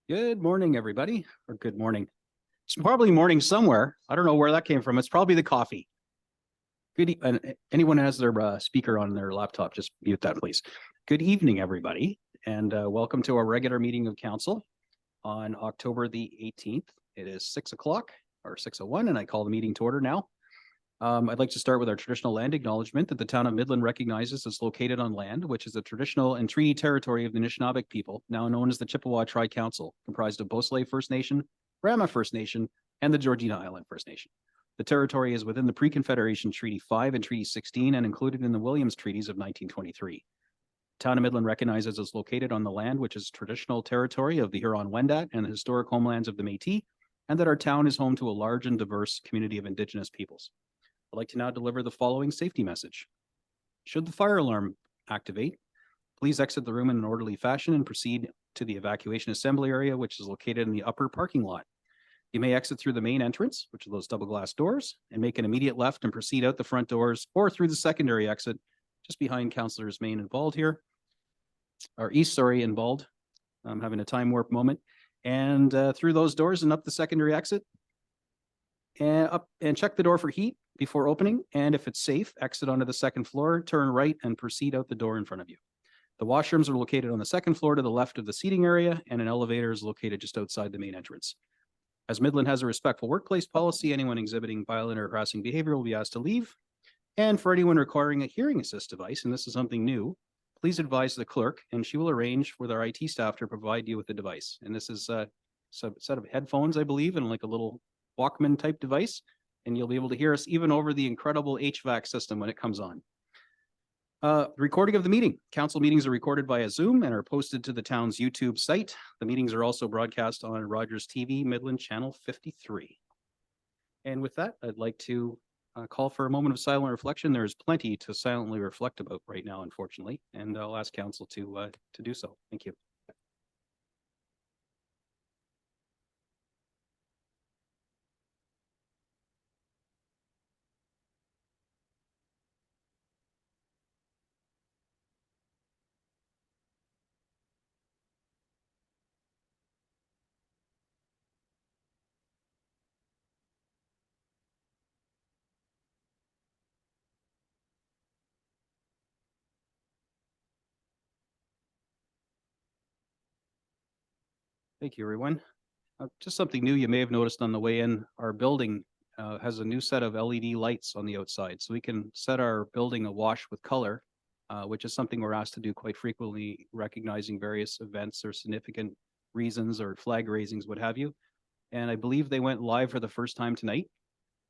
Good morning, everybody, or good morning. It's probably morning somewhere. I don't know where that came from. It's probably the coffee. And anyone has their speaker on their laptop, just mute that, please. Good evening, everybody, and welcome to our regular meeting of council on October the 18th. It is 6 o'clock or 6:01, and I call the meeting to order now. I'd like to start with our traditional land acknowledgement that the town of Midland recognizes is located on land, which is the traditional and treaty territory of the Anishinaabe people, now known as the Chippewa Tri-Council, comprised of Beausoleil First Nation, Rama First Nation, and the Georgina Island First Nation. The territory is within the Pre-Confederation Treaty 5 and Treaty 16 and included in the Williams Treaties of 1923. The town of Midland recognizes is located on the land, which is traditional territory of the Huron-Wendat and the historic homelands of the Métis, and that our town is home to a large and diverse community of Indigenous peoples. I'd like to now deliver the following safety message. Should the fire alarm activate, please exit the room in an orderly fashion and proceed to the evacuation assembly area, which is located in the upper parking lot. You may exit through the main entrance, which are those double glass doors, and make an immediate left and proceed out the front doors or through the secondary exit just behind Councillors Main and Bald here, or East, sorry, and Bald. I'm having a time warp moment. And through those doors and up the secondary exit, and up and check the door for heat before opening. And if it's safe, exit onto the second floor, turn right and proceed out the door in front of you. The washrooms are located on the second floor to the left of the seating area, and an elevator is located just outside the main entrance. As Midland has a respectful workplace policy, anyone exhibiting violent or harassing behavior will be asked to leave. And for anyone requiring a hearing assist device, and this is something new, please advise the clerk and she will arrange with our IT staff to provide you with the device. And this is a set of headphones, I believe, and like a little Walkman type device, and you'll be able to hear us even over the incredible HVAC system when it comes on. Recording of the meeting. Council meetings are recorded via Zoom and are posted to the town's YouTube site. The meetings are also broadcast on Rogers TV, Midland Channel 53. And with that, I'd like to call for a moment of silent reflection. There is plenty to silently reflect about right now, unfortunately, and I'll ask council to do so. Thank you. Thank you, everyone. Just something new you may have noticed on the way in, our building has a new set of LED lights on the outside. So we can set our building awash with color, which is something we're asked to do quite frequently, recognizing various events or significant reasons or flag raisings, what have you. And I believe they went live for the first time tonight.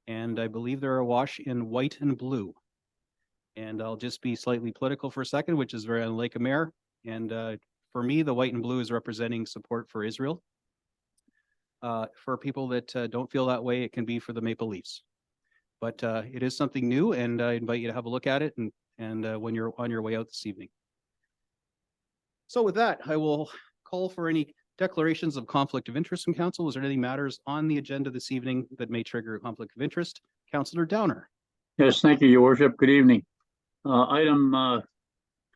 And I believe they're awash in white and blue. And I'll just be slightly political for a second, which is very unlike a mayor. And for me, the white and blue is representing support for Israel. For people that don't feel that way, it can be for the Maple Leafs. But it is something new, and I invite you to have a look at it and when you're on your way out this evening. So with that, I will call for any declarations of conflict of interest from council. Is there any matters on the agenda this evening that may trigger a conflict of interest? Councillor Downer. Yes, thank you, Your Worship. Good evening. Item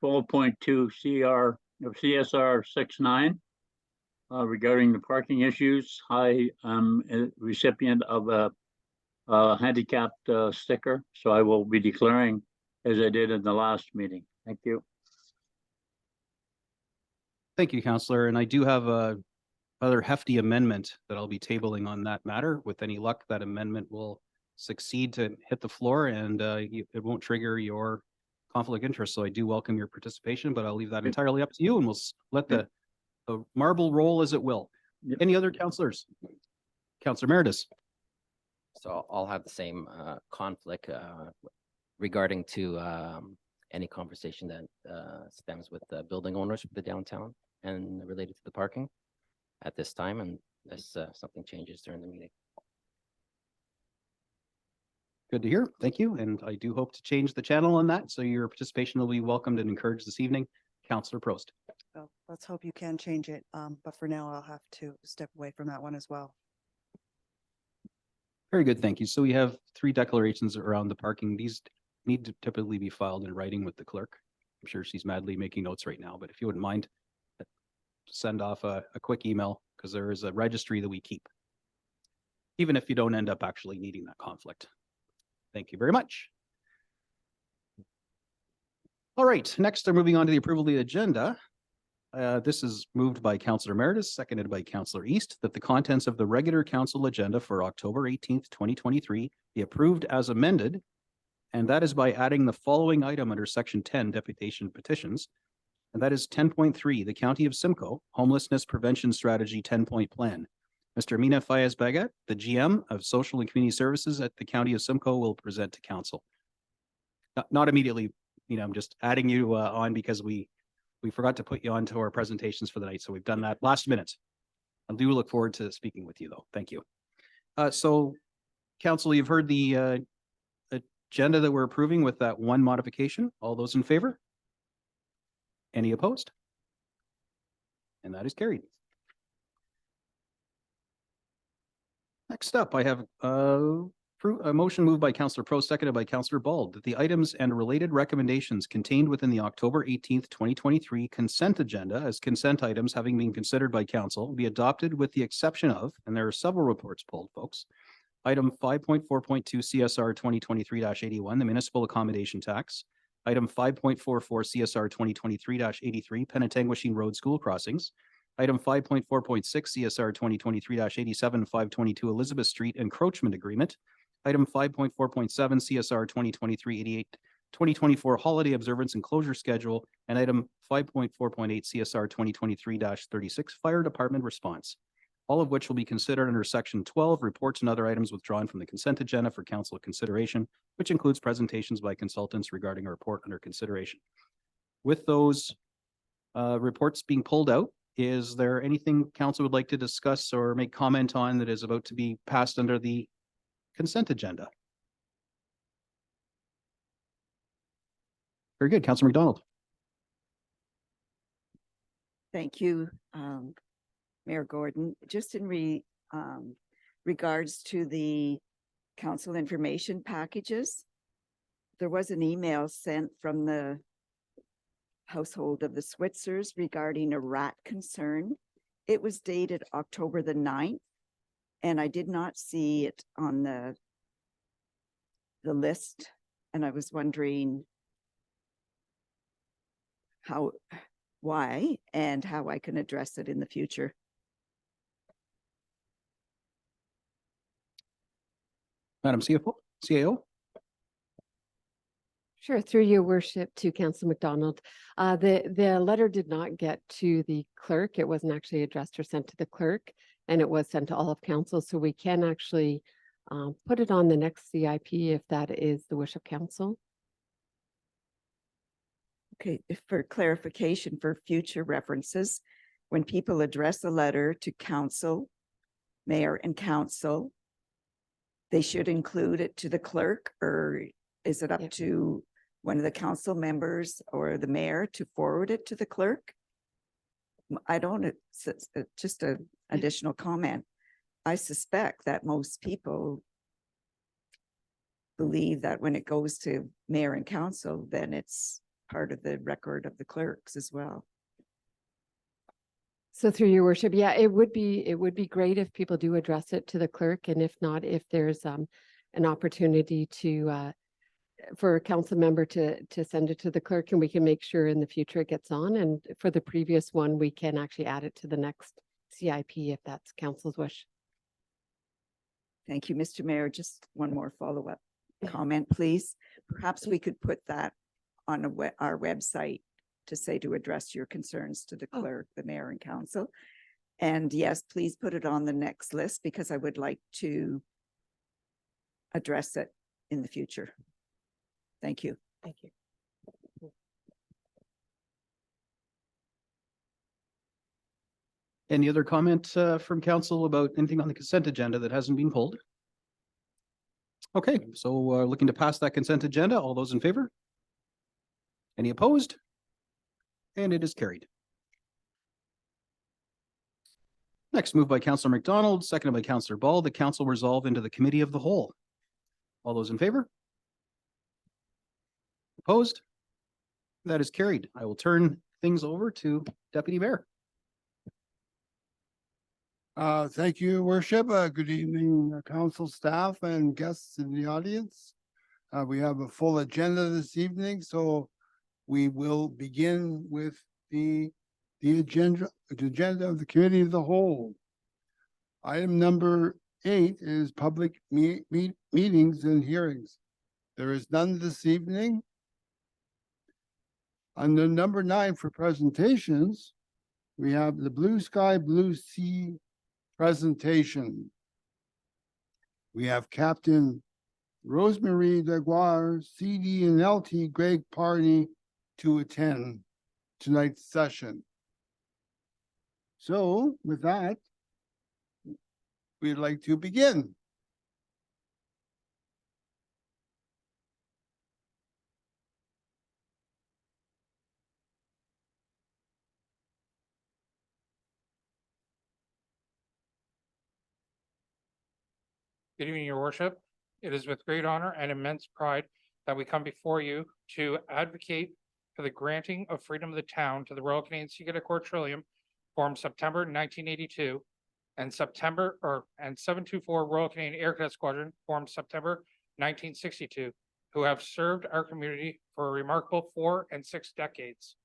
12.2 CSR 69 regarding the parking issues. I am a recipient of a handicapped sticker, so I will be declaring as I did in the last meeting. Thank you. Thank you, Councillor. And I do have a rather hefty amendment that I'll be tabling on that matter. With any luck, that amendment will succeed to hit the floor, and it won't trigger your conflict of interest. So I do welcome your participation, but I'll leave that entirely up to you, and we'll let the marble roll as it will. Yep. Any other councillors? Councillor Meredith. So I'll have the same conflict regarding to any conversation that stems with the building owners for the downtown and related to the parking at this time, unless something changes during the meeting. Good to hear. Thank you. And I do hope to change the channel on that, so your participation will be welcomed and encouraged this evening. Councillor Prost. Well, let's hope you can change it. But for now, I'll have to step away from that one as well. Very good. Thank you. So we have 3 declarations around the parking. These need to typically be filed in writing with the clerk. I'm sure she's madly making notes right now, but if you wouldn't mind, send off a quick email because there is a registry that we keep. Even if you don't end up actually needing that conflict. Thank you very much. All right, next we're moving on to the approval of the agenda. This is moved by Councillor Meredith, seconded by Councillor East, that the contents of the regular council agenda for October 18th, 2023 be approved as amended. And that is by adding the following item under section 10, deputation petitions. And that is 10.3, the County of Simcoe Homelessness Prevention Strategy 10-point plan. Mr. Mina Fayez-Bagat, the GM of Social and Community Services at the County of Simcoe, will present to council. Not immediately, I'm just adding you on because we forgot to put you on to our presentations for the night. So we've done that last minute. I do look forward to speaking with you though. Thank you. So council, you've heard the agenda that we're approving with that one modification. All those in favor? Any opposed? And that is carried. Next up, I have a motion moved by Councillor Pro, seconded by Councillor Bald, that the items and related recommendations contained within the October 18th, 2023 consent agenda as consent items having been considered by council be adopted with the exception of, and there are several reports pulled, folks. Item 5.4.2 CSR 2023-81, the municipal accommodation tax. Item 5.44 CSR 2023-83, Penetanguishene Road School Crossings. Item 5.4.6 CSR 2023-87, 522 Elizabeth Street Encroachment Agreement. Item 5.4.7 CSR 2023-88, 2024 Holiday Observance and Closure Schedule. And item 5.4.8 CSR 2023-36 Fire Department Response. All of which will be considered under section 12, reports and other items withdrawn from the consent agenda for council consideration, which includes presentations by consultants regarding a report under consideration. With those reports being pulled out, is there anything council would like to discuss or make comment on that is about to be passed under the consent agenda? Very good. Councillor McDonald. Thank you, Mayor Gordon. Just in regards to the council information packages, there was an email sent from the household of the Switzers regarding a rat concern. It was dated October the 9th, and I did not see it on the list. And I was wondering why and how I can address it in the future. Madam CAO. Sure, through your worship to Councillor McDonald. The letter did not get to the clerk. It wasn't actually addressed or sent to the clerk, and it was sent to all of council. So we can actually put it on the next CIP if that is the wish of council. Okay, for clarification for future references, when people address a letter to council, mayor and council, they should include it to the clerk, or is it up to one of the council members or the mayor to forward it to the clerk? I don't, it's just an additional comment. I suspect that most people believe that when it goes to mayor and council, then it's part of the record of the clerks as well. So through your worship, yeah, it would be great if people do address it to the clerk, and if not, if there's an opportunity to for a council member to send it to the clerk, and we can make sure in the future it gets on. And for the previous one, we can actually add it to the next CIP if that's council's wish. Thank you, Mr. Mayor. Just one more follow-up comment, please. Perhaps we could put that on our website to say to address your concerns to the clerk, the mayor and council. And yes, please put it on the next list because I would like to address it in the future. Thank you. Thank you. Any other comment from council about anything on the consent agenda that hasn't been pulled? Okay, so looking to pass that consent agenda. All those in favor? Any opposed? And it is carried. Next, moved by Councillor McDonald, seconded by Councillor Ball, the council resolve into the committee of the whole. All those in favor? Opposed? That is carried. I will turn things over to Deputy Mayor. Thank you, worship. Good evening, council staff and guests in the audience. We have a full agenda this evening, so we will begin with the agenda of the committee of the whole. Item number 8 is public meetings and hearings. There is none this evening. Under number 9 for presentations, we have the Blue Sky, Blue Sea presentation. We have Captain Rosemary Deguar, CD and LT Greg Parney to attend tonight's session. So with that, we'd like to begin. Good evening, your worship. It is with great honor and immense pride that we come before you to advocate for the granting of freedom of the town to the Royal Canadian Sea Cadet Corps Trillium, formed September 1982, and 724 Royal Canadian Air Cadet Squadron, formed September 1962, who have served our community for a remarkable 4 and 6 decades.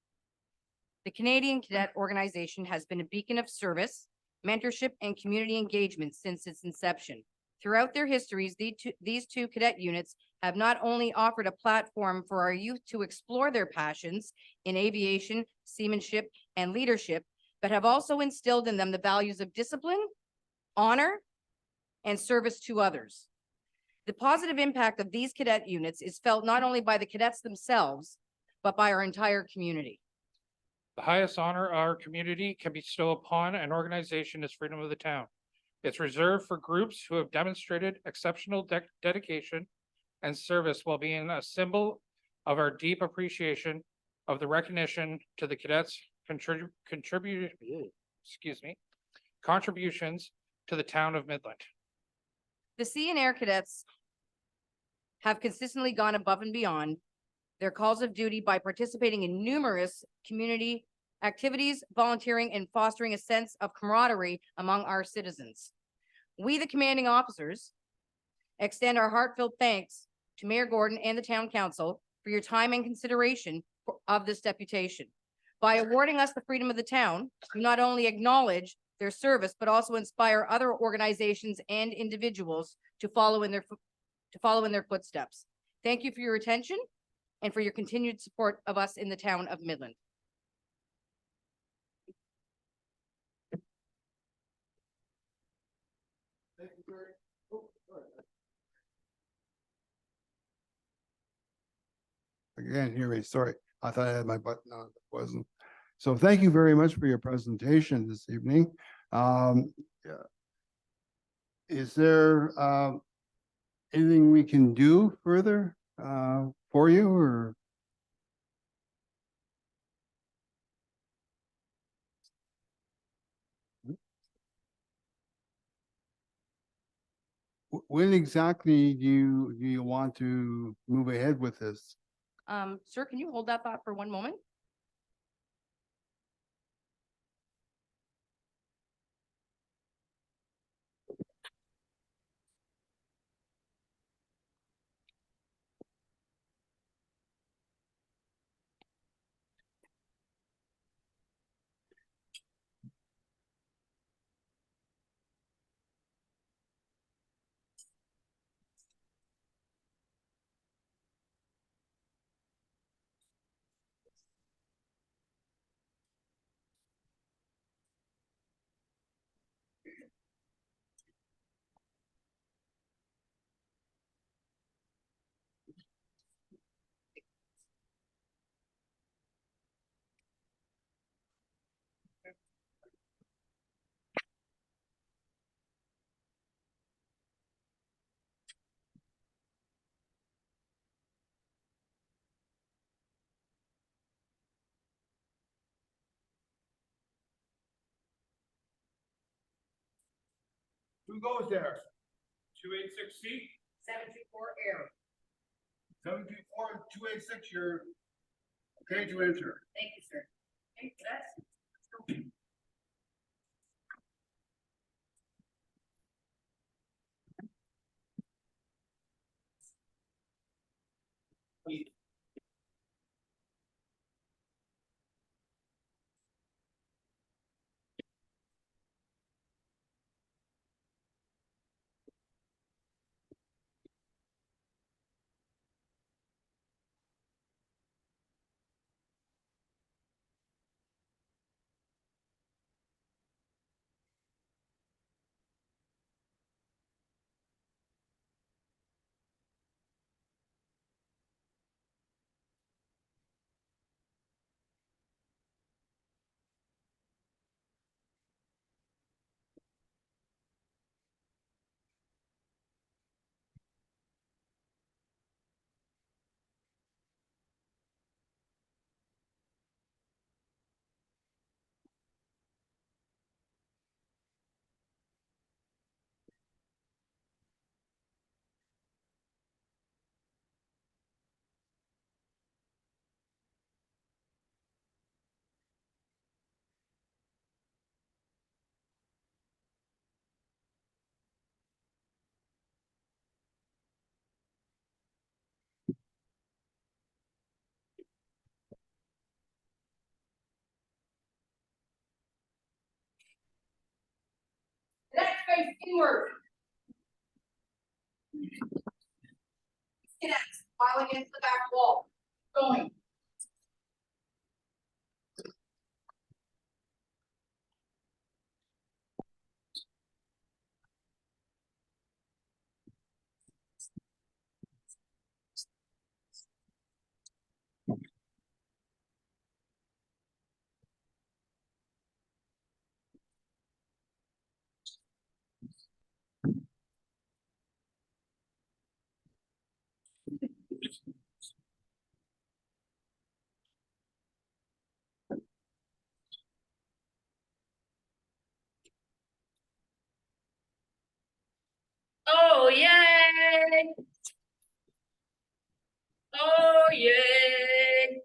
The Canadian Cadet Organization has been a beacon of service, mentorship, and community engagement since its inception. Throughout their histories, these two cadet units have not only offered a platform for our youth to explore their passions in aviation, seamanship, and leadership, but have also instilled in them the values of discipline, honor, and service to others. The positive impact of these cadet units is felt not only by the cadets themselves, but by our entire community. The highest honor our community can bestow upon an organization is freedom of the town. It's reserved for groups who have demonstrated exceptional dedication and service while being a symbol of our deep appreciation of the recognition to the cadets' contributions to the town of Midland. The Sea and Air Cadets have consistently gone above and beyond their calls of duty by participating in numerous community activities, volunteering, and fostering a sense of camaraderie among our citizens. We, the commanding officers, extend our heartfelt thanks to Mayor Gordon and the Town Council for your time and consideration of this deputation. By awarding us the freedom of the town, you not only acknowledge their service, but also inspire other organizations and individuals to follow in their footsteps. Thank you for your attention and for your continued support of us in the town of Midland. Again, hear me, sorry. I thought I had my button on, it wasn't. So thank you very much for your presentation this evening. Yeah. Is there anything we can do further for you, or? When exactly do you want to move ahead with this? Sir, can you hold that thought for one moment? Who goes there? 286C. 724 Air. 724 and 286, you're okay to enter. Thank you, sir. Thank you, that's. face inward. Cadets filing into the back wall. Going. Oh, yay! Oh, yay!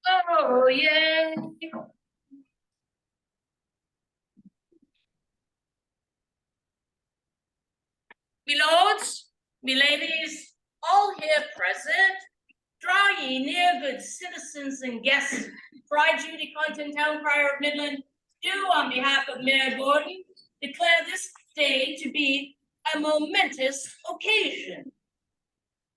Oh, yay! Me lords, me ladies, all here present, draw ye near, good citizens and guests, for I, Judy Content, Town Crier of Midland, do on behalf of Mayor Gordon declare this day to be a momentous occasion.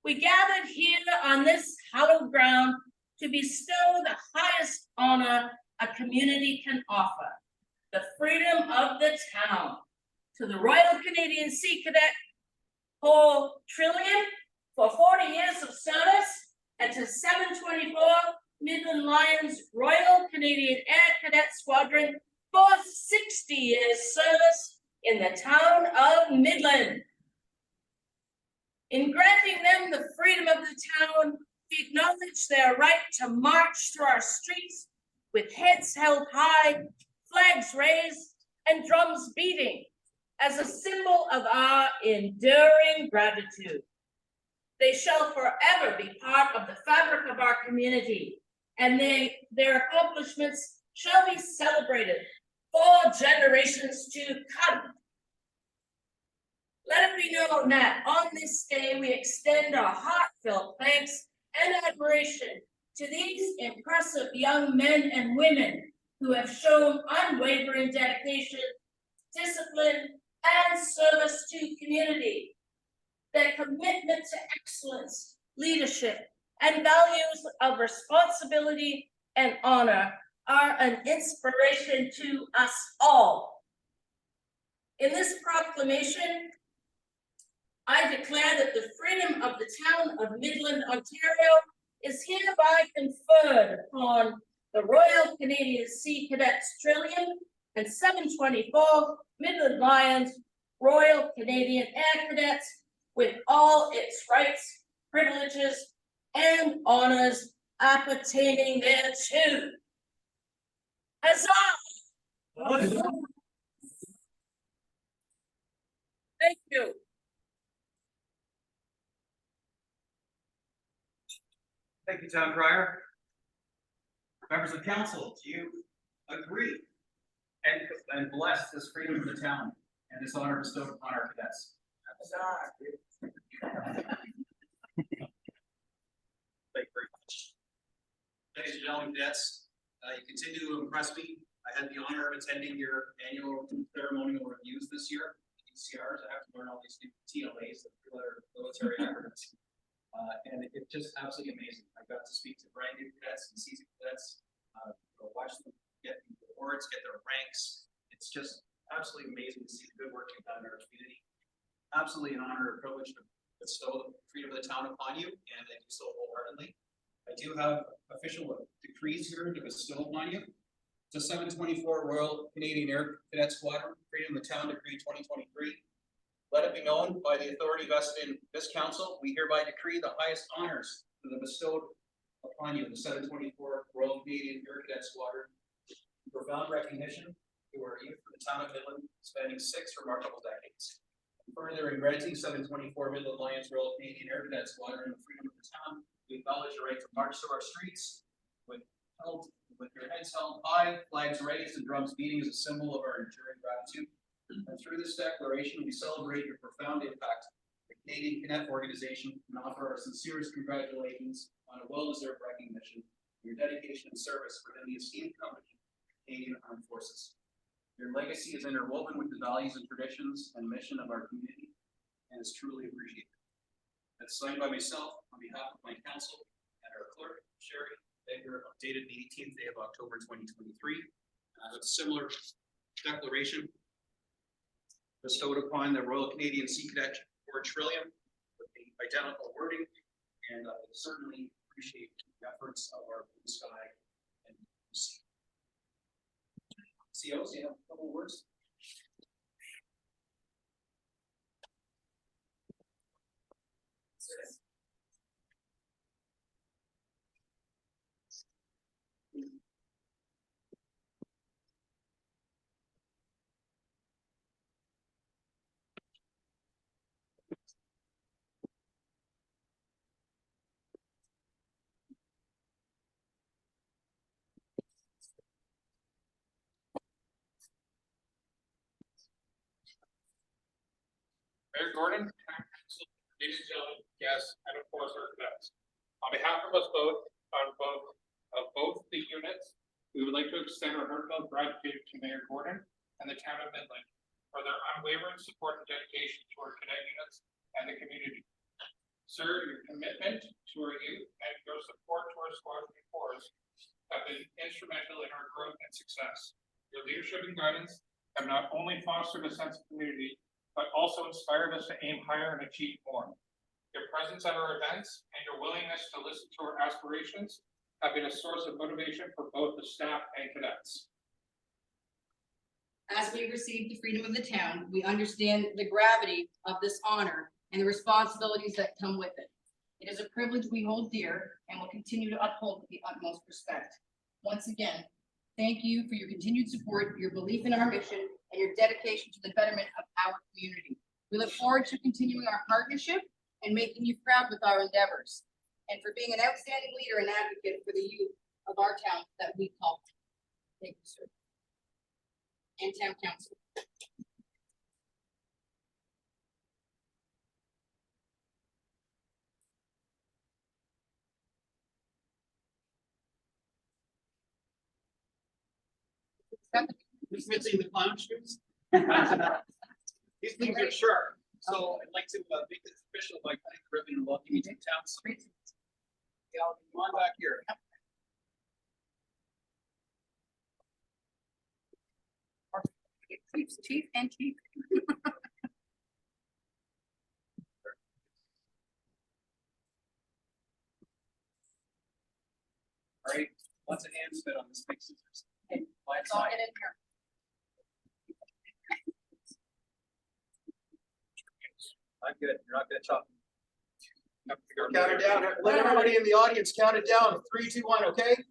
We gathered here on this hallowed ground to bestow the highest honor a community can offer, the freedom of the town, to the Royal Canadian Sea Cadet Corps Trillium for 40 years of service, and to 724 Midland Lions Royal Canadian Air Cadet Squadron for 60 years service in the town of Midland. In granting them the freedom of the town, we acknowledge their right to march through our streets with heads held high, flags raised, and drums beating as a symbol of our enduring gratitude. They shall forever be part of the fabric of our community, and their accomplishments shall be celebrated for generations to come. Let it be known that on this day we extend our heartfelt thanks and admiration to these impressive young men and women who have shown unwavering dedication, discipline, and service to community. Their commitment to excellence, leadership, and values of responsibility and honor are an inspiration to us all. In this proclamation, I declare that the freedom of the town of Midland, Ontario is hereby conferred upon the Royal Canadian Sea Cadets Trillium and 724 Midland Lions Royal Canadian Air Cadets with all its rights, privileges, and honors appertaining thereto. Huzzah! Thank you. Thank you, Town Crier. Members of council, do you agree and bless this freedom of the town and this honor bestowed upon our cadets? Thank you very much. Ladies and gentlemen, cadets, you continue to impress me. I had the honor of attending your annual ceremonial reviews this year. ECRs. I have to learn all these new TLAs, the military acronyms. And it's just absolutely amazing. I got to speak to brand new cadets and seasoned cadets, watch them get awards, get their ranks. It's just absolutely amazing to see the good work you've done in our community. Absolutely an honor and privilege to bestow the freedom of the town upon you, and I do so wholeheartedly. I do have official decrees here to bestow upon you. The 724 Royal Canadian Air Cadet Squadron, Freedom of the Town Decree 2023. Let it be known by the authority vested in this council, we hereby decree the highest honors to the bestowed upon you, the 724 Royal Canadian Air Cadet Squadron. Profound recognition to our youth for the town of Midland, spanning 6 remarkable decades. Further, in granting 724 Midland Lions Royal Canadian Air Cadet Squadron the freedom of the town, we acknowledge your right to march through our streets with your heads held high, flags raised, and drums beating as a symbol of our enduring gratitude. And through this declaration, we celebrate your profound impact on the Canadian Cadet organization and offer our sincerest congratulations on a well-deserved recognition for your dedication and service within the esteemed company, Canadian Armed Forces. Your legacy is interwoven with the values and traditions and mission of our community and is truly appreciated. That's signed by myself on behalf of my council and our clerk, Sherry Baker, dated the 18th day of October 2023. A similar declaration bestowed upon the Royal Canadian Sea Cadet Corps Trillium with the identical wording, and I certainly appreciate the efforts of our blue sky and blue sea. COs, you have a couple words? Mayor Gordon, ladies and gentlemen, guests, and of course our cadets. On behalf of us both, of both the units, we would like to extend our heartfelt gratitude to Mayor Gordon and the town of Midland for their unwavering support and dedication to our cadet units and the community. Sir, your commitment to our youth and your support to our squadron corps have been instrumental in our growth and success. Your leadership and guidance have not only fostered a sense of community, but also inspired us to aim higher and achieve more. Your presence at our events and your willingness to listen to our aspirations have been a source of motivation for both the staff and cadets. As we receive the freedom of the town, we understand the gravity of this honor and the responsibilities that come with it. It is a privilege we hold dear and will continue to uphold with the utmost respect. Once again, thank you for your continued support, your belief in our mission, and your dedication to the betterment of our community. We look forward to continuing our partnership and making you proud with our endeavors, and for being an outstanding leader and advocate for the youth of our town that we call. Thank you, sir. And town council. Who's missing the clown shoes? These things are sharp, so I'd like to make this official by cutting the ribbon and welcoming you to town. Come on back here. Chief and chief. All right, lots of hands fit on this big scissors. Let's all get in here. I'm good. You're not gonna chop. Count it down. Let everybody in the audience count it down. 3, 2, 1, okay?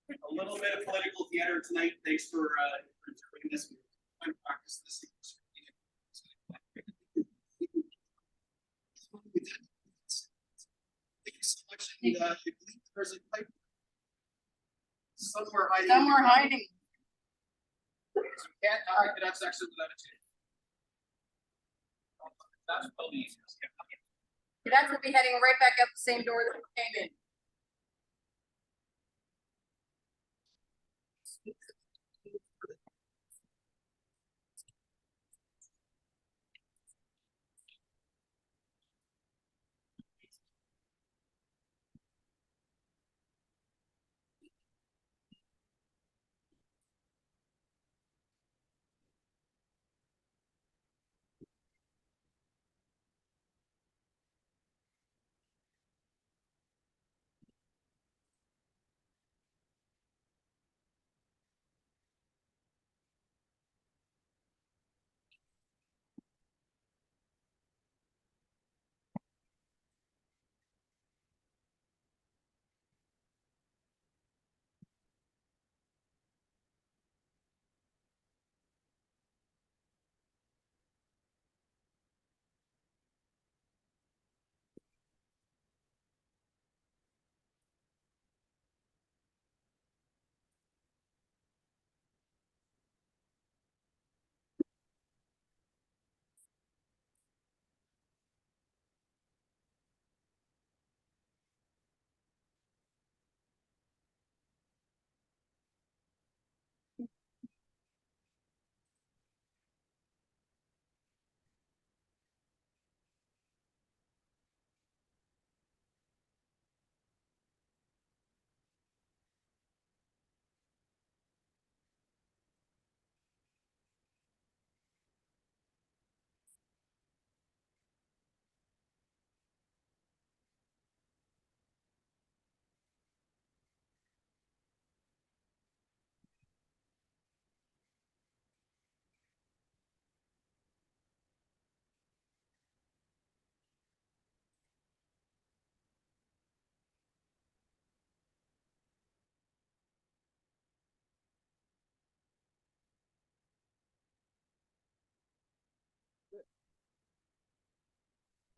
A little bit of political theater tonight. Thanks for doing this. I'm practice this. Thank you so much. And I believe there's a pipe somewhere hiding. Somewhere hiding. Can't that's actually without a tube. That's probably easiest. Cadets will be heading right back out the same door that we came in.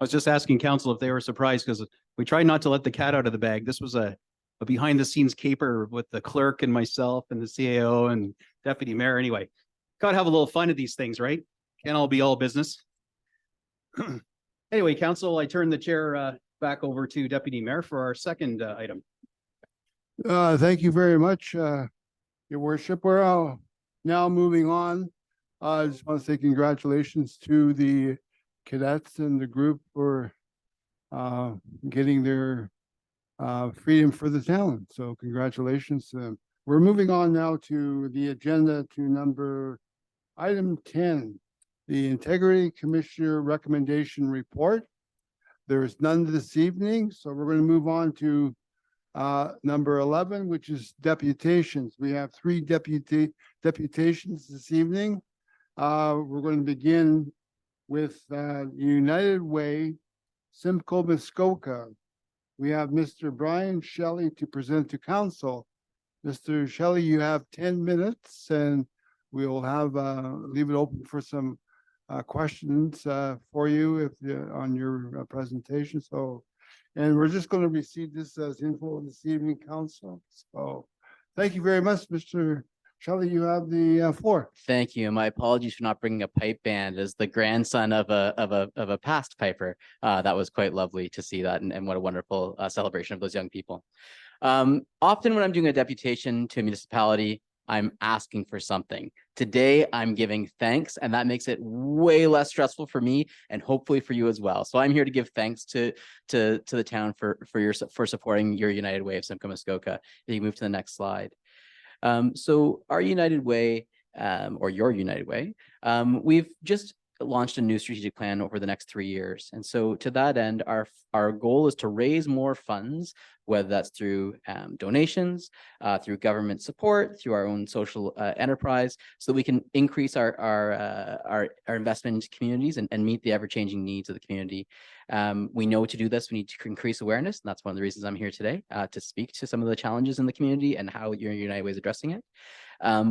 I was just asking council if they were surprised because we tried not to let the cat out of the bag. This was a behind the scenes caper with the clerk and myself and the CAO and deputy mayor. Anyway, gotta have a little fun at these things, right? Can't all be all business. Anyway, council, I turn the chair back over to deputy mayor for our second item. Thank you very much, your worship. We're now moving on. I just want to say congratulations to the cadets and the group for getting their freedom for the town. So congratulations to them. We're moving on now to the agenda to number item 10, the Integrity Commissioner Recommendation Report. There is none this evening, so we're going to move on to number 11, which is deputations. We have 3 deputations this evening. We're going to begin with United Way, Simcoe Muskoka. We have Mr. Brian Shelley to present to council. Mr. Shelley, you have 10 minutes and we'll have leave it open for some questions for you if on your presentation. So, and we're just going to receive this as info this evening, council. So thank you very much, Mr. Shelley, you have the floor. Thank you. My apologies for not bringing a pipe band. As the grandson of a past piper, that was quite lovely to see that, and what a wonderful celebration of those young people. Often when I'm doing a deputation to a municipality, I'm asking for something. Today, I'm giving thanks, and that makes it way less stressful for me and hopefully for you as well. So I'm here to give thanks to the town for supporting your United Way of Simcoe Muskoka. If you move to the next slide. So our United Way, or your United Way, we've just launched a new strategic plan over the next 3 years. And so to that end, our goal is to raise more funds, whether that's through donations, through government support, through our own social enterprise, so that we can increase our investment into communities and meet the ever-changing needs of the community. We know to do this, we need to increase awareness. And that's one of the reasons I'm here today, to speak to some of the challenges in the community and how your United Way is addressing it.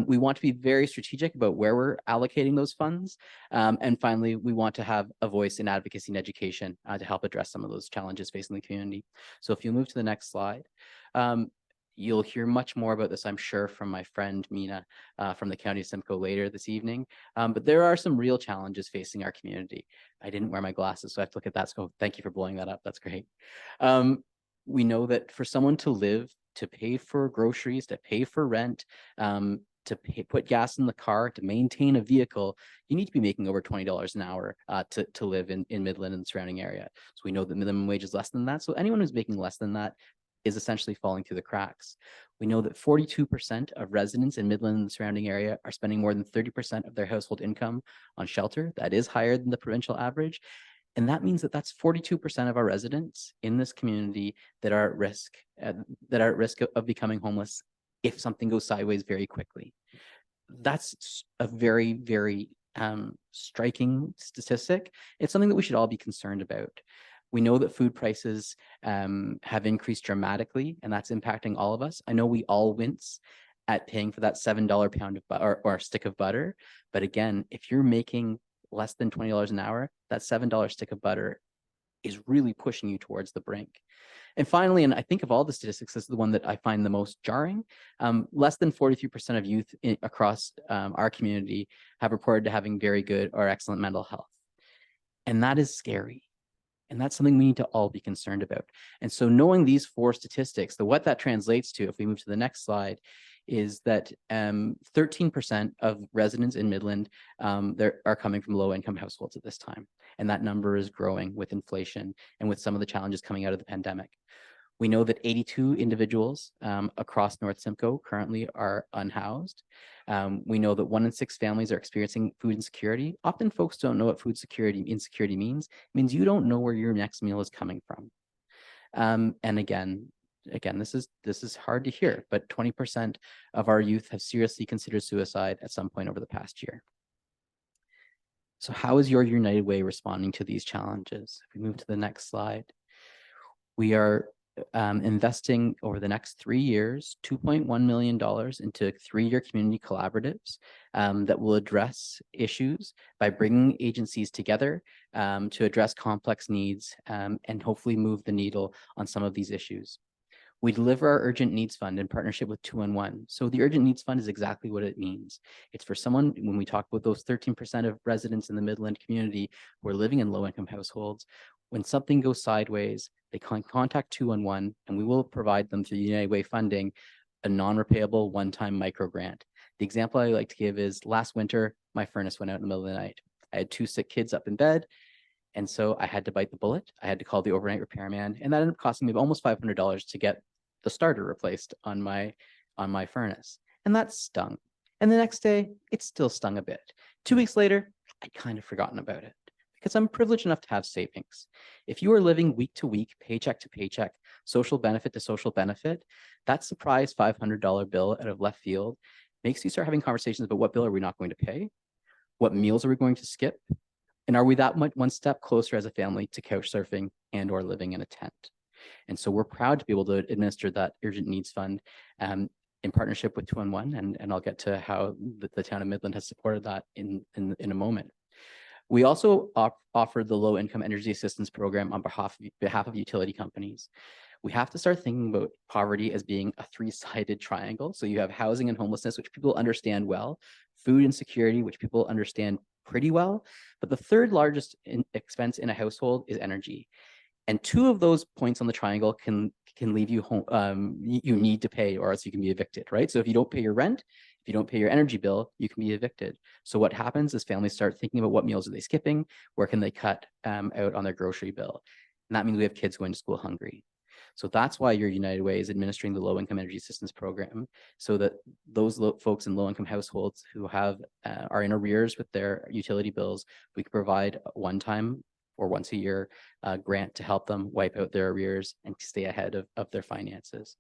We want to be very strategic about where we're allocating those funds. And finally, we want to have a voice in advocacy and education to help address some of those challenges facing the community. So if you move to the next slide, you'll hear much more about this, I'm sure, from my friend Mina from the County of Simcoe later this evening. But there are some real challenges facing our community. I didn't wear my glasses, so I have to look at that. So thank you for blowing that up. That's great. We know that for someone to live, to pay for groceries, to pay for rent, put gas in the car, to maintain a vehicle, you need to be making over $20 an hour to live in Midland and the surrounding area. So we know that minimum wage is less than that. So anyone who's making less than that is essentially falling through the cracks. We know that 42% of residents in Midland and the surrounding area are spending more than 30% of their household income on shelter. That is higher than the provincial average. And that means that that's 42% of our residents in this community that are at risk of becoming homeless if something goes sideways very quickly. That's a very, very striking statistic. It's something that we should all be concerned about. We know that food prices have increased dramatically, and that's impacting all of us. I know we all wince at paying for that $7 pound of butter or stick of butter. But again, if you're making less than $20 an hour, that $7 stick of butter is really pushing you towards the brink. And finally, and I think of all the statistics, this is the one that I find the most jarring. Less than 43% of youth across our community have reported to having very good or excellent mental health. And that is scary. And that's something we need to all be concerned about. And so knowing these 4 statistics, what that translates to, if we move to the next slide, is that 13% of residents in Midland are coming from low-income households at this time. And that number is growing with inflation and with some of the challenges coming out of the pandemic. We know that 82 individuals across North Simcoe currently are unhoused. We know that 1 in 6 families are experiencing food insecurity. Often folks don't know what food insecurity means. It means you don't know where your next meal is coming from. And again, this is hard to hear, but 20% of our youth have seriously considered suicide at some point over the past year. So how is your United Way responding to these challenges? If we move to the next slide, we are investing over the next 3 years, $2.1 million into 3-year community collaboratives that will address issues by bringing agencies together to address complex needs and hopefully move the needle on some of these issues. We deliver our Urgent Needs Fund in partnership with 2-in-1. So the Urgent Needs Fund is exactly what it means. It's for someone, when we talk about those 13% of residents in the Midland community who are living in low-income households, when something goes sideways, they can contact 2-in-1 and we will provide them through United Way funding a non-repayable one-time micro grant. The example I like to give is last winter, my furnace went out in the middle of the night. I had 2 sick kids up in bed. And so I had to bite the bullet. I had to call the overnight repairman, and that ended up costing me almost $500 to get the starter replaced on my furnace. And that stung. And the next day, it still stung a bit. 2 weeks later, I'd kind of forgotten about it because I'm privileged enough to have savings. If you are living week to week, paycheck to paycheck, social benefit to social benefit, that surprise $500 bill out of left field makes you start having conversations about what bill are we not going to pay? What meals are we going to skip? And are we that much one step closer as a family to couch surfing and or living in a tent? And so we're proud to be able to administer that Urgent Needs Fund in partnership with 2-in-1, and I'll get to how the town of Midland has supported that in a moment. We also offer the Low Income Energy Assistance Program on behalf of utility companies. We have to start thinking about poverty as being a 3-sided triangle. So you have housing and homelessness, which people understand well, food insecurity, which people understand pretty well, but the third largest expense in a household is energy. And 2 of those points on the triangle can leave you home. You need to pay, or else you can be evicted, right? So if you don't pay your rent, if you don't pay your energy bill, you can be evicted. So what happens is families start thinking about what meals are they skipping, where can they cut out on their grocery bill, and that means we have kids going to school hungry. So that's why your United Way is administering the Low Income Energy Assistance Program, so that those folks in low income households who are in arrears with their utility bills, we can provide a one-time or once a year grant to help them wipe out their arrears and stay ahead of their finances.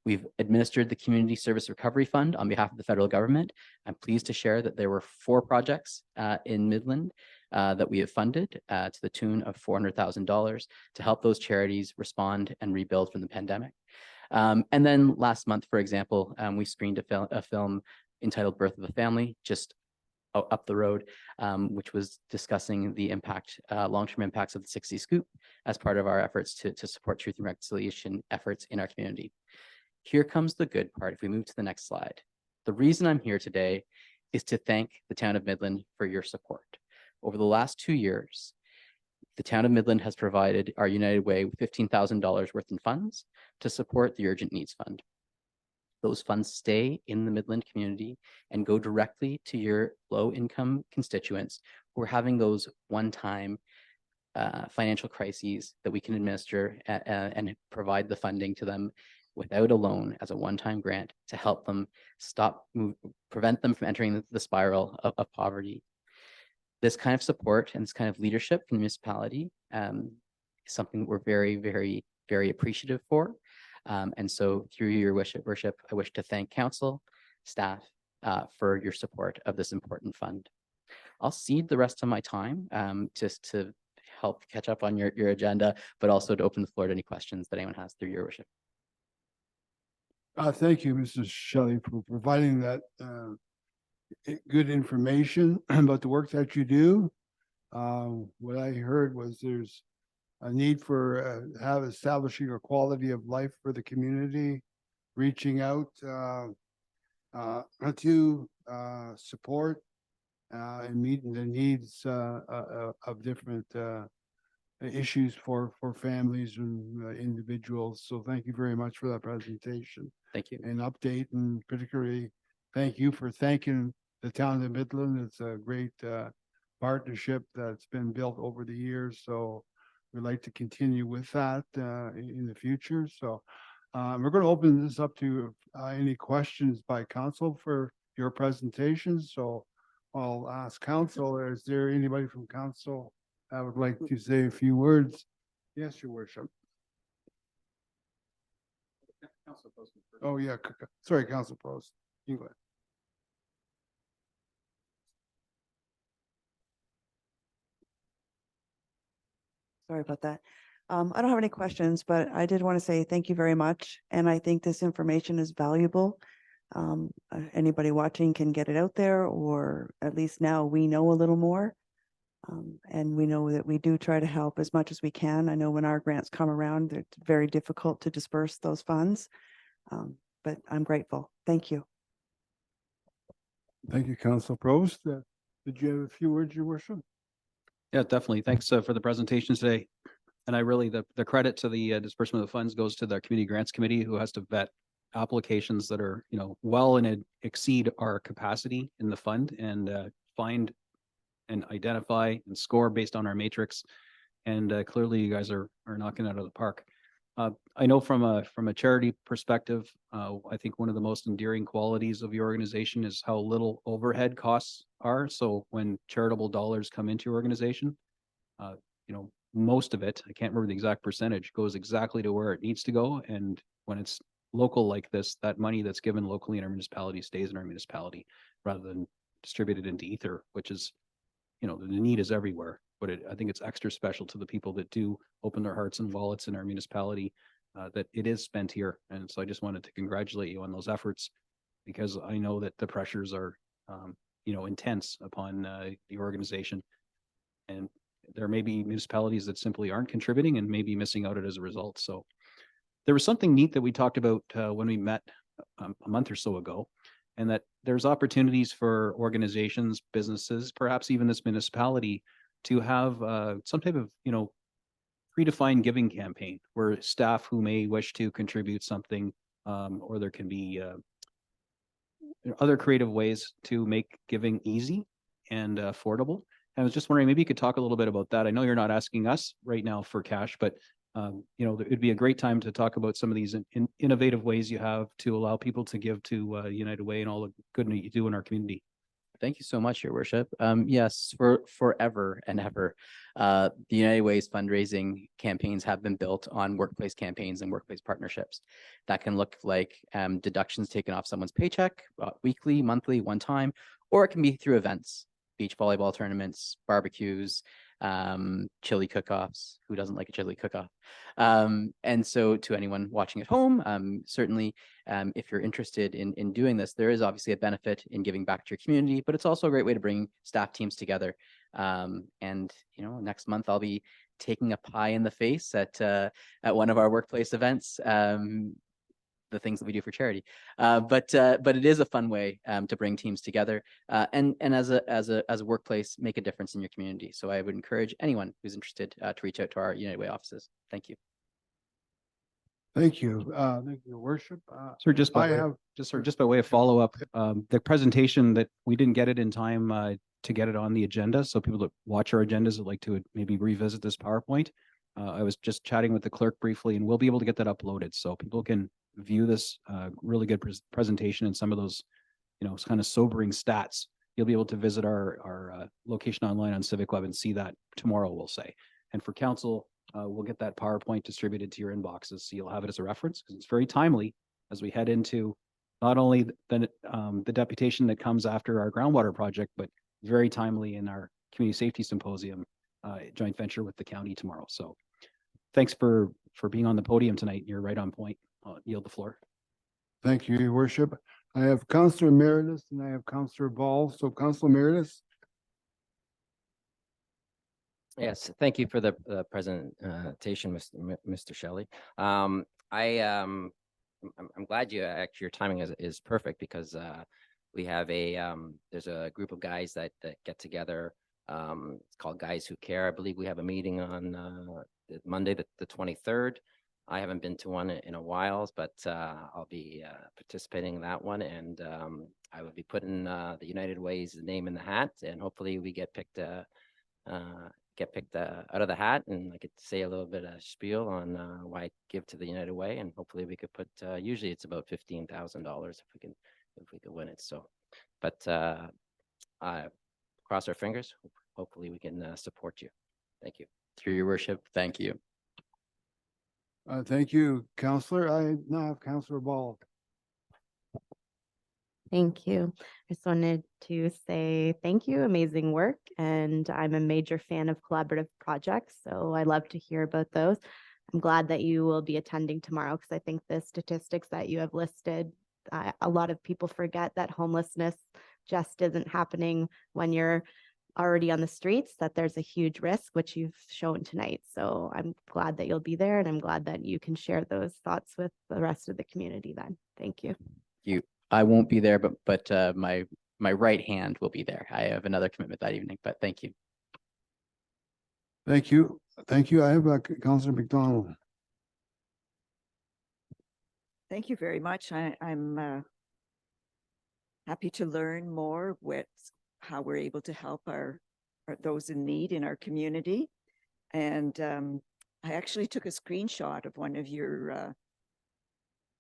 We've administered the Community Service Recovery Fund on behalf of the federal government. I'm pleased to share that there were 4 projects in Midland that we have funded to the tune of $400,000 to help those charities respond and rebuild from the pandemic. And then last month, for example, we screened a film entitled Birth of a Family, just up the road, which was discussing the long-term impacts of the 60 Scoop as part of our efforts to support truth and reconciliation efforts in our community. Here comes the good part. If we move to the next slide, the reason I'm here today is to thank the town of Midland for your support. Over the last 2 years, the town of Midland has provided our United Way with $15,000 worth in funds to support the Urgent Needs Fund. Those funds stay in the Midland community and go directly to your low-income constituents who are having those one-time financial crises that we can administer and provide the funding to them without a loan as a one-time grant to help them prevent them from entering the spiral of poverty. This kind of support and this kind of leadership from the municipality is something that we're very, very, very appreciative for. And so through your worship, I wish to thank council, staff for your support of this important fund. I'll cede the rest of my time just to help catch up on your agenda, but also to open the floor to any questions that anyone has through your worship. Thank you, Mr. Shelley, for providing that good information about the work that you do. What I heard was there's a need for establishing a quality of life for the community, reaching out to support and meeting the needs of different issues for families and individuals. So thank you very much for that presentation. Thank you. And update, and particularly thank you for thanking the town of Midland. It's a great partnership that's been built over the years. So we'd like to continue with that in the future. So we're going to open this up to any questions by council for your presentations. So I'll ask council, is there anybody from council that would like to say a few words? Yes, your worship. Oh, yeah. Sorry, Council Post. You go ahead. Sorry about that. I don't have any questions, but I did want to say thank you very much. And I think this information is valuable. Anybody watching can get it out there, or at least now we know a little more. And we know that we do try to help as much as we can. I know when our grants come around, it's very difficult to disperse those funds. But I'm grateful. Thank you. Thank you, Council Prost. Did you have a few words, your worship? Yeah, definitely. Thanks for the presentation today. And I really, the credit to the disbursement of the funds goes to the Community Grants Committee, who has to vet applications that are, well and exceed our capacity in the fund, and find and identify and score based on our matrix. And clearly you guys are knocking it out of the park. I know from a charity perspective, I think one of the most endearing qualities of your organization is how little overhead costs are. So when charitable dollars come into your organization, most of it, I can't remember the exact percentage, goes exactly to where it needs to go. And when it's local like this, that money that's given locally in our municipality stays in our municipality rather than distributed into ether, which is, the need is everywhere. But I think it's extra special to the people that do open their hearts and wallets in our municipality, that it is spent here. And so I just wanted to congratulate you on those efforts, because I know that the pressures are, intense upon the organization. And there may be municipalities that simply aren't contributing and may be missing out as a result. So there was something neat that we talked about when we met a month or so ago, and that there's opportunities for organizations, businesses, perhaps even this municipality, to have some type of, predefined giving campaign where staff who may wish to contribute something, or there can be other creative ways to make giving easy and affordable. I was just wondering, maybe you could talk a little bit about that. I know you're not asking us right now for cash, but it'd be a great time to talk about some of these innovative ways you have to allow people to give to United Way and all the good that you do in our community. Thank you so much, your worship. Yes, for forever and ever, the United Way's fundraising campaigns have been built on workplace campaigns and workplace partnerships. That can look like deductions taken off someone's paycheck, weekly, monthly, one time, or it can be through events, beach volleyball tournaments, barbecues, chili cook-offs. Who doesn't like a chili cook-off? And so to anyone watching at home, certainly if you're interested in doing this, there is obviously a benefit in giving back to your community, but it's also a great way to bring staff teams together. And next month I'll be taking a pie in the face at one of our workplace events. The things that we do for charity, but it is a fun way to bring teams together and as a workplace make a difference in your community. So I would encourage anyone who's interested to reach out to our United Way offices. Thank you. Thank you. Thank you, your worship. Sir, just by way of follow-up, the presentation that we didn't get it in time to get it on the agenda. So people that watch our agendas would like to maybe revisit this PowerPoint. I was just chatting with the clerk briefly, and we'll be able to get that uploaded so people can view this really good presentation and some of those, kind of sobering stats. You'll be able to visit our location online on Civic Web and see that tomorrow, we'll say. And for council, we'll get that PowerPoint distributed to your inboxes, so you'll have it as a reference, because it's very timely as we head into not only the deputation that comes after our groundwater project, but very timely in our community safety symposium joint venture with the county tomorrow. So thanks for being on the podium tonight. You're right on point. I'll yield the floor. Thank you, your worship. I have Councillor Meredith and I have Councillor Ball. So Councillor Meredith. Yes, thank you for the presentation, Mr. Shelley. I'm glad your timing is perfect, because we have there's a group of guys that get together. It's called Guys Who Care. I believe we have a meeting on Monday, the 23rd. I haven't been to one in a while, but I'll be participating in that one, and I will be putting the United Way's name in the hat, and hopefully we get picked out of the hat, and I get to say a little bit of spiel on why I give to the United Way, and hopefully we could put. Usually it's about $15,000 if we could win it. So, but cross our fingers. Hopefully we can support you. Thank you. Through your worship, thank you. Thank you, Councillor. I now have Councillor Ball. Thank you. I just wanted to say thank you, amazing work. And I'm a major fan of collaborative projects, so I love to hear about those. I'm glad that you will be attending tomorrow because I think the statistics that you have listed, a lot of people forget that homelessness just isn't happening when you're already on the streets, that there's a huge risk, which you've shown tonight. So I'm glad that you'll be there, and I'm glad that you can share those thoughts with the rest of the community then. Thank you. I won't be there, but my right hand will be there. I have another commitment that evening, but thank you. Thank you. Thank you. I have Councillor McDonald. Thank you very much. I'm happy to learn more with how we're able to help our those in need in our community. And I actually took a screenshot of one of your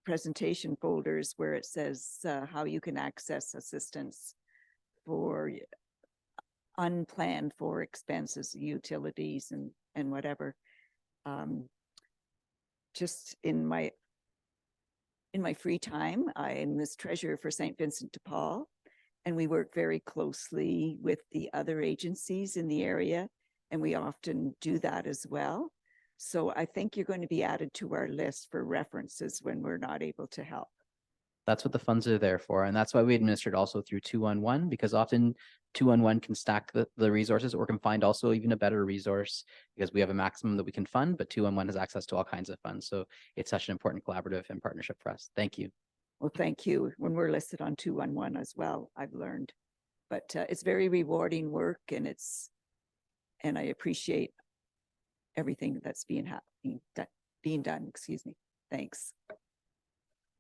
presentation folders where it says how you can access assistance for unplanned for expenses, utilities and whatever. Just in my free time, I'm this treasurer for St. Vincent de Paul, and we work very closely with the other agencies in the area, and we often do that as well. So I think you're going to be added to our list for references when we're not able to help. That's what the funds are there for. And that's why we administered also through 211, because often 211 can stack the resources or can find also even a better resource because we have a maximum that we can fund, but 211 has access to all kinds of funds. So it's such an important collaborative and partnership for us. Thank you. Well, thank you. When we're listed on 211 as well, I've learned. But it's very rewarding work, and I appreciate everything that's being done. Excuse me. Thanks.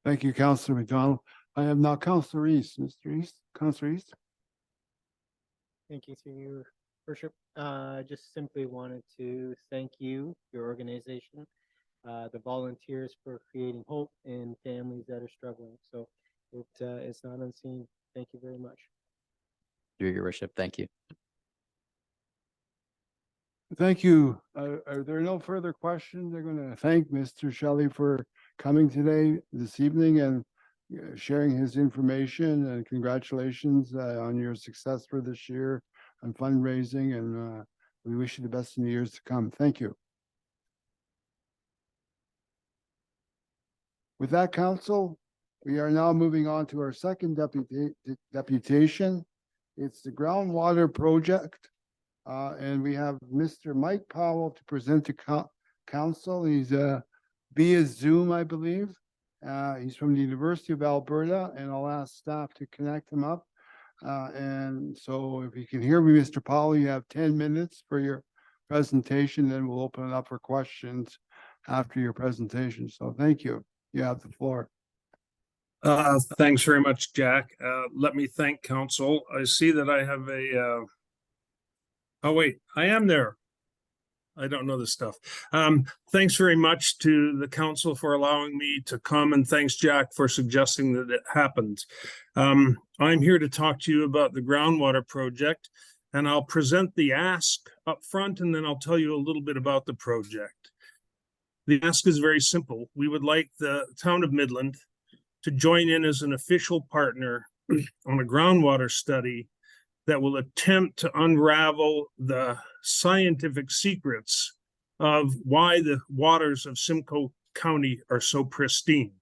Thank you, Councillor McDonald. I have now Councillor East. Mr. East, Councillor East. Thank you, through your worship. Just simply wanted to thank you, your organization, the volunteers for creating hope in families that are struggling. So it's not unseen. Thank you very much. Through your worship. Thank you. Thank you. Are there no further questions? They're going to thank Mr. Shelley for coming this evening and sharing his information, and congratulations on your success for this year on fundraising, and we wish you the best in the years to come. Thank you. With that, council, we are now moving on to our second deputation. It's the groundwater project. And we have Mr. Mike Powell to present to council. He's via Zoom, I believe. He's from the University of Alberta, and I'll ask staff to connect him up. And so if you can hear me, Mr. Powell, you have 10 minutes for your presentation, then we'll open it up for questions after your presentation. So thank you. You have the floor. Thanks very much, Jack. Let me thank council. I see that I have a oh, wait, I am there. I don't know this stuff. Thanks very much to the council for allowing me to come, and thanks, Jack, for suggesting that it happened. I'm here to talk to you about the groundwater project, and I'll present the ask up front, and then I'll tell you a little bit about the project. The ask is very simple. We would like the town of Midland to join in as an official partner on a groundwater study that will attempt to unravel the scientific secrets of why the waters of Simcoe County are so pristine.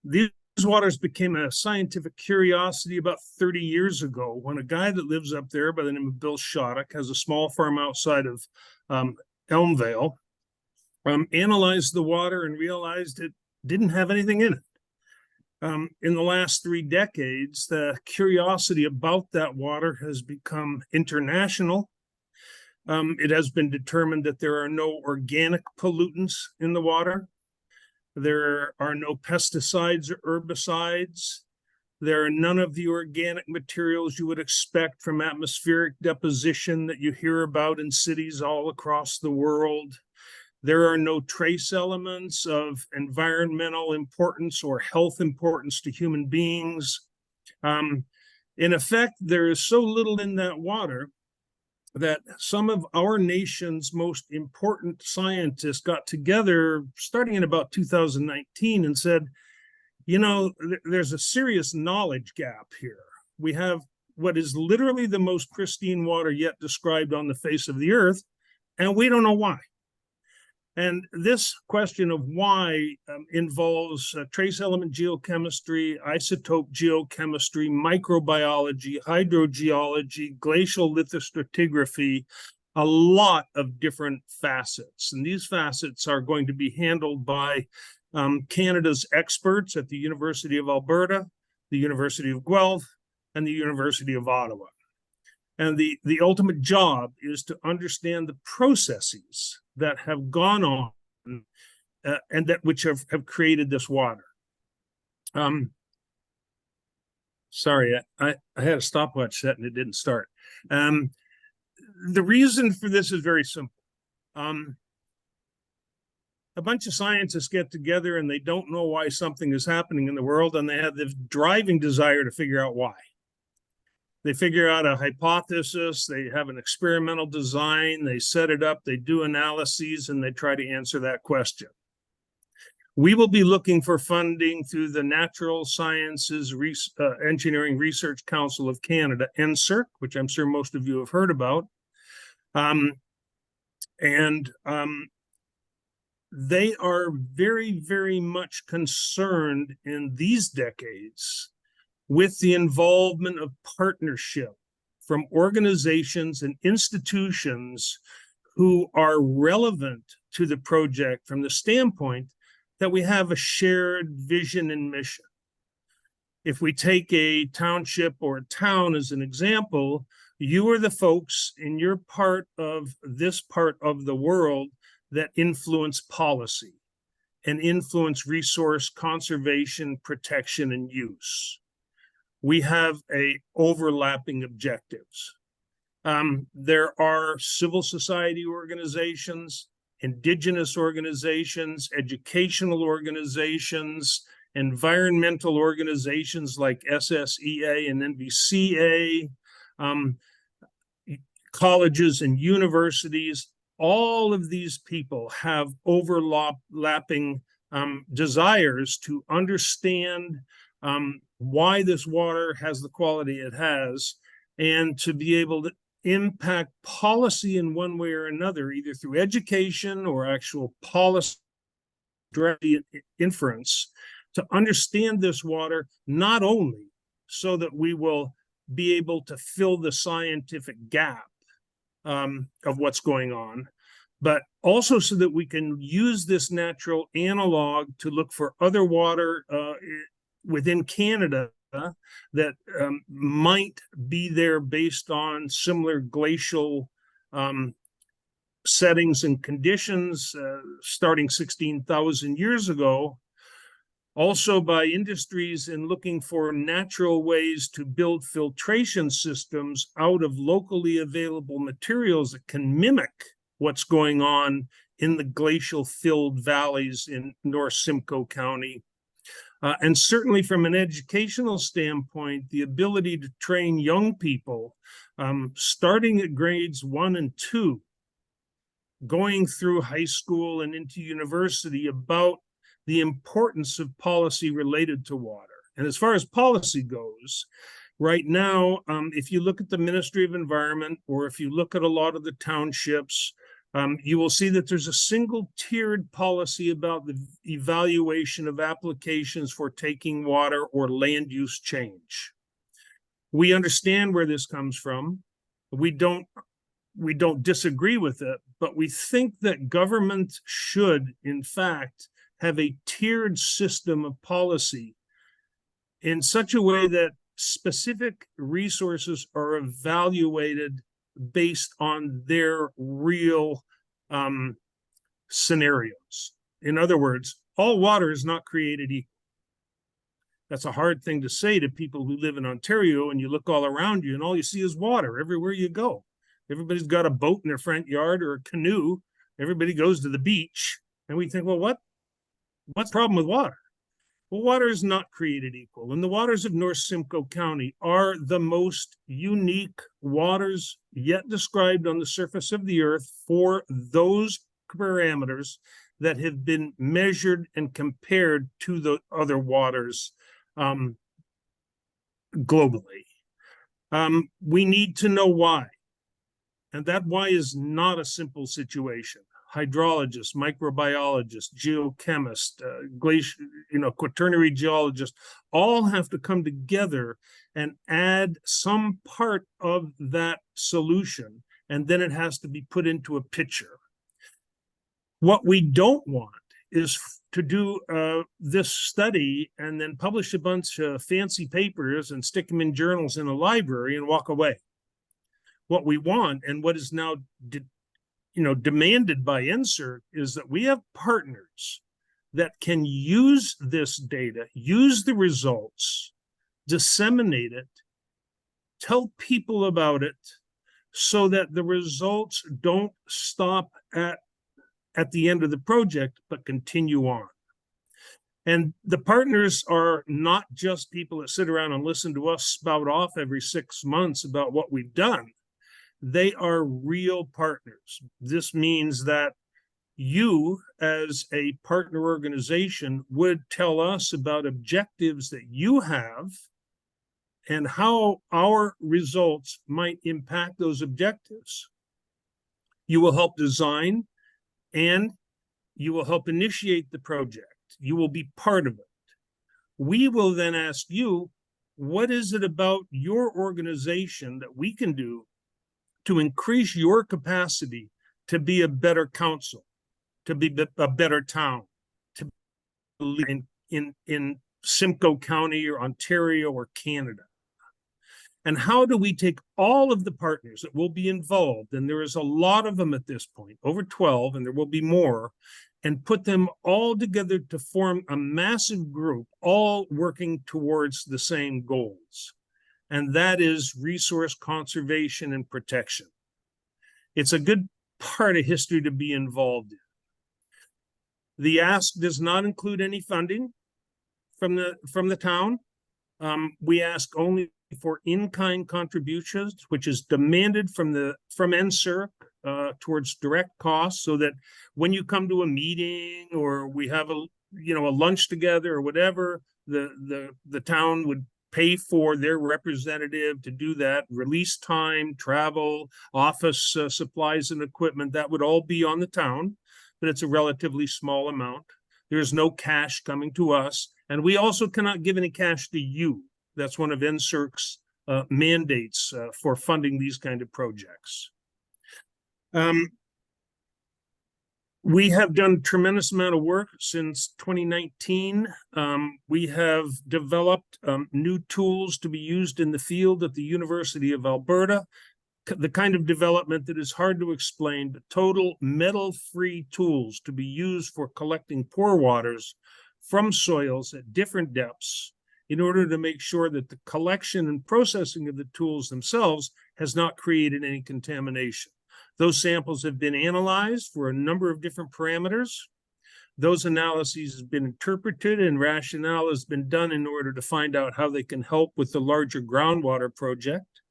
These waters became a scientific curiosity about 30 years ago when a guy that lives up there by the name of Bill Shoddock, has a small farm outside of Elmvale, analyzed the water and realized it didn't have anything in it. In the last 3 decades, the curiosity about that water has become international. It has been determined that there are no organic pollutants in the water. There are no pesticides or herbicides. There are none of the organic materials you would expect from atmospheric deposition that you hear about in cities all across the world. There are no trace elements of environmental importance or health importance to human beings. In effect, there is so little in that water that some of our nation's most important scientists got together starting in about 2019 and said, there's a serious knowledge gap here. We have what is literally the most pristine water yet described on the face of the earth, and we don't know why. And this question of why involves trace element geochemistry, isotope geochemistry, microbiology, hydrogeology, glacial lithostratigraphy, a lot of different facets. And these facets are going to be handled by Canada's experts at the University of Alberta, the University of Guelph, and the University of Ottawa. And the ultimate job is to understand the processes that have gone on and that which have created this water. Sorry, I had a stopwatch set and it didn't start. The reason for this is very simple. A bunch of scientists get together and they don't know why something is happening in the world, and they have this driving desire to figure out why. They figure out a hypothesis, they have an experimental design, they set it up, they do analyses, and they try to answer that question. We will be looking for funding through the Natural Sciences Engineering Research Council of Canada, NSERC, which I'm sure most of you have heard about. They are very, very much concerned in these decades with the involvement of partnership from organizations and institutions who are relevant to the project from the standpoint that we have a shared vision and mission. If we take a township or a town as an example, you are the folks in your part of this part of the world that influence policy and influence resource conservation, protection, and use. We have overlapping objectives. There are civil society organizations, indigenous organizations, educational organizations, environmental organizations like SSEA and NVCA, colleges and universities. All of these people have overlapping desires to understand why this water has the quality it has, and to be able to impact policy in one way or another, either through education or actual policy inference, to understand this water, not only so that we will be able to fill the scientific gap of what's going on, but also so that we can use this natural analog to look for other water within Canada that might be there based on similar glacial settings and conditions starting 16,000 years ago. Also by industries in looking for natural ways to build filtration systems out of locally available materials that can mimic what's going on in the glacial filled valleys in North Simcoe County. And certainly from an educational standpoint, the ability to train young people starting at grades 1 and 2, going through high school and into university about the importance of policy related to water. And as far as policy goes, right now, if you look at the Ministry of Environment, or if you look at a lot of the townships, you will see that there's a single tiered policy about the evaluation of applications for taking water or land use change. We understand where this comes from. We don't disagree with it, but we think that government should, in fact, have a tiered system of policy in such a way that specific resources are evaluated based on their real scenarios. In other words, all water is not created equal. That's a hard thing to say to people who live in Ontario, and you look all around you and all you see is water everywhere you go. Everybody's got a boat in their front yard or a canoe. Everybody goes to the beach, and we think, well, what's the problem with water? Well, water is not created equal, and the waters of North Simcoe County are the most unique waters yet described on the surface of the earth for those parameters that have been measured and compared to the other waters globally. We need to know why. And that why is not a simple situation. Hydrologists, microbiologists, geochemists, quaternary geologists, all have to come together and add some part of that solution, and then it has to be put into a picture. What we don't want is to do this study and then publish a bunch of fancy papers and stick them in journals in a library and walk away. What we want, and what is now demanded by NSERC, is that we have partners that can use this data, use the results, disseminate it, tell people about it, so that the results don't stop at the end of the project, but continue on. And the partners are not just people that sit around and listen to us spout off every 6 months about what we've done. They are real partners. This means that you, as a partner organization, would tell us about objectives that you have and how our results might impact those objectives. You will help design, and you will help initiate the project. You will be part of it. We will then ask you, what is it about your organization that we can do to increase your capacity to be a better council, to be a better town, to be in Simcoe County or Ontario or Canada? And how do we take all of the partners that will be involved, and there is a lot of them at this point, over 12, and there will be more, and put them all together to form a massive group, all working towards the same goals? And that is resource conservation and protection. It's a good part of history to be involved in. The ask does not include any funding from the town. We ask only for in-kind contributions, which is demanded from NSERC towards direct costs, so that when you come to a meeting or we have a lunch together or whatever, the town would pay for their representative to do that. Release time, travel, office supplies and equipment, that would all be on the town, but it's a relatively small amount. There's no cash coming to us, and we also cannot give any cash to you. That's one of NSERC's mandates for funding these kind of projects. We have done a tremendous amount of work since 2019. We have developed new tools to be used in the field at the University of Alberta, the kind of development that is hard to explain, but total metal-free tools to be used for collecting pore waters from soils at different depths, in order to make sure that the collection and processing of the tools themselves has not created any contamination. Those samples have been analyzed for a number of different parameters. Those analyses have been interpreted, and rationale has been done in order to find out how they can help with the larger groundwater project.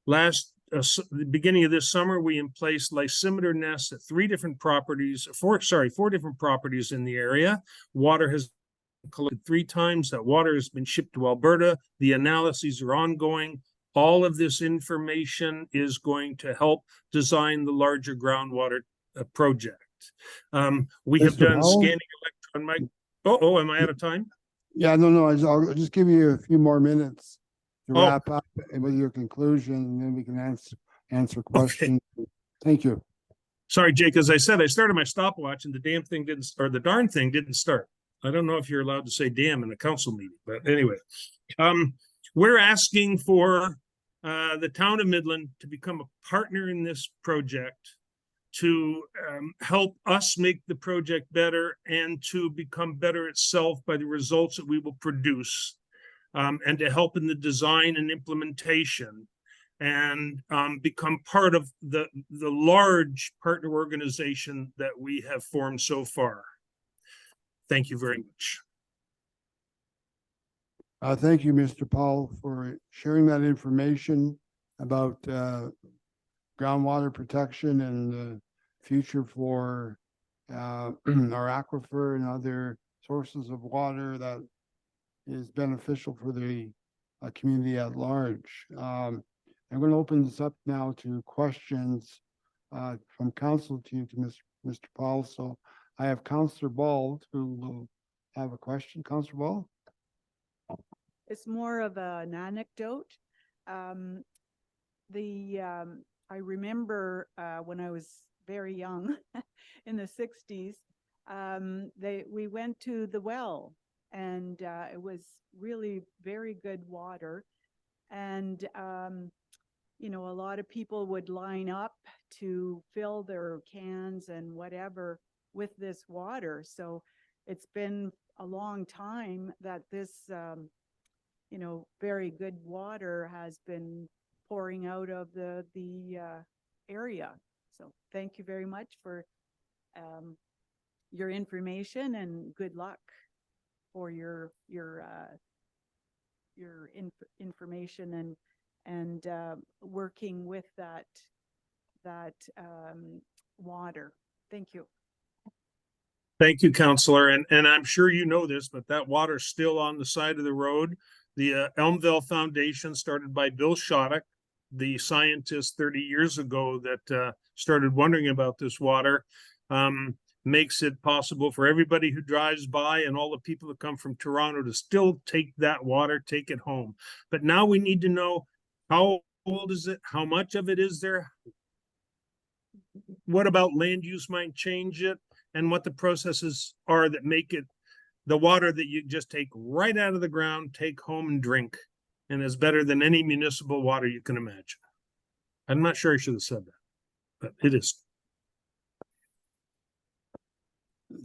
The beginning of this summer, we placed lysimeter nests at four different properties in the area. Water has collected 3 times. That water has been shipped to Alberta. The analyses are ongoing. All of this information is going to help design the larger groundwater project. We have done scanning electron am I out of time? Yeah, no, I'll just give you a few more minutes to wrap up with your conclusion, and then we can answer questions. Okay. Thank you. Sorry, Jake, as I said, I started my stopwatch and the darn thing didn't start. I don't know if you're allowed to say damn in a council meeting, but anyway. We're asking for the town of Midland to become a partner in this project, to help us make the project better and to become better itself by the results that we will produce, and to help in the design and implementation, and become part of the large partner organization that we have formed so far. Thank you very much. Thank you, Mr. Paul, for sharing that information about groundwater protection and the future for our aquifer and other sources of water that is beneficial for the community at large. I'm going to open this up now to questions from council to Mr. Paul. So I have Councillor Bald who will have a question. Councillor Bald? It's more of an anecdote. I remember when I was very young in the 60s, we went to the well, and it was really very good water. And you know, a lot of people would line up to fill their cans and whatever with this water. So it's been a long time that this you know, very good water has been pouring out of the area. So thank you very much for your information, and good luck for your information and working with that water. Thank you. Thank you, Counselor. And I'm sure you know this, but that water's still on the side of the road. The Elmville Foundation, started by Bill Shoddock, the scientist 30 years ago that started wondering about this water, makes it possible for everybody who drives by and all the people that come from Toronto to still take that water, take it home. But now we need to know, how old is it? How much of it is there? What about land use might change it? And what the processes are that make it the water that you just take right out of the ground, take home and drink, and is better than any municipal water you can imagine. I'm not sure I should have said that, but it is.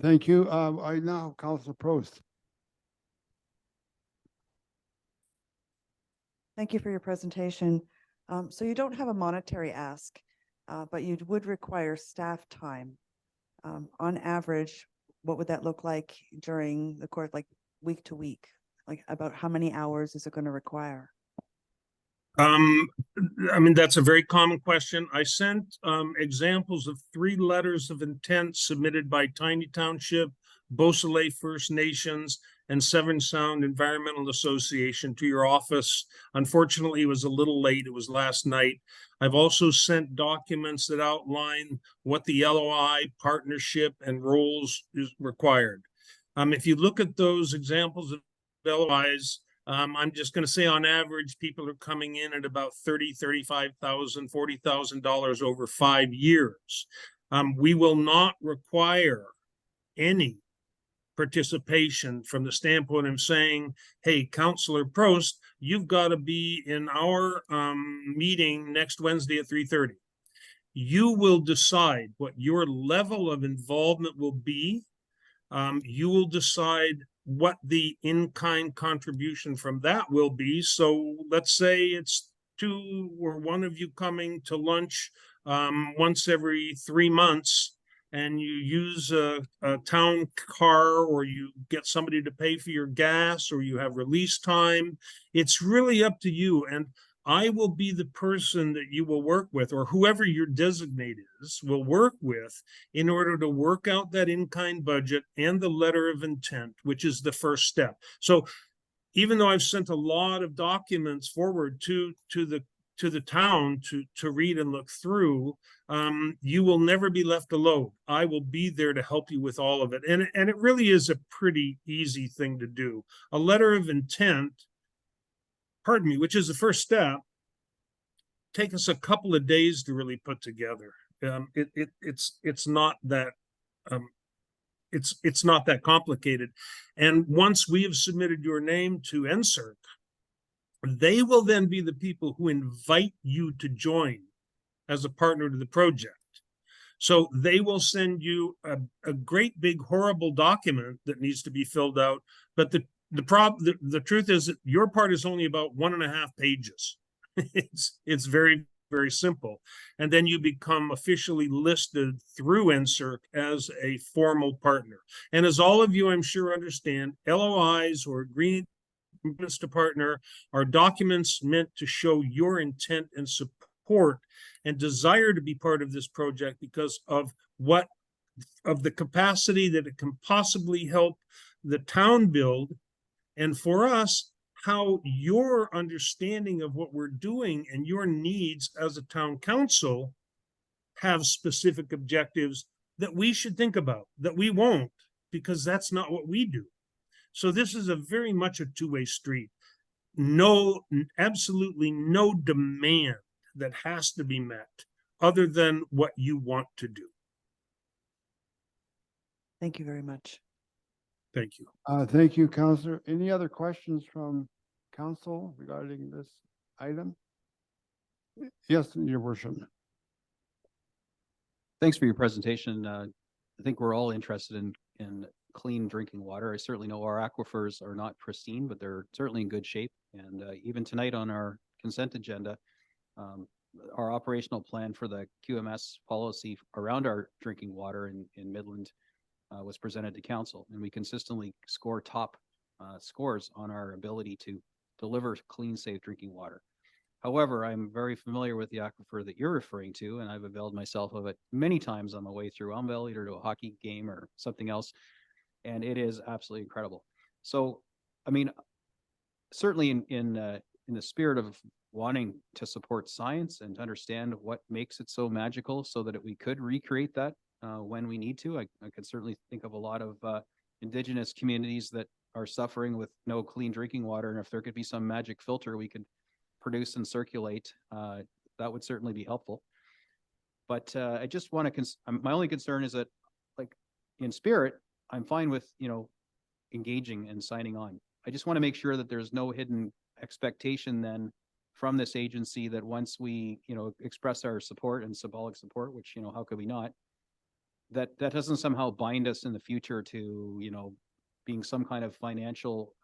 Thank you. I now Councillor Prost. Thank you for your presentation. So you don't have a monetary ask, but you would require staff time. On average, what would that look like during the course, like week to week? Like about how many hours is it going to require? I mean, that's a very common question. I sent examples of 3 letters of intent submitted by Tiny Township, Beausoleil First Nations, and Severn Sound Environmental Association to your office. Unfortunately, it was a little late. It was last night. I've also sent documents that outline what the LOI, partnership, and roles is required. If you look at those examples of LOIs, I'm just going to say on average, people are coming in at about $30,000, $35,000, $40,000 over 5 years. We will not require any participation from the standpoint of saying, hey, Councillor Prost, you've got to be in our meeting next Wednesday at 3:30. You will decide what your level of involvement will be. You will decide what the in-kind contribution from that will be. So let's say it's 2 or 1 of you coming to lunch once every 3 months, and you use a town car, or you get somebody to pay for your gas, or you have release time. It's really up to you. And I will be the person that you will work with, or whoever your designate is will work with, in order to work out that in-kind budget and the letter of intent, which is the first step. So even though I've sent a lot of documents forward to the town to read and look through, you will never be left alone. I will be there to help you with all of it. And it really is a pretty easy thing to do. A letter of intent, pardon me, which is the first step, take us a couple of days to really put together. It's not that it's not that complicated. And once we have submitted your name to NSERC, they will then be the people who invite you to join as a partner to the project. So they will send you a great big horrible document that needs to be filled out. But the truth is that your part is only about 1.5 pages. It's very, very simple. And then you become officially listed through NSERC as a formal partner. And as all of you, I'm sure, understand, LOIs or agreements to partner are documents meant to show your intent and support and desire to be part of this project because of what of the capacity that it can possibly help the town build. And for us, how your understanding of what we're doing and your needs as a town council have specific objectives that we should think about, that we won't, because that's not what we do. So this is a very much a two-way street. No, absolutely no demand that has to be met other than what you want to do. Thank you very much. Thank you. Thank you, Counselor. Any other questions from council regarding this item? Yes, your worship. Thanks for your presentation. I think we're all interested in clean drinking water. I certainly know our aquifers are not pristine, but they're certainly in good shape. And even tonight on our consent agenda, our operational plan for the QMS policy around our drinking water in Midland was presented to council, and we consistently score top scores on our ability to deliver clean, safe drinking water. However, I'm very familiar with the aquifer that you're referring to, and I've availed myself of it many times on my way through Elmville, either to a hockey game or something else, and it is absolutely incredible. So, I mean, certainly in the spirit of wanting to support science and to understand what makes it so magical, so that we could recreate that when we need to. I could certainly think of a lot of Indigenous communities that are suffering with no clean drinking water, and if there could be some magic filter we could produce and circulate, that would certainly be helpful. But I just want to, my only concern is that, like, in spirit, I'm fine with, engaging and signing on. I just want to make sure that there's no hidden expectation then from this agency that once we, express our support and symbolic support, which, how could we not, that doesn't somehow bind us in the future to, being some kind of financial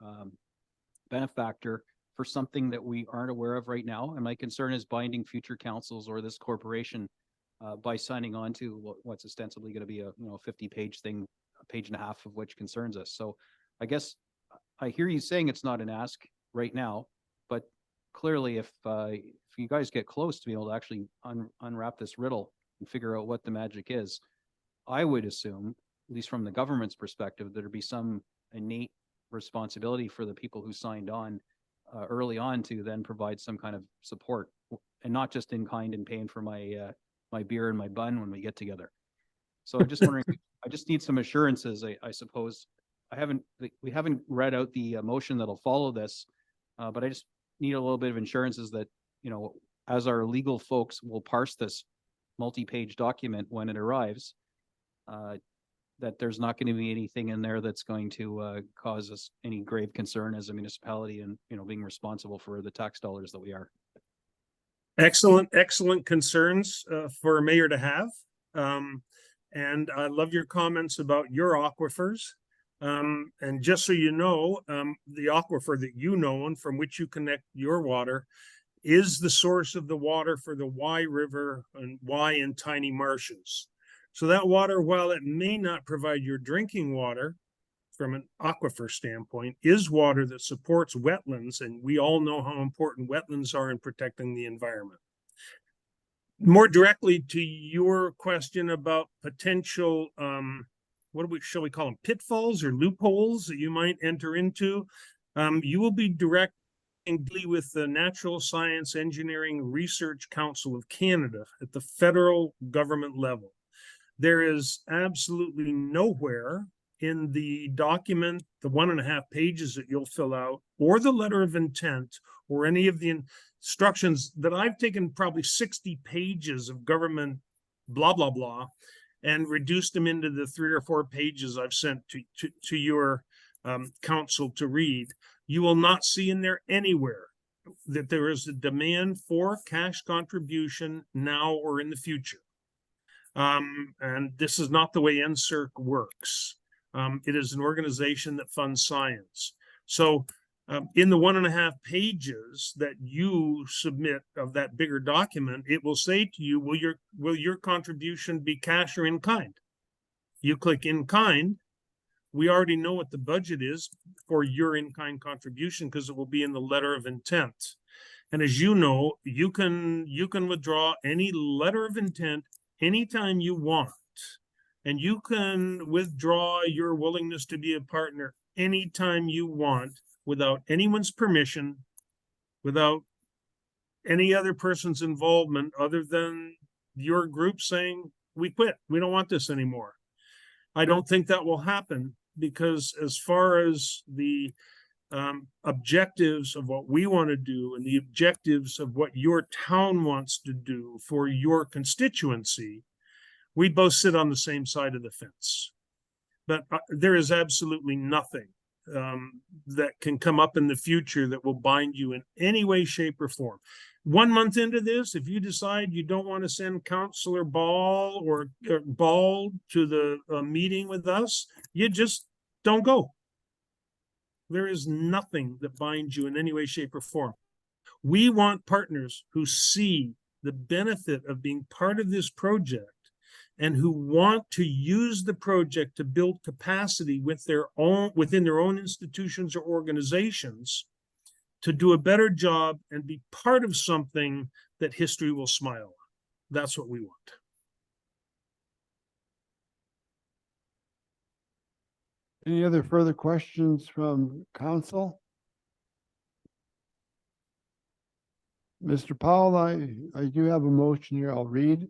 benefactor for something that we aren't aware of right now. And my concern is binding future councils or this corporation by signing on to what's ostensibly going to be a 50-page thing, a page and a half of which concerns us. So I guess I hear you saying it's not an ask right now, but clearly if you guys get close to being able to actually unwrap this riddle and figure out what the magic is, I would assume, at least from the government's perspective, there'd be some innate responsibility for the people who signed on early on to then provide some kind of support, and not just in kind and paying for my my beer and my bun when we get together. So I'm just wondering, I just need some assurances, I suppose. We haven't read out the motion that'll follow this, but I just need a little bit of assurances that, as our legal folks will parse this multi-page document when it arrives, that there's not going to be anything in there that's going to cause us any grave concern as a municipality and, being responsible for the tax dollars that we are. Excellent concerns for a mayor to have. And I love your comments about your aquifers. And just so you know, the aquifer that you know and from which you connect your water is the source of the water for the Wye River and Wye and Tiny Marshes. So that water, while it may not provide your drinking water from an aquifer standpoint, is water that supports wetlands, and we all know how important wetlands are in protecting the environment. More directly to your question about potential, shall we call them, pitfalls or loopholes that you might enter into, you will be directing with the Natural Science Engineering Research Council of Canada at the federal government level. There is absolutely nowhere in the document, the 1.5 pages that you'll fill out, or the letter of intent, or any of the instructions that I've taken probably 60 pages of government blah, blah, blah, and reduced them into the 3 or 4 pages I've sent to your council to read. You will not see in there anywhere that there is a demand for cash contribution now or in the future. And this is not the way NSERC works. It is an organization that funds science. So in the 1.5 pages that you submit of that bigger document, it will say to you, will your contribution be cash or in kind? You click in kind. We already know what the budget is for your in-kind contribution because it will be in the letter of intent. And as you know, you can withdraw any letter of intent anytime you want. And you can withdraw your willingness to be a partner anytime you want without anyone's permission, without any other person's involvement other than your group saying, we quit, we don't want this anymore. I don't think that will happen because as far as the objectives of what we want to do and the objectives of what your town wants to do for your constituency, we both sit on the same side of the fence. But there is absolutely nothing that can come up in the future that will bind you in any way, shape, or form. 1 month into this, if you decide you don't want to send Councillor Ball or Ball to the meeting with us, you just don't go. There is nothing that binds you in any way, shape, or form. We want partners who see the benefit of being part of this project and who want to use the project to build capacity with within their own institutions or organizations to do a better job and be part of something that history will smile on. That's what we want. Any other further questions from council? Mr. Powell, I do have a motion here I'll read.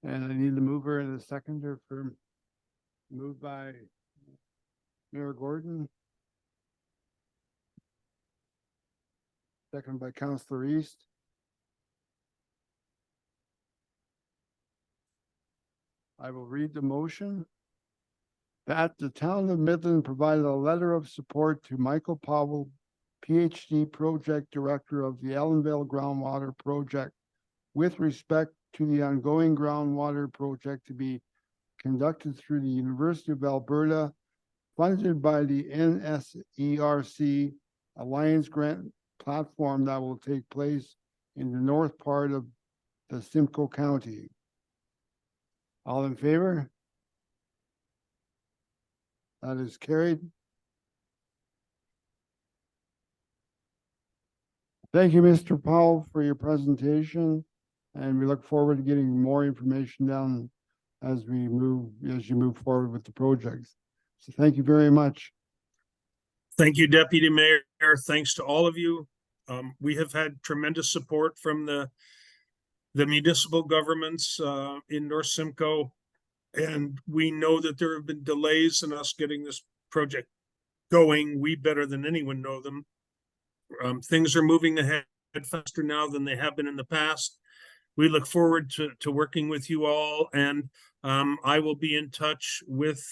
And I need the mover and the seconder for moved by Mayor Gordon. Second by Councillor East. I will read the motion. That the town of Midland provided a letter of support to Michael Powell, PhD Project Director of the Ellenvale Groundwater Project, with respect to the ongoing groundwater project to be conducted through the University of Alberta, funded by the NSERC Alliance Grant platform that will take place in the north part of the Simcoe County. All in favor? That is carried. Thank you, Mr. Powell, for your presentation. And we look forward to getting more information down as you move forward with the projects. So thank you very much. Thank you, Deputy Mayor. Thanks to all of you. We have had tremendous support from the municipal governments in North Simcoe. And we know that there have been delays in us getting this project going. We better than anyone know them. Things are moving ahead faster now than they have been in the past. We look forward to working with you all, and I will be in touch with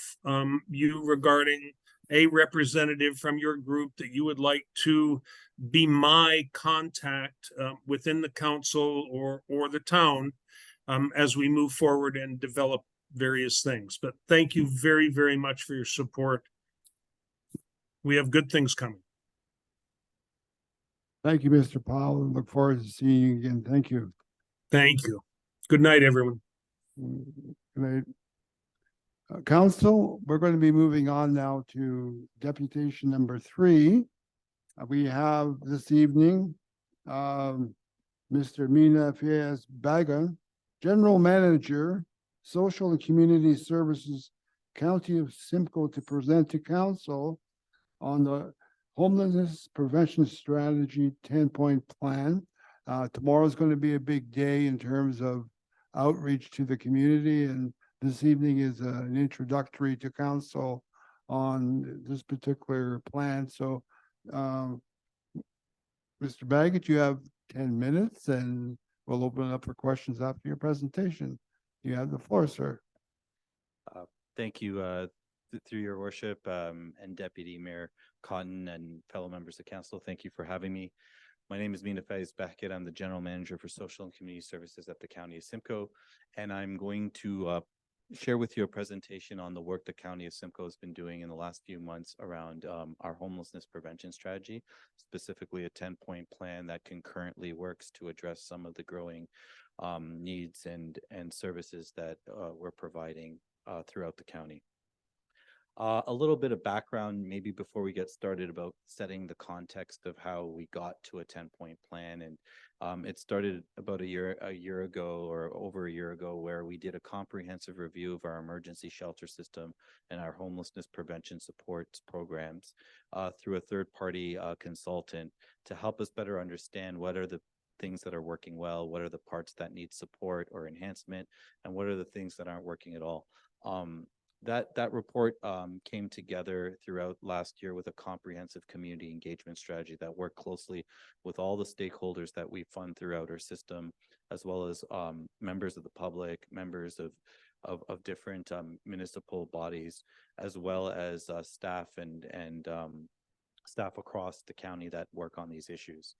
you regarding a representative from your group that you would like to be my contact within the council or the town as we move forward and develop various things. But thank you very, very much for your support. We have good things coming. Thank you, Mr. Powell, and look forward to seeing you again. Thank you. Thank you. Good night, everyone. Good night. Council, we're going to be moving on now to deputation number 3. We have this evening Mr. Mina Fias Bagan, General Manager, Social and Community Services, County of Simcoe, to present to council on the Homelessness Prevention Strategy 10-point plan. Tomorrow is going to be a big day in terms of outreach to the community, and this evening is an introductory to council on this particular plan. So, Mr. Baggett, you have 10 minutes, and we'll open it up for questions after your presentation. You have the floor, sir. Thank you, through your worship, and Deputy Mayor Cotton and fellow members of council. Thank you for having me. My name is Mina Faiz Beckett. I'm the General Manager for Social and Community Services at the County of Simcoe, and I'm going to share with you a presentation on the work the County of Simcoe has been doing in the last few months around our homelessness prevention strategy, specifically a 10-point plan that concurrently works to address some of the growing needs and services that we're providing throughout the county. A little bit of background, maybe before we get started, about setting the context of how we got to a 10-point plan. And it started about a year ago or over a year ago, where we did a comprehensive review of our emergency shelter system and our homelessness prevention support programs through a third-party consultant to help us better understand what are the things that are working well, what are the parts that need support or enhancement, and what are the things that aren't working at all. That report came together throughout last year with a comprehensive community engagement strategy that worked closely with all the stakeholders that we fund throughout our system, as well as members of the public, members of different municipal bodies, as well as staff and staff across the county that work on these issues.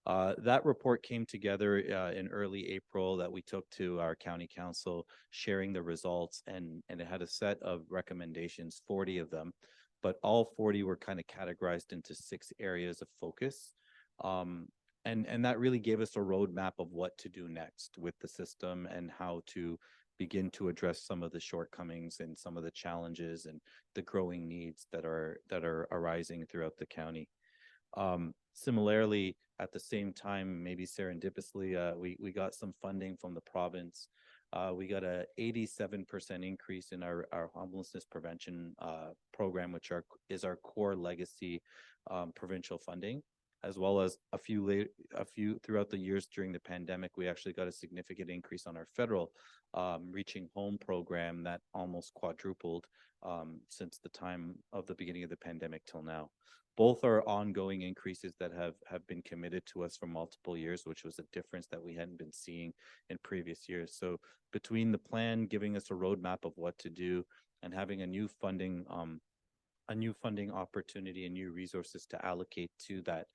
That report came together in early April that we took to our county council, sharing the results, and it had a set of recommendations, 40 of them, but all 40 were kind of categorized into 6 areas of focus. And that really gave us a roadmap of what to do next with the system and how to begin to address some of the shortcomings and some of the challenges and the growing needs that are arising throughout the county. Similarly, at the same time, maybe serendipitously, we got some funding from the province. We got a 87% increase in our homelessness prevention program, which is our core legacy provincial funding, as well as a few throughout the years during the pandemic. We actually got a significant increase on our federal Reaching Home program that almost quadrupled since the time of the beginning of the pandemic till now. Both are ongoing increases that have been committed to us for multiple years, which was a difference that we hadn't been seeing in previous years. So between the plan giving us a roadmap of what to do and having a new funding opportunity and new resources to allocate to that,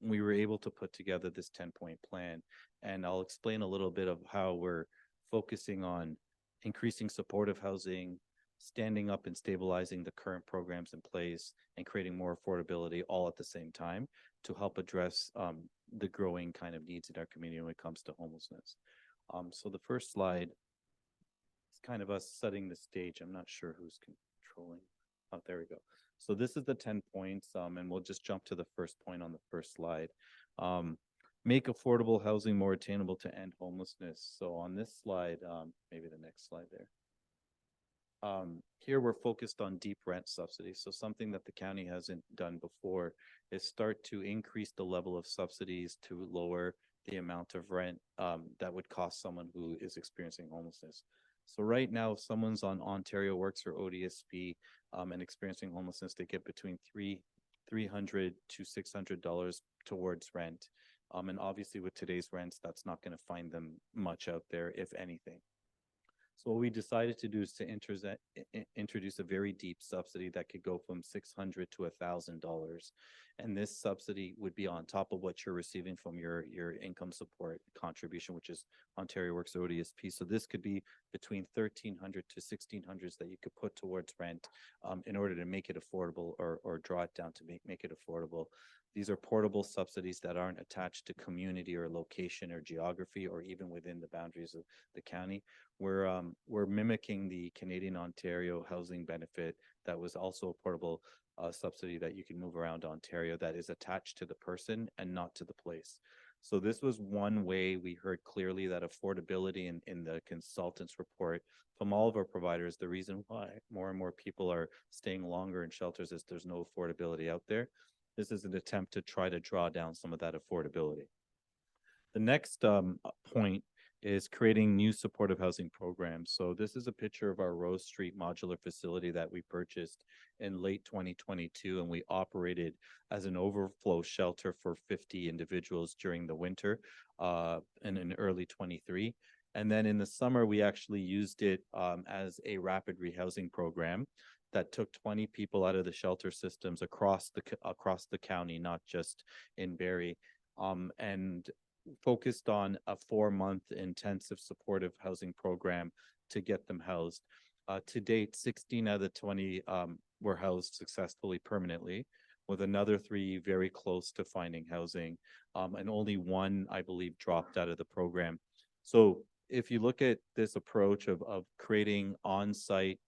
we were able to put together this 10-point plan. And I'll explain a little bit of how we're focusing on increasing supportive housing, standing up and stabilizing the current programs in place, and creating more affordability all at the same time to help address the growing kind of needs in our community when it comes to homelessness. So the first slide is kind of us setting the stage. I'm not sure who's controlling. Oh, there we go. So this is the 10 points, and we'll just jump to the first point on the first slide. Make affordable housing more attainable to end homelessness. So on this slide, maybe the next slide there. Here we're focused on deep rent subsidies. So something that the county hasn't done before is start to increase the level of subsidies to lower the amount of rent that would cost someone who is experiencing homelessness. So right now, if someone's on Ontario Works or ODSP and experiencing homelessness, they get between $300 to $600 towards rent. And obviously with today's rents, that's not going to find them much out there, if anything. So what we decided to do is to introduce a very deep subsidy that could go from $600 to $1,000. And this subsidy would be on top of what you're receiving from your income support contribution, which is Ontario Works or ODSP. So this could be between $1,300 to $1,600 that you could put towards rent in order to make it affordable or draw it down to make it affordable. These are portable subsidies that aren't attached to community or location or geography or even within the boundaries of the county. We're mimicking the Canadian Ontario housing benefit that was also a portable subsidy that you can move around Ontario that is attached to the person and not to the place. So this was one way we heard clearly that affordability in the consultants report from all of our providers. The reason why more and more people are staying longer in shelters is there's no affordability out there. This is an attempt to try to draw down some of that affordability. The next point is creating new supportive housing programs. So this is a picture of our Rose Street modular facility that we purchased in late 2022, and we operated as an overflow shelter for 50 individuals during the winter and in early 23. And then in the summer, we actually used it as a rapid rehousing program that took 20 people out of the shelter systems across the county, not just in Barrie, and focused on a 4-month intensive supportive housing program to get them housed. To date, 16 out of the 20 were housed successfully permanently, with another 3 very close to finding housing, and only 1, I believe, dropped out of the program. So if you look at this approach of creating on-site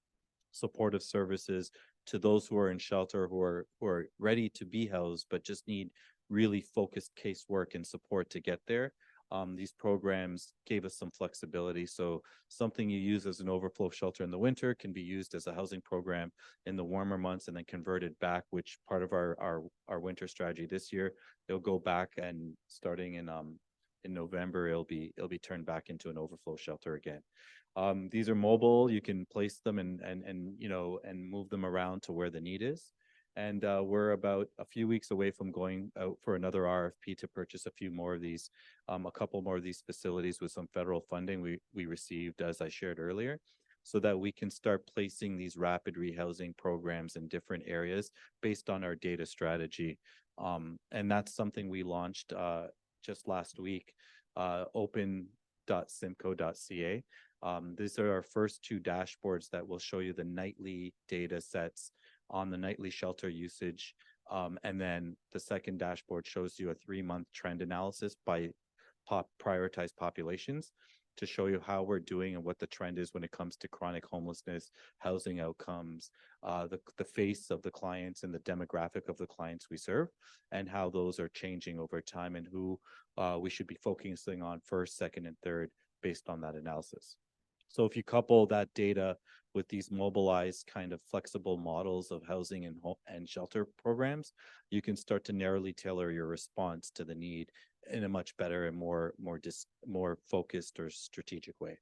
supportive services to those who are in shelter, who are ready to be housed, but just need really focused casework and support to get there. These programs gave us some flexibility. So something you use as an overflow shelter in the winter can be used as a housing program in the warmer months and then converted back, which part of our winter strategy this year, it'll go back, and starting in November, it'll be turned back into an overflow shelter again. These are mobile. You can place them and move them around to where the need is. And we're about a few weeks away from going out for another RFP to purchase a few more of these, a couple more of these facilities with some federal funding we received, as I shared earlier, so that we can start placing these rapid rehousing programs in different areas based on our data strategy. And that's something we launched just last week, open.simco.ca. These are our first two dashboards that will show you the nightly data sets on the nightly shelter usage. And then the second dashboard shows you a 3-month trend analysis by prioritized populations to show you how we're doing and what the trend is when it comes to chronic homelessness, housing outcomes, the face of the clients and the demographic of the clients we serve, and how those are changing over time, and who we should be focusing on first, second, and third based on that analysis. So if you couple that data with these mobilized kind of flexible models of housing and shelter programs, you can start to narrowly tailor your response to the need in a much better and more focused or strategic way.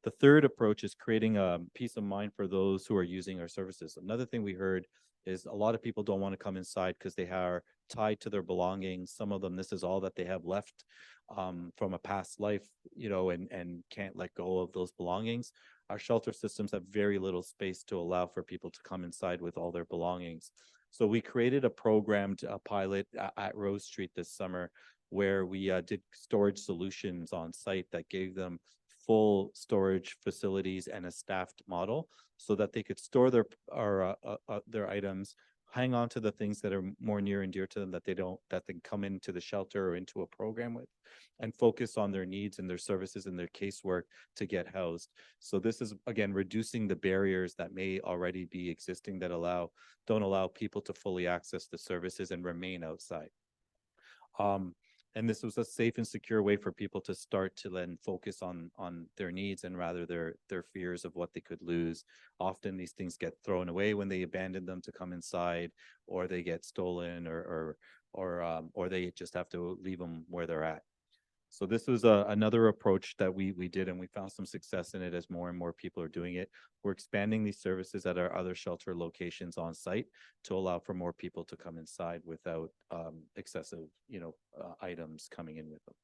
The third approach is creating a peace of mind for those who are using our services. Another thing we heard is a lot of people don't want to come inside because they are tied to their belongings. Some of them, this is all that they have left from a past life, and can't let go of those belongings. Our shelter systems have very little space to allow for people to come inside with all their belongings. So we created a programmed pilot at Rose Street this summer, where we did storage solutions on site that gave them full storage facilities and a staffed model, so that they could store their items, hang on to the things that are more near and dear to them that they can come into the shelter or into a program with, and focus on their needs and their services and their casework to get housed. So this is, again, reducing the barriers that may already be existing that don't allow people to fully access the services and remain outside. And this was a safe and secure way for people to start to then focus on their needs and rather their fears of what they could lose. Often these things get thrown away when they abandon them to come inside, or they get stolen, or they just have to leave them where they're at. So this was another approach that we did, and we found some success in it as more and more people are doing it. We're expanding these services at our other shelter locations on site to allow for more people to come inside without excessive, items coming in with them.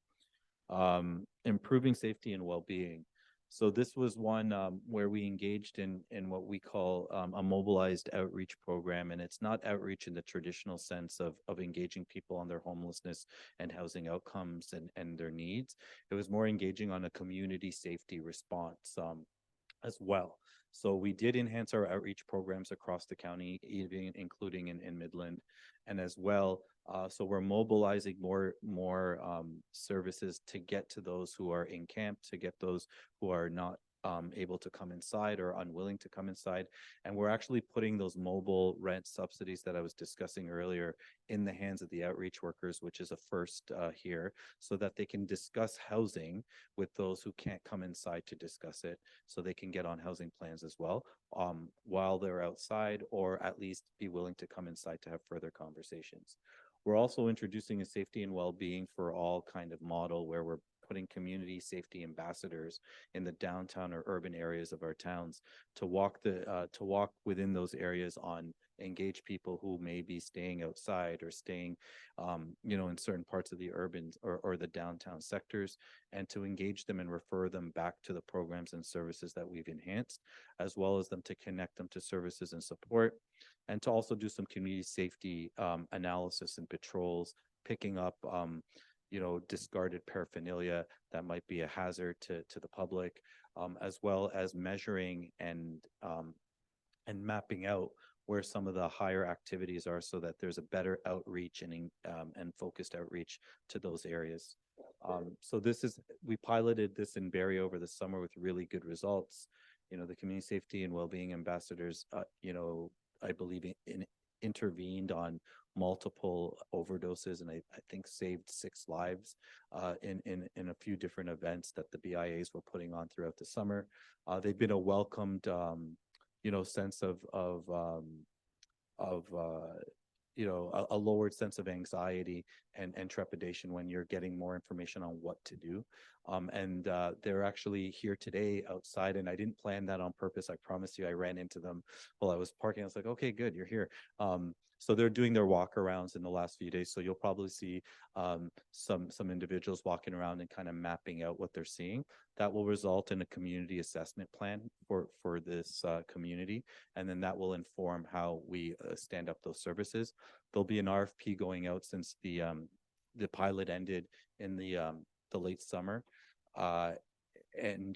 Improving safety and well-being. So this was one where we engaged in what we call a mobilized outreach program. And it's not outreach in the traditional sense of engaging people on their homelessness and housing outcomes and their needs. It was more engaging on a community safety response as well. So we did enhance our outreach programs across the county, even including in Midland, and as well. So we're mobilizing more services to get to those who are in camp, to get those who are not able to come inside or unwilling to come inside. And we're actually putting those mobile rent subsidies that I was discussing earlier in the hands of the outreach workers, which is a first here, so that they can discuss housing with those who can't come inside to discuss it, so they can get on housing plans as well while they're outside, or at least be willing to come inside to have further conversations. We're also introducing a safety and well-being for all kind of model, where we're putting community safety ambassadors in the downtown or urban areas of our towns to walk within those areas, engage people who may be staying outside or staying in certain parts of the urban or the downtown sectors, and to engage them and refer them back to the programs and services that we've enhanced, as well as them to connect them to services and support, and to also do some community safety analysis and patrols, picking up discarded paraphernalia that might be a hazard to the public, as well as measuring and mapping out where some of the higher activities are, so that there's a better outreach and focused outreach to those areas. So we piloted this in Barrie over the summer with really good results. the community safety and well-being ambassadors, I believe intervened on multiple overdoses, and I think saved 6 lives in a few different events that the BIAs were putting on throughout the summer. They've been a welcomed sense of a lowered sense of anxiety and trepidation when you're getting more information on what to do. And they're actually here today outside, and I didn't plan that on purpose. I promise you, I ran into them while I was parking. I was like, okay, good, you're here. So they're doing their walk arounds in the last few days. So you'll probably see some individuals walking around and kind of mapping out what they're seeing. That will result in a community assessment plan for this community, and then that will inform how we stand up those services. There'll be an RFP going out since the pilot ended in the late summer, and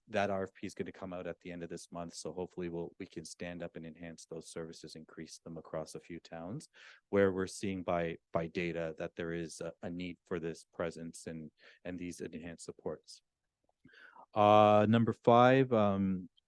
that RFP is going to come out at the end of this month. So hopefully we can stand up and enhance those services, increase them across a few towns where we're seeing by data that there is a need for this presence and these enhanced supports. Number 5,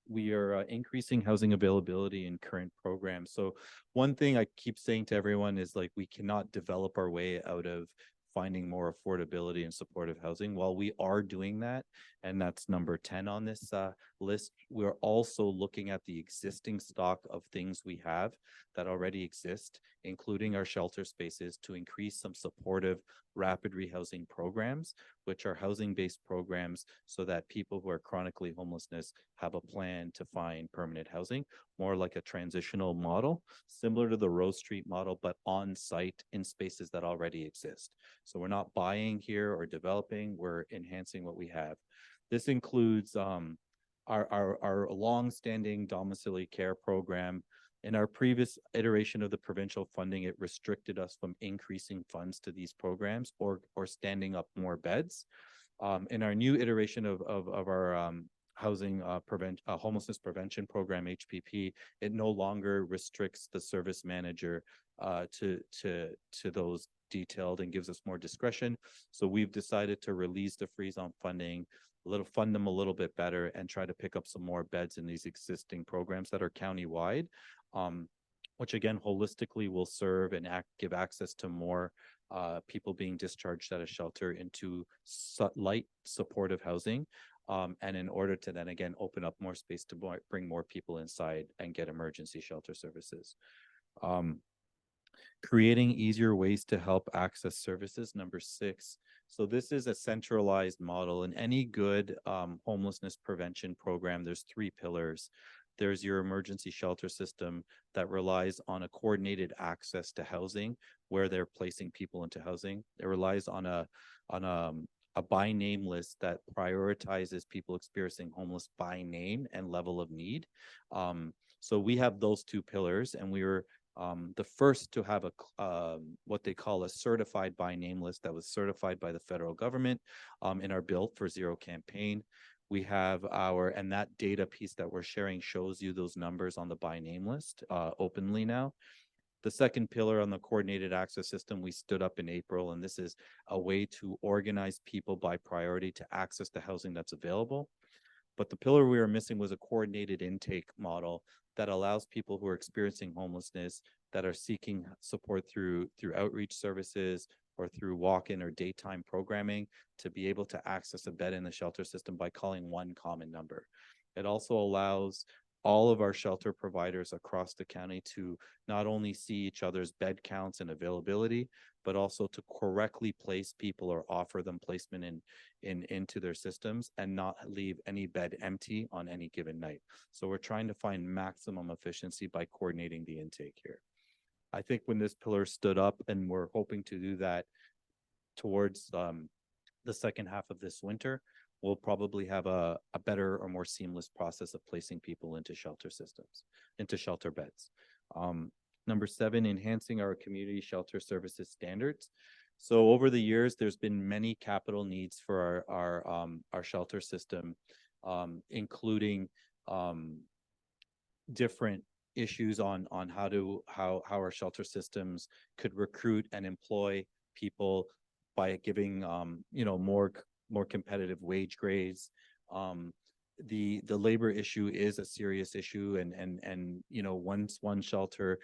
we are increasing housing availability in current programs. So one thing I keep saying to everyone is, like, we cannot develop our way out of finding more affordability and supportive housing. While we are doing that, and that's number 10 on this list, we're also looking at the existing stock of things we have that already exist, including our shelter spaces, to increase some supportive rapid rehousing programs, which are housing-based programs, so that people who are chronically homelessness have a plan to find permanent housing, more like a transitional model, similar to the Rose Street model, but on site in spaces that already exist. So we're not buying here or developing, we're enhancing what we have. This includes our long-standing domiciliary care program. In our previous iteration of the provincial funding, it restricted us from increasing funds to these programs or standing up more beds. In our new iteration of our housing homelessness prevention program, HPP, it no longer restricts the service manager to those detailed and gives us more discretion. So we've decided to release the freeze on funding, fund them a little bit better, and try to pick up some more beds in these existing programs that are county-wide, which again holistically will serve and give access to more people being discharged at a shelter into light supportive housing, and in order to then again open up more space to bring more people inside and get emergency shelter services. Creating easier ways to help access services, number 6. So this is a centralized model. In any good homelessness prevention program, there's 3 pillars. There's your emergency shelter system that relies on a coordinated access to housing, where they're placing people into housing. It relies on a by name list that prioritizes people experiencing homeless by name and level of need. So we have those 2 pillars, and we were the first to have what they call a certified by name list that was certified by the federal government in our Built for Zero campaign. We have and that data piece that we're sharing shows you those numbers on the by name list openly now. The second pillar on the coordinated access system we stood up in April, and this is a way to organize people by priority to access the housing that's available. But the pillar we were missing was a coordinated intake model that allows people who are experiencing homelessness, that are seeking support through outreach services or through walk-in or daytime programming, to be able to access a bed in the shelter system by calling one common number. It also allows all of our shelter providers across the county to not only see each other's bed counts and availability, but also to correctly place people or offer them placement into their systems and not leave any bed empty on any given night. So we're trying to find maximum efficiency by coordinating the intake here. I think when this pillar stood up, and we're hoping to do that towards the second half of this winter, we'll probably have a better or more seamless process of placing people into shelter systems, into shelter beds. Number 7, enhancing our community shelter services standards. So over the years, there's been many capital needs for our shelter system, including different issues on how our shelter systems could recruit and employ people by giving more competitive wage grades. the labor issue is a serious issue, and you know, once one shelter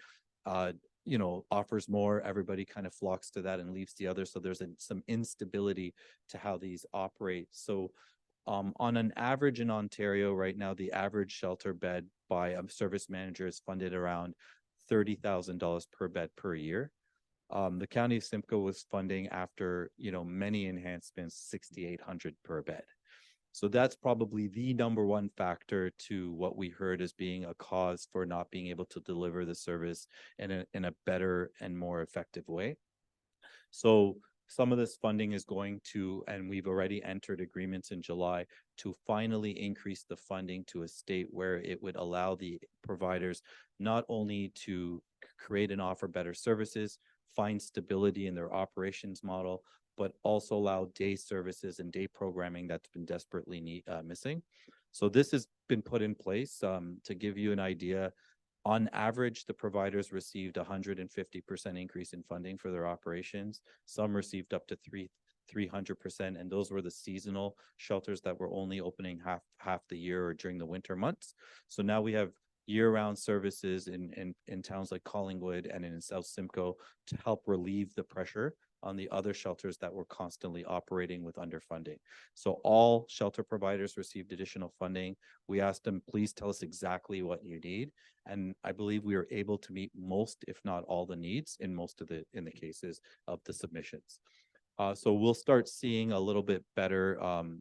you know, offers more, everybody kind of flocks to that and leaves the other. So there's some instability to how these operate. So on an average in Ontario right now, the average shelter bed by a service manager is funded around $30,000 per bed per year. The county of Simcoe was funding, after, you know, many enhancements, 6,800 per bed. So that's probably the number one factor to what we heard as being a cause for not being able to deliver the service in a better and more effective way. So some of this funding is going to, and we've already entered agreements in July to finally increase the funding to a state where it would allow the providers not only to create and offer better services, find stability in their operations model, but also allow day services and day programming that's been desperately missing. So this has been put in place. To give you an idea, on average, the providers received 150% increase in funding for their operations. Some received up to 300%, and those were the seasonal shelters that were only opening half the year or during the winter months. So now we have year-round services in towns like Collingwood and in South Simcoe to help relieve the pressure on the other shelters that were constantly operating with underfunding. So all shelter providers received additional funding. We asked them, please tell us exactly what you need. And I believe we were able to meet most, if not all, the needs in most of the cases of the submissions. So we'll start seeing a little bit better,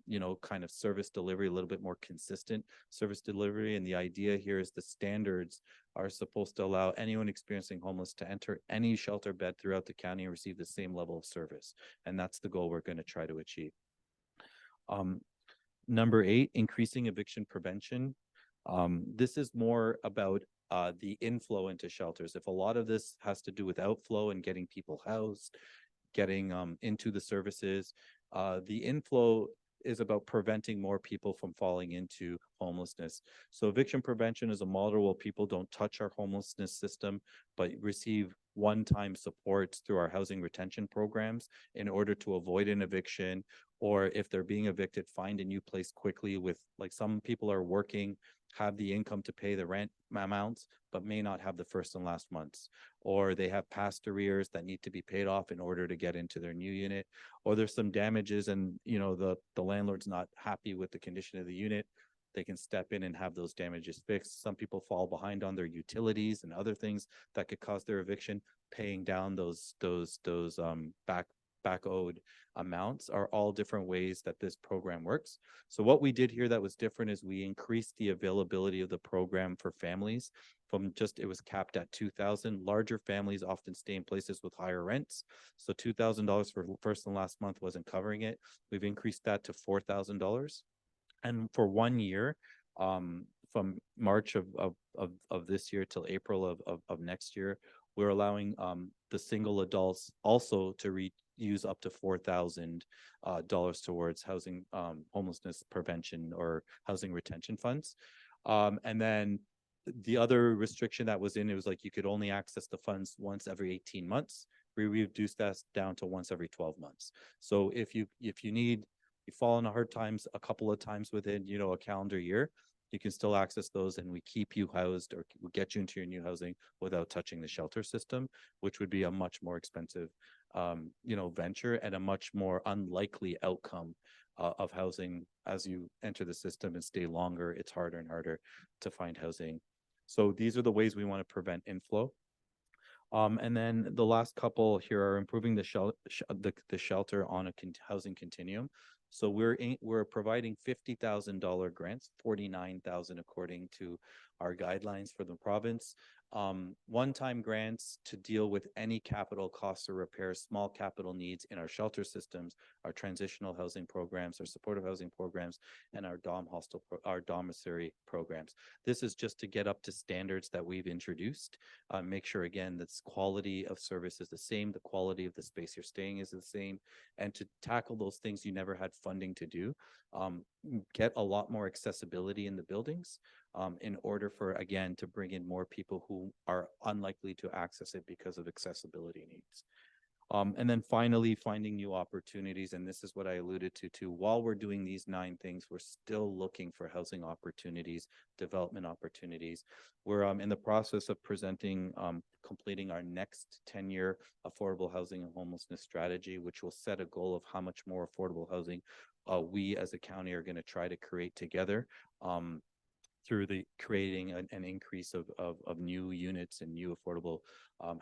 you know, kind of service delivery, a little bit more consistent service delivery. And the idea here is the standards are supposed to allow anyone experiencing homeless to enter any shelter bed throughout the county and receive the same level of service. And that's the goal we're going to try to achieve. Number 8, increasing eviction prevention. This is more about the inflow into shelters. If a lot of this has to do with outflow and getting people housed, getting into the services, the inflow is about preventing more people from falling into homelessness. So eviction prevention is a model where people don't touch our homelessness system, but receive one-time supports through our housing retention programs in order to avoid an eviction, or if they're being evicted, find a new place quickly. With, like, some people are working, have the income to pay the rent amounts, but may not have the first and last months, or they have past arrears that need to be paid off in order to get into their new unit, or there's some damages and, you know, the landlord's not happy with the condition of the unit. They can step in and have those damages fixed. Some people fall behind on their utilities and other things that could cause their eviction. Paying down those back owed amounts are all different ways that this program works. So what we did here that was different is we increased the availability of the program for families from just, it was capped at $2,000. Larger families often stay in places with higher rents. So $2,000 for first and last month wasn't covering it. We've increased that to $4,000. And for 1 year, from March of this year till April of next year, we're allowing the single adults also to use up to $4,000 towards housing homelessness prevention or housing retention funds. And then the other restriction that was in, it was like you could only access the funds once every 18 months. We reduced that down to once every 12 months. So if you fall into hard times a couple of times within, you know, a calendar year, you can still access those, and we keep you housed or we get you into your new housing without touching the shelter system, which would be a much more expensive, you know, venture and a much more unlikely outcome of housing. As you enter the system and stay longer, it's harder and harder to find housing. So these are the ways we want to prevent inflow. And then the last couple here are improving the shelter on a housing continuum. So we're providing $50,000 grants, 49,000 according to our guidelines for the province. One-time grants to deal with any capital costs or repairs, small capital needs in our shelter systems, our transitional housing programs, our supportive housing programs, and our our domiciliary programs. This is just to get up to standards that we've introduced. Make sure, again, that quality of service is the same, the quality of the space you're staying is the same, and to tackle those things you never had funding to do, get a lot more accessibility in the buildings, in order for, again, to bring in more people who are unlikely to access it because of accessibility needs. And then finally, finding new opportunities, and this is what I alluded to, while we're doing these 9 things, we're still looking for housing opportunities, development opportunities. We're in the process of completing our next 10-year affordable housing and homelessness strategy, which will set a goal of how much more affordable housing we as a county are going to try to create together. Through the creating an increase of new units and new affordable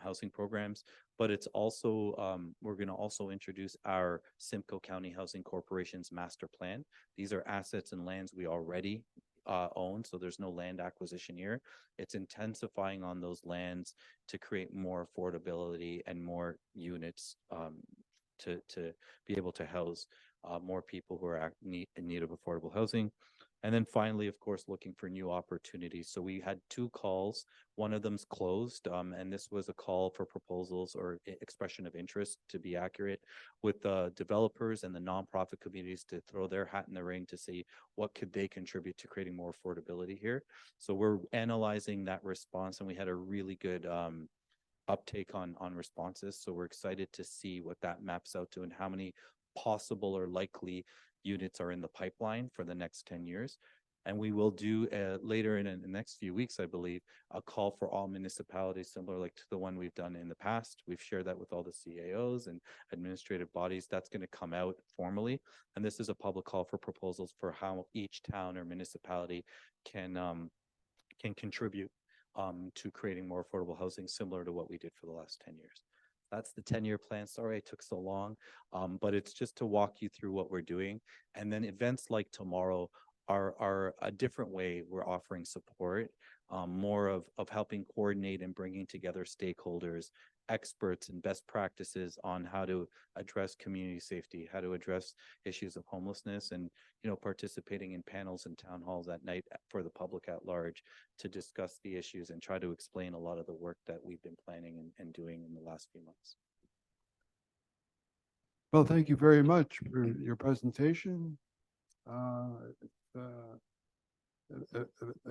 housing programs. But it's also, we're going to also introduce our Simcoe County Housing Corporation's master plan. These are assets and lands we already own, so there's no land acquisition here. It's intensifying on those lands to create more affordability and more units to be able to house more people who are in need of affordable housing. And then finally, of course, looking for new opportunities. So we had 2 calls. One of them's closed, and this was a call for proposals or expression of interest, to be accurate, with the developers and the nonprofit communities to throw their hat in the ring to see what could they contribute to creating more affordability here. So we're analyzing that response, and we had a really good uptake on responses. So we're excited to see what that maps out to and how many possible or likely units are in the pipeline for the next 10 years. And we will do later in the next few weeks, I believe, a call for all municipalities, similar like to the one we've done in the past. We've shared that with all the CAOs and administrative bodies. That's going to come out formally. And this is a public call for proposals for how each town or municipality can contribute to creating more affordable housing, similar to what we did for the last 10 years. That's the 10-year plan. Sorry it took so long, but it's just to walk you through what we're doing. And then events like tomorrow are a different way we're offering support, more of helping coordinate and bringing together stakeholders, experts, and best practices on how to address community safety, how to address issues of homelessness, and participating in panels and town halls at night for the public at large to discuss the issues and try to explain a lot of the work that we've been planning and doing in the last few months. Well, thank you very much for your presentation. A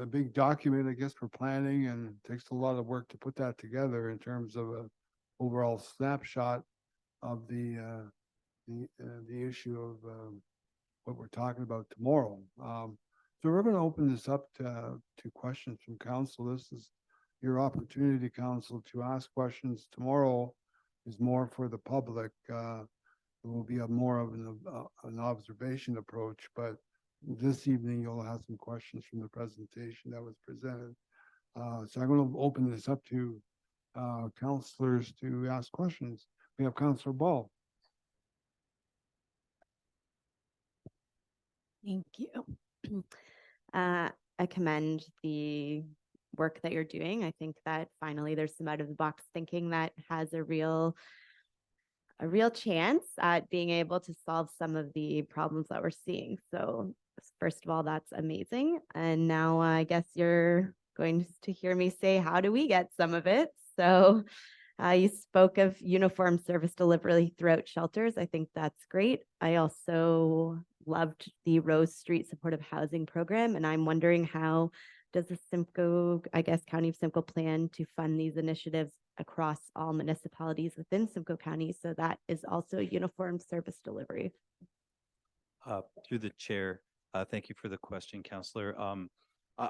big document, I guess, for planning, and it takes a lot of work to put that together in terms of a overall snapshot of the issue of what we're talking about tomorrow. So we're going to open this up to questions from council. This is your opportunity, council, to ask questions. Tomorrow is more for the public. It will be more of an observation approach, but this evening you'll have some questions from the presentation that was presented. So I'm going to open this up to councillors to ask questions. We have Councillor Ball. Thank you. I commend the work that you're doing. I think that finally there's some out of the box thinking that has a real chance at being able to solve some of the problems that we're seeing. So first of all, that's amazing. And now I guess you're going to hear me say, how do we get some of it? So you spoke of uniform service delivery throughout shelters. I think that's great. I also loved the Rose Street Supportive Housing Program, and I'm wondering, how does the Simcoe, County of Simcoe, plan to fund these initiatives across all municipalities within Simcoe County, so that is also uniform service delivery? Through the chair, thank you for the question, Councillor.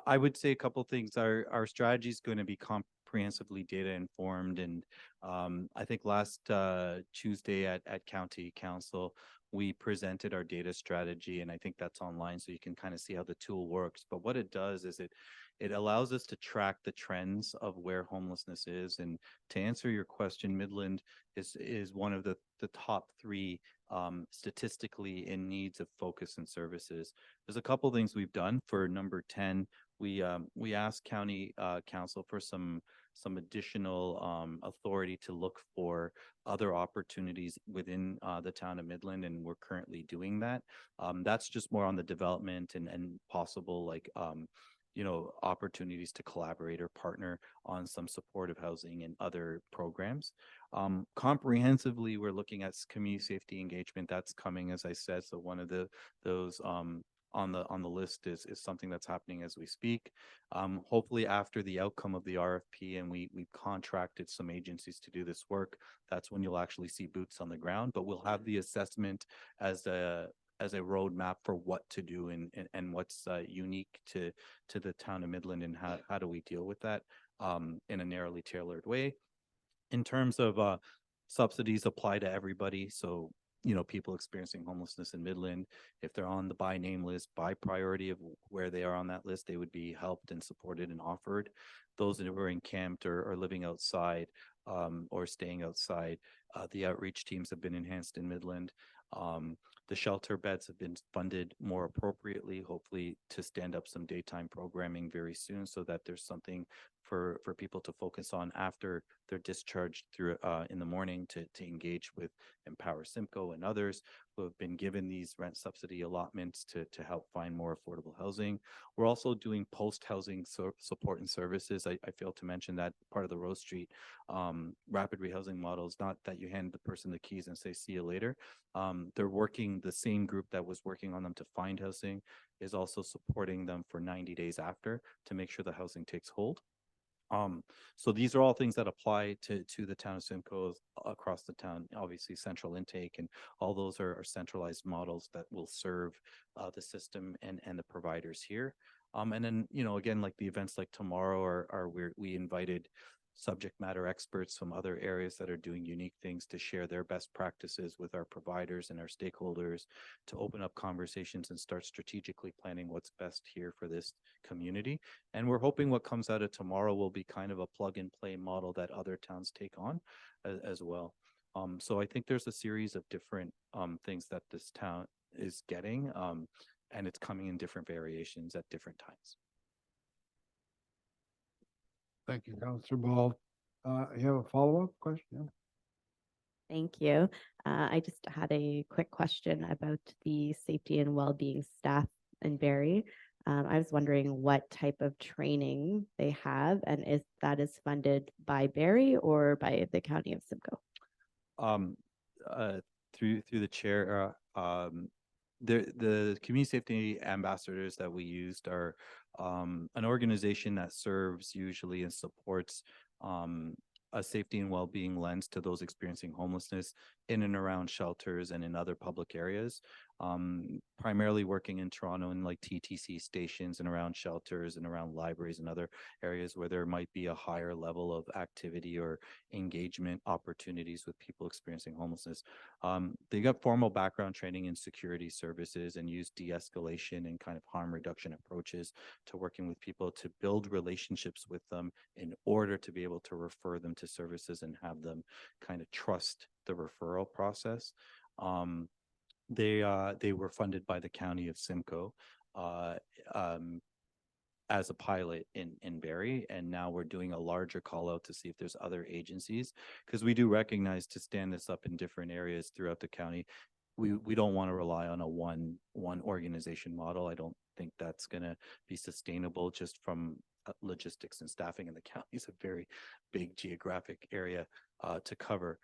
I would say a couple things. Our strategy is going to be comprehensively data informed, and I think last Tuesday at County Council, we presented our data strategy, and I think that's online, so you can kind of see how the tool works. But what it does is it allows us to track the trends of where homelessness is. And to answer your question, Midland is one of the top 3 statistically in needs of focus and services. There's a couple things we've done. For number 10, we asked County Council for some additional authority to look for other opportunities within the town of Midland, and we're currently doing that. That's just more on the development and possible opportunities to collaborate or partner on some supportive housing and other programs. Comprehensively, we're looking at community safety engagement. That's coming, as I said. So one of those on the list is something that's happening as we speak. Hopefully after the outcome of the RFP and we've contracted some agencies to do this work, that's when you'll actually see boots on the ground, but we'll have the assessment as a roadmap for what to do and what's unique to the town of Midland, and how do we deal with that in a narrowly tailored way. In terms of subsidies apply to everybody. So, you know, people experiencing homelessness in Midland, if they're on the by name list, by priority of where they are on that list, they would be helped and supported and offered. Those that were encamped or living outside or staying outside, the outreach teams have been enhanced in Midland. The shelter beds have been funded more appropriately, hopefully to stand up some daytime programming very soon, so that there's something for people to focus on after they're discharged through in the morning to engage with Empower Simcoe and others who have been given these rent subsidy allotments to help find more affordable housing. We're also doing post-housing support and services. I failed to mention that part of the Rose Street rapid rehousing model is not that you hand the person the keys and say, see you later. They're working, the same group that was working on them to find housing is also supporting them for 90 days after to make sure the housing takes hold. So these are all things that apply to the town of Simcoe across the town. Obviously, central intake and all those are centralized models that will serve the system and the providers here. And then, you know, again, like the events like tomorrow are where we invited subject matter experts from other areas that are doing unique things to share their best practices with our providers and our stakeholders, to open up conversations and start strategically planning what's best here for this community. And we're hoping what comes out of tomorrow will be kind of a plug and play model that other towns take on as well. So I think there's a series of different things that this town is getting, and it's coming in different variations at different times. Thank you, Councillor Ball. You have a follow-up question? Thank you. I just had a quick question about the safety and well-being staff in Barrie. I was wondering what type of training they have, and if that is funded by Barrie or by the County of Simcoe. Through the chair, the community safety ambassadors that we used are an organization that serves usually and supports a safety and well-being lens to those experiencing homelessness in and around shelters and in other public areas, primarily working in Toronto in like TTC stations and around shelters and around libraries and other areas where there might be a higher level of activity or engagement opportunities with people experiencing homelessness. They got formal background training in security services and use de-escalation and kind of harm reduction approaches to working with people to build relationships with them in order to be able to refer them to services and have them kind of trust the referral process. They were funded by the County of Simcoe as a pilot in Barrie, and now we're doing a larger call out to see if there's other agencies, because we do recognize to stand this up in different areas throughout the county, we don't want to rely on a one organization model. I don't think that's going to be sustainable just from logistics and staffing, and the county is a very big geographic area to cover.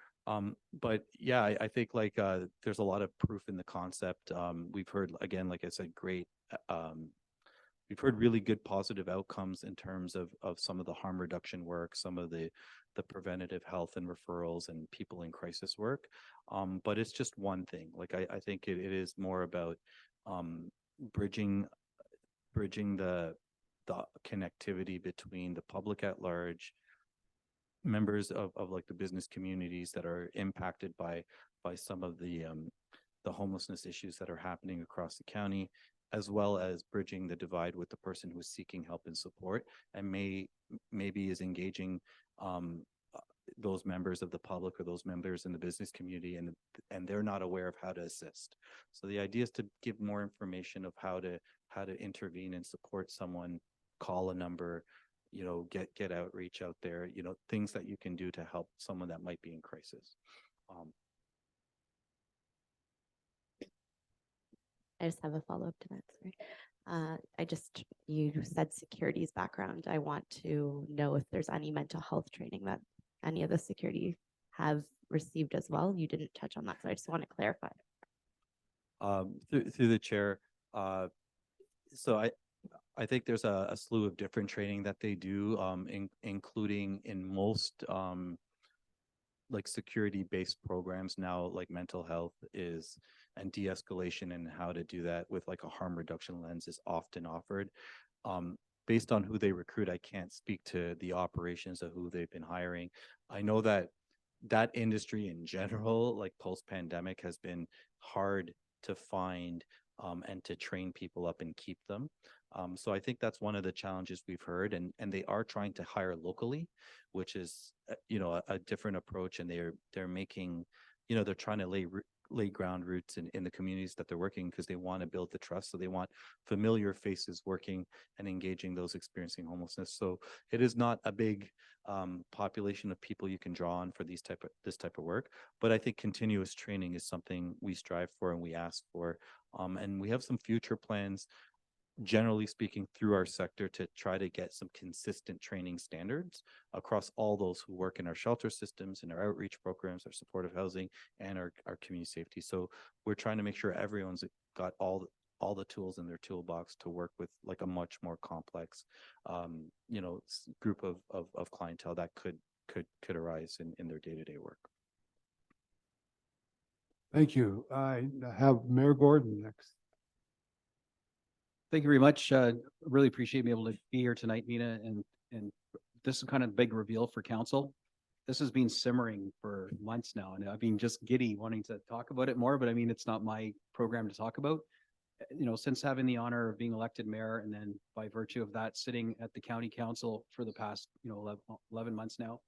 But yeah, I think like there's a lot of proof in the concept. We've heard, again, like I said, we've heard really good positive outcomes in terms of some of the harm reduction work, some of the preventative health and referrals and people in crisis work. But it's just one thing. Like I think it is more about bridging the connectivity between the public at large, members of like the business communities that are impacted by some of the homelessness issues that are happening across the county, as well as bridging the divide with the person who's seeking help and support and maybe is engaging those members of the public or those members in the business community, and they're not aware of how to assist. So the idea is to give more information of how to intervene and support someone, call a number, you know, get outreach out there, you know, things that you can do to help someone that might be in crisis. I just have a follow-up to that, sorry. You said securities background. I want to know if there's any mental health training that any of the security have received as well. You didn't touch on that, so I just want to clarify. Through the chair, So I think there's a slew of different training that they do, including in most, like security-based programs now, like mental health is, and de-escalation and how to do that with like a harm reduction lens is often offered. Based on who they recruit, I can't speak to the operations of who they've been hiring. I know that that industry in general, like post-pandemic, has been hard to find and to train people up and keep them. So I think that's one of the challenges we've heard, and they are trying to hire locally, which is a different approach, and they're making, they're trying to lay ground roots in the communities that they're working, because they want to build the trust. So they want familiar faces working and engaging those experiencing homelessness. So it is not a big population of people you can draw on for this type of work, but I think continuous training is something we strive for and we ask for, and we have some future plans, generally speaking, through our sector to try to get some consistent training standards across all those who work in our shelter systems, in our outreach programs, our supportive housing, and our community safety. So we're trying to make sure everyone's got all the tools in their toolbox to work with like a much more complex, group of clientele that could arise in their day-to-day work. Thank you. I have Mayor Gordon next. Thank you very much. Really appreciate being able to be here tonight, Mina, and this is kind of a big reveal for council. This has been simmering for months now, and I've been just giddy wanting to talk about it more, but I mean, it's not my program to talk about. Since having the honor of being elected mayor, and then by virtue of that, sitting at the county council for the past, 11 months now,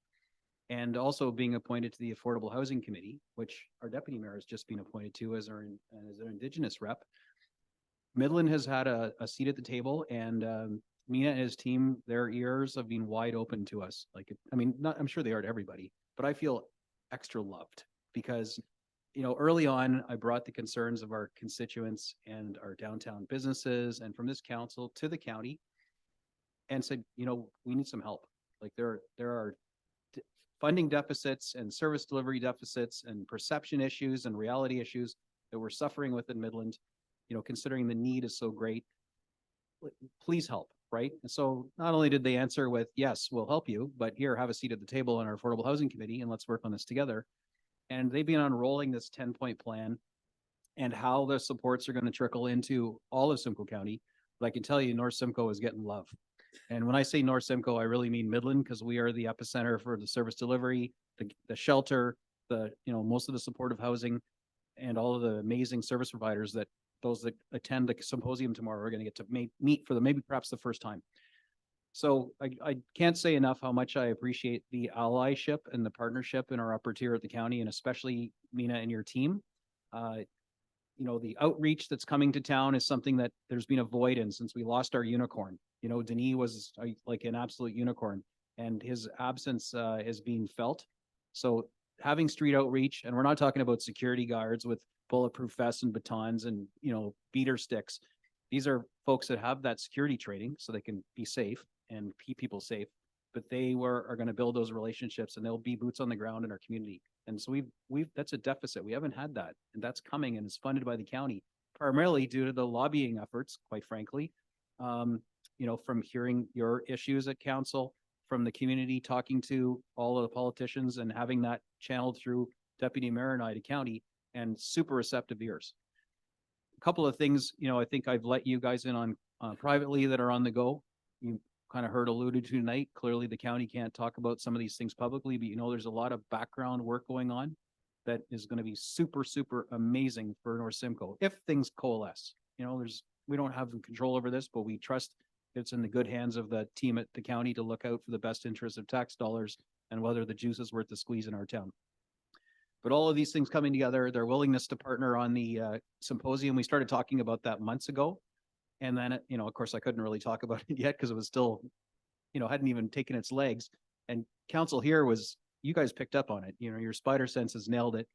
and also being appointed to the Affordable Housing Committee, which our deputy mayor has just been appointed to as our Indigenous rep. Midland has had a seat at the table, and Mina and his team, their ears have been wide open to us. I'm sure they are to everybody, but I feel extra loved because, early on, I brought the concerns of our constituents and our downtown businesses and from this council to the county and said, we need some help. Like there are funding deficits and service delivery deficits and perception issues and reality issues that we're suffering with in Midland. Considering the need is so great, please help, right? And so not only did they answer with, yes, we'll help you, but here, have a seat at the table on our Affordable Housing Committee and let's work on this together. And they've been unrolling this 10-point plan and how the supports are going to trickle into all of Simcoe County. But I can tell you, North Simcoe is getting love. And when I say North Simcoe, I really mean Midland, because we are the epicenter for the service delivery, the shelter, most of the supportive housing, and all of the amazing service providers that those that attend the symposium tomorrow are going to get to meet for maybe perhaps the first time. So I can't say enough how much I appreciate the allyship and the partnership in our upper tier at the county, and especially Mina and your team. The outreach that's coming to town is something that there's been a void in since we lost our unicorn. Denis was like an absolute unicorn, and his absence is being felt. So having street outreach, and we're not talking about security guards with bulletproof vests and batons and, beater sticks. These are folks that have that security training so they can be safe and keep people safe, but they are going to build those relationships, and they'll be boots on the ground in our community. And so that's a deficit. We haven't had that, and that's coming, and it's funded by the county, primarily due to the lobbying efforts, quite frankly. From hearing your issues at council, from the community talking to all of the politicians and having that channeled through Deputy Mayor and I to county, and super receptive ears. A couple of things, I think I've let you guys in on privately that are on the go. You kind of heard alluded to tonight. Clearly the county can't talk about some of these things publicly, but there's a lot of background work going on that is going to be super, super amazing for North Simcoe if things coalesce. We don't have control over this, but we trust it's in the good hands of the team at the county to look out for the best interest of tax dollars and whether the juice is worth the squeeze in our town. But all of these things coming together, their willingness to partner on the symposium, we started talking about that months ago. And then, of course, I couldn't really talk about it yet because it was still, hadn't even taken its legs. And council here you guys picked up on it. Your spider senses nailed it.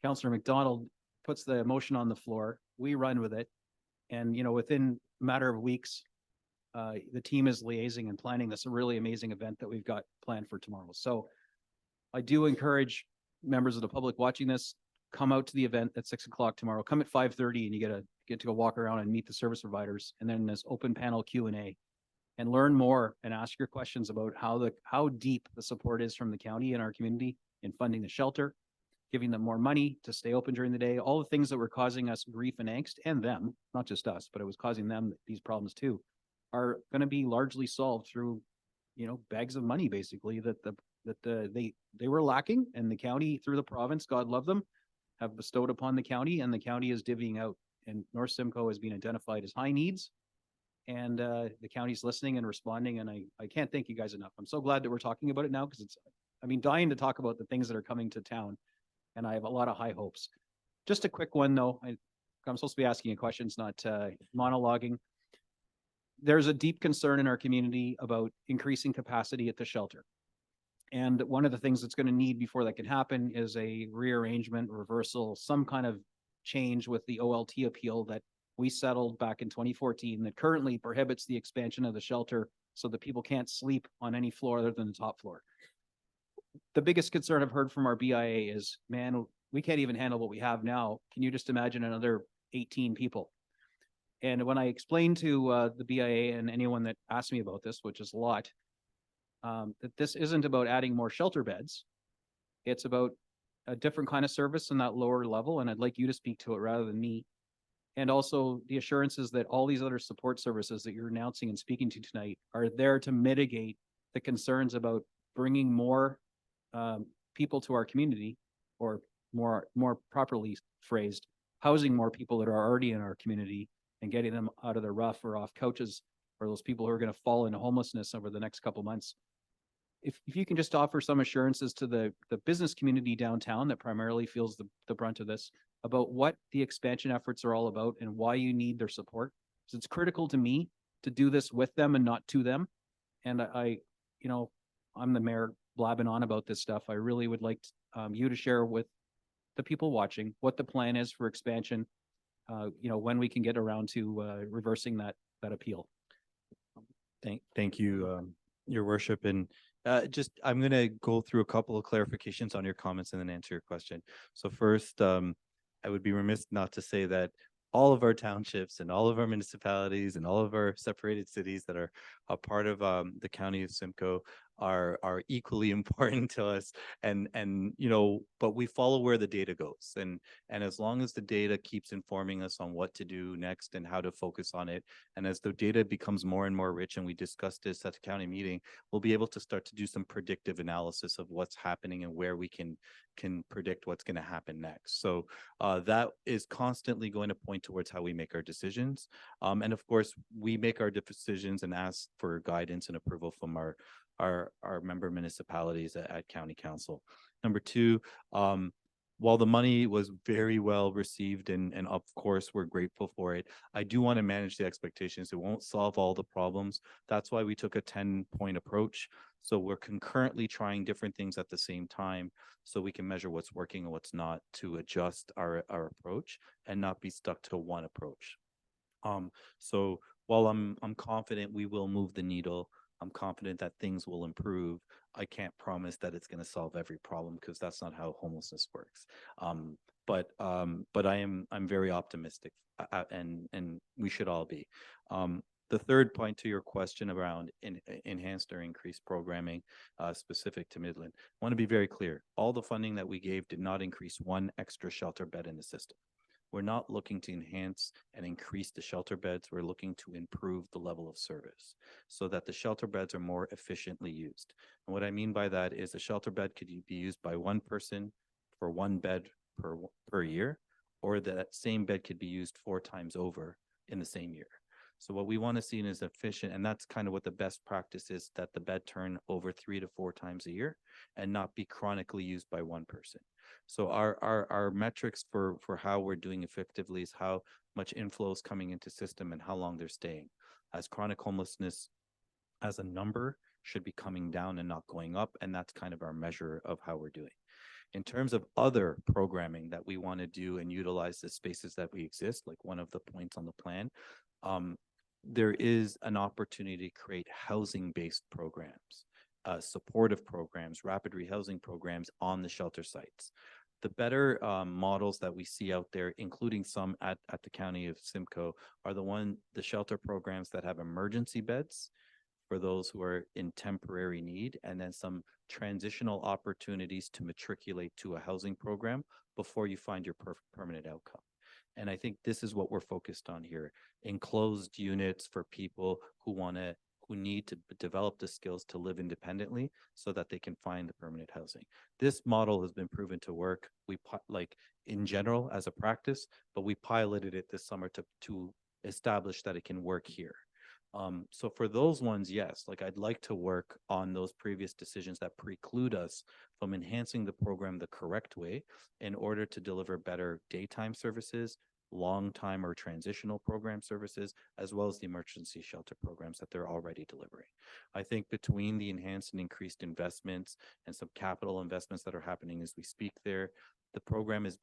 Councillor McDonald puts the motion on the floor. We run with it. And, within a matter of weeks, the team is liaising and planning this really amazing event that we've got planned for tomorrow. So I do encourage members of the public watching this, come out to the event at 6 o'clock tomorrow, come at 5:30 and you get to go walk around and meet the service providers. And then this open panel Q&A and learn more and ask your questions about how deep the support is from the county and our community in funding the shelter, giving them more money to stay open during the day, all the things that were causing us grief and angst, and them, not just us, but it was causing them these problems too, are going to be largely solved through, bags of money, basically, that they were lacking, and the county, through the province, God love them, have bestowed upon the county, and the county is divvying out. And North Simcoe has been identified as high needs, and the county's listening and responding, and I can't thank you guys enough. I'm so glad that we're talking about it now, because dying to talk about the things that are coming to town, and I have a lot of high hopes. Just a quick one, though. I'm supposed to be asking you questions, not monologuing. There's a deep concern in our community about increasing capacity at the shelter. And one of the things that's going to need before that can happen is a rearrangement, reversal, some kind of change with the OLT appeal that we settled back in 2014 that currently prohibits the expansion of the shelter so that people can't sleep on any floor other than the top floor. The biggest concern I've heard from our BIA is, man, we can't even handle what we have now. Can you just imagine another 18 people? And when I explained to the BIA and anyone that asked me about this, which is a lot, that this isn't about adding more shelter beds. It's about a different kind of service in that lower level. And I'd like you to speak to it rather than me. And also the assurances that all these other support services that you're announcing and speaking to tonight are there to mitigate the concerns about bringing more people to our community, or more properly phrased, housing more people that are already in our community and getting them out of the rough or off couches, or those people who are going to fall into homelessness over the next couple months. If you can just offer some assurances to the business community downtown that primarily feels the brunt of this, about what the expansion efforts are all about and why you need their support. Because it's critical to me to do this with them and not to them. And I'm the mayor blabbing on about this stuff. I really would like you to share with the people watching what the plan is for expansion, when we can get around to reversing that appeal. Thank you, Your Worship. And I'm going to go through a couple of clarifications on your comments and then answer your question. So first, I would be remiss not to say that all of our townships and all of our municipalities and all of our separated cities that are a part of the county of Simcoe are equally important to us, and but we follow where the data goes, and as long as the data keeps informing us on what to do next and how to focus on it, and as the data becomes more and more rich, and we discussed this at the county meeting, we'll be able to start to do some predictive analysis of what's happening and where we can predict what's going to happen next. So that is constantly going to point towards how we make our decisions, and of course we make our decisions and ask for guidance and approval from our member municipalities at county council. Number two, while the money was very well received and of course we're grateful for it, I do want to manage the expectations. It won't solve all the problems. That's why we took a 10-point approach. So we're concurrently trying different things at the same time so we can measure what's working and what's not, to adjust our approach and not be stuck to one approach. So while I'm confident we will move the needle, I'm confident that things will improve, I can't promise that it's going to solve every problem, because that's not how homelessness works. But I'm very optimistic, and we should all be. The third point to your question around enhanced or increased programming specific to Midland, I want to be very clear. All the funding that we gave did not increase one extra shelter bed in the system. We're not looking to enhance and increase the shelter beds. We're looking to improve the level of service so that the shelter beds are more efficiently used. And what I mean by that is a shelter bed could be used by one person for one bed per year, or that same bed could be used 4 times over in the same year. So what we want to see is efficient, and that's kind of what the best practice is, that the bed turn over 3 to 4 times a year and not be chronically used by one person. So our metrics for how we're doing effectively is how much inflow is coming into system and how long they're staying. As chronic homelessness as a number should be coming down and not going up, and that's kind of our measure of how we're doing. In terms of other programming that we want to do and utilize the spaces that we exist, like one of the points on the plan, there is an opportunity to create housing-based programs, supportive programs, rapid rehousing programs on the shelter sites. The better models that we see out there, including some at the county of Simcoe, are the shelter programs that have emergency beds for those who are in temporary need, and then some transitional opportunities to matriculate to a housing program before you find your permanent outcome. And I think this is what we're focused on here. Enclosed units for people who need to develop the skills to live independently so that they can find the permanent housing. This model has been proven to work. Like in general as a practice, but we piloted it this summer to establish that it can work here. So for those ones, yes, like I'd like to work on those previous decisions that preclude us from enhancing the program the correct way in order to deliver better daytime services, long time or transitional program services, as well as the emergency shelter programs that they're already delivering. I think between the enhanced and increased investments and some capital investments that are happening as we speak there, the program is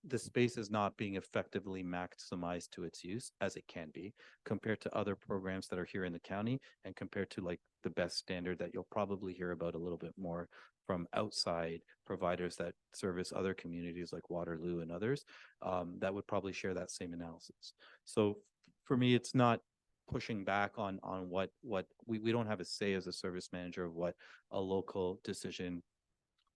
the space is not being effectively maximized to its use as it can be compared to other programs that are here in the county and compared to like the best standard that you'll probably hear about a little bit more from outside providers that service other communities like Waterloo and others that would probably share that same analysis. So for me, it's not pushing back on what we don't have a say as a service manager of what a local decision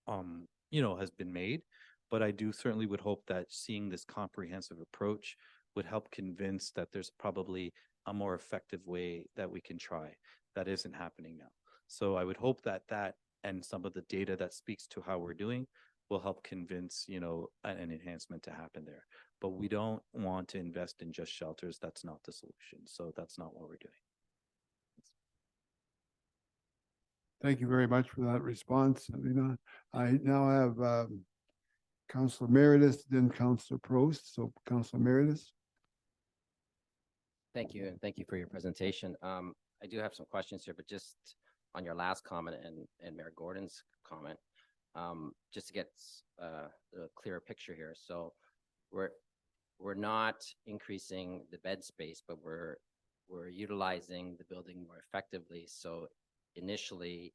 has been made. But I do certainly would hope that seeing this comprehensive approach would help convince that there's probably a more effective way that we can try that isn't happening now. So I would hope that and some of the data that speaks to how we're doing will help convince, an enhancement to happen there. But we don't want to invest in just shelters. That's not the solution. So that's not what we're doing. Thank you very much for that response, Alina. I now have Councillor Meredith, then Councillor Prost. So Councillor Meredith. Thank you, and thank you for your presentation. I do have some questions here, but just on your last comment and Mayor Gordon's comment, just to get a clearer picture here. So we're not increasing the bed space, but we're utilizing the building more effectively. So initially,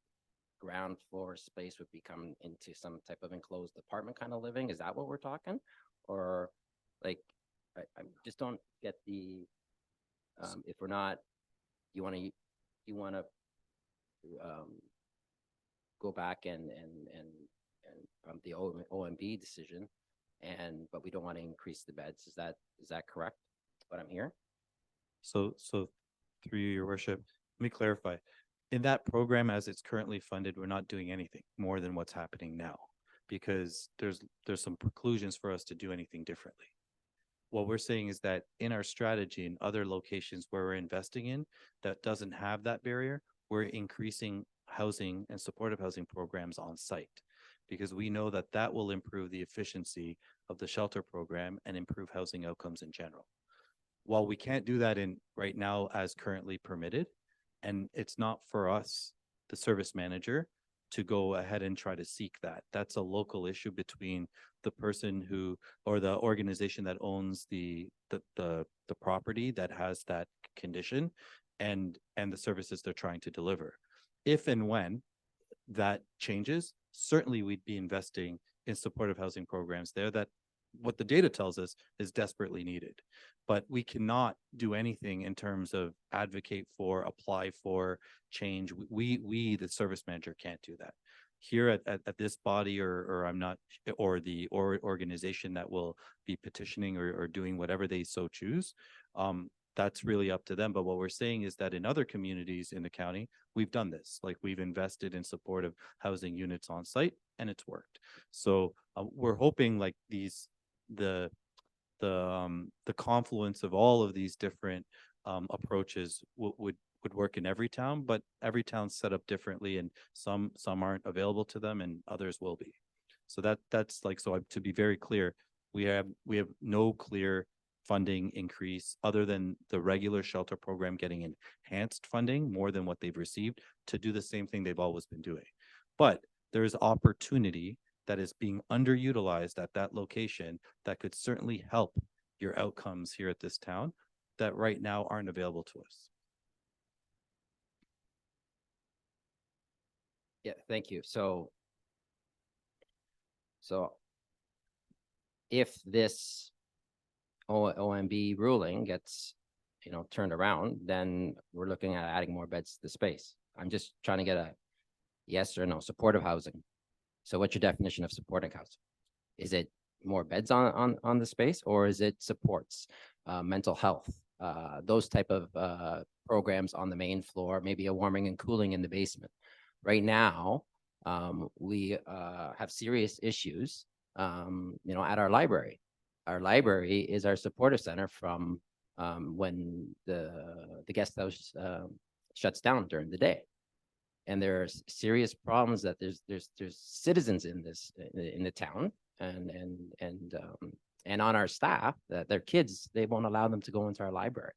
ground floor space would become into some type of enclosed apartment kind of living. Is that what we're talking? Or like, I just don't get the, if we're not, you want to go back and the OMB decision, but we don't want to increase the beds. Is that correct? What I'm hearing? So through you, Your Worship, let me clarify. In that program, as it's currently funded, we're not doing anything more than what's happening now because there's some preclusions for us to do anything differently. What we're saying is that in our strategy in other locations where we're investing in that doesn't have that barrier, we're increasing housing and supportive housing programs on site because we know that that will improve the efficiency of the shelter program and improve housing outcomes in general. While we can't do that right now as currently permitted, and it's not for us, the service manager, to go ahead and try to seek that. That's a local issue between the person or the organization that owns the property that has that condition and the services they're trying to deliver. If and when that changes, certainly we'd be investing in supportive housing programs there that what the data tells us is desperately needed. But we cannot do anything in terms of advocate for, apply for change. We the service manager can't do that. Here at this body or the organization that will be petitioning or doing whatever they so choose, that's really up to them. But what we're saying is that in other communities in the county, we've done this. Like we've invested in supportive housing units on site and it's worked. So we're hoping like the confluence of all of these different approaches would work in every town, but every town's set up differently and some aren't available to them and others will be. So that's like, so to be very clear, we have no clear funding increase other than the regular shelter program getting enhanced funding more than what they've received to do the same thing they've always been doing. But there's opportunity that is being underutilized at that location that could certainly help your outcomes here at this town that right now aren't available to us. Yeah, thank you. So So if this OMB ruling gets, turned around, then we're looking at adding more beds to the space. I'm just trying to get a yes or no, supportive housing. So what's your definition of supporting housing? Is it more beds on the space, or is it supports, mental health, those type of programs on the main floor, maybe a warming and cooling in the basement? Right now, we have serious issues, at our library. Our library is our supportive center from when the guest house shuts down during the day. And there's serious problems that there's citizens in the town and on our staff that their kids, they won't allow them to go into our library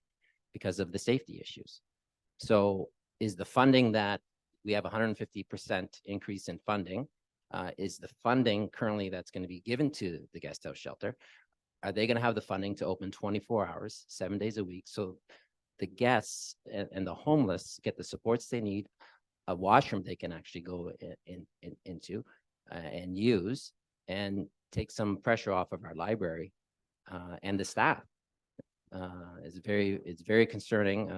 because of the safety issues. So is the funding that we have 150% increase in funding, is the funding currently that's going to be given to the guest house shelter, are they going to have the funding to open 24 hours, 7 days a week? So the guests and the homeless get the supports they need, a washroom they can actually go into and use, and take some pressure off of our library and the staff. It's very concerning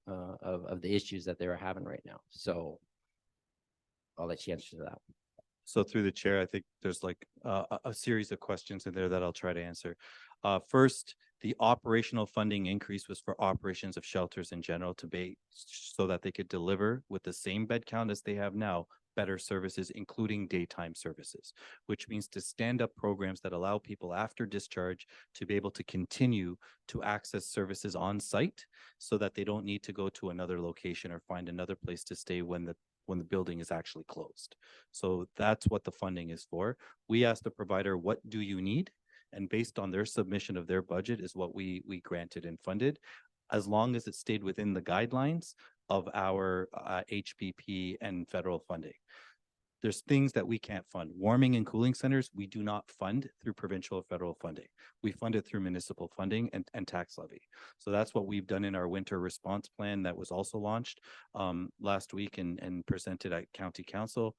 of the issues that they're having right now. So I'll let you answer that. So through the chair, I think there's like a series of questions in there that I'll try to answer. First, the operational funding increase was for operations of shelters in general to be so that they could deliver with the same bed count as they have now, better services, including daytime services, which means to stand up programs that allow people after discharge to be able to continue to access services on site so that they don't need to go to another location or find another place to stay when the building is actually closed. So that's what the funding is for. We asked the provider, what do you need? And based on their submission of their budget is what we granted and funded, as long as it stayed within the guidelines of our HBP and federal funding. There's things that we can't fund. Warming and cooling centers, we do not fund through provincial or federal funding. We fund it through municipal funding and tax levy. So that's what we've done in our winter response plan that was also launched last week and presented at County Council.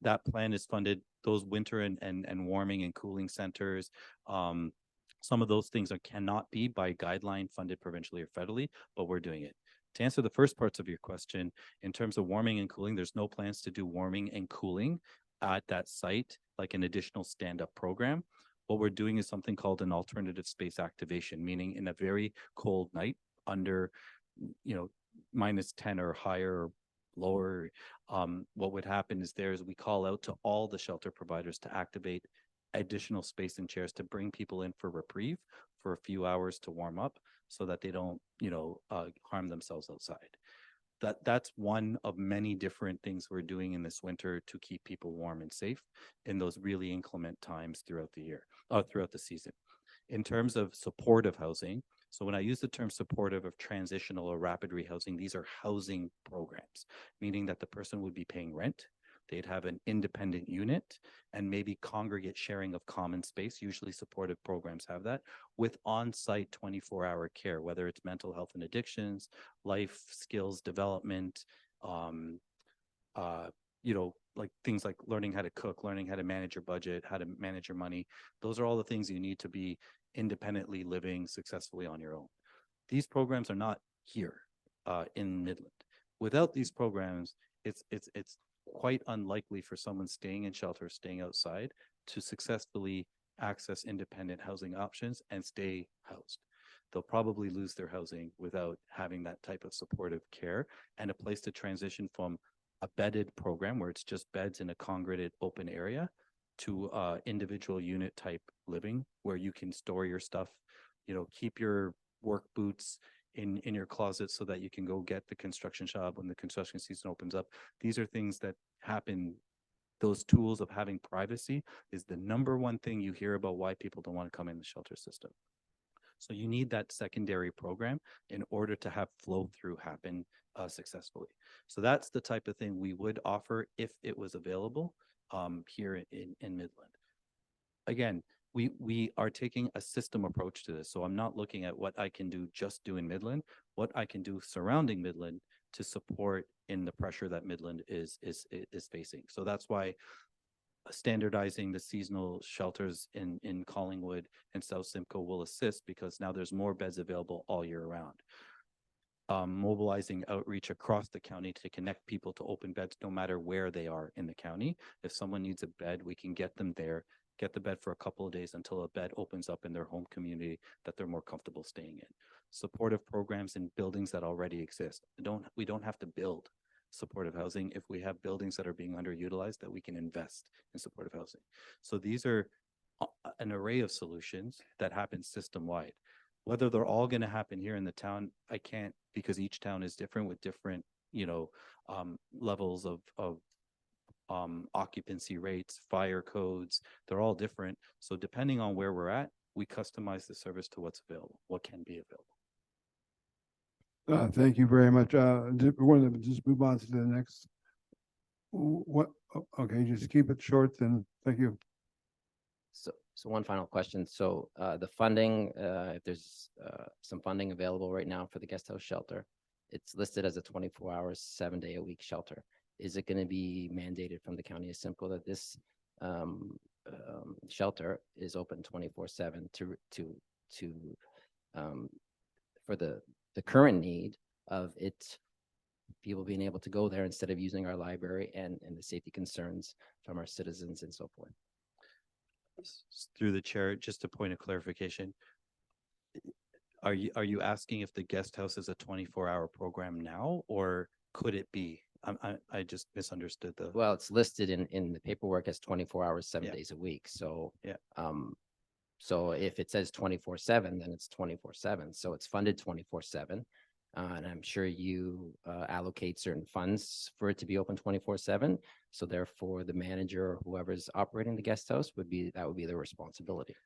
That plan is funded, those winter and warming and cooling centers. Some of those things cannot be by guideline funded provincially or federally, but we're doing it. To answer the first parts of your question, in terms of warming and cooling, there's no plans to do warming and cooling at that site, like an additional stand-up program. What we're doing is something called an alternative space activation, meaning in a very cold night under, -10 or higher or lower, what would happen is we call out to all the shelter providers to activate additional space and chairs to bring people in for reprieve for a few hours to warm up so that they don't, harm themselves outside. That's one of many different things we're doing in this winter to keep people warm and safe in those really inclement times throughout the year, throughout the season. In terms of supportive housing, so when I use the term supportive of transitional or rapid rehousing, these are housing programs, meaning that the person would be paying rent. They'd have an independent unit and maybe congregate sharing of common space. Usually supportive programs have that with on-site 24-hour care, whether it's mental health and addictions, life skills development, like things like learning how to cook, learning how to manage your budget, how to manage your money. Those are all the things you need to be independently living successfully on your own. These programs are not here in Midland. Without these programs, it's quite unlikely for someone staying in shelter, staying outside, to successfully access independent housing options and stay housed. They'll probably lose their housing without having that type of supportive care and a place to transition from a bedded program where it's just beds in a congregated open area to individual unit type living where you can store your stuff, keep your work boots in your closet so that you can go get the construction job when the construction season opens up. These are things that happen. Those tools of having privacy is the number one thing you hear about why people don't want to come in the shelter system. So you need that secondary program in order to have flow through happen successfully. So that's the type of thing we would offer if it was available here in Midland. Again, we are taking a system approach to this. So I'm not looking at what I can just do in Midland, what I can do surrounding Midland to support in the pressure that Midland is facing. So that's why standardizing the seasonal shelters in Collingwood and South Simcoe will assist because now there's more beds available all year round. Mobilizing outreach across the county to connect people to open beds no matter where they are in the county. If someone needs a bed, we can get them there, get the bed for a couple of days until a bed opens up in their home community that they're more comfortable staying in. Supportive programs in buildings that already exist. We don't have to build supportive housing if we have buildings that are being underutilized that we can invest in supportive housing. So these are an array of solutions that happen system-wide. Whether they're all going to happen here in the town, I can't, because each town is different with different, levels of occupancy rates, fire codes. They're all different. So depending on where we're at, we customize the service to what's available, what can be available. Thank you very much. We're going to just move on to the next. Okay, just keep it short then. Thank you. So one final question. So the funding, if there's some funding available right now for the guest house shelter, it's listed as a 24 hours, 7-day-a-week shelter. Is it going to be mandated from the county of Simcoe that this shelter is open 24/7 for the current need of it, people being able to go there instead of using our library and the safety concerns from our citizens and so forth? Through the chair, just a point of clarification. Are you asking if the guest house is a 24-hour program now, or could it be? I just misunderstood the. Well, it's listed in the paperwork as 24 hours, 7 Yeah. days a week. So Yeah. So if it says 24/7, then it's 24/7. So it's funded 24/7. And I'm sure you allocate certain funds for it to be open 24/7. So therefore, the manager or whoever's operating the guest house would be their responsibility.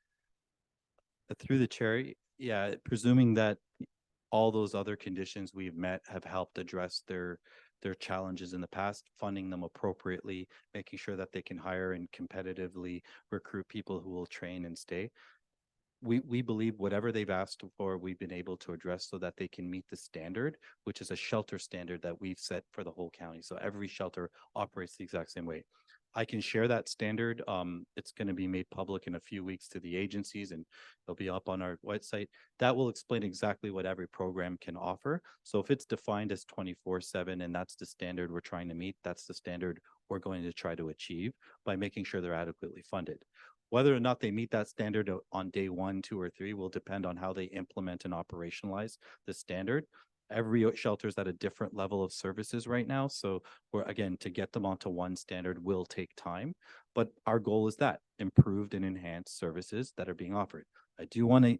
Through the chair, yeah, presuming that all those other conditions we've met have helped address their challenges in the past, funding them appropriately, making sure that they can hire and competitively recruit people who will train and stay. We believe whatever they've asked for, we've been able to address so that they can meet the standard, which is a shelter standard that we've set for the whole county. So every shelter operates the exact same way. I can share that standard. It's going to be made public in a few weeks to the agencies, and it'll be up on our website. That will explain exactly what every program can offer. So if it's defined as 24/7 and that's the standard we're trying to meet, that's the standard we're going to try to achieve by making sure they're adequately funded. Whether or not they meet that standard on day 1, 2, or 3 will depend on how they implement and operationalize the standard. Every shelter is at a different level of services right now. So again, to get them onto one standard will take time, but our goal is that improved and enhanced services that are being offered. I do want to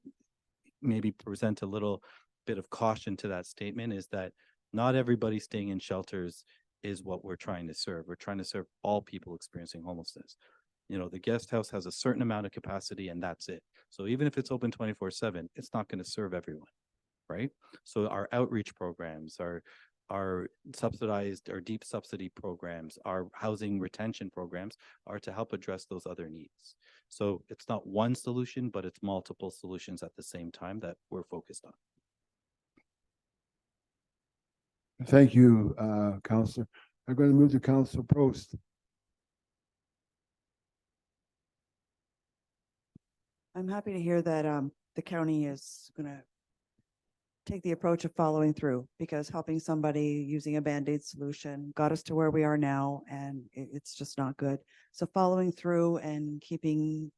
maybe present a little bit of caution to that statement, is that not everybody staying in shelters is what we're trying to serve. We're trying to serve all people experiencing homelessness. The guest house has a certain amount of capacity and that's it. So even if it's open 24/7, it's not going to serve everyone, right? So our outreach programs, our subsidized or deep subsidy programs, our housing retention programs are to help address those other needs. So it's not one solution, but it's multiple solutions at the same time that we're focused on. Thank you, Councillor. I'm going to move to Councillor Prost. I'm happy to hear that the county is gonna take the approach of following through, because helping somebody using a Band-Aid solution got us to where we are now, and it's just not good. So following through and keeping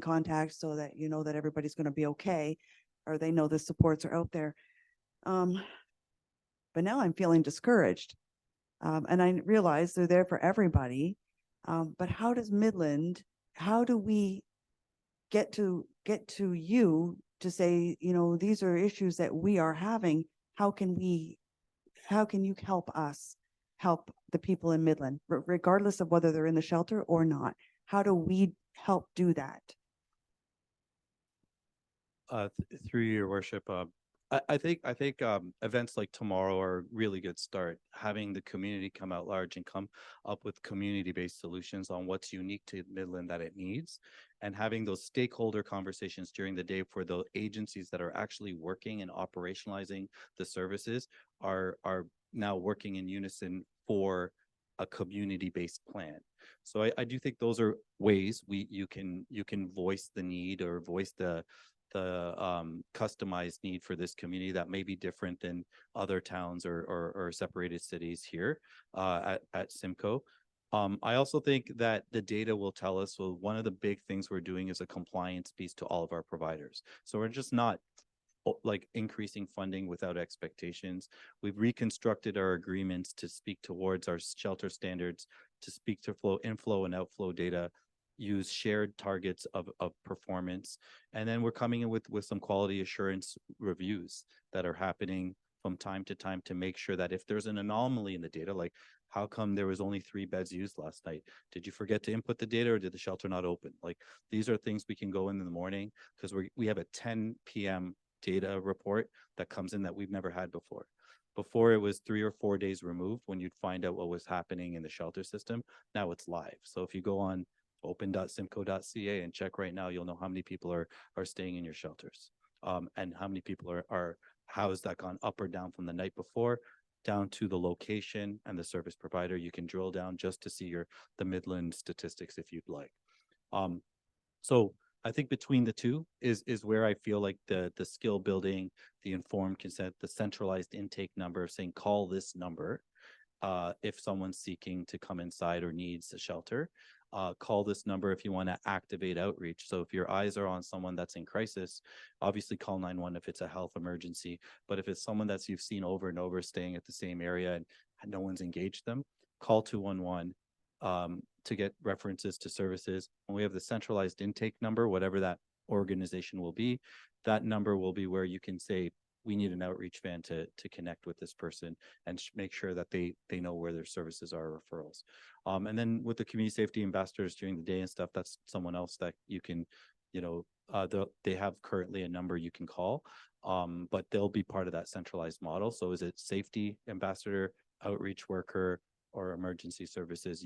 contact so that that everybody's gonna be okay, or they know the supports are out there. But now I'm feeling discouraged. And I realize they're there for everybody. But how does Midland, how do we get to you to say, these are issues that we are having? How can you help us help the people in Midland, regardless of whether they're in the shelter or not? How do we help do that? Through your worship, I think events like tomorrow are a really good start. Having the community come out large and come up with community-based solutions on what's unique to Midland that it needs, and having those stakeholder conversations during the day for the agencies that are actually working and operationalizing the services are now working in unison for a community-based plan. So I do think those are ways you can voice the need or voice the customized need for this community that may be different than other towns or separated cities here at Simcoe. I also think that the data will tell us, well, one of the big things we're doing is a compliance piece to all of our providers. So we're just not like increasing funding without expectations. We've reconstructed our agreements to speak towards our shelter standards, to speak to inflow and outflow data, use shared targets of performance. And then we're coming in with some quality assurance reviews that are happening from time to time to make sure that if there's an anomaly in the data, like how come there was only 3 beds used last night? Did you forget to input the data or did the shelter not open? Like these are things we can go in the morning because we have a 10 p.m. data report that comes in that we've never had before. Before it was 3 or 4 days removed when you'd find out what was happening in the shelter system. Now it's live. So if you go on open.simcoe.ca and check right now, you'll know how many people are staying in your shelters, and how many people are housed that gone up or down from the night before, down to the location and the service provider. You can drill down just to see the Midland statistics if you'd like. So I think between the two is where I feel like the skill building, the informed consent, the centralized intake number, saying call this number if someone's seeking to come inside or needs a shelter. Call this number if you want to activate outreach. So if your eyes are on someone that's in crisis, obviously call 911 if it's a health emergency. But if it's someone that you've seen over and over staying at the same area and no one's engaged them, call 211 to get references to services. When we have the centralized intake number, whatever that organization will be, that number will be where you can say, we need an outreach van to connect with this person and make sure that they know where their services are, referrals. And then with the community safety ambassadors during the day and stuff, that's someone else that you can, they have currently a number you can call, but they'll be part of that centralized model. So is it safety ambassador, outreach worker, or emergency services?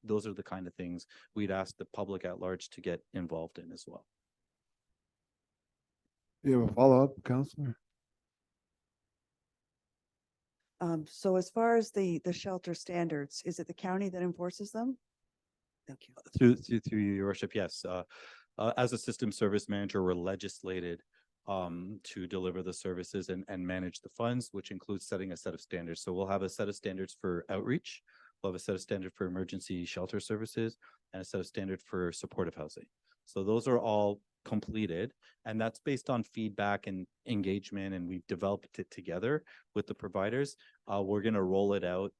Those are the kind of things we'd ask the public at large to get involved in as well. You have a follow-up, Councillor? So as far as the shelter standards, is it the county that enforces them? Thank you. Through your worship, yes. As a system service manager, we're legislated to deliver the services and manage the funds, which includes setting a set of standards. So we'll have a set of standards for outreach, we'll have a set of standards for emergency shelter services, and a set of standards for supportive housing. So those are all completed, and that's based on feedback and engagement, and we've developed it together with the providers. We're going to roll it out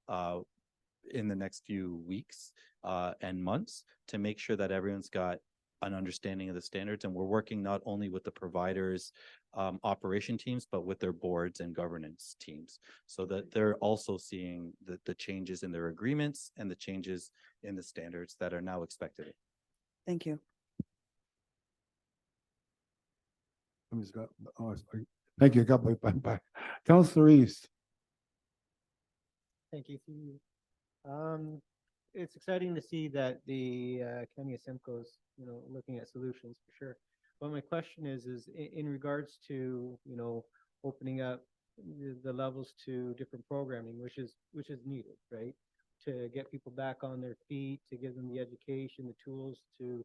in the next few weeks and months to make sure that everyone's got an understanding of the standards, and we're working not only with the providers operation teams, but with their boards and governance teams, so that they're also seeing the changes in their agreements and the changes in the standards that are now expected. Thank you. Thank you. Bye. Councillor East. Thank you. It's exciting to see that the County of Simcoe's, looking at solutions for sure. But my question is in regards to, opening up the levels to different programming, which is needed, right? To get people back on their feet, to give them the education, the tools to,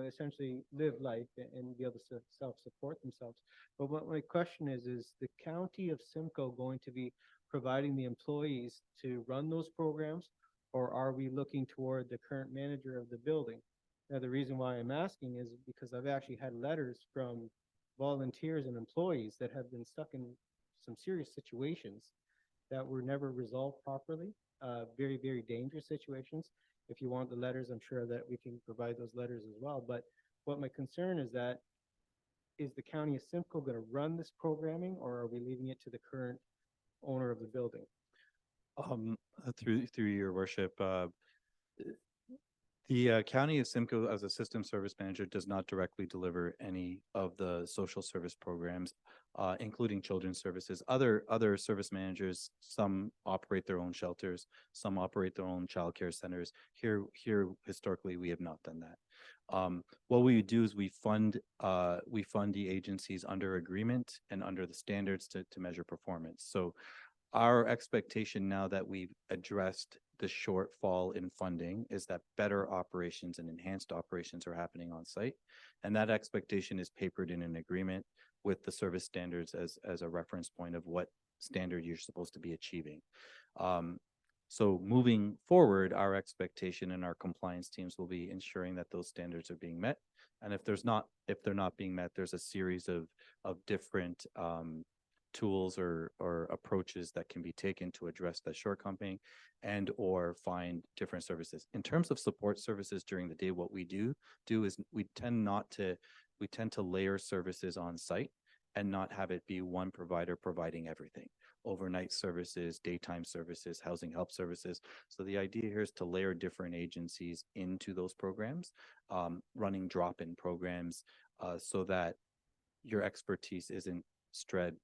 essentially live life and be able to self-support themselves. But what my question is the County of Simcoe going to be providing the employees to run those programs, or are we looking toward the current manager of the building? Now, the reason why I'm asking is because I've actually had letters from volunteers and employees that have been stuck in some serious situations that were never resolved properly, very, very dangerous situations. If you want the letters, I'm sure that we can provide those letters as well. But what my concern is that, is the County of Simcoe going to run this programming, or are we leaving it to the current owner of the building? Through your worship, the County of Simcoe as a system service manager does not directly deliver any of the social service programs, including children's services. Other service managers, some operate their own shelters, some operate their own childcare centers. Here historically, we have not done that. What we do is we fund the agencies under agreement and under the standards to measure performance. So our expectation now that we've addressed the shortfall in funding is that better operations and enhanced operations are happening on site. And that expectation is papered in an agreement with the service standards as a reference point of what standard you're supposed to be achieving. So moving forward, our expectation and our compliance teams will be ensuring that those standards are being met. And if they're not being met, there's a series of different tools or approaches that can be taken to address that shortcoming and or find different services. In terms of support services during the day, what we do is we tend to layer services on site and not have it be one provider providing everything. Overnight services, daytime services, housing help services. So the idea here is to layer different agencies into those programs, running drop-in programs, so that your expertise isn't spread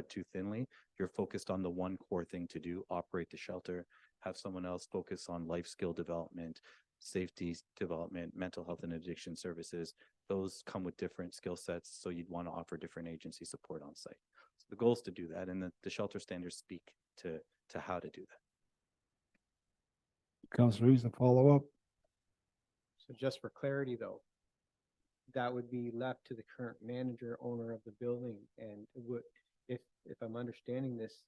too thinly. You're focused on the one core thing to do: operate the shelter. Have someone else focus on life skill development, safety development, mental health and addiction services. Those come with different skill sets, so you'd want to offer different agency support on site. So the goal is to do that, and the shelter standards speak to how to do that. Councilor Rees, a follow-up. So just for clarity though, that would be left to the current manager, owner of the building, and it would, if I'm understanding this,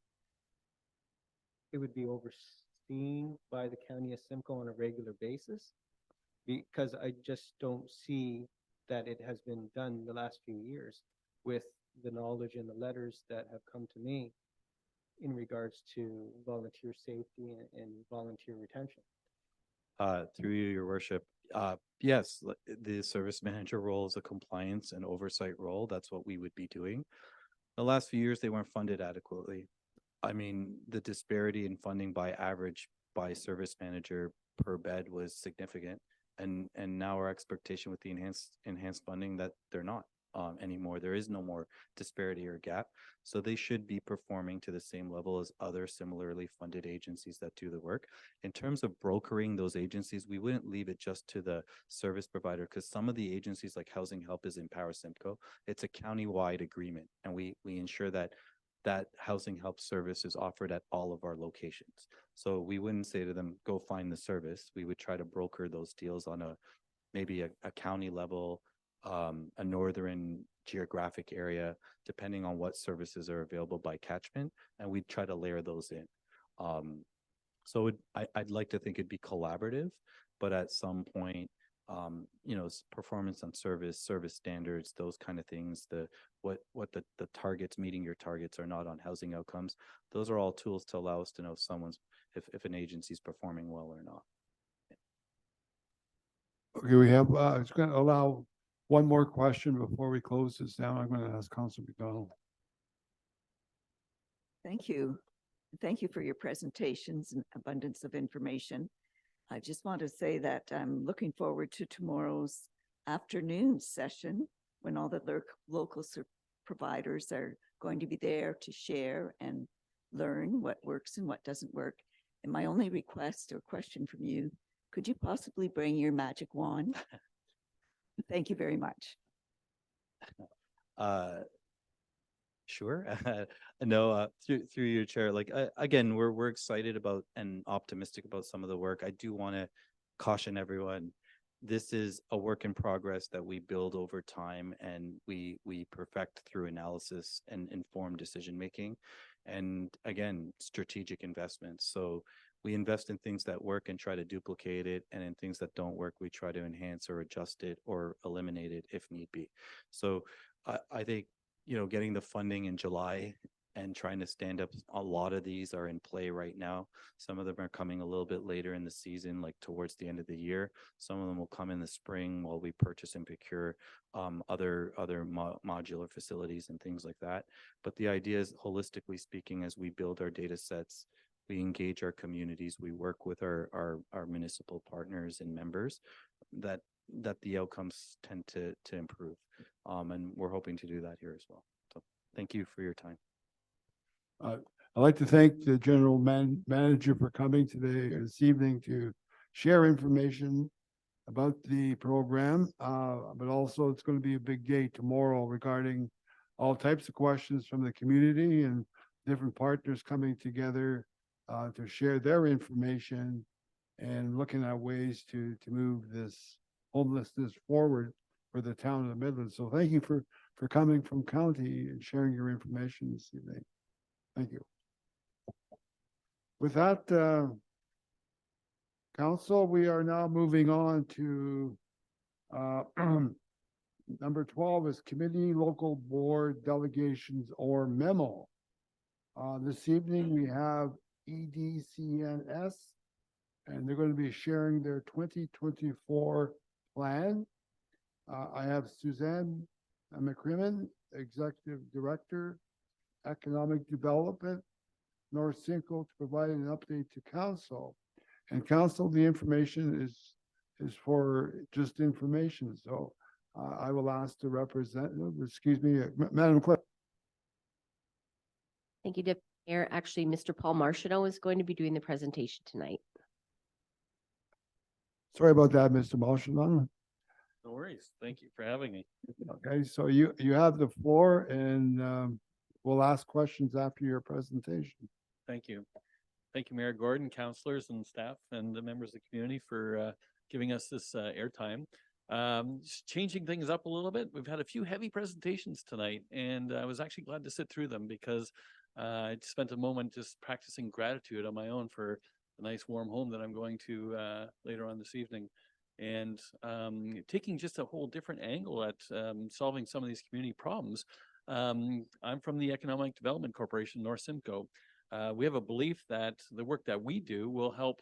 it would be overseen by the county of Simcoe on a regular basis? Because I just don't see that it has been done the last few years with the knowledge and the letters that have come to me in regards to volunteer safety and volunteer retention. Through you, your worship, yes, the service manager role is a compliance and oversight role. That's what we would be doing. The last few years, they weren't funded adequately. I mean, the disparity in funding by average by service manager per bed was significant. And now our expectation with the enhanced funding that they're not anymore. There is no more disparity or gap. So they should be performing to the same level as other similarly funded agencies that do the work. In terms of brokering those agencies, we wouldn't leave it just to the service provider, because some of the agencies like Housing Help is Empower Simcoe. It's a county-wide agreement, and we ensure that housing help service is offered at all of our locations. So we wouldn't say to them, go find the service. We would try to broker those deals on maybe a county level, a northern geographic area, depending on what services are available by catchment, and we'd try to layer those in. So I'd like to think it'd be collaborative, but at some point, performance on service standards, those kind of things, what the targets, meeting your targets or not on housing outcomes, those are all tools to allow us to know if an agency is performing well or not. Okay, we have, it's going to allow one more question before we close this down. I'm going to ask Councilor McDonald. Thank you. Thank you for your presentations and abundance of information. I just want to say that I'm looking forward to tomorrow's afternoon session when all the local providers are going to be there to share and learn what works and what doesn't work. And my only request or question from you, could you possibly bring your magic wand? Thank you very much. Sure. No, through your chair, again, we're excited about and optimistic about some of the work. I do want to caution everyone. This is a work in progress that we build over time, and we perfect through analysis and informed decision making, and again, strategic investments. So we invest in things that work and try to duplicate it, and in things that don't work, we try to enhance or adjust it or eliminate it if need be. So I think, getting the funding in July and trying to stand up, a lot of these are in play right now. Some of them are coming a little bit later in the season, like towards the end of the year. Some of them will come in the spring while we purchase and procure other modular facilities and things like that. But the idea is, holistically speaking, as we build our data sets, we engage our communities, we work with our municipal partners and members, that the outcomes tend to improve. And we're hoping to do that here as well. So thank you for your time. I'd like to thank the general manager for coming today, this evening, to share information about the program. But also it's going to be a big day tomorrow regarding all types of questions from the community and different partners coming together to share their information and looking at ways to move this homelessness forward for the town of the Midlands. So thank you for coming from county and sharing your information this evening. Thank you. With that, council, we are now moving on to number 12 is committee, local board delegations or memo. This evening we have EDCNS, and they're going to be sharing their 2024 plan. I have Suzanne McCrimmon, Executive Director, Economic Development, North Simcoe, to provide an update to council. And council, the information is for just information. So I will ask the representative, excuse me, Madam Clerk. Thank you, Deputy Mayor. Actually, Mr. Paul Marchino is going to be doing the presentation tonight. Sorry about that, Mr. Marchino. No worries. Thank you for having me. Okay, so you have the floor, and we'll ask questions after your presentation. Thank you. Thank you, Mayor Gordon, councilors and staff and the members of the community for giving us this airtime. Just changing things up a little bit. We've had a few heavy presentations tonight, and I was actually glad to sit through them because I spent a moment just practicing gratitude on my own for the nice warm home that I'm going to later on this evening. And taking just a whole different angle at solving some of these community problems. I'm from the Economic Development Corporation, North Simcoe. We have a belief that the work that we do will help,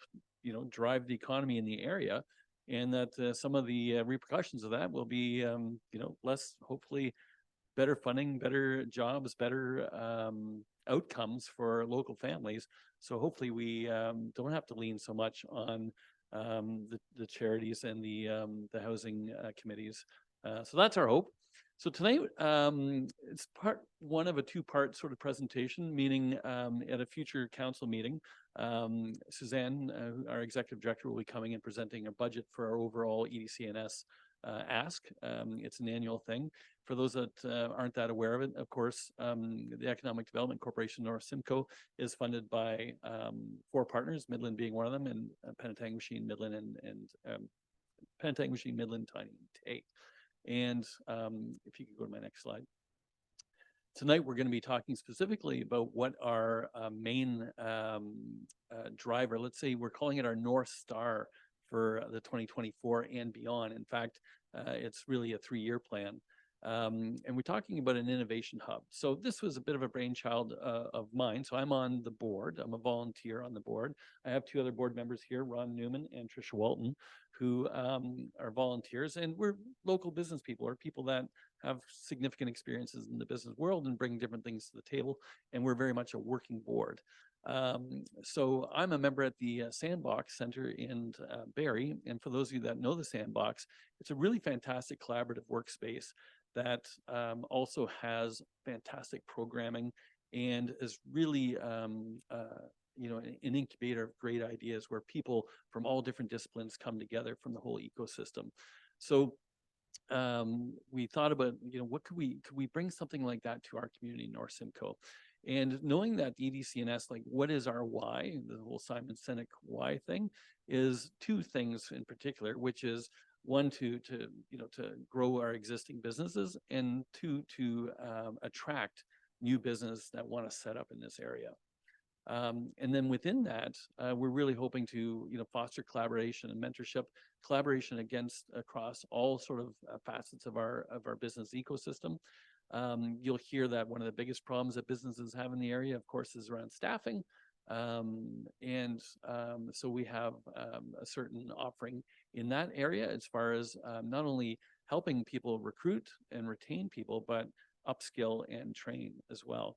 drive the economy in the area, and that some of the repercussions of that will be, less, hopefully, better funding, better jobs, better outcomes for local families. So hopefully we don't have to lean so much on the charities and the housing committees. So that's our hope. So tonight, it's part one of a two-part sort of presentation, meaning at a future council meeting, Suzanne, our executive director, will be coming and presenting a budget for our overall EDCNS ask. It's an annual thing. For those that aren't that aware of it, of course, the Economic Development Corporation, North Simcoe, is funded by 4 partners, Midland being one of them, and Penetang Machine, Midland, and Penetang Machine, Midland, Tiny, and Tay. And if you could go to my next slide. Tonight, we're going to be talking specifically about what our main driver, let's say we're calling it our North Star for the 2024 and beyond. In fact, it's really a 3-year plan. And we're talking about an innovation hub. So this was a bit of a brainchild of mine. So I'm on the board. I'm a volunteer on the board. I have 2 other board members here, Ron Newman and Tricia Walton, who are volunteers. And we're local business people, or people that have significant experiences in the business world and bring different things to the table. And we're very much a working board. So I'm a member at the Sandbox Center in Barrie. And for those of you that know the Sandbox, it's a really fantastic collaborative workspace that also has fantastic programming and is really an incubator of great ideas where people from all different disciplines come together from the whole ecosystem. So we thought about, what could we bring something like that to our community in North Simcoe? And knowing that EDCNS, like what is our why, the whole Simon Sinek why thing, is 2 things in particular, which is 1, to grow our existing businesses, and 2, to attract new business that want to set up in this area. And then within that, we're really hoping to foster collaboration and mentorship, collaboration across all sort of facets of our business ecosystem. You'll hear that one of the biggest problems that businesses have in the area, of course, is around staffing. So we have a certain offering in that area as far as not only helping people recruit and retain people, but upskill and train as well.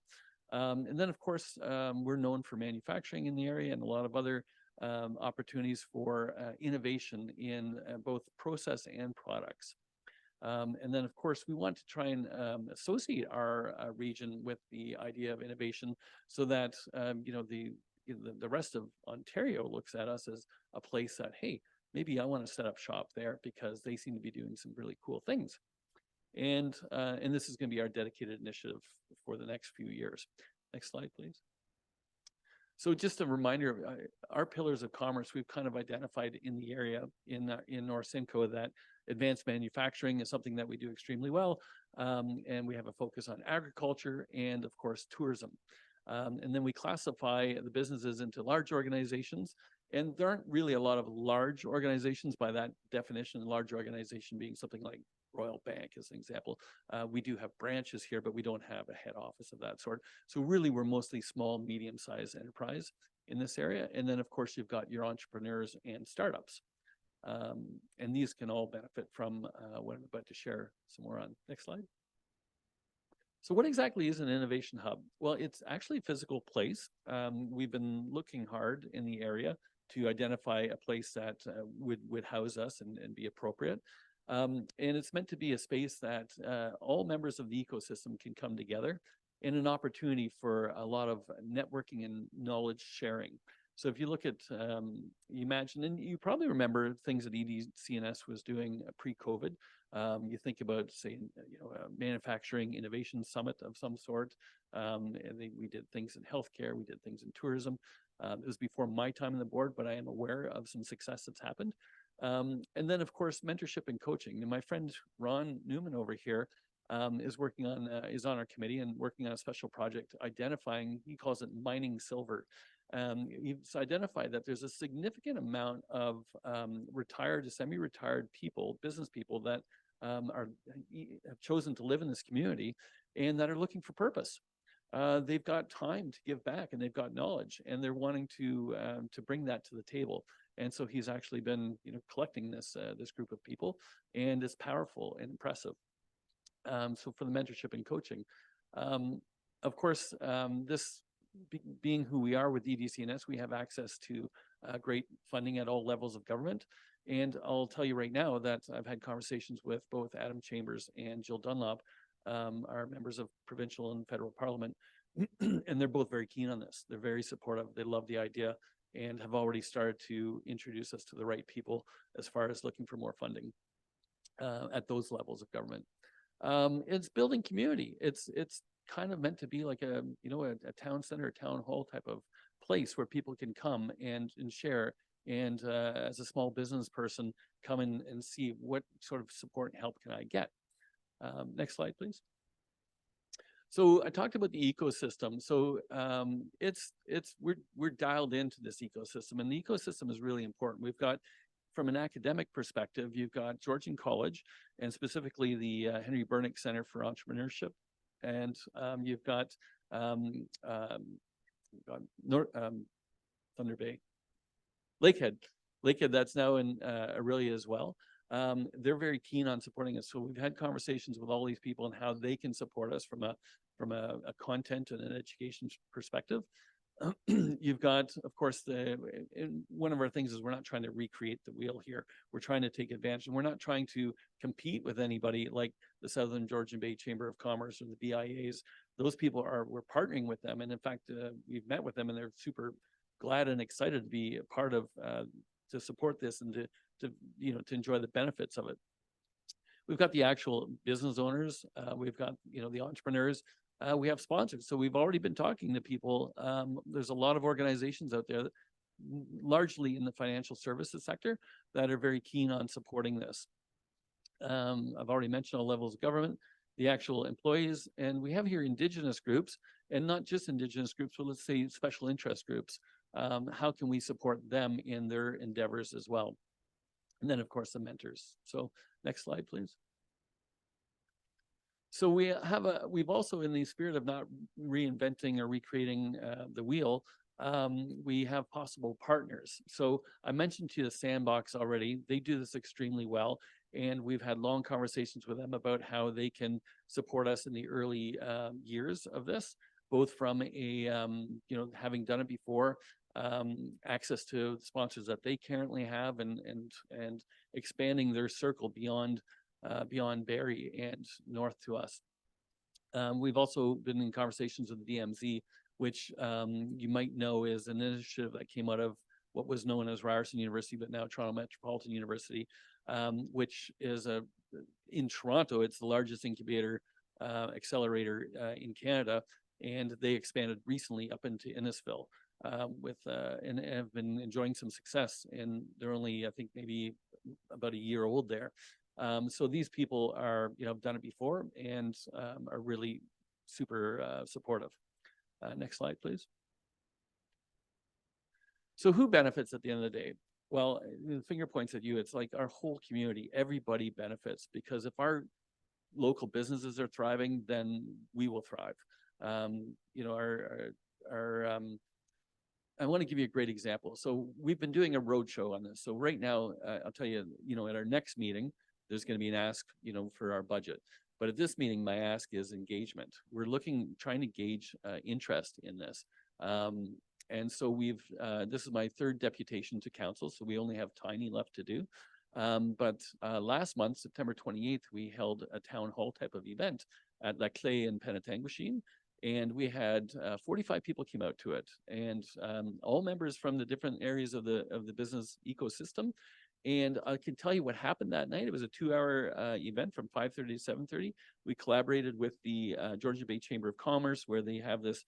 And then, of course, we're known for manufacturing in the area and a lot of other opportunities for innovation in both process and products. And then, of course, we want to try and associate our region with the idea of innovation so that, the rest of Ontario looks at us as a place that, hey, maybe I want to set up shop there because they seem to be doing some really cool things. And this is going to be our dedicated initiative for the next few years. Next slide, please. So just a reminder of our pillars of commerce, we've kind of identified in the area in North Simcoe that advanced manufacturing is something that we do extremely well. And we have a focus on agriculture and of course, tourism. And then we classify the businesses into large organizations. And there aren't really a lot of large organizations by that definition, large organization being something like Royal Bank as an example. We do have branches here, but we don't have a head office of that sort. So really, we're mostly small, medium-sized enterprise in this area. And then, of course, you've got your entrepreneurs and startups. And these can all benefit from what I'm about to share some more on. Next slide. So what exactly is an innovation hub? Well, it's actually a physical place. We've been looking hard in the area to identify a place that would house us and be appropriate. And it's meant to be a space that all members of the ecosystem can come together and an opportunity for a lot of networking and knowledge sharing. So if you look at, you imagine, and you probably remember things that EDCNS was doing pre-COVID. You think about, say, a manufacturing innovation summit of some sort. And we did things in healthcare, we did things in tourism. It was before my time on the board, but I am aware of some success that's happened. And then, of course, mentorship and coaching. And my friend Ron Newman over here is on our committee and working on a special project identifying, he calls it mining silver. He's identified that there's a significant amount of retired to semi-retired people, business people that have chosen to live in this community and that are looking for purpose. They've got time to give back and they've got knowledge and they're wanting to bring that to the table. And so he's actually been, collecting this group of people, and it's powerful and impressive. So for the mentorship and coaching, of course, this being who we are with EDCNS, we have access to great funding at all levels of government. And I'll tell you right now that I've had conversations with both Adam Chambers and Jill Dunlop, our members of provincial and federal parliament, and they're both very keen on this. They're very supportive. They love the idea and have already started to introduce us to the right people as far as looking for more funding at those levels of government. It's building community. It's kind of meant to be like a town center, town hall type of place where people can come and share. And as a small business person, come in and see what sort of support and help can I get. Next slide, please. So I talked about the ecosystem. So we're dialed into this ecosystem, and the ecosystem is really important. We've got, from an academic perspective, you've got Georgian College, and specifically the Henry Bernick Center for Entrepreneurship, and you've got Thunder Bay, Lakehead, that's now in Aurelia as well. They're very keen on supporting us. So we've had conversations with all these people and how they can support us from a content and an education perspective. You've got, of course, one of our things is we're not trying to recreate the wheel here. We're trying to take advantage, and we're not trying to compete with anybody like the Southern Georgian Bay Chamber of Commerce or the BIAs. Those people we're partnering with them. And in fact, we've met with them and they're super glad and excited to be a part of, to support this and to enjoy the benefits of it. We've got the actual business owners. We've got, the entrepreneurs. We have sponsors. So we've already been talking to people. There's a lot of organizations out there, largely in the financial services sector, that are very keen on supporting this. I've already mentioned all levels of government, the actual employees, and we have here Indigenous groups, and not just Indigenous groups, but let's say special interest groups. How can we support them in their endeavors as well? And then, of course, the mentors. So next slide, please. So we've also, in the spirit of not reinventing or recreating the wheel, we have possible partners. So I mentioned to you the Sandbox already. They do this extremely well. And we've had long conversations with them about how they can support us in the early years of this, both from a, having done it before, access to sponsors that they currently have, and expanding their circle beyond Barrie and north to us. We've also been in conversations with the DMZ, which you might know is an initiative that came out of what was known as Ryerson University, but now Toronto Metropolitan University, which is in Toronto. It's the largest incubator accelerator in Canada, and they expanded recently up into Innisfil. and have been enjoying some success. And they're only, I think, maybe about a year old there. So these people are, have done it before and are really super supportive. Next slide, please. So who benefits at the end of the day? Well, the finger points at you. It's like our whole community, everybody benefits, because if our local businesses are thriving, then we will thrive. I want to give you a great example. So we've been doing a roadshow on this. So right now, I'll tell you, at our next meeting, there's going to be an ask, for our budget. But at this meeting, my ask is engagement. We're trying to gauge interest in this. And so this is my third deputation to council, so we only have tiny left to do. But last month, September 28th, we held a town hall type of event at La Clé in Penetanguishene, and we had 45 people came out to it, and all members from the different areas of the business ecosystem. And I can tell you what happened that night. It was a 2-hour event from 5:30 to 7:30. We collaborated with the Georgian Bay Chamber of Commerce, where they have this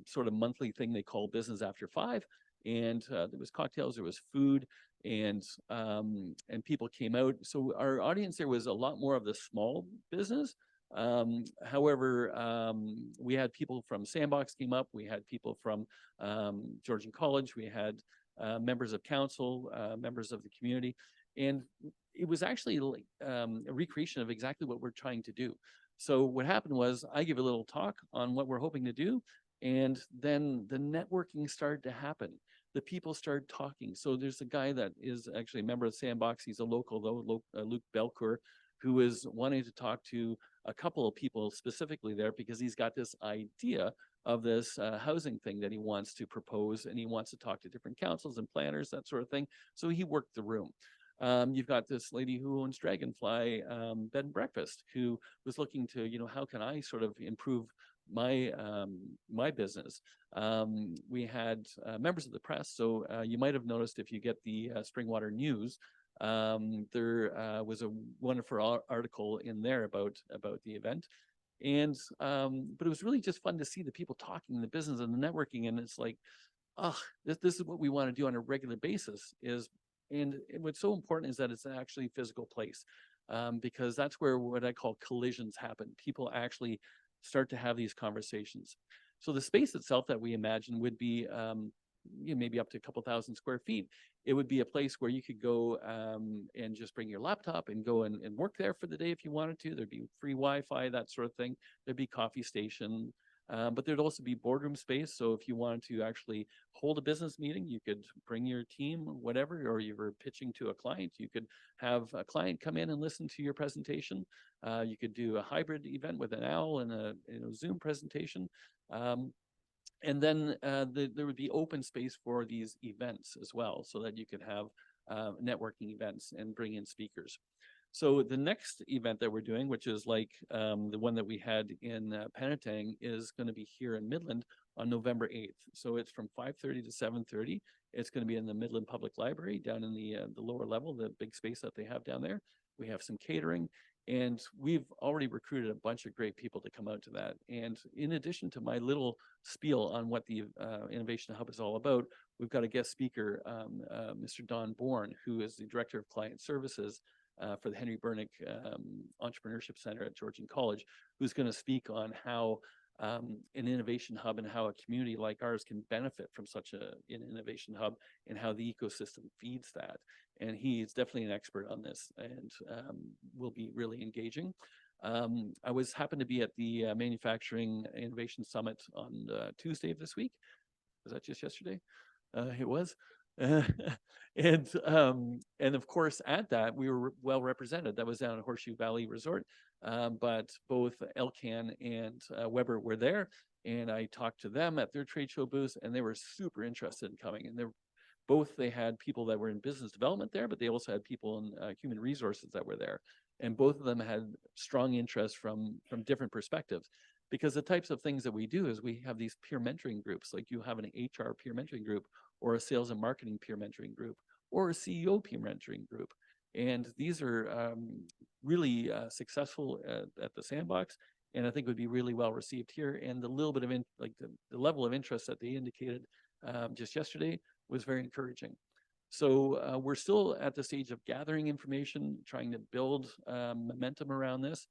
sort of monthly thing they call Business After 5. And there was cocktails, there was food, and people came out. So our audience there was a lot more of the small business. However, we had people from Sandbox came up. We had people from Georgian College. We had members of council, members of the community. And it was actually like a recreation of exactly what we're trying to do. So what happened was I give a little talk on what we're hoping to do. And then the networking started to happen. The people started talking. So there's a guy that is actually a member of Sandbox. He's a local, though, Luke Belcourt, who is wanting to talk to a couple of people specifically there because he's got this idea of this housing thing that he wants to propose, and he wants to talk to different councils and planners, that sort of thing. So he worked the room. You've got this lady who owns Dragonfly Bed and Breakfast, who was looking to, how can I sort of improve my business. We had members of the press. So you might have noticed if you get the Springwater News, there was a wonderful article in there about the event. And but it was really just fun to see the people talking, the business and the networking. And it's like, this is what we want to do on a regular basis. And what's so important is that it's an actually physical place, because that's where what I call collisions happen. People actually start to have these conversations. So the space itself that we imagine would be maybe up to a couple thousand square feet. It would be a place where you could go and just bring your laptop and go and work there for the day if you wanted to. There'd be free Wi-Fi, that sort of thing. There'd be coffee station, but there'd also be boardroom space. So if you wanted to actually hold a business meeting, you could bring your team, whatever, or you were pitching to a client, you could have a client come in and listen to your presentation. You could do a hybrid event with an owl and a Zoom presentation. And then there would be open space for these events as well, so that you could have networking events and bring in speakers. So the next event that we're doing, which is like the one that we had in Penetang, is going to be here in Midland on November 8th. So it's from 5:30 to 7:30. It's going to be in the Midland Public Library down in the lower level, the big space that they have down there. We have some catering. And we've already recruited a bunch of great people to come out to that. And in addition to my little spiel on what the Innovation Hub is all about, we've got a guest speaker, Mr. Don Bourne, who is the Director of Client Services for the Henry Bernick Entrepreneurship Center at Georgian College, who's going to speak on how an innovation hub and how a community like ours can benefit from such an innovation hub and how the ecosystem feeds that. And he is definitely an expert on this and will be really engaging. I happened to be at the Manufacturing Innovation Summit on Tuesday of this week. Was that just yesterday? It was. And of course at that we were well represented. That was down at Horseshoe Valley Resort, but both Elcan and Weber were there, and I talked to them at their trade show booth, and they were super interested in coming. And they had people that were in business development there, but they also had people in human resources that were there, and both of them had strong interest from different perspectives. Because the types of things that we do is we have these peer mentoring groups, like you have an HR peer mentoring group, or a sales and marketing peer mentoring group, or a CEO peer mentoring group. And these are really successful at the Sandbox, and I think would be really well received here. And the little bit of the level of interest that they indicated just yesterday was very encouraging. So we're still at the stage of gathering information, trying to build momentum around this.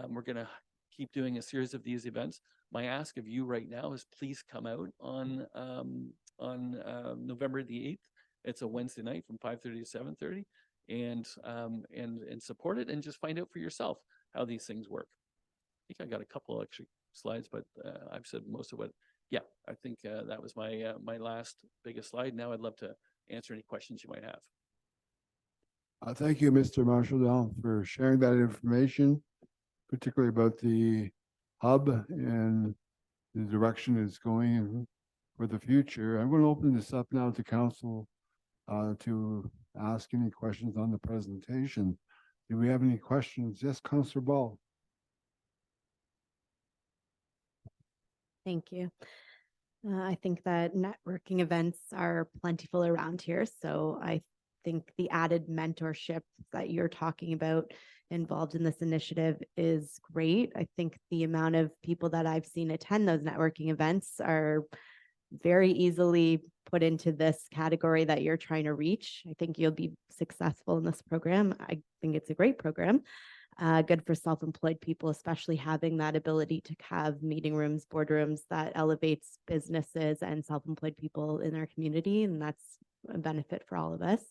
We're going to keep doing a series of these events. My ask of you right now is please come out on November the 8th. It's a Wednesday night from 5:30 to 7:30, and support it and just find out for yourself how these things work. I think I got a couple extra slides, but I've said most of what. Yeah, I think that was my my last biggest slide. Now I'd love to answer any questions you might have. Thank you, Mr. Marshall, for sharing that information, particularly about the hub and the direction it's going for the future. I'm going to open this up now to council to ask any questions on the presentation. Do we have any questions? Yes, Councillor Ball. Thank you. I think that networking events are plentiful around here. So I think the added mentorship that you're talking about involved in this initiative is great. I think the amount of people that I've seen attend those networking events are very easily put into this category that you're trying to reach. I think you'll be successful in this program. I think it's a great program. Good for self-employed people, especially having that ability to have meeting rooms, boardrooms that elevates businesses and self-employed people in our community. And that's a benefit for all of us.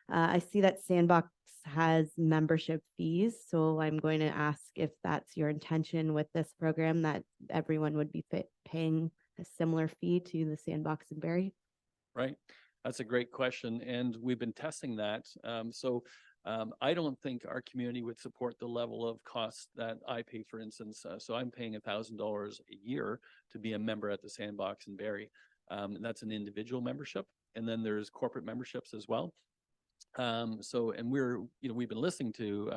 I see that Sandbox has membership fees. So I'm going to ask if that's your intention with this program, that everyone would be paying a similar fee to the Sandbox in Barrie. Right. That's a great question. And we've been testing that. I don't think our community would support the level of costs that I pay, for instance. So I'm paying $1,000 a year to be a member at the Sandbox in Barrie. That's an individual membership. And then there's corporate memberships as well. And we're, we've been listening to,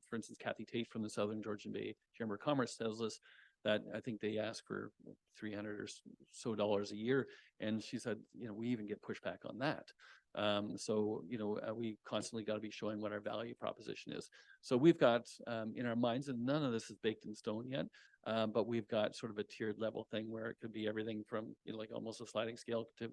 for instance, Kathy Tate from the Southern Georgian Bay Chamber of Commerce tells us that I think they ask for $300 or so a year. And she said, we even get pushback on that. We constantly got to be showing what our value proposition is. So we've got in our minds, and none of this is baked in stone yet, but we've got sort of a tiered level thing where it could be everything from like almost a sliding scale to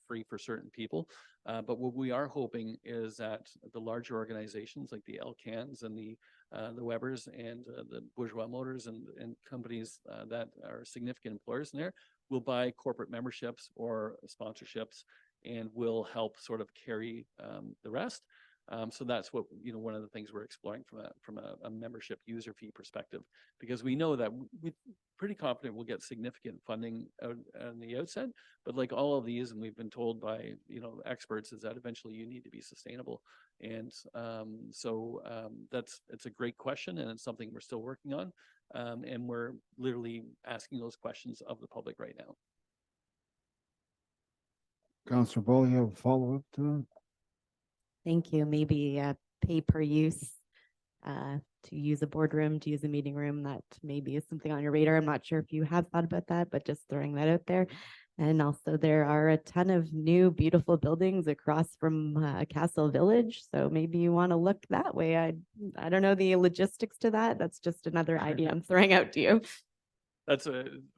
free for certain people. But what we are hoping is that the larger organizations like the LCANs and the Webbers and the Bourgeois Motors and companies that are significant employers in there will buy corporate memberships or sponsorships and will help sort of carry the rest. So that's what, one of the things we're exploring from a membership user fee perspective, because we know that we're pretty confident we'll get significant funding out on the outset, but like all of these, and we've been told by, experts, is that eventually you need to be sustainable. And it's a great question, and it's something we're still working on. And we're literally asking those questions of the public right now. Councillor Ball, you have a follow-up to that? Thank you. Maybe pay per use to use a boardroom, to use a meeting room. That maybe is something on your radar. I'm not sure if you have thought about that, but just throwing that out there. And also there are a ton of new beautiful buildings across from Castle Village. So maybe you want to look that way. I don't know the logistics to that. That's just another idea I'm throwing out to you. That's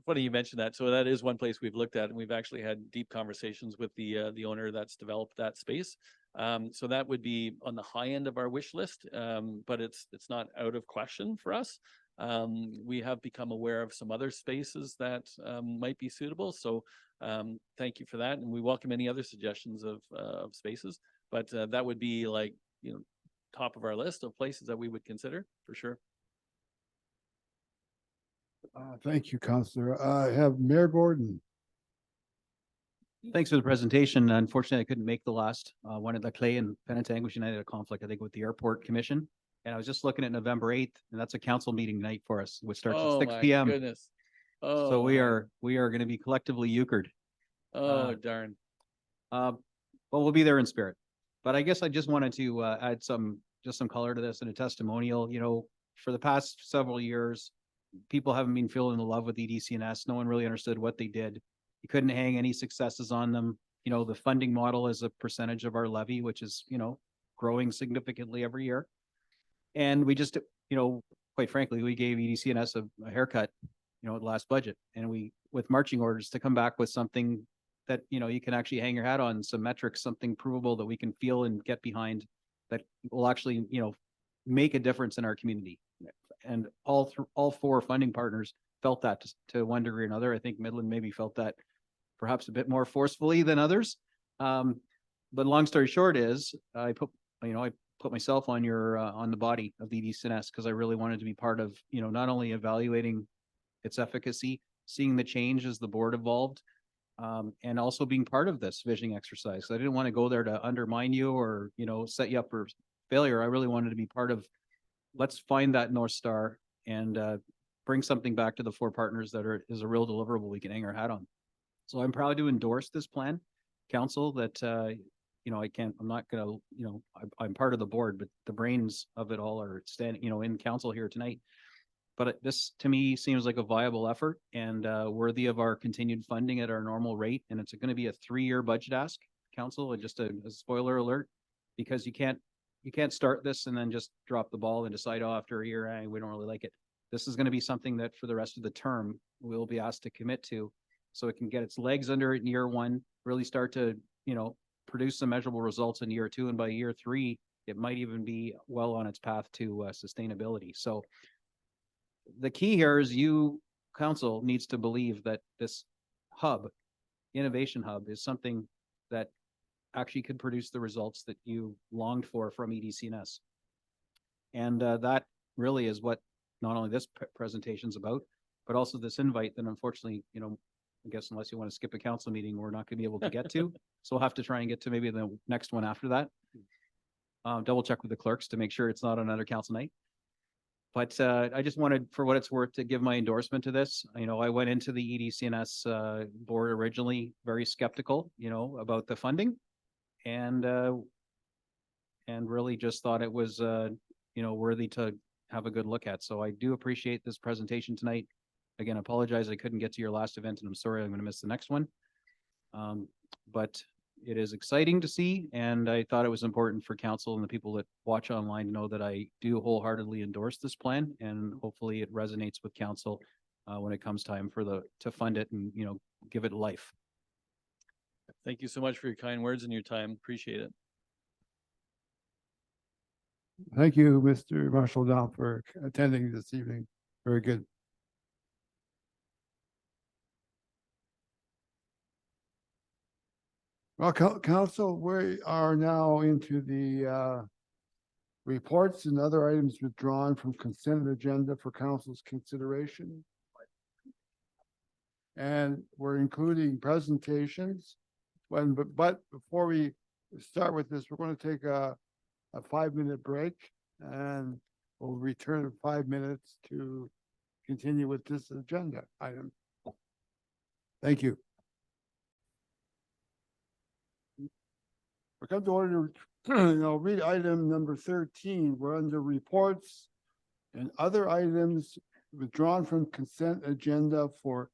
funny you mentioned that. So that is one place we've looked at, and we've actually had deep conversations with the owner that's developed that space. So that would be on the high end of our wish list, but it's not out of question for us. We have become aware of some other spaces that might be suitable. So thank you for that, and we welcome any other suggestions of spaces. But that would be like top of our list of places that we would consider for sure. Thank you, Councillor. I have Mayor Gordon. Thanks for the presentation. Unfortunately, I couldn't make the last one at the Clay and Penetanguishene. I had a conflict, I think, with the Airport Commission. And I was just looking at November 8th, and that's a council meeting night for us, which starts at 6 p.m. Goodness. So we are going to be collectively euchred. Darn. Well, we'll be there in spirit. But I guess I just wanted to add some color to this and a testimonial. For the past several years, people haven't been feeling the love with EDC&S. No one really understood what they did. You couldn't hang any successes on them. The funding model is a percentage of our levy, which is, growing significantly every year. And we just, quite frankly, we gave EDC&S a haircut, at the last budget. And with marching orders to come back with something that, you know, you can actually hang your hat on, some metrics, something provable that we can feel and get behind that will actually, you know, make a difference in our community. And all four funding partners felt that to one degree or another. I think Midland maybe felt that perhaps a bit more forcefully than others. But long story short is I put myself on on the body of the EDCNS because I really wanted to be part of, you know, not only evaluating its efficacy, seeing the change as the board evolved, and also being part of this visioning exercise. I didn't want to go there to undermine you or, you know, set you up for failure. I really wanted to be part of, let's find that North Star and bring something back to the four partners that is a real deliverable we can hang our hat on. So I'm proud to endorse this plan, council, that, you know, I'm not gonna, you know, I'm part of the board, but the brains of it all are standing, you know, in council here tonight. But this, to me, seems like a viable effort and worthy of our continued funding at our normal rate. And it's going to be a 3-year budget ask, council, and just a spoiler alert, because you can't start this and then just drop the ball and decide, oh, after a year, we don't really like it. This is going to be something that for the rest of the term, we'll be asked to commit to so it can get its legs under it in year 1, really start to, you know, produce some measurable results in year 2. And by year 3, it might even be well on its path to sustainability. So the key here is you, council, needs to believe that this hub, innovation hub, is something that actually could produce the results that you longed for from EDCNS. And that really is what not only this presentation's about, but also this invite that unfortunately, you know, I guess unless you want to skip a council meeting, we're not going to be able to get to. So we'll have to try and get to maybe the next one after that. Double check with the clerks to make sure it's not another council night. But I just wanted, for what it's worth, to give my endorsement to this. You know, I went into the EDCNS board originally very skeptical, you know, about the funding, and really just thought it was, you know, worthy to have a good look at. So I do appreciate this presentation tonight. Again, I apologize I couldn't get to your last event, and I'm sorry I'm going to miss the next one. But it is exciting to see, and I thought it was important for council and the people that watch online to know that I do wholeheartedly endorse this plan, and hopefully it resonates with council when it comes time for to fund it and, you know, give it life. Thank you so much for your kind words and your time. Appreciate it. Thank you, Mr. Marshall Dow, for attending this evening. Very good. Well, council, we are now into the reports and other items withdrawn from consent agenda for council's consideration. And we're including presentations. But before we start with this, we're going to take a 5-minute break, and we'll return in 5 minutes to continue with this agenda item. Thank you. We come to order. I'll read item number 13. We're under reports and other items withdrawn from consent agenda for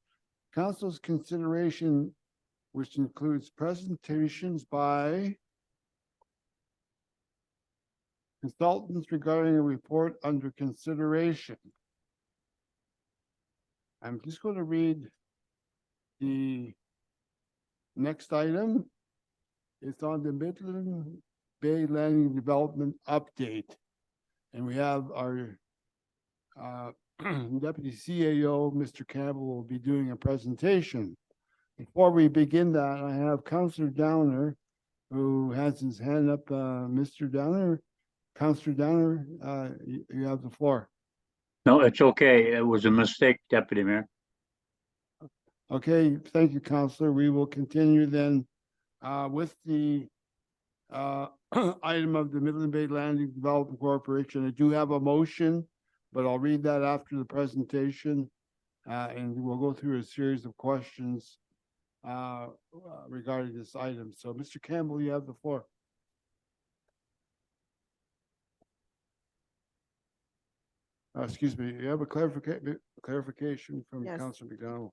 council's consideration, which includes presentations by consultants regarding a report under consideration. I'm just going to read the next item. It's on the Midland Bay Landing Development Update. And we have our Deputy CAO, Mr. Campbell, will be doing a presentation. Before we begin that, I have Councillor Downer, who has his hand up. Mr. Downer, Councillor Downer, you have the floor. No, it's okay. It was a mistake, Deputy Mayor. Okay, thank you, Councillor. We will continue then with the item of the Midland Bay Landing Development Corporation. I do have a motion, but I'll read that after the presentation, and we'll go through a series of questions regarding this item. So, Mr. Campbell, you have the floor. Excuse me, you have a clarification from Yes. Councillor McDonald.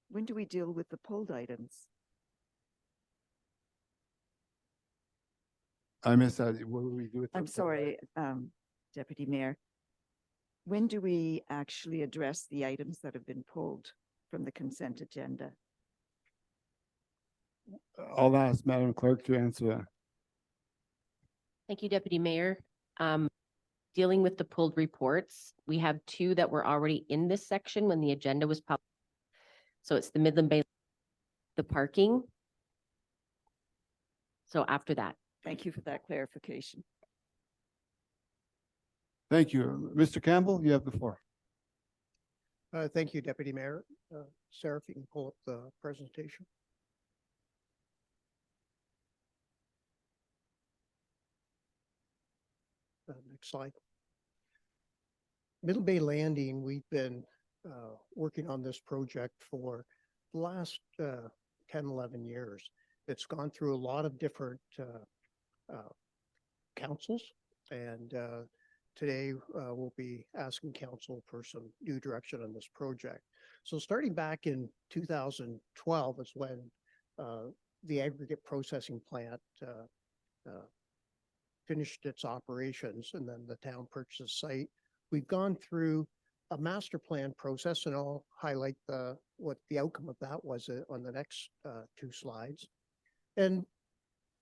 When do we deal with the pulled items? I missed that. What do we do with I'm sorry, Deputy Mayor. When do we actually address the items that have been pulled from the consent agenda? I'll ask Madam Clerk to answer that. Thank you, Deputy Mayor. Dealing with the pulled reports, we have two that were already in this section when the agenda was published. So it's the Midland Bay, the parking. So after that. Thank you for that clarification. Thank you. Mr. Campbell, you have the floor. Thank you, Deputy Mayor. Sarah, if you can pull up the presentation. Next slide. Middle Bay Landing, we've been working on this project for the last 10, 11 years. It's gone through a lot of different councils, and today we'll be asking council for some new direction on this project. So starting back in 2012 is when the aggregate processing plant finished its operations, and then the town purchased a site. We've gone through a master plan process, and I'll highlight what the outcome of that was on the next two slides. And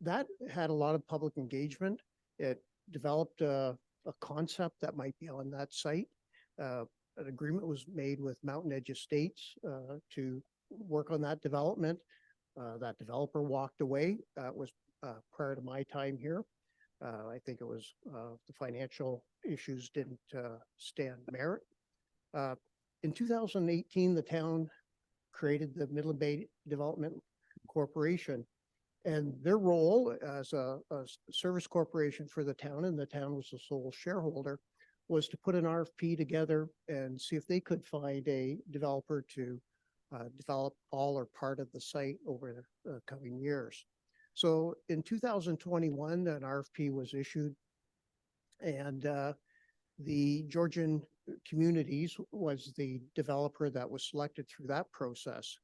that had a lot of public engagement. It developed a concept that might be on that site. An agreement was made with Mountain Edge Estates to work on that development. That developer walked away. That was prior to my time here. I think it was the financial issues didn't stand merit. In 2018, the town created the Midland Bay Development Corporation, and their role as a service corporation for the town, and the town was the sole shareholder, was to put an RFP together and see if they could find a developer to develop all or part of the site over the coming years. So in 2021, an RFP was issued, and the Georgian Communities was the developer that was selected through that process.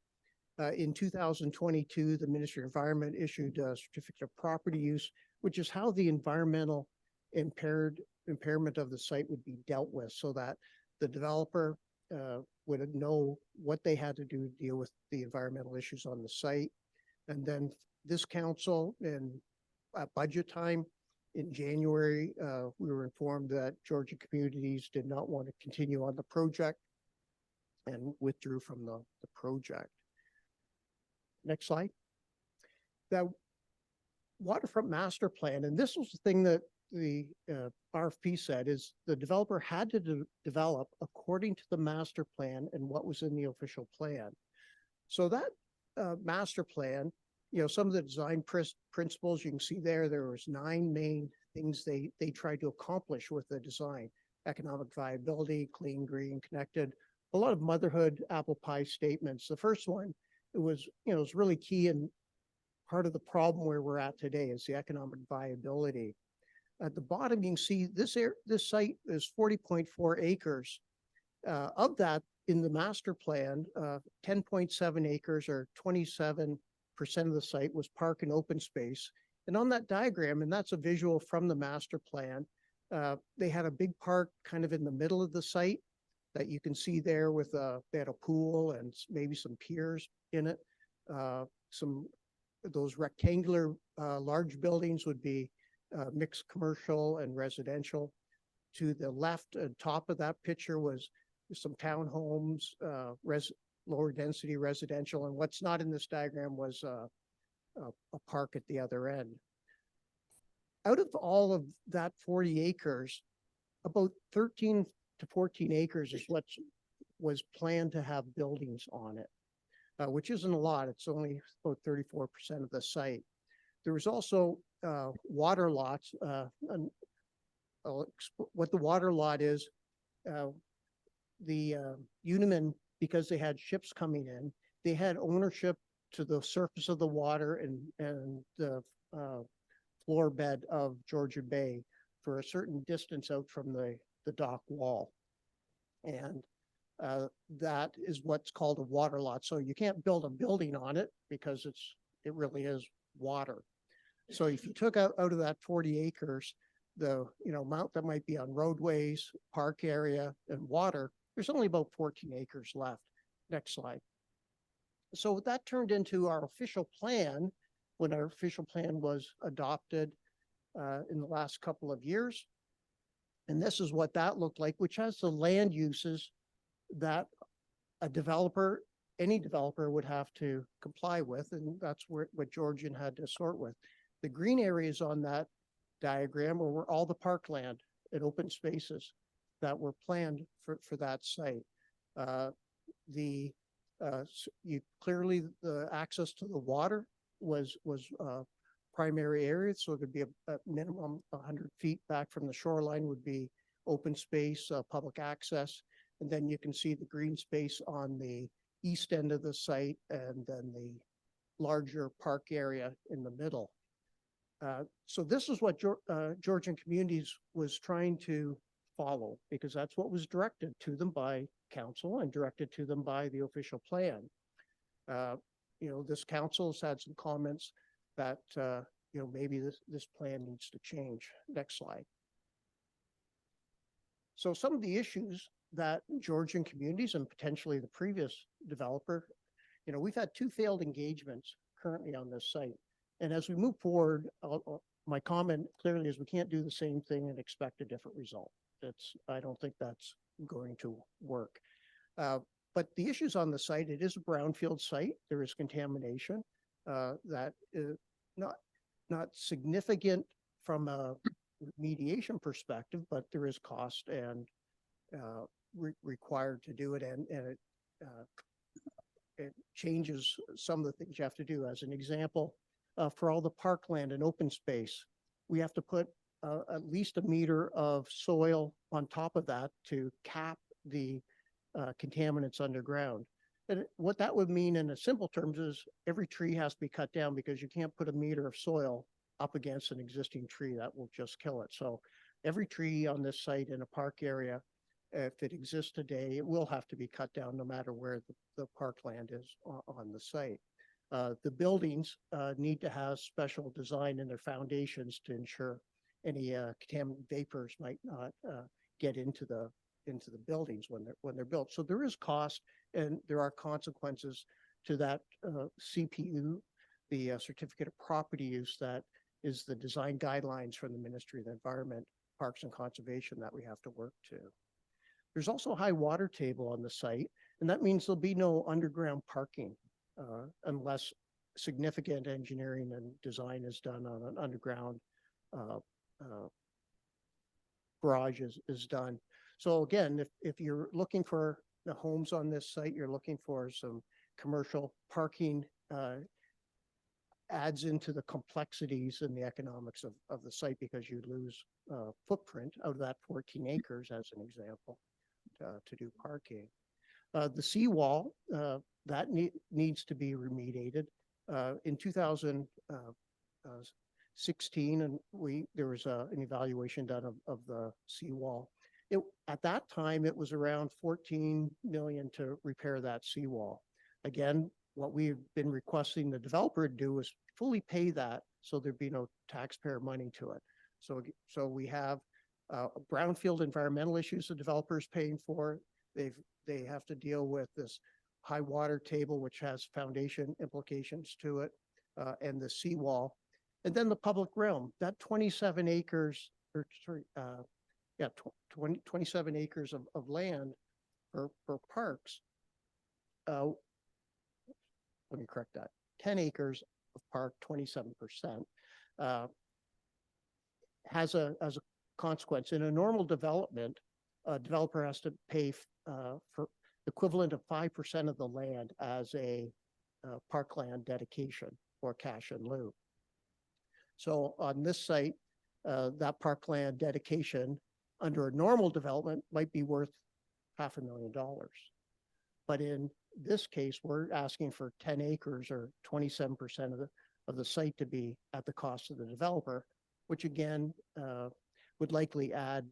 In 2022, the Ministry of Environment issued a certificate of property use, which is how the environmental impairment of the site would be dealt with, so that the developer would know what they had to do to deal with the environmental issues on the site. And then this council, at budget time in January, we were informed that Georgia Communities did not want to continue on the project and withdrew from the project. Next slide. That waterfront master plan, and this was the thing that the RFP said, is the developer had to develop according to the master plan and what was in the official plan. So that master plan, some of the design principles you can see there was 9 main things they tried to accomplish with the design: economic viability, clean, green, connected, a lot of motherhood apple pie statements. The first one, it was really key, and part of the problem where we're at today is the economic viability. At the bottom, you can see this site is 40.4 acres. Of that, in the master plan, 10.7 acres, or 27% of the site, was park and open space. And on that diagram, and that's a visual from the master plan, they had a big park kind of in the middle of the site that you can see there with they had a pool and maybe some piers in it. Those rectangular large buildings would be mixed commercial and residential. To the left and top of that picture was some townhomes, lower density residential, and what's not in this diagram was a park at the other end. Out of all of that 40 acres, about 13 to 14 acres is what was planned to have buildings on it, which isn't a lot. It's only about 34% of the site. There was also water lots. And what the water lot is, the Uniman, because they had ships coming in, they had ownership to the surface of the water and the floor bed of Georgia Bay for a certain distance out from the dock wall. And that is what's called a water lot. So you can't build a building on it because it really is water. So if you took out of that 40 acres, the amount that might be on roadways, park area, and water, there's only about 14 acres left. Next slide. so that turned into our official plan when our official plan was adopted in the last couple of years. And this is what that looked like, which has the land uses that a developer, any developer would have to comply with. And that's what Georgian had to sort with. The green areas on that diagram were all the parkland and open spaces that were planned for that site. Clearly the access to the water was primary area, so there'd be a minimum 100 feet back from the shoreline would be open space, public access, and then you can see the green space on the east end of the site, and then the larger park area in the middle. So this is what Georgian Communities was trying to follow, because that's what was directed to them by council and directed to them by the official plan. This council has had some comments that, maybe this plan needs to change. Next slide. So some of the issues that Georgian Communities and potentially the previous developer, we've had 2 failed engagements currently on this site. And as we move forward, my comment clearly is we can't do the same thing and expect a different result. I don't think that's going to work. But the issues on the site, it is a brownfield site. There is contamination that is not significant from a remediation perspective, but there is cost and required to do it, and it changes some of the things you have to do. As an example, for all the parkland and open space, we have to put at least 1 meter of soil on top of that to cap the contaminants underground. And what that would mean in a simple terms is every tree has to be cut down, because you can't put 1 meter of soil up against an existing tree. That will just kill it. So every tree on this site in a park area, if it exists today, it will have to be cut down no matter where the parkland is on the site. The buildings need to have special design in their foundations to ensure any contaminant vapors might not get into the buildings when they're built. So there is cost and there are consequences to that CPU, the certificate of property use, that is the design guidelines from the Ministry of the Environment, Parks and Conservation that we have to work to. There's also a high water table on the site, and that means there'll be no underground parking unless significant engineering and design is done on an underground garage is done. So again, if you're looking for the homes on this site, you're looking for some commercial parking, adds into the complexities and the economics of the site, because you lose footprint out of that 14 acres as an example to do parking. The seawall, that needs to be remediated. In 2016, and there was an evaluation done of the seawall. At that time, it was around 14 million to repair that seawall. Again, what we've been requesting the developer to do is fully pay that, so there'd be no taxpayer money to it. So we have brownfield environmental issues the developer's paying for. They have to deal with this high water table, which has foundation implications to it, and the seawall. And then the public realm, that 27 acres, 27 acres of land for parks. Let me correct that. 10 acres of park, 27%, has a consequence. In a normal development, a developer has to pay for equivalent of 5% of the land as a parkland dedication or cash in lieu. So on this site, that parkland dedication under a normal development might be worth $500,000. But in this case, we're asking for 10 acres or 27% of the site to be at the cost of the developer, which again would likely add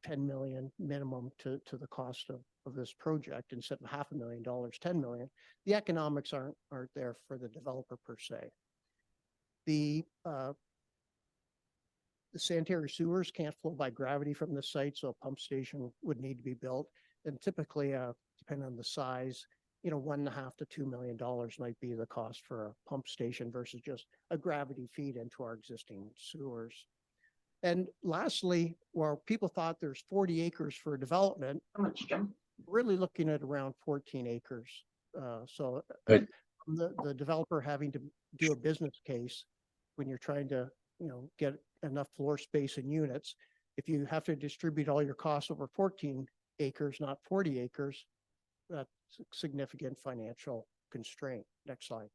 10 million minimum to the cost of this project. Instead of $500,000, 10 million. The economics aren't there for the developer per se. The sanitary sewers can't flow by gravity from the site, so a pump station would need to be built. And typically, depending on the size, $1.5 to $2 million might be the cost for a pump station versus just a gravity feed into our existing sewers. And lastly, where people thought there's 40 acres for development, really looking at around 14 acres. So Good. the developer having to do a business case when you're trying to, get enough floor space and units, if you have to distribute all your costs over 14 acres, not 40 acres, that's a significant financial constraint. Next slide.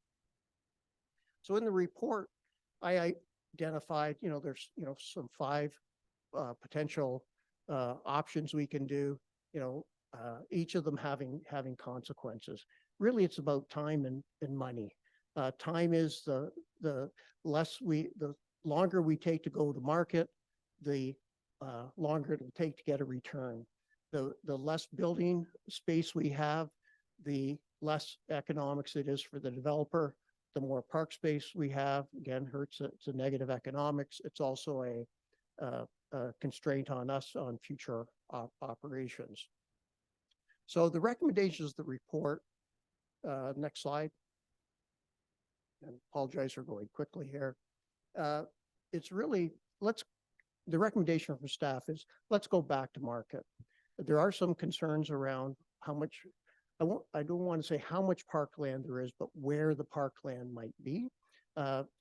So in the report, I identified, there's, some 5 potential options we can do, each of them having consequences. Really, it's about time and money. Time is the longer we take to go to market, the longer it'll take to get a return. The less building space we have, the less economics it is for the developer. The more park space we have, again, hurts it's a negative economics. It's also a constraint on us on future operations. So the recommendations of the report, next slide. And apologize for going quickly here. It's really, the recommendation from staff is let's go back to market. There are some concerns around how much, I don't want to say how much parkland there is, but where the parkland might be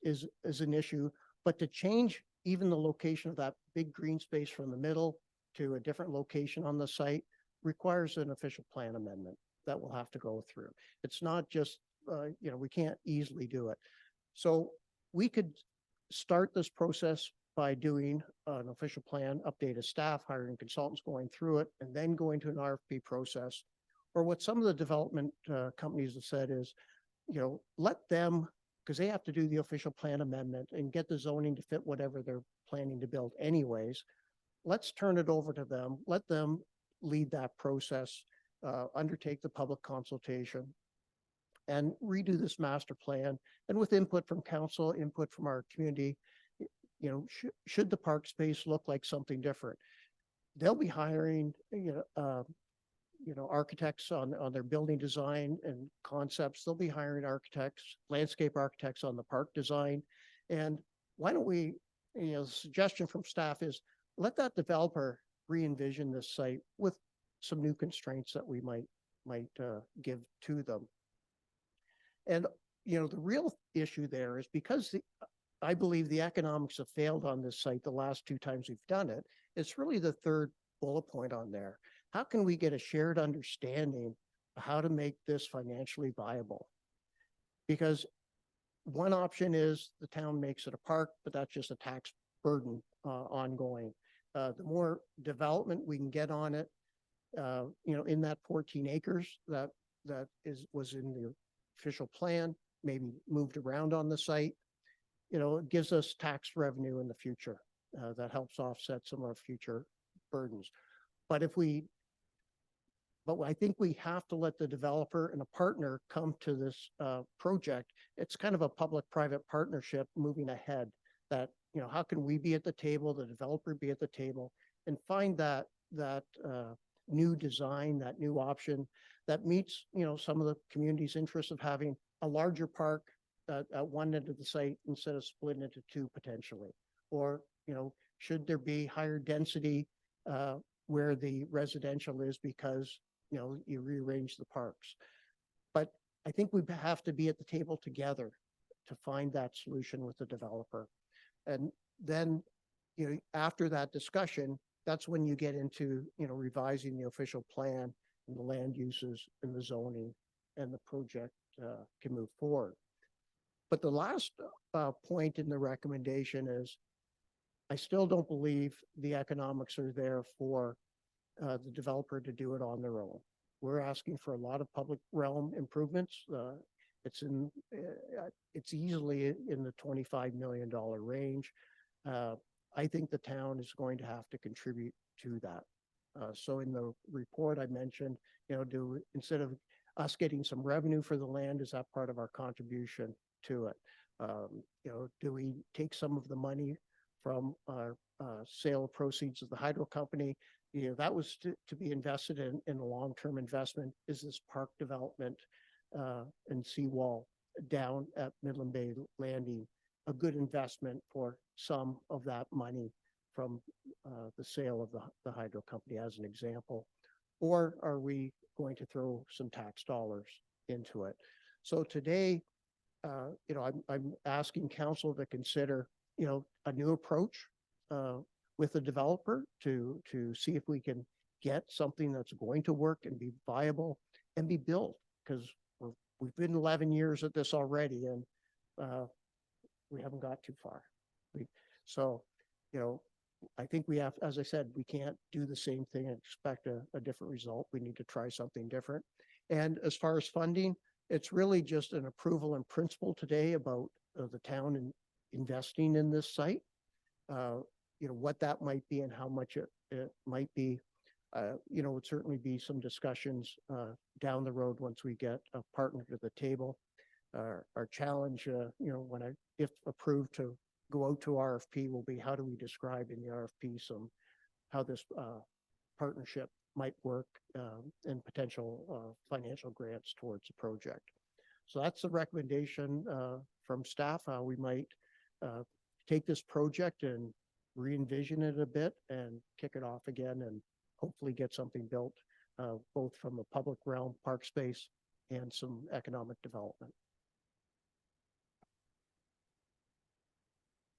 is an issue. But to change even the location of that big green space from the middle to a different location on the site requires an official plan amendment that we'll have to go through. It's not just, we can't easily do it. So we could start this process by doing an official plan, updated staff, hiring consultants, going through it, and then going to an RFP process. Or what some of the development companies have said is, let them, because they have to do the official plan amendment and get the zoning to fit whatever they're planning to build anyways. Let's turn it over to them. Let them lead that process, undertake the public consultation, and redo this master plan. And with input from council, input from our community, should the park space look like something different? They'll be hiring, architects on their building design and concepts. They'll be hiring architects, landscape architects on the park design. And why don't we, the suggestion from staff is let that developer re-envision this site with some new constraints that we might give to them. And, the real issue there is because I believe the economics have failed on this site the last 2 times we've done it. It's really the 3rd bullet point on there. How can we get a shared understanding of how to make this financially viable? Because one option is the town makes it a park, but that's just a tax burden ongoing. The more development we can get on it, in that 14 acres that was in the official plan, maybe moved around on the site, it gives us tax revenue in the future that helps offset some of our future burdens. But I think we have to let the developer and a partner come to this project. It's kind of a public-private partnership moving ahead that, how can we be at the table, the developer be at the table, and find that new design, that new option that meets, some of the community's interest of having a larger park at one end of the site instead of splitting into 2 potentially. Or, should there be higher density where the residential is because, you rearrange the parks. But I think we have to be at the table together to find that solution with the developer. And then, after that discussion, that's when you get into, revising the official plan and the land uses and the zoning, and the project can move forward. But the last point in the recommendation is I still don't believe the economics are there for the developer to do it on their own. We're asking for a lot of public realm improvements. It's easily in the $25 million range. I think the town is going to have to contribute to that. So in the report I mentioned, instead of us getting some revenue for the land, is that part of our contribution to it? Do we take some of the money from our sale of proceeds of the hydro company? That was to be invested in a long-term investment. Is this park development and seawall down at Midland Bay Landing a good investment for some of that money from the sale of the hydro company as an example? Or are we going to throw some tax dollars into it? So today, I'm asking council to consider, a new approach with the developer to see if we can get something that's going to work and be viable and be built, because we've been 11 years at this already, and we haven't got too far. So, I think we have, as I said, we can't do the same thing and expect a different result. We need to try something different. And as far as funding, it's really just an approval in principle today about the town and investing in this site. What that might be and how much it might be, would certainly be some discussions down the road once we get a partner to the table. Our challenge, if approved to go out to RFP, will be how do we describe in the RFP how this partnership might work and potential financial grants towards the project. So that's the recommendation from staff, how we might take this project and re-envision it a bit and kick it off again and hopefully get something built both from a public realm, park space, and some economic development.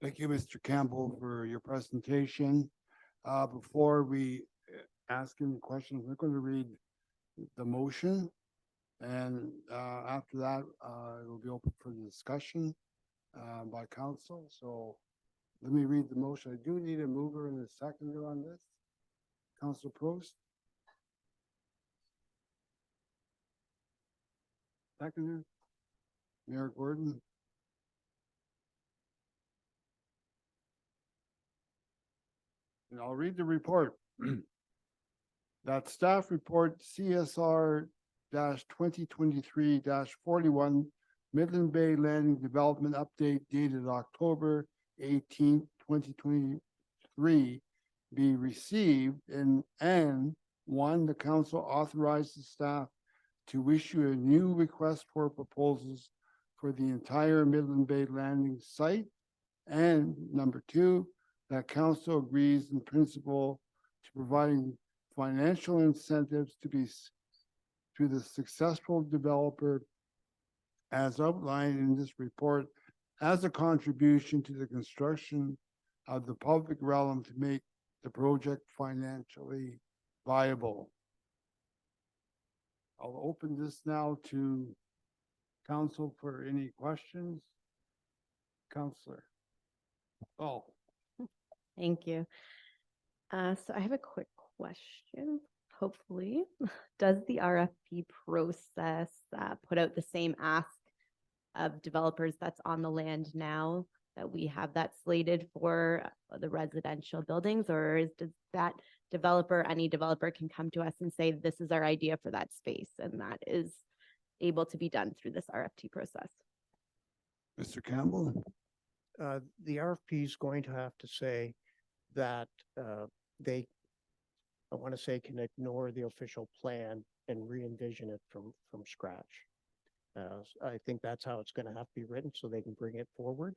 Thank you, Mr. Campbell, for your presentation. Before we ask any questions, we're going to read the motion. And after that, it will be open for discussion by council. So let me read the motion. I do need a mover and a seconder on this. Councilor Prost. Seconder. Mayor Gordon. And I'll read the report. That staff report CSR 2023-41 Midland Bay Landing Development Update dated October 18th, 2023 be received, and one, the council authorized the staff to issue a new request for proposals for the entire Midland Bay Landing site, and number two, that council agrees in principle to providing financial incentives to the successful developer as outlined in this report as a contribution to the construction of the public realm to make the project financially viable. I'll open this now to council for any questions. Councillor. Oh. Thank you. So I have a quick question. Hopefully, does the RFP process put out the same ask of developers that's on the land now that we have that slated for the residential buildings, or does that developer, any developer can come to us and say, this is our idea for that space, and that is able to be done through this RFP process? Mr. Campbell? The RFP is going to have to say that they, I want to say, can ignore the official plan and re-envision it from scratch. I think that's how it's going to have to be written so they can bring it forward.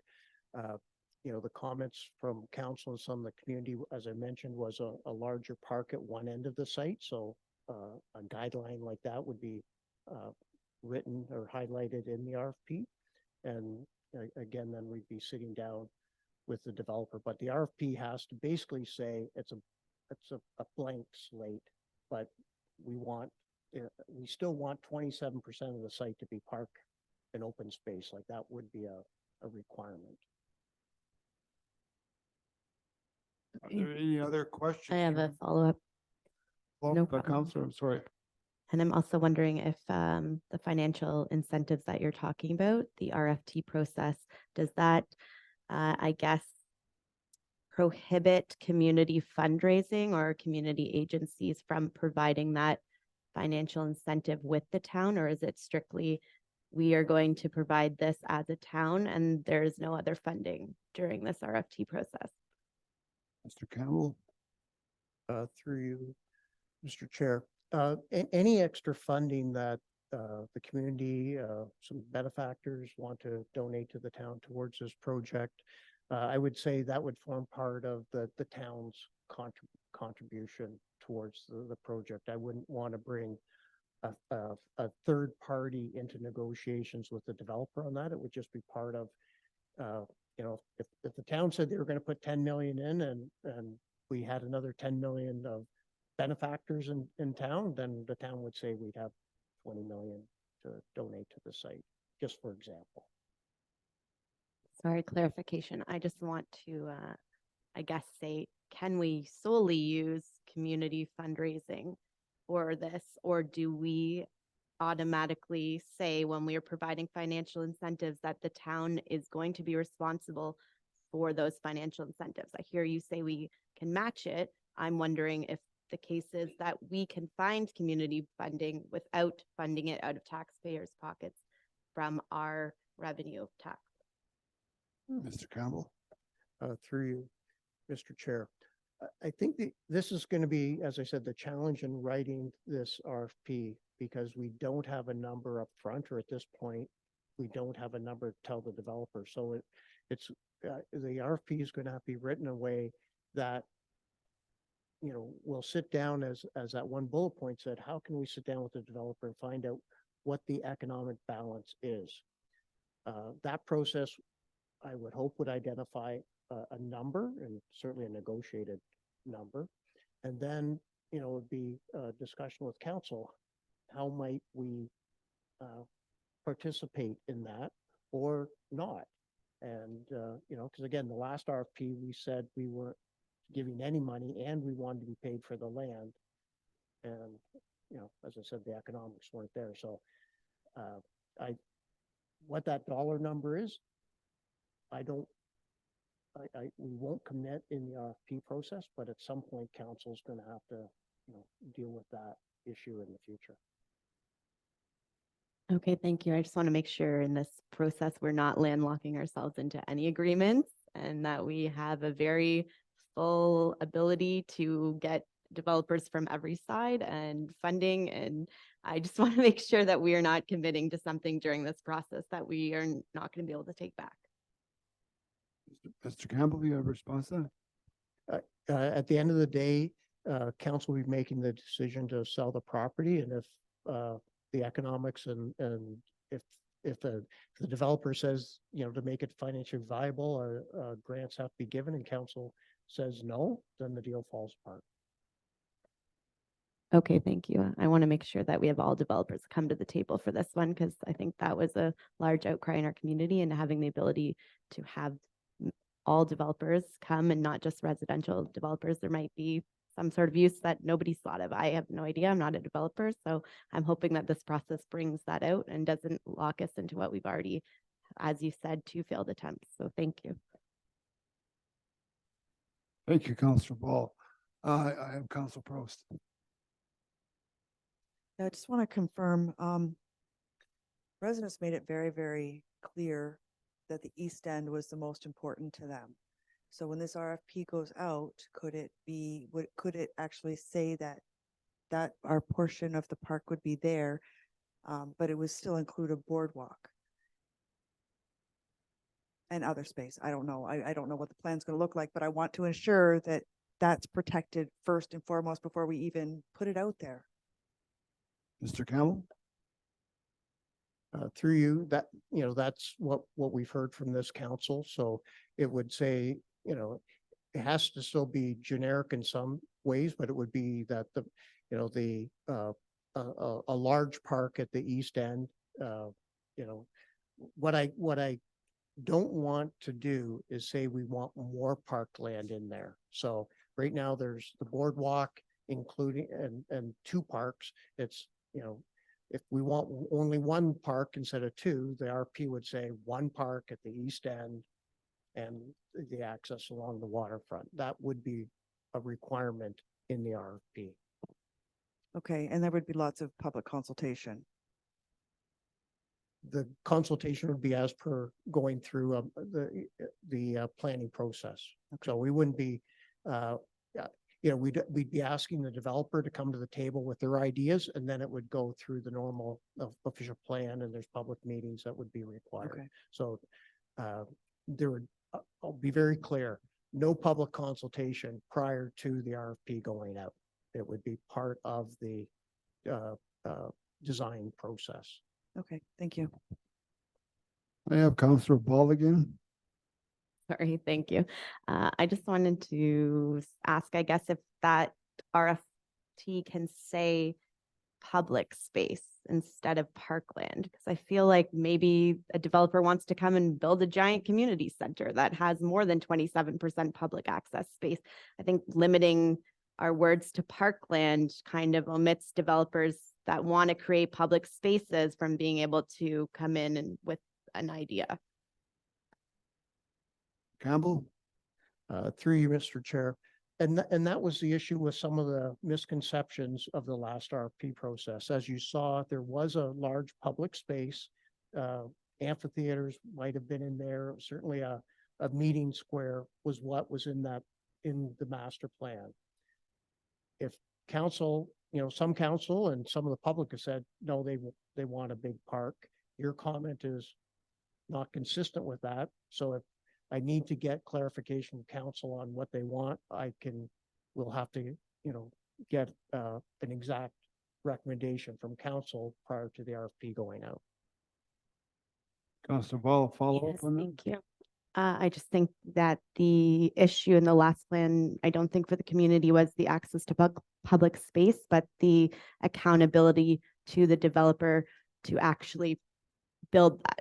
The comments from council and some of the community, as I mentioned, was a larger park at one end of the site. So a guideline like that would be written or highlighted in the RFP. And again, then we'd be sitting down with the developer, but the RFP has to basically say it's a blank slate, but we still want 27% of the site to be park and open space. Like that would be a requirement. Are there any other questions? I have a follow-up. No problem. Councilor, I'm sorry. And I'm also wondering if the financial incentives that you're talking about, the RFT process, does that, I guess, prohibit community fundraising or community agencies from providing that financial incentive with the town? Or is it strictly, we are going to provide this as a town and there is no other funding during this RFT process? Mr. Campbell? Through you, Mr. Chair. Any extra funding that the community, some benefactors want to donate to the town towards this project, I would say that would form part of the town's contribution towards the project. I wouldn't want to bring a third party into negotiations with the developer on that. It would just be part of, if the town said they were going to put 10 million in and we had another 10 million of benefactors in town, then the town would say we'd have 20 million to donate to the site, just for example. Sorry, clarification. I just want to, I guess, say, can we solely use community fundraising for this? Or do we automatically say when we are providing financial incentives that the town is going to be responsible for those financial incentives? I hear you say we can match it. I'm wondering if the case is that we can find community funding without funding it out of taxpayers' pockets from our revenue of tax. Mr. Campbell. Through you, Mr. Chair. I think this is going to be, as I said, the challenge in writing this RFP, because we don't have a number up front, or at this point, we don't have a number to tell the developer. So it's the RFP is going to have to be written in a way that, we'll sit down as that one bullet point said, how can we sit down with the developer and find out what the economic balance is? That process, I would hope, would identify a number, and certainly a negotiated number. And then, it would be a discussion with council. How might we participate in that or not? And, because again, the last RFP, we said we weren't giving any money and we wanted to be paid for the land. And, as I said, the economics weren't there. So what that dollar number is, we won't commit in the RFP process, but at some point, council's going to have to, deal with that issue in the future. Okay, thank you. I just want to make sure in this process, we're not landlocking ourselves into any agreements and that we have a very full ability to get developers from every side and funding. And I just want to make sure that we are not committing to something during this process that we are not going to be able to take back. Mr. Campbell, you have a response to that? At the end of the day, council will be making the decision to sell the property, and if the economics and if the developer says, to make it financially viable, grants have to be given, and council says no, then the deal falls apart. Okay, thank you. I want to make sure that we have all developers come to the table for this one, because I think that was a large outcry in our community, and having the ability to have all developers come and not just residential developers. There might be some sort of use that nobody's thought of. I have no idea. I'm not a developer. So I'm hoping that this process brings that out and doesn't lock us into what we've already, as you said, 2 failed attempts. So thank you. Thank you, Councilor Ball. I have Councilor Prost. I just want to confirm, residents made it very, very clear that the East End was the most important to them. So when this RFP goes out, could it actually say that our portion of the park would be there, but it would still include a boardwalk and other space? I don't know. I don't know what the plan's going to look like, but I want to ensure that that's protected first and foremost before we even put it out there. Mr. Campbell? Through you, that's what we've heard from this council. So it would say, it has to still be generic in some ways, but it would be that a large park at the East End. What I don't want to do is say we want more parkland in there. So right now there's the boardwalk, including and 2 parks. It's, if we want only 1 park instead of 2, the RP would say 1 park at the East End and the access along the waterfront. That would be a requirement in the RFP. Okay, and there would be lots of public consultation. The consultation would be as per going through the planning process. So we wouldn't be, we'd be asking the developer to come to the table with their ideas, and then it would go through the normal official plan, and there's public meetings that would be required. Okay. So there would, I'll be very clear, no public consultation prior to the RFP going out. It would be part of the design process. Okay, thank you. I have Councillor Ball again. Sorry, thank you. I just wanted to ask, I guess, if that RFT can say public space instead of parkland, because I feel like maybe a developer wants to come and build a giant community center that has more than 27% public access space. I think limiting our words to parkland kind of omits developers that want to create public spaces from being able to come in and with an idea. Campbell? Through you, Mr. Chair. And that was the issue with some of the misconceptions of the last RFP process. As you saw, there was a large public space. Amphitheaters might have been in there. Certainly a meeting square was what was in the master plan. If council, some council and some of the public have said, no, they want a big park. Your comment is not consistent with that. So if I need to get clarification from council on what they want, we'll have to, get an exact recommendation from council prior to the RFP going out. Councillor Ball, follow Yes, up on that? thank you. I just think that the issue in the last plan, I don't think for the community was the access to public space, but the accountability to the developer to actually build that.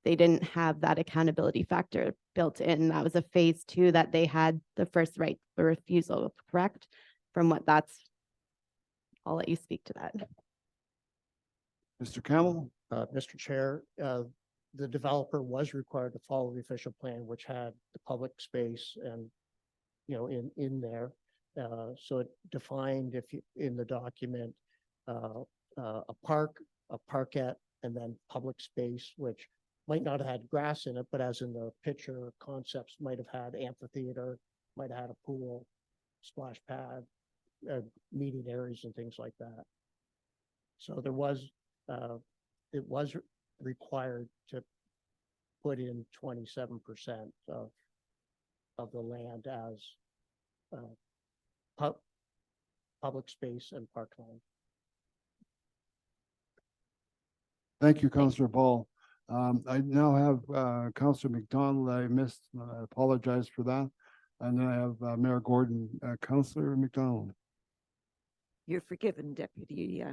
They didn't have that accountability factor built in. That was a phase 2 that they had the first right of refusal, correct? From what I'll let you speak to that. Mr. Campbell? Mr. Chair, the developer was required to follow the official plan, which had the public space and, in there. So it defined in the document, a park, a parkette, and then public space, which might not have had grass in it, but as in the picture concepts might have had amphitheater, might have had a pool, splash pad, meeting areas and things like that. So there was, it was required to put in 27% of the land as public space and parkland. Thank you, Councillor Ball. I now have Councillor McDonald. I missed, I apologize for that. And then I have Mayor Gordon. Councillor McDonald. You're forgiven, Deputy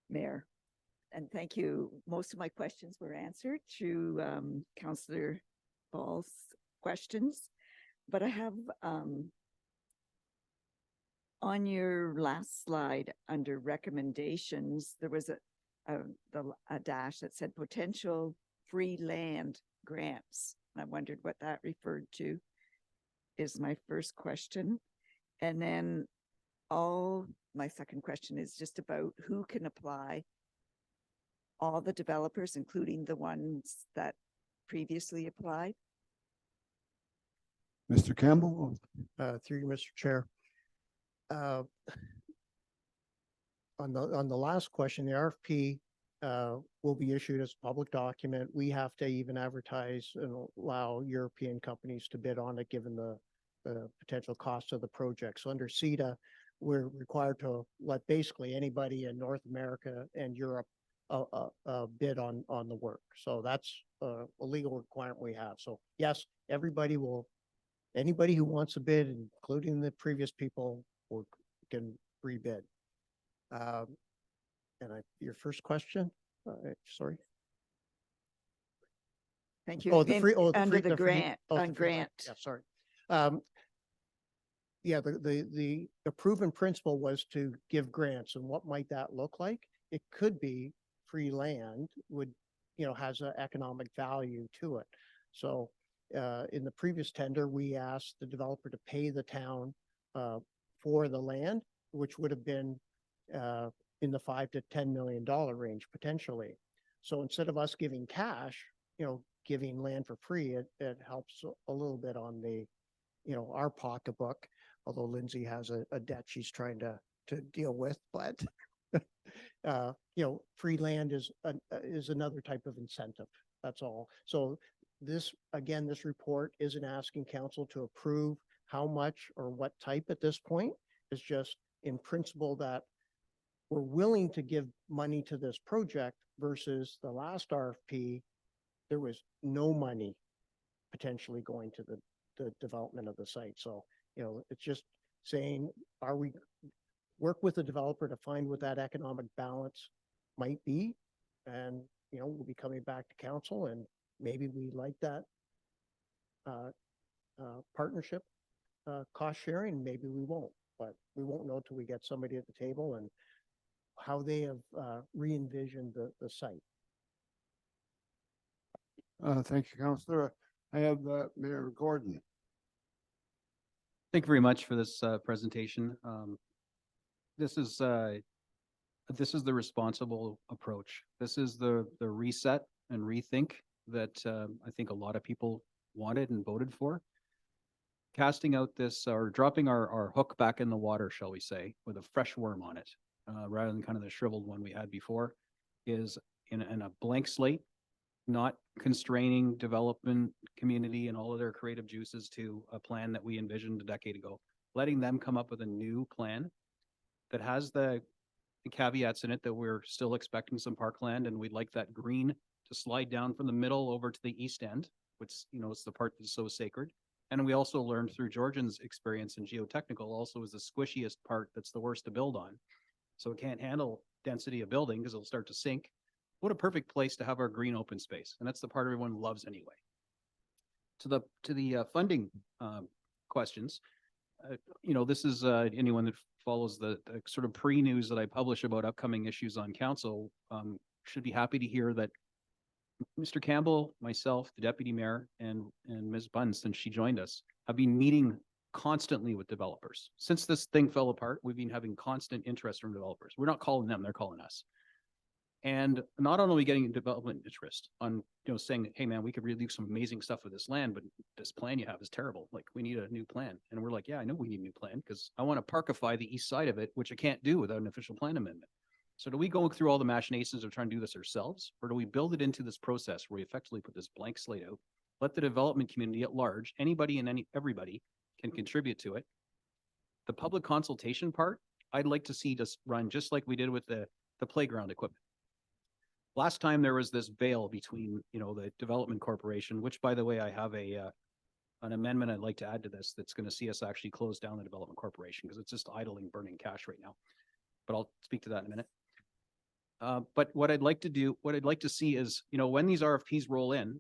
Mayor. And thank you. Most of my questions were answered through Councillor Ball's questions. But I have on your last slide under recommendations, there was a dash that said potential free land grants. I wondered what that referred to, is my first question. And then my second question is just about who can apply. All the developers, including the ones that previously applied? Mr. Campbell? Through you, Mr. Chair. On the last question, the RFP will be issued as a public document. We have to even advertise and allow European companies to bid on it, given the potential cost of the project. So under CETA, we're required to let basically anybody in North America and Europe bid on the work. So that's a legal requirement we have. So yes, anybody who wants to bid, including the previous people, can rebid. Your first question, sorry. Thank you. Oh, the free, Under the free- grant, oh, on the free grant. Yeah, sorry. Yeah, the proven principle was to give grants, and what might that look like? It could be free land has an economic value to it. So in the previous tender, we asked the developer to pay the town for the land, which would have been in the $5 to $10 million range potentially. So instead of us giving cash, giving land for free, it helps a little bit on the our pocketbook, although Lindsay has a debt she's trying to deal with, but free land is another type of incentive. That's all. So this, again, this report isn't asking council to approve how much or what type at this point. It's just in principle that we're willing to give money to this project versus the last RFP. There was no money potentially going to the development of the site. So, it's just saying, work with the developer to find what that economic balance might be. And, we'll be coming back to council, and maybe we like that partnership cost sharing, maybe we won't, but we won't know till we get somebody at the table and how they have re-envisioned the site. Thank you, Councillor. I have Mayor Gordon. Thank you very much for this presentation. This is the responsible approach. This is the reset and rethink that I think a lot of people wanted and voted for. Casting out this, or dropping our hook back in the water, shall we say, with a fresh worm on it, rather than kind of the shriveled one we had before, is in a blank slate, not constraining development community and all of their creative juices to a plan that we envisioned a decade ago. Letting them come up with a new plan that has the caveats in it that we're still expecting some parkland, and we'd like that green to slide down from the middle over to the east end, which, it's the part that's so sacred. And we also learned through Georgian's experience in geotechnical also is the squishiest part that's the worst to build on. So it can't handle density of building because it'll start to sink. What a perfect place to have our green open space. And that's the part everyone loves anyway. To the funding questions, this is anyone that follows the sort of pre-news that I publish about upcoming issues on council should be happy to hear that Mr. Campbell, myself, the deputy mayor, and Ms. Bunn, since she joined us, have been meeting constantly with developers. Since this thing fell apart, we've been having constant interest from developers. We're not calling them, they're calling us. And not only getting development interest on, saying, hey man, we could really do some amazing stuff with this land, but this plan you have is terrible. Like, we need a new plan. And we're like, yeah, I know we need a new plan because I want to parkify the east side of it, which I can't do without an official plan amendment. So do we go through all the machinations of trying to do this ourselves, or do we build it into this process where we effectively put this blank slate out, let the development community at large, anybody and everybody can contribute to it? The public consultation part, I'd like to see just run just like we did with the playground equipment. Last time there was this veil between, the development corporation, which, by the way, I have an amendment I'd like to add to this that's going to see us actually close down the development corporation because it's just idling, burning cash right now. But I'll speak to that in a minute. But what I'd like to see is, when these RFPs roll in,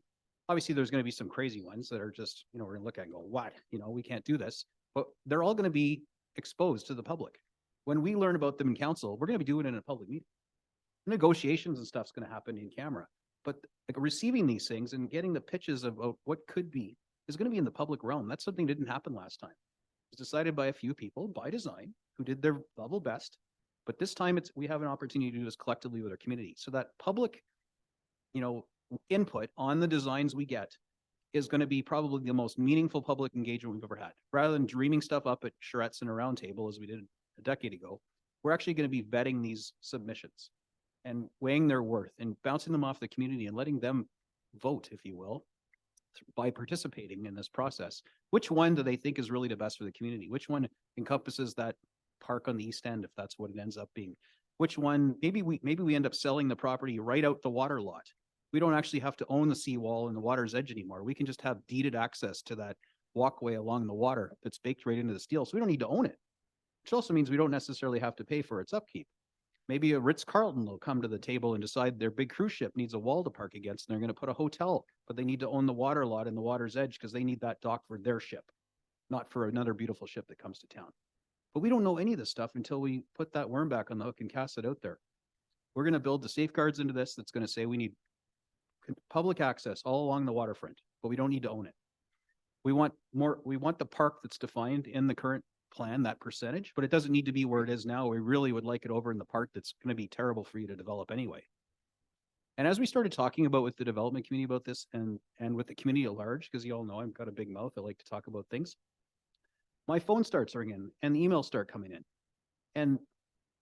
obviously there's going to be some crazy ones that are just, we're going to look at and go, what? We can't do this. But they're all going to be exposed to the public. When we learn about them in council, we're going to be doing it in a public meeting. Negotiations and stuff's going to happen in camera, but like receiving these things and getting the pitches of what could be is going to be in the public realm. That's something that didn't happen last time. It was decided by a few people by design who did their level best, but this time we have an opportunity to do this collectively with our community. So that public, input on the designs we get is going to be probably the most meaningful public engagement we've ever had. Rather than dreaming stuff up at charrettes and a round table as we did a decade ago, we're actually going to be vetting these submissions and weighing their worth and bouncing them off the community and letting them vote, if you will, by participating in this process. Which one do they think is really the best for the community? Which one encompasses that park on the east end, if that's what it ends up being? Which one, maybe we end up selling the property right out the water lot. We don't actually have to own the seawall and the water's edge anymore. We can just have deeded access to that walkway along the water that's baked right into the steel. So we don't need to own it, which also means we don't necessarily have to pay for its upkeep. Maybe a Ritz-Carlton will come to the table and decide their big cruise ship needs a wall to park against, and they're going to put a hotel, but they need to own the water lot and the water's edge because they need that dock for their ship, not for another beautiful ship that comes to town. But we don't know any of this stuff until we put that worm back on the hook and cast it out there. We're going to build the safeguards into this that's going to say we need public access all along the waterfront, but we don't need to own it. We want the park that's defined in the current plan, that percentage, but it doesn't need to be where it is now. We really would like it over in the part that's going to be terrible for you to develop anyway. And as we started talking about with the development community about this and with the community at large, because you all know I've got a big mouth, I like to talk about things. my phone starts ringing and the emails start coming in. And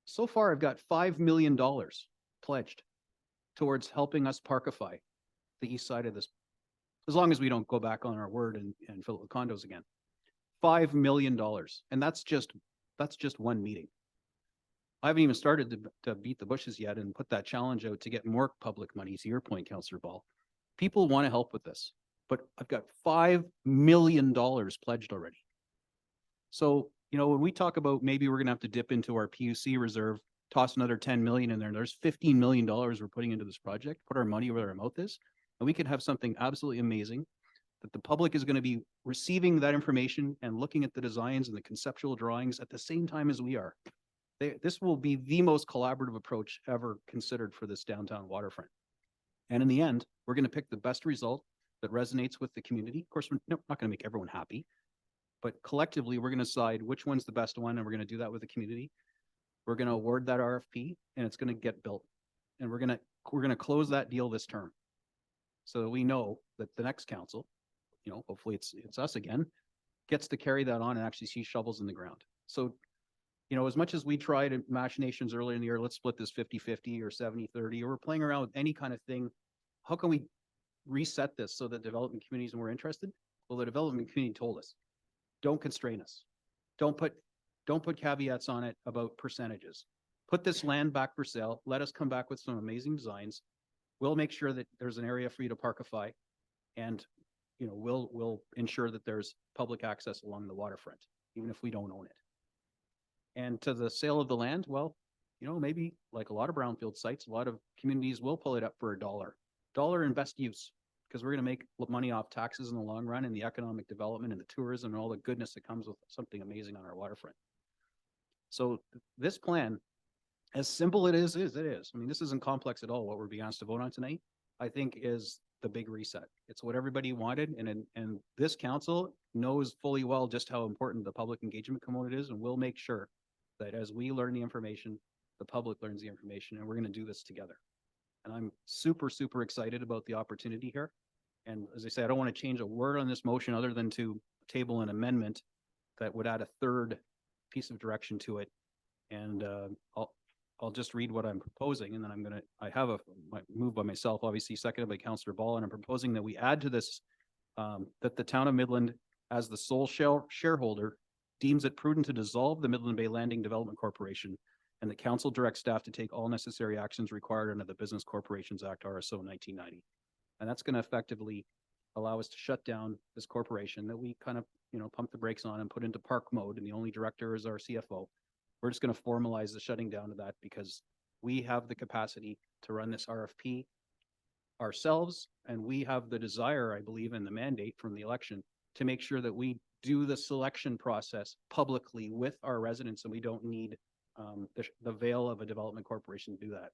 so far I've got $5 million pledged towards helping us parkify the east side of this, as long as we don't go back on our word and fill it with condos again. $5 million. And that's just one meeting. I haven't even started to beat the bushes yet and put that challenge out to get more public money, to your point, Councillor Ball. People want to help with this, but I've got $5 million pledged already. So, you know, when we talk about maybe we're going to have to dip into our PUC reserve, toss another 10 million in there, and there's $15 million we're putting into this project, put our money where our mouth is, and we could have something absolutely amazing that the public is going to be receiving that information and looking at the designs and the conceptual drawings at the same time as we are. This will be the most collaborative approach ever considered for this downtown waterfront. And in the end, we're going to pick the best result that resonates with the community. Of course, we're not going to make everyone happy, but collectively, we're going to decide which one's the best one, and we're going to do that with the community. We're going to award that RFP, and it's going to get built. And we're going to close that deal this term, so that we know that the next council, you know, hopefully it's us again, gets to carry that on and actually see shovels in the ground. So, you know, as much as we tried machinations earlier in the year, let's split this 50-50 or 70-30, or we're playing around with any kind of thing. How can we reset this so that development communities are more interested? Well, the development community told us, don't constrain us. Don't put caveats on it about percentages. Put this land back for sale. Let us come back with some amazing designs. We'll make sure that there's an area for you to parkify, and you know, we'll ensure that there's public access along the waterfront, even if we don't own it. And to the sale of the land, well, you know, maybe like a lot of brownfield sites, a lot of communities will pull it up for $1 in best use, because we're going to make money off taxes in the long run, and the economic development and the tourism and all the goodness that comes with something amazing on our waterfront. So this plan, as simple it is. I mean, this isn't complex at all. What we're being asked to vote on tonight, I think, is the big reset. It's what everybody wanted, and this council knows fully well just how important the public engagement component is, and we'll make sure that as we learn the information, the public learns the information, and we're going to do this together. And I'm super, super excited about the opportunity here. And as I say, I don't want to change a word on this motion other than to table an amendment that would add a third piece of direction to it. And I'll just read what I'm proposing, and then I have a move by myself, obviously seconded by Councillor Ball, and I'm proposing that we add to this that the town of Midland, as the sole shareholder, deems it prudent to dissolve the Midland Bay Landing Development Corporation, and the council directs staff to take all necessary actions required under the Business Corporations Act, RSO 1990. And that's going to effectively allow us to shut down this corporation that we kind of, you know, pump the brakes on and put into park mode, and the only director is our CFO. We're just going to formalize the shutting down of that, because we have the capacity to run this RFP ourselves, and we have the desire, I believe, and the mandate from the election to make sure that we do the selection process publicly with our residents, and we don't need the veil of a development corporation to do that.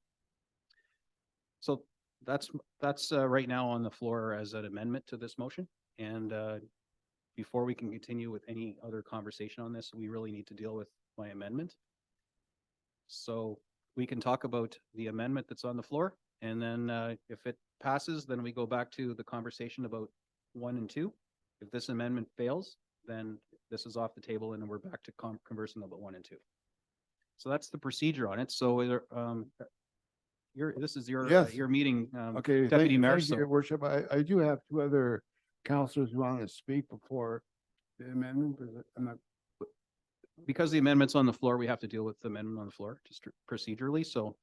So that's right now on the floor as an amendment to this motion. And before we can continue with any other conversation on this, we really need to deal with my amendment. So we can talk about the amendment that's on the floor, and then if it passes, then we go back to the conversation about 1 and 2. If this amendment fails, then this is off the table, and then we're back to conversing about 1 and 2. So that's the procedure on it. So this is your meeting, Okay, Deputy Mayor. thank you, Your Worship. I do have 2 other councillors who want to speak before the amendment. Because the amendment's on the floor, we have to deal with the amendment on the floor, just procedurally. So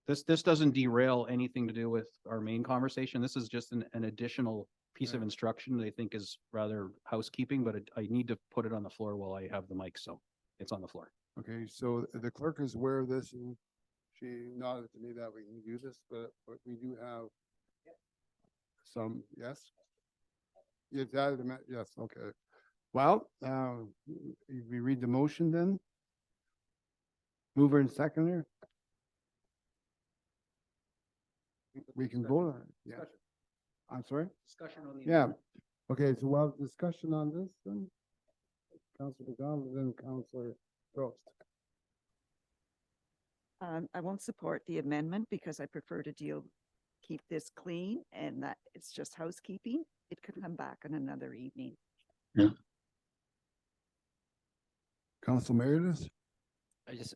this doesn't derail anything to do with our main conversation. This is just an additional piece of instruction that I think is rather housekeeping, but I need to put it on the floor while I have the mic, so it's on the floor. Okay, so the clerk is aware of this, and she nodded to me that we can do this, but we do have some, yes? Yes, yes, okay. Well, we read the motion then. Mover and seconder. We can vote on it, yeah. I'm sorry? Discussion on the Yeah, okay, so we'll have discussion on this then. Councilor McDonald, then Councilor Gross. I won't support the amendment because I prefer to keep this clean, and that it's just housekeeping. It could come back on another evening. Yeah. Council Meredith?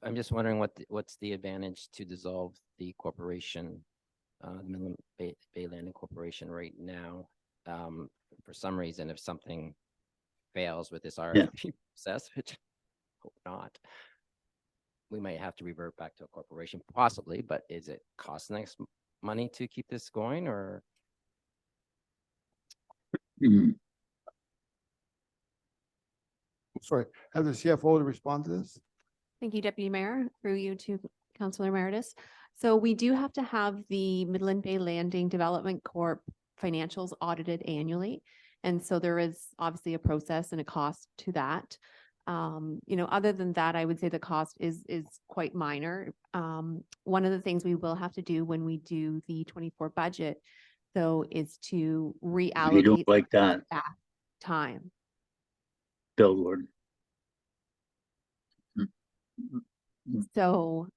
I'm just wondering what's the advantage to dissolve the corporation, the Midland Bay Landing Corporation right now? For some reason, if something fails with this RFP process, which I hope not, we might have to revert back to a corporation possibly, but is it costing us money to keep this going, or? Sorry, have the CFO to respond to this? Thank you, Deputy Mayor, through you to Councillor Emeritus. So we do have to have the Midland Bay Landing Development Corp financials audited annually. And so there is obviously a process and a cost to that. Other than that, I would say the cost is quite minor. One of the things we will have to do when we do the 24 budget, though, is to reallocate. You don't like that, time. Bill Gordon. So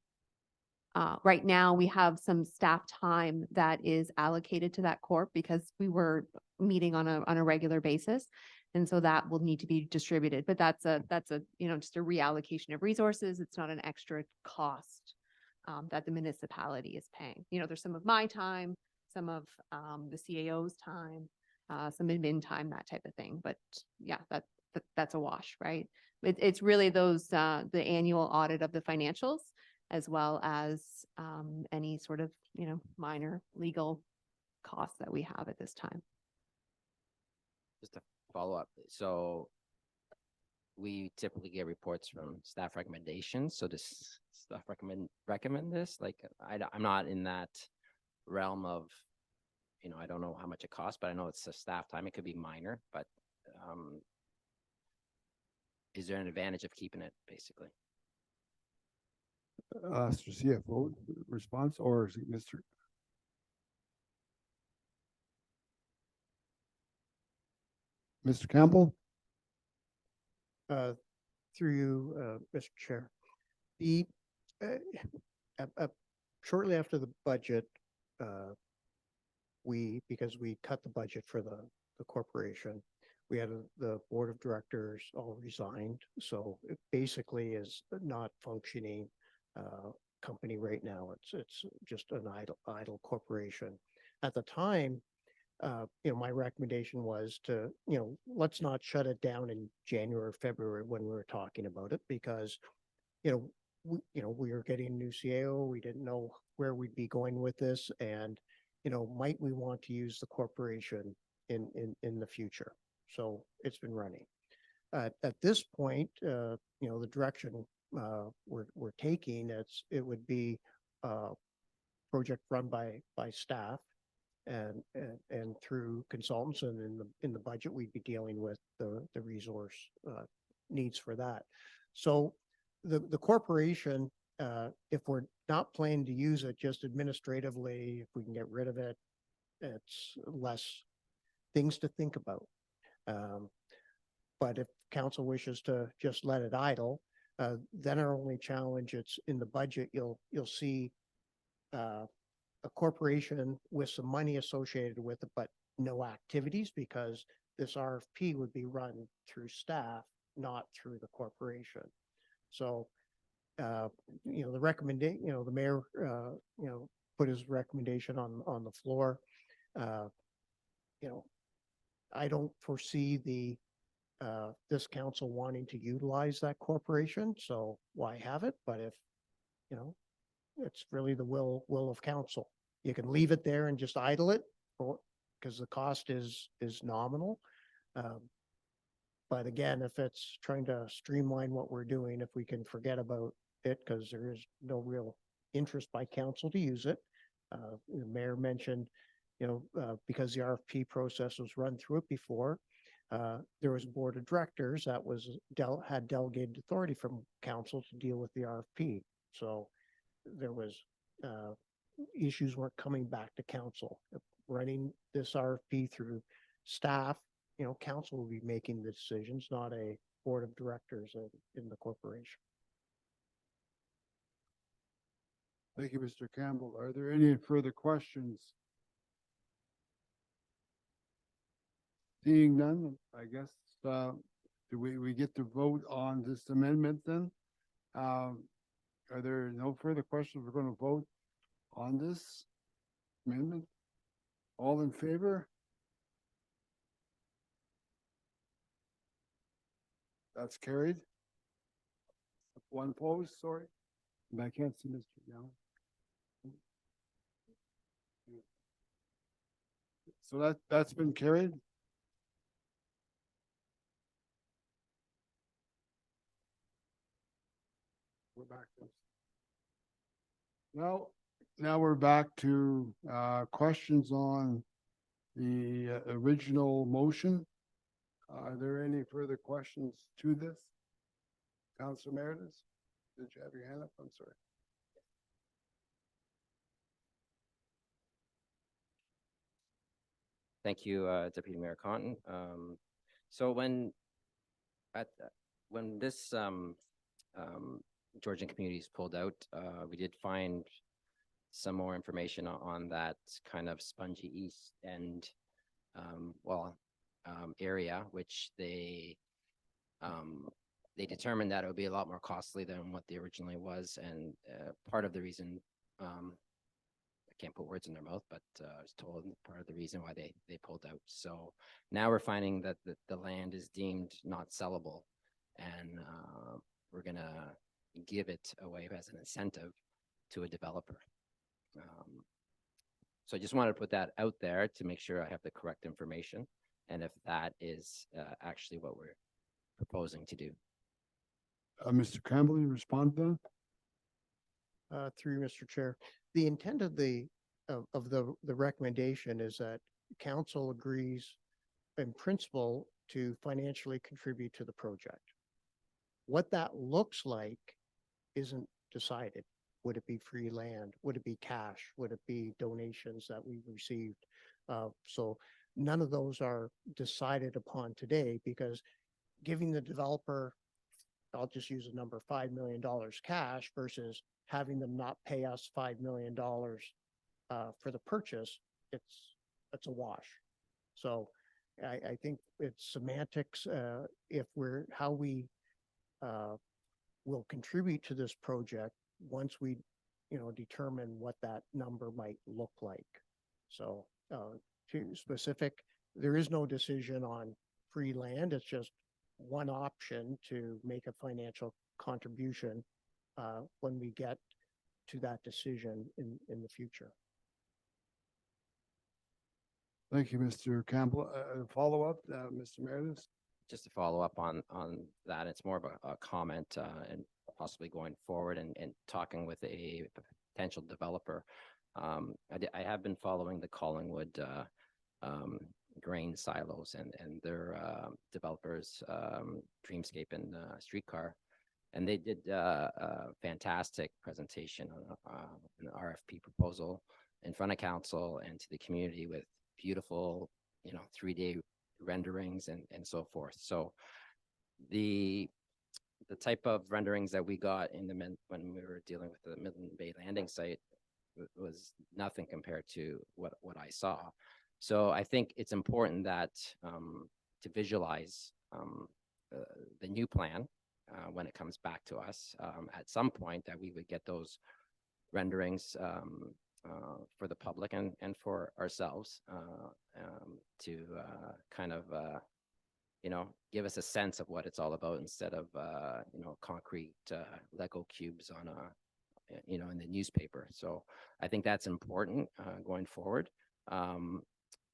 right now we have some staff time that is allocated to that corp because we were meeting on a regular basis. And so that will need to be distributed, but that's a just a reallocation of resources. It's not an extra cost that the municipality is paying. There's some of my time, some of the CAO's time, some admin time, that type of thing. But yeah, that's a wash, right? It's really those the annual audit of the financials, as well as any sort of minor legal costs that we have at this time. Just to follow up, so we typically get reports from staff recommendations. So does staff recommend this? Like, I'm not in that realm of, I don't know how much it costs, but I know it's a staff time. It could be minor, but is there an advantage of keeping it, basically? Mr. CFO response, or is it Mr.? Mr. Campbell? Through you, Mr. Chair. Shortly after the budget, because we cut the budget for the corporation, we had the board of directors all resigned. So it basically is not functioning company right now. It's just an idle corporation. At the time, my recommendation was to, let's not shut it down in January or February when we were talking about it, because, we were getting a new CAO. We didn't know where we'd be going with this, and, might we want to use the corporation in the future? So it's been running. At this point, the direction we're taking, it would be a project run by staff and through consultants, and in the budget we'd be dealing with the resource needs for that. So the corporation, if we're not planning to use it just administratively, if we can get rid of it, it's less things to think about. But if council wishes to just let it idle, then our only challenge, it's in the budget, you'll see a corporation with some money associated with it, but no activities, because this RFP would be run through staff, not through the corporation. So, the recommendation, the mayor, put his recommendation on the floor. I don't foresee this council wanting to utilize that corporation, so why have it? But if, it's really the will of council. You can leave it there and just idle it, because the cost is nominal. But again, if it's trying to streamline what we're doing, if we can forget about it, because there is no real interest by council to use it. The mayor mentioned, because the RFP process was run through it before, there was a board of directors that had delegated authority from council to deal with the RFP. So there was issues weren't coming back to council. Running this RFP through staff, council will be making the decisions, not a board of directors in the corporation. Thank you, Mr. Campbell. Are there any further questions? Seeing none, I guess do we get to vote on this amendment then? Are there no further questions? We're going to vote on this amendment. All in favor? That's carried. One opposed, sorry. I can't see Mr. Young. So that's been carried. We're back. Now we're back to questions on the original motion. Are there any further questions to this? Councilor Meredith, did you have your hand up? I'm sorry. Thank you, Deputy Mayor Conton. So when this Georgian Communities pulled out, we did find some more information on that kind of spongy east end area, which they determined that it would be a lot more costly than what the originally was, and part of the reason, I can't put words in their mouth, but I was told part of the reason why they pulled out. So now we're finding that the land is deemed not sellable, and we're gonna give it away as an incentive to a developer. So I just wanted to put that out there to make sure I have the correct information, and if that is actually what we're proposing to do. Mr. Campbell, you respond to Through you, Mr. Chair, the intent of the recommendation is that council agrees in principle to financially contribute to the project. What that looks like isn't decided. Would it be free land? Would it be cash? Would it be donations that we received? So none of those are decided upon today, because giving the developer, I'll just use a number, $5 million cash versus having them not pay us $5 million for the purchase, it's a wash. So I think it's semantics. If how we will contribute to this project once we, determine what that number might look like. So to specific, there is no decision on free land. It's just one option to make a financial contribution when we get to that decision in the future. Thank you, Mr. Campbell. Follow up, Mr. Meredith. Just to follow up on that, it's more of a comment and possibly going forward and talking with a potential developer. I have been following the Collingwood grain silos and their developers, Dreamscape and Streetcar, and they did a fantastic presentation on an RFP proposal in front of council and to the community with beautiful, 3D renderings and so forth. So the type of renderings that we got when we were dealing with the Midland Bay landing site was nothing compared to what I saw. So I think it's important that to visualize the new plan when it comes back to us at some point, that we would get those renderings for the public and for ourselves to kind of give us a sense of what it's all about, instead of concrete Lego cubes on in the newspaper. So I think that's important going forward.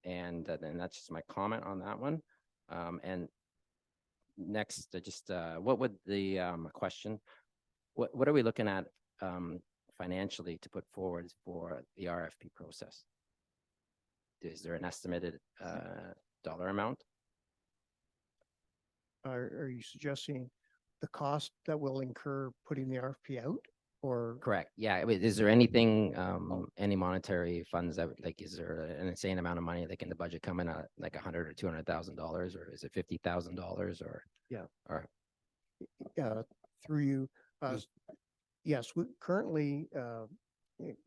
And then that's just my comment on that one. And next, just what would the question? What are we looking at financially to put forward for the RFP process? Is there an estimated dollar amount? Are you suggesting the cost that will incur putting the RFP out, or? Correct. Yeah. Is there anything, any monetary funds that is there an insane amount of money like in the budget coming out like $100,000 or $200,000, or is it $50,000 or? Yeah. Or Through you. Yes, currently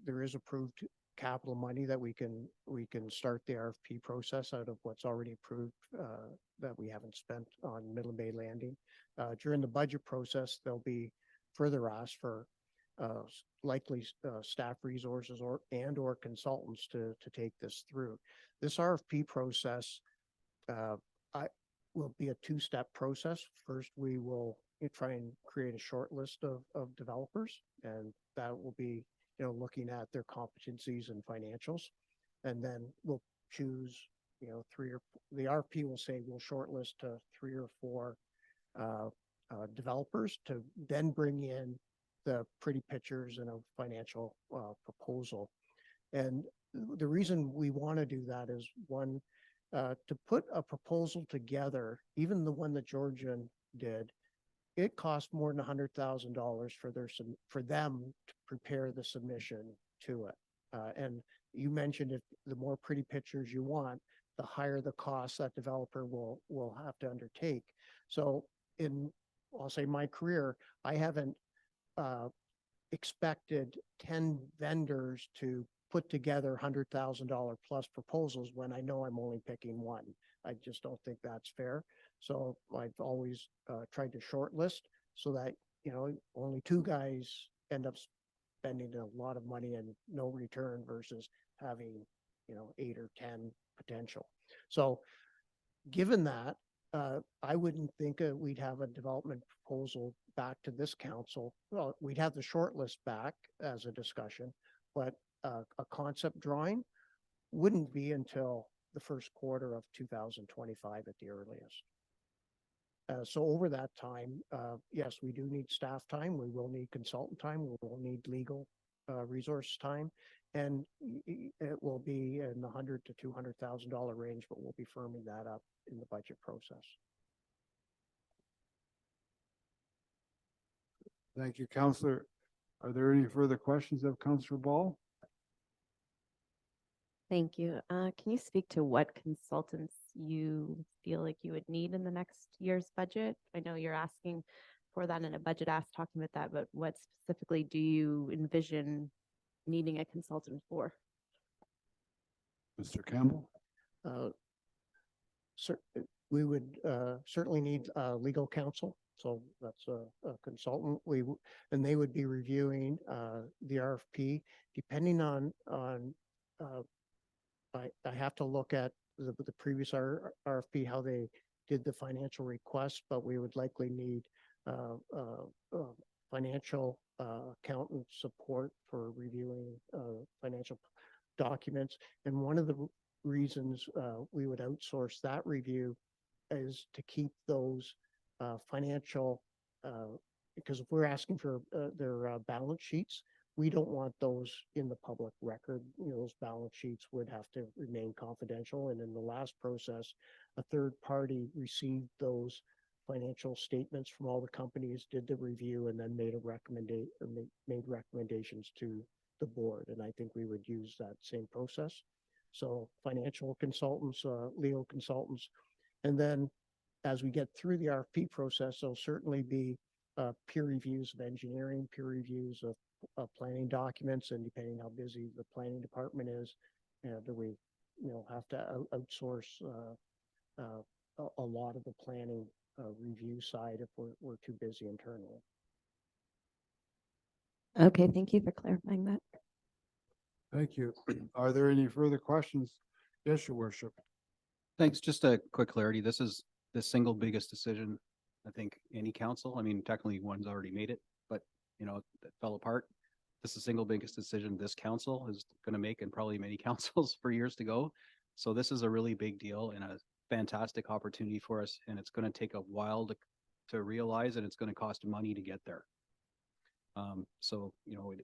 there is approved capital money that we can start the RFP process out of what's already approved, that we haven't spent on Midland Bay Landing. During the budget process, there'll be further asks for likely staff resources or consultants to take this through. This RFP process will be a two-step process. First, we will try and create a short list of developers, and that will be, looking at their competencies and financials. And then we'll choose, the RFP will say we'll shortlist to 3 or 4 developers to then bring in the pretty pictures and a financial proposal. And the reason we want to do that is, one, to put a proposal together, even the one that Georgian did, it cost more than $100,000 for them to prepare the submission to it. And you mentioned, if the more pretty pictures you want, the higher the cost that developer will have to undertake. So I'll say my career, I haven't expected 10 vendors to put together $100,000 plus proposals when I know I'm only picking one. I just don't think that's fair. So I've always tried to shortlist so that, only 2 guys end up spending a lot of money and no return versus having, 8 or 10 potential. So given that, I wouldn't think we'd have a development proposal back to this council. Well, we'd have the short list back as a discussion, but a concept drawing wouldn't be until the first quarter of 2025 at the earliest. So over that time, yes, we do need staff time. We will need consultant time. We will need legal resource time, and it will be in the $100,000 to $200,000 range, but we'll be firming that up in the budget process. Thank you, Councillor. Are there any further questions of Councillor Ball? Thank you. Can you speak to what consultants you feel like you would need in the next year's budget? I know you're asking for that in a budget ask, talking about that, but what specifically do you envision needing a consultant for? Mr. Campbell? We would certainly need legal counsel. So that's a consultant. And they would be reviewing the RFP, depending on I have to look at the previous RFP, how they did the financial request, but we would likely need financial accountant support for reviewing financial documents. And one of the reasons we would outsource that review is to keep those financial, because if we're asking for their balance sheets, we don't want those in the public record. Those balance sheets would have to remain confidential. And in the last process, a third party received those financial statements from all the companies, did the review, and then made recommendations to the board. And I think we would use that same process. So financial consultants, legal consultants, and then as we get through the RFP process, there'll certainly be peer reviews of engineering, peer reviews of planning documents, and depending how busy the planning department is, do we have to outsource a lot of the planning review side if we're too busy internally. Okay, thank you for clarifying that. Thank you. Are there any further questions? Yes, Your Worship. Thanks. Just a quick clarity. This is the single biggest decision, I think, any council. I mean, technically one's already made it, but that fell apart. This is the single biggest decision this council is going to make, and probably many councils for years to go. So this is a really big deal and a fantastic opportunity for us. And it's going to take a while to realize, and it's going to cost money to get there. So,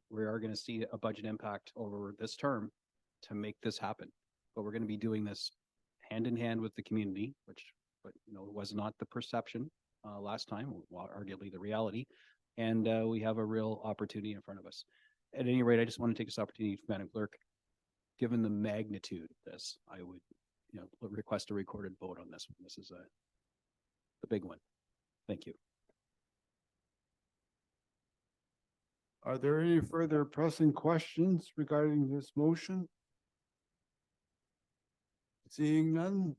we are going to see a budget impact over this term to make this happen, but we're going to be doing this hand in hand with the community, which was not the perception last time, arguably the reality. And we have a real opportunity in front of us. At any rate, I just want to take this opportunity, Madam Clerk, given the magnitude of this, I would, request a recorded vote on this one. This is a big one. Thank you. Are there any further pressing questions regarding this motion? Seeing none,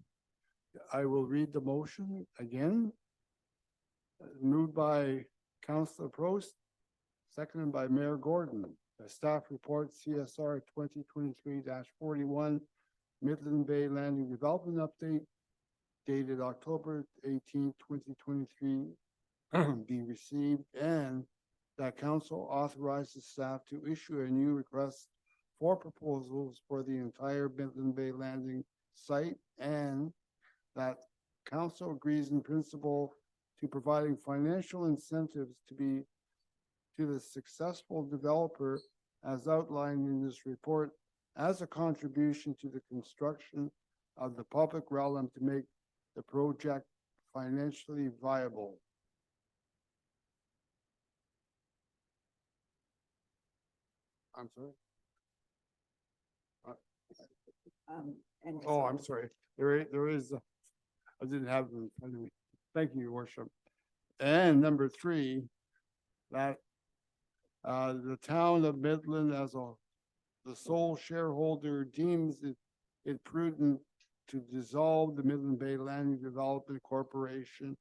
I will read the motion again. Moved by Councillor Prost, seconded by Mayor Gordon. The staff report CSR 2023-41 Midland Bay Landing Development Update dated October 18, 2023 be received, and that council authorizes staff to issue a new request for proposals for the entire Midland Bay Landing site, and that council agrees in principle to providing financial incentives to the successful developer as outlined in this report as a contribution to the construction of the public realm to make the project financially viable. I'm sorry. Oh, I'm sorry. There is, I didn't have it in front of me. Thank you, Your Worship. And number 3, that the town of Midland as the sole shareholder deems it prudent to dissolve the Midland Bay Landing Development Corporation,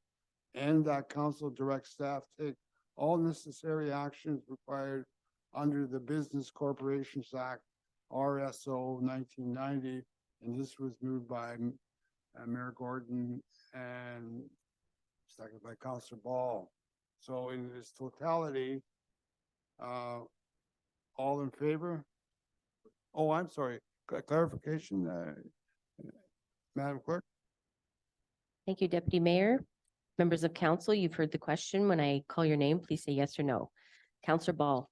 and that council directs staff take all necessary actions required under the Business Corporations Act, RSO 1990, and this was moved by Mayor Gordon and seconded by Councillor Ball. So in its totality, all in favor? Oh, I'm sorry. Clarification, Madam Clerk? Thank you, Deputy Mayor. Members of council, you've heard the question. When I call your name, please say yes or no. Councillor Ball,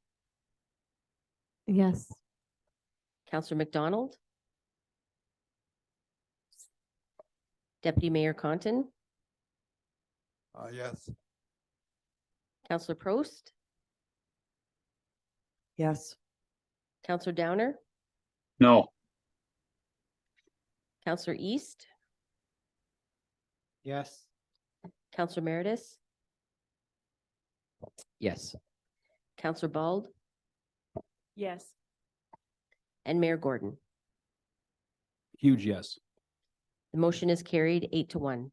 Yes. Councillor McDonald, Deputy Mayor Contin, Yes. Councillor Prost, Yes. Councillor Downer, No. Councillor East, Yes. Councillor Meredith, Yes. Councillor Bald, Yes. and Mayor Gordon. Huge yes. The motion is carried 8-1.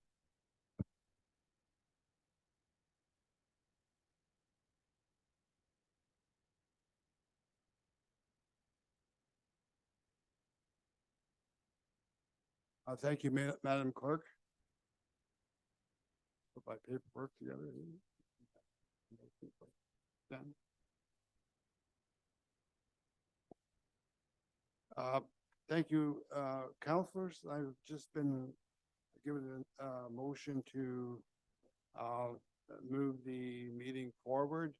Thank you, Madam Clerk. Put my paperwork together. Done. Thank you, councilors. I've just been given a motion to move the meeting forward.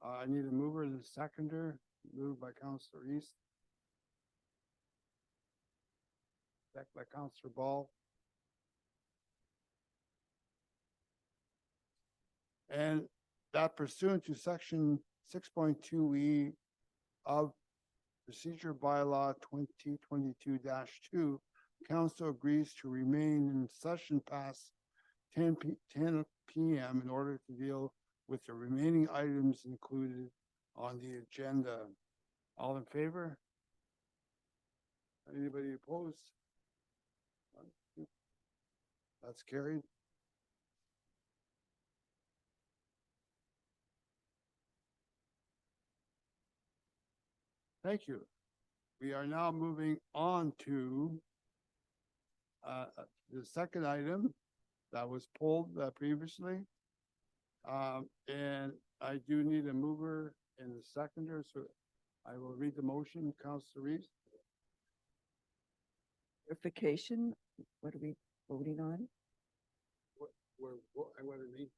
I need a mover and a seconder. Moved by Councillor East. Second by Councillor Ball. And that pursuant to section 6.2E of Procedure Bylaw 2022-2, council agrees to remain in session past 10 p.m. in order to deal with the remaining items included on the agenda. All in favor? Anybody opposed? That's carried. Thank you. We are now moving on to the second item that was pulled previously. And I do need a mover and a seconder, so I will read the motion. Councillor Reese. Clarification, what are we voting on? I'm going to need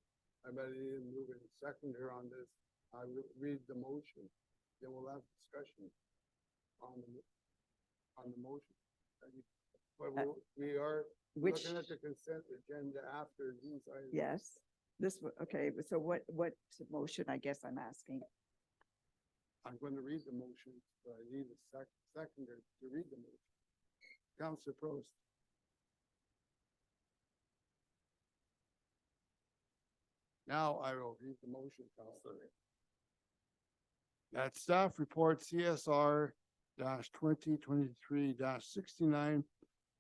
a mover and seconder on this. I will read the motion. Then we'll have discussion on the motion. But we are looking at the consent agenda after these items. Yes, okay, so what motion, I guess I'm asking? I'm going to read the motion, but I need a seconder to read the motion. Councillor Prost. Now I will read the motion, Councillor. That staff report CSR 2023 69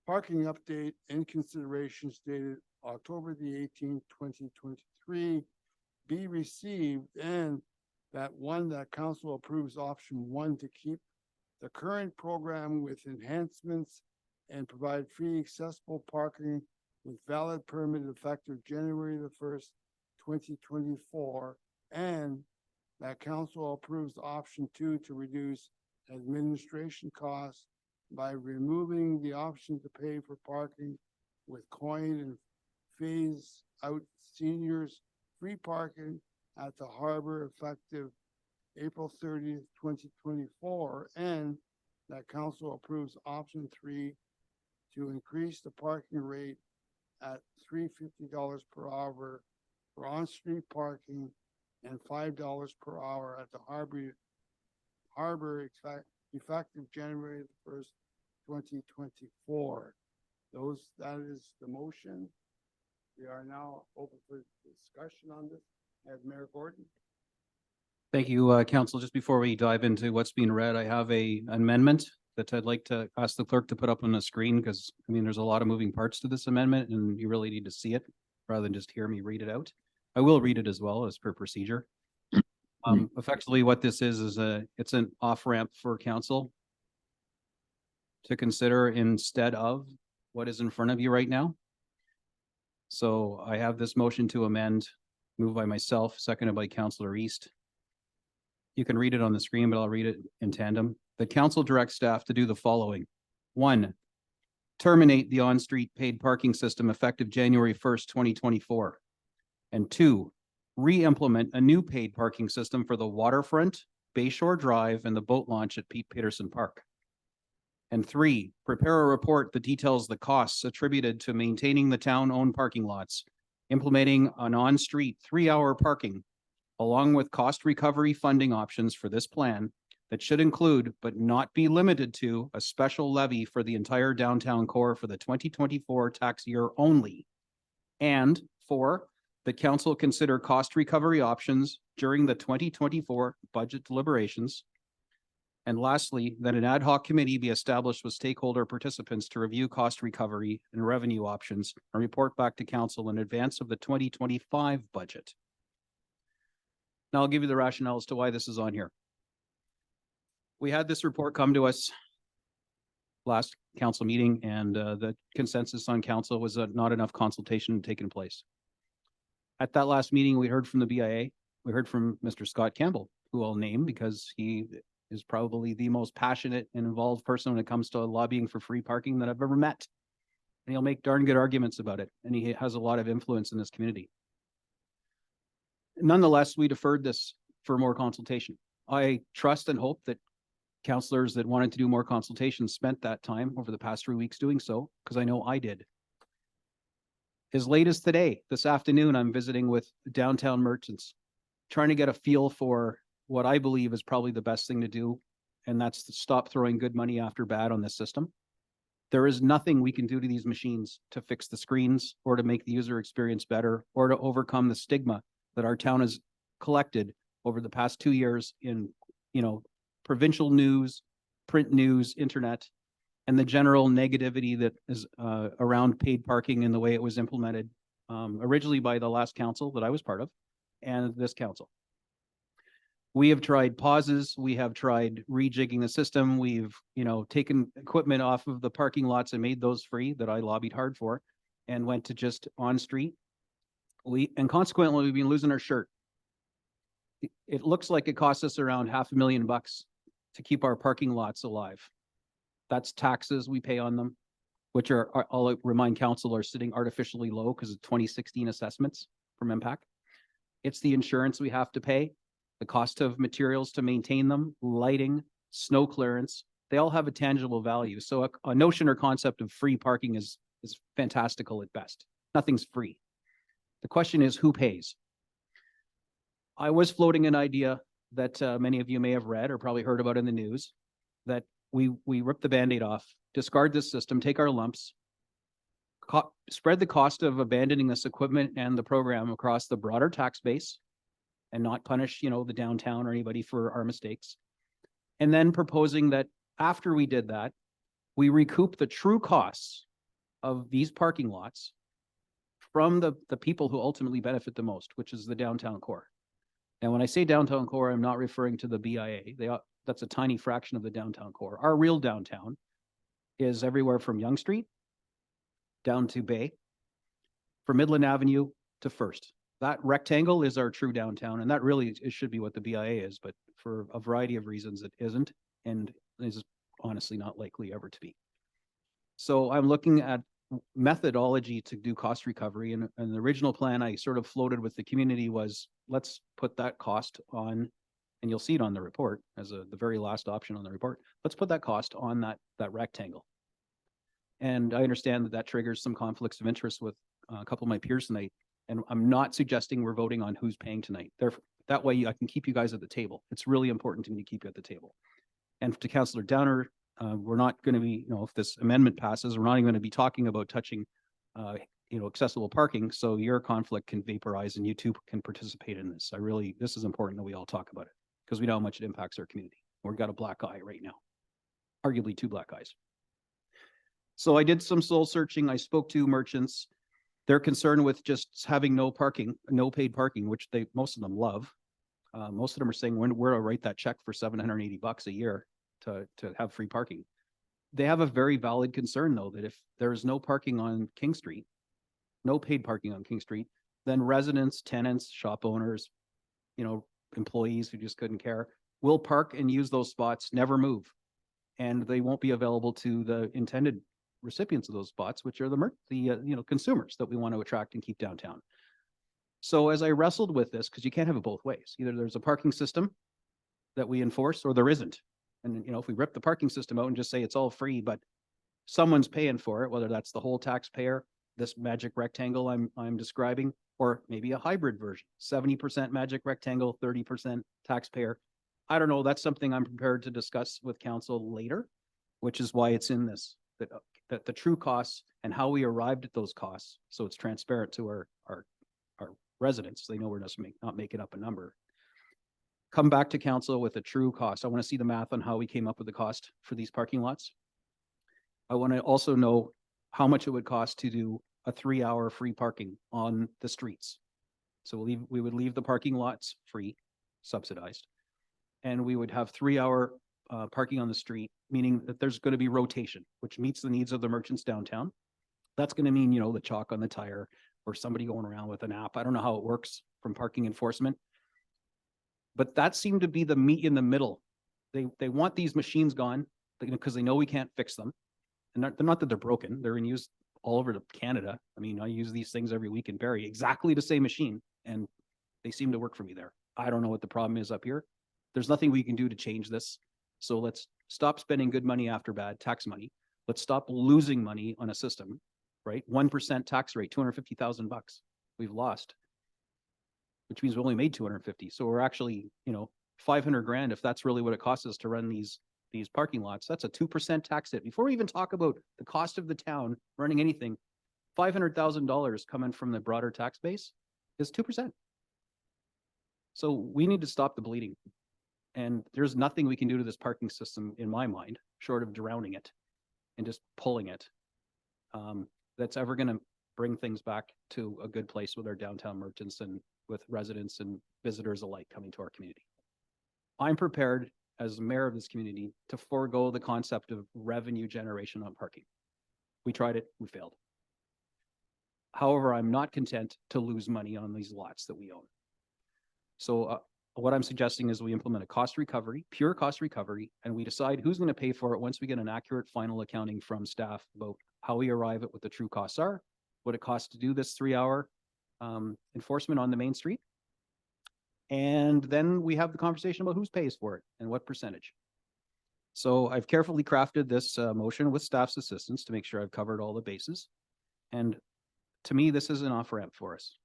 parking update and considerations dated October the 18th, 2023 be received, and that council approves option 1 to keep the current program with enhancements and provide free accessible parking with valid permit effective January the 1st, 2024, and that council approves option 2 to reduce administration costs by removing the option to pay for parking with coin and phase out seniors free parking at the harbor effective April 30th, 2024, and that council approves option 3 to increase the parking rate at $350 per hour for on-street parking and $5 per hour at the harbor effective January the 1st, 2024. That is the motion. We are now open for discussion on this. I have Mayor Gordon. Thank you, Council. Just before we dive into what's being read, I have a amendment that I'd like to ask the clerk to put up on the screen, because I mean, there's a lot of moving parts to this amendment and you really need to see it rather than just hear me read it out. I will read it as well as per procedure. Effectively what this is it's an off-ramp for council to consider instead of what is in front of you right now. So I have this motion to amend, moved by myself, seconded by Councillor East. You can read it on the screen, but I'll read it in tandem. The council directs staff to do the following. 1, terminate the on-street paid parking system effective January 1st, 2024. And 2, re-implement a new paid parking system for the waterfront, Bayshore Drive, and the boat launch at Pete Peterson Park. And 3, prepare a report that details the costs attributed to maintaining the town-owned parking lots, implementing an on-street 3-hour parking, along with cost recovery funding options for this plan that should include, but not be limited to, a special levy for the entire downtown core for the 2024 tax year only. And 4, the council consider cost recovery options during the 2024 budget deliberations. And lastly, that an ad hoc committee be established with stakeholder participants to review cost recovery and revenue options and report back to council in advance of the 2025 budget. Now I'll give you the rationale as to why this is on here. We had this report come to us last council meeting, and the consensus on council was that not enough consultation had taken place. At that last meeting, we heard from the BIA. We heard from Mr. Scott Campbell, who I'll name because he is probably the most passionate and involved person when it comes to lobbying for free parking that I've ever met. And he'll make darn good arguments about it. And he has a lot of influence in this community. Nonetheless, we deferred this for more consultation. I trust and hope that councillors that wanted to do more consultation spent that time over the past 3 weeks doing so, because I know I did. As late as today, this afternoon, I'm visiting with downtown merchants, trying to get a feel for what I believe is probably the best thing to do, and that's to stop throwing good money after bad on this system. There is nothing we can do to these machines to fix the screens or to make the user experience better or to overcome the stigma that our town has collected over the past 2 years in, provincial news, print news, internet, and the general negativity that is around paid parking and the way it was implemented originally by the last council that I was part of and this council. We have tried pauses. We have tried rejigging the system. We've, taken equipment off of the parking lots and made those free that I lobbied hard for and went to just on street. And consequently, we've been losing our shirt. It looks like it costs us around $500,000 to keep our parking lots alive. That's taxes we pay on them, which are I'll remind council, are sitting artificially low because of 2016 assessments from MPAC. It's the insurance we have to pay, the cost of materials to maintain them, lighting, snow clearance. They all have a tangible value. So a notion or concept of free parking is fantastical at best. Nothing's free. The question is, who pays? I was floating an idea that many of you may have read or probably heard about in the news, that we rip the Band-Aid off, discard this system, take our lumps, spread the cost of abandoning this equipment and the program across the broader tax base, and not punish, the downtown or anybody for our mistakes. And then proposing that after we did that, we recoup the true costs of these parking lots from the people who ultimately benefit the most, which is the downtown core. And when I say downtown core, I'm not referring to the BIA. That's a tiny fraction of the downtown core. Our real downtown is everywhere from Yonge Street down to Bay, from Midland Avenue to First. That rectangle is our true downtown, and that really it should be what the BIA is, but for a variety of reasons it isn't, and is honestly not likely ever to be. So I'm looking at methodology to do cost recovery, and the original plan I sort of floated with the community was, let's put that cost on, and you'll see it on the report as the very last option on the report. Let's put that cost on that rectangle. And I understand that triggers some conflicts of interest with a couple of my peers tonight. And I'm not suggesting we're voting on who's paying tonight. That way I can keep you guys at the table. It's really important to me to keep you at the table. And to Councillor Downer, we're not going to be, if this amendment passes, we're not even going to be talking about touching, accessible parking. So your conflict can vaporize and you too can participate in this. This is important that we all talk about it because we know how much it impacts our community. We've got a black eye right now, arguably two black eyes. So I did some soul searching. I spoke to merchants. They're concerned with just having no paid parking, which most of them love. Most of them are saying, where to write that check for $780 a year to have free parking. They have a very valid concern though, that if there is no parking on King Street, no paid parking on King Street, then residents, tenants, shop owners, employees who just couldn't care, will park and use those spots, never move. And they won't be available to the intended recipients of those spots, which are the consumers that we want to attract and keep downtown. So as I wrestled with this, because you can't have it both ways, either there's a parking system that we enforce or there isn't. And if we rip the parking system out and just say it's all free, but someone's paying for it, whether that's the whole taxpayer, this magic rectangle I'm describing, or maybe a hybrid version, 70% magic rectangle, 30% taxpayer. I don't know. That's something I'm prepared to discuss with council later, which is why it's in this, that the true costs and how we arrived at those costs. So it's transparent to our residents. They know we're just not making up a number. Come back to council with a true cost. I want to see the math on how we came up with the cost for these parking lots. I want to also know how much it would cost to do a 3-hour free parking on the streets. So we would leave the parking lots free, subsidized, and we would have 3-hour parking on the street, meaning that there's going to be rotation, which meets the needs of the merchants downtown. That's going to mean, the chalk on the tire or somebody going around with an app. I don't know how it works from parking enforcement, but that seemed to be the meat in the middle. They want these machines gone because they know we can't fix them. And they're not that they're broken. They're in use all over Canada. I mean, I use these things every week in Barrie, exactly the same machine, and they seem to work for me there. I don't know what the problem is up here. There's nothing we can do to change this. So let's stop spending good money after bad, tax money. Let's stop losing money on a system, right? 1% tax rate, $250,000 we've lost, which means we only made 250. So we're actually, 500 grand, if that's really what it costs us to run these parking lots, that's a 2% tax hit. Before we even talk about the cost of the town running anything, $500,000 coming from the broader tax base is 2%. So we need to stop the bleeding. And there's nothing we can do to this parking system, in my mind, short of drowning it and just pulling it, that's ever going to bring things back to a good place with our downtown merchants and with residents and visitors alike coming to our community. I'm prepared as mayor of this community to forego the concept of revenue generation on parking. We tried it, we failed. However, I'm not content to lose money on these lots that we own. So what I'm suggesting is we implement a cost recovery, pure cost recovery, and we decide who's going to pay for it once we get an accurate final accounting from staff about how we arrive at what the true costs are, what it costs to do this 3-hour enforcement on the main street. And then we have the conversation about who pays for it and what percentage. So I've carefully crafted this motion with staff's assistance to make sure I've covered all the bases. And to me, this is an off-ramp for us.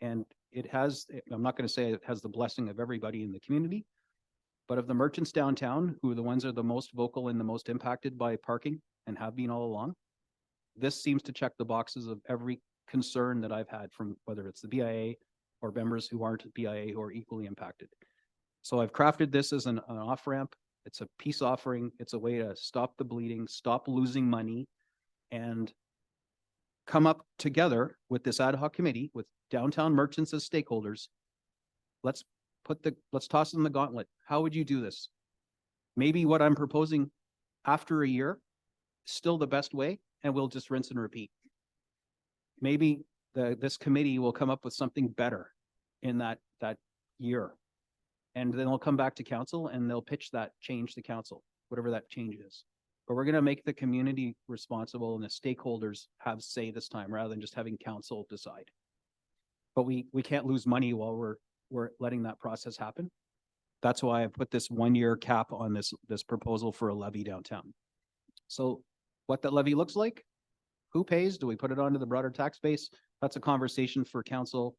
And it has, I'm not going to say it has the blessing of everybody in the community, but of the merchants downtown, who are the ones that are the most vocal and the most impacted by parking and have been all along, this seems to check the boxes of every concern that I've had from whether it's the BIA, or members who aren't BIA who are equally impacted. So I've crafted this as an off-ramp. It's a peace offering. It's a way to stop the bleeding, stop losing money, and come up together with this ad hoc committee with downtown merchants as stakeholders. Let's toss in the gauntlet. How would you do this? Maybe what I'm proposing after a year is still the best way, and we'll just rinse and repeat. Maybe this committee will come up with something better in that year. And then they'll come back to council and they'll pitch that change to council, whatever that change is. But we're going to make the community responsible and the stakeholders have say this time rather than just having council decide. But we can't lose money while we're letting that process happen. That's why I put this 1-year cap on this proposal for a levy downtown. So what that levy looks like, who pays? Do we put it onto the broader tax base? That's a conversation for council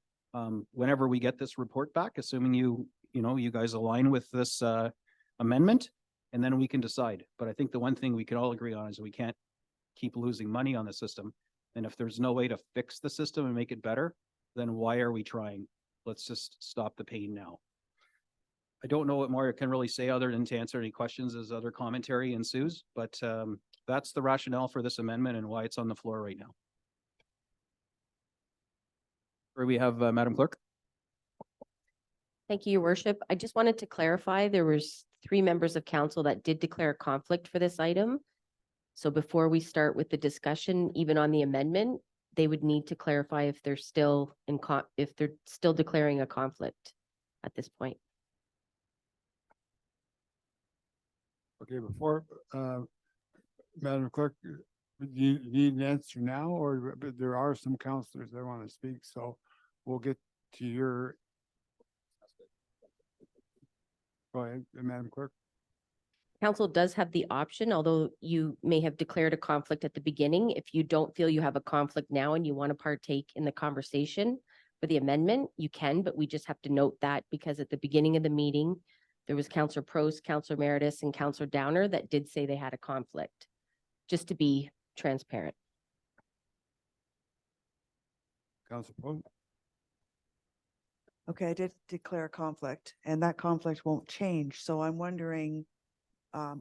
whenever we get this report back, assuming you guys align with this amendment, and then we can decide. But I think the one thing we can all agree on is we can't keep losing money on the system. And if there's no way to fix the system and make it better, then why are we trying? Let's just stop the pain now. I don't know what more I can really say other than to answer any questions as other commentary ensues, but that's the rationale for this amendment and why it's on the floor right now. Where we have Madam Clerk. Thank you, Your Worship. I just wanted to clarify, there was 3 members of council that did declare a conflict for this item. So before we start with the discussion, even on the amendment, they would need to clarify if they're still declaring a conflict at this point. Okay, before, Madam Clerk, do you need an answer now, or but there are some counselors that want to speak, so we'll get to your. Go ahead, Madam Clerk. Council does have the option, although you may have declared a conflict at the beginning. If you don't feel you have a conflict now and you want to partake in the conversation for the amendment, you can, but we just have to note that because at the beginning of the meeting, there was Councillor Prost, Councillor Meredith, and Councillor Downer that did say they had a conflict, just to be transparent. Councillor Poe. Okay, I did declare a conflict and that conflict won't change. So I'm wondering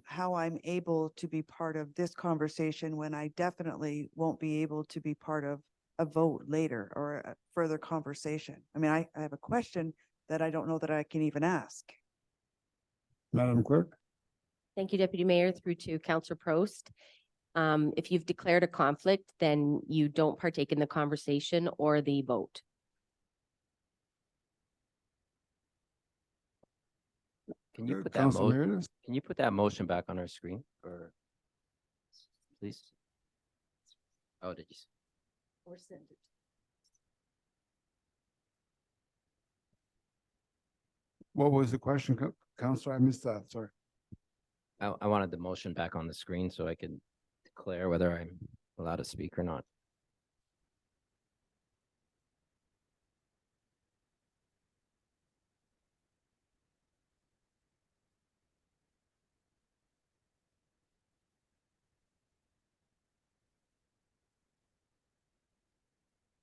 how I'm able to be part of this conversation when I definitely won't be able to be part of a vote later or a further conversation. I mean, I have a question that I don't know that I can even ask. Madam Clerk. Thank you, Deputy Mayor, through to Councillor Prost. If you've declared a conflict, then you don't partake in the conversation or the vote. Can you put Councilor Meredith? Can you put that motion back on our screen, or please? Oh, did you? Or send it. What was the question, Councilor? I missed that, sorry. I wanted the motion back on the screen so I could declare whether I'm allowed to speak or not.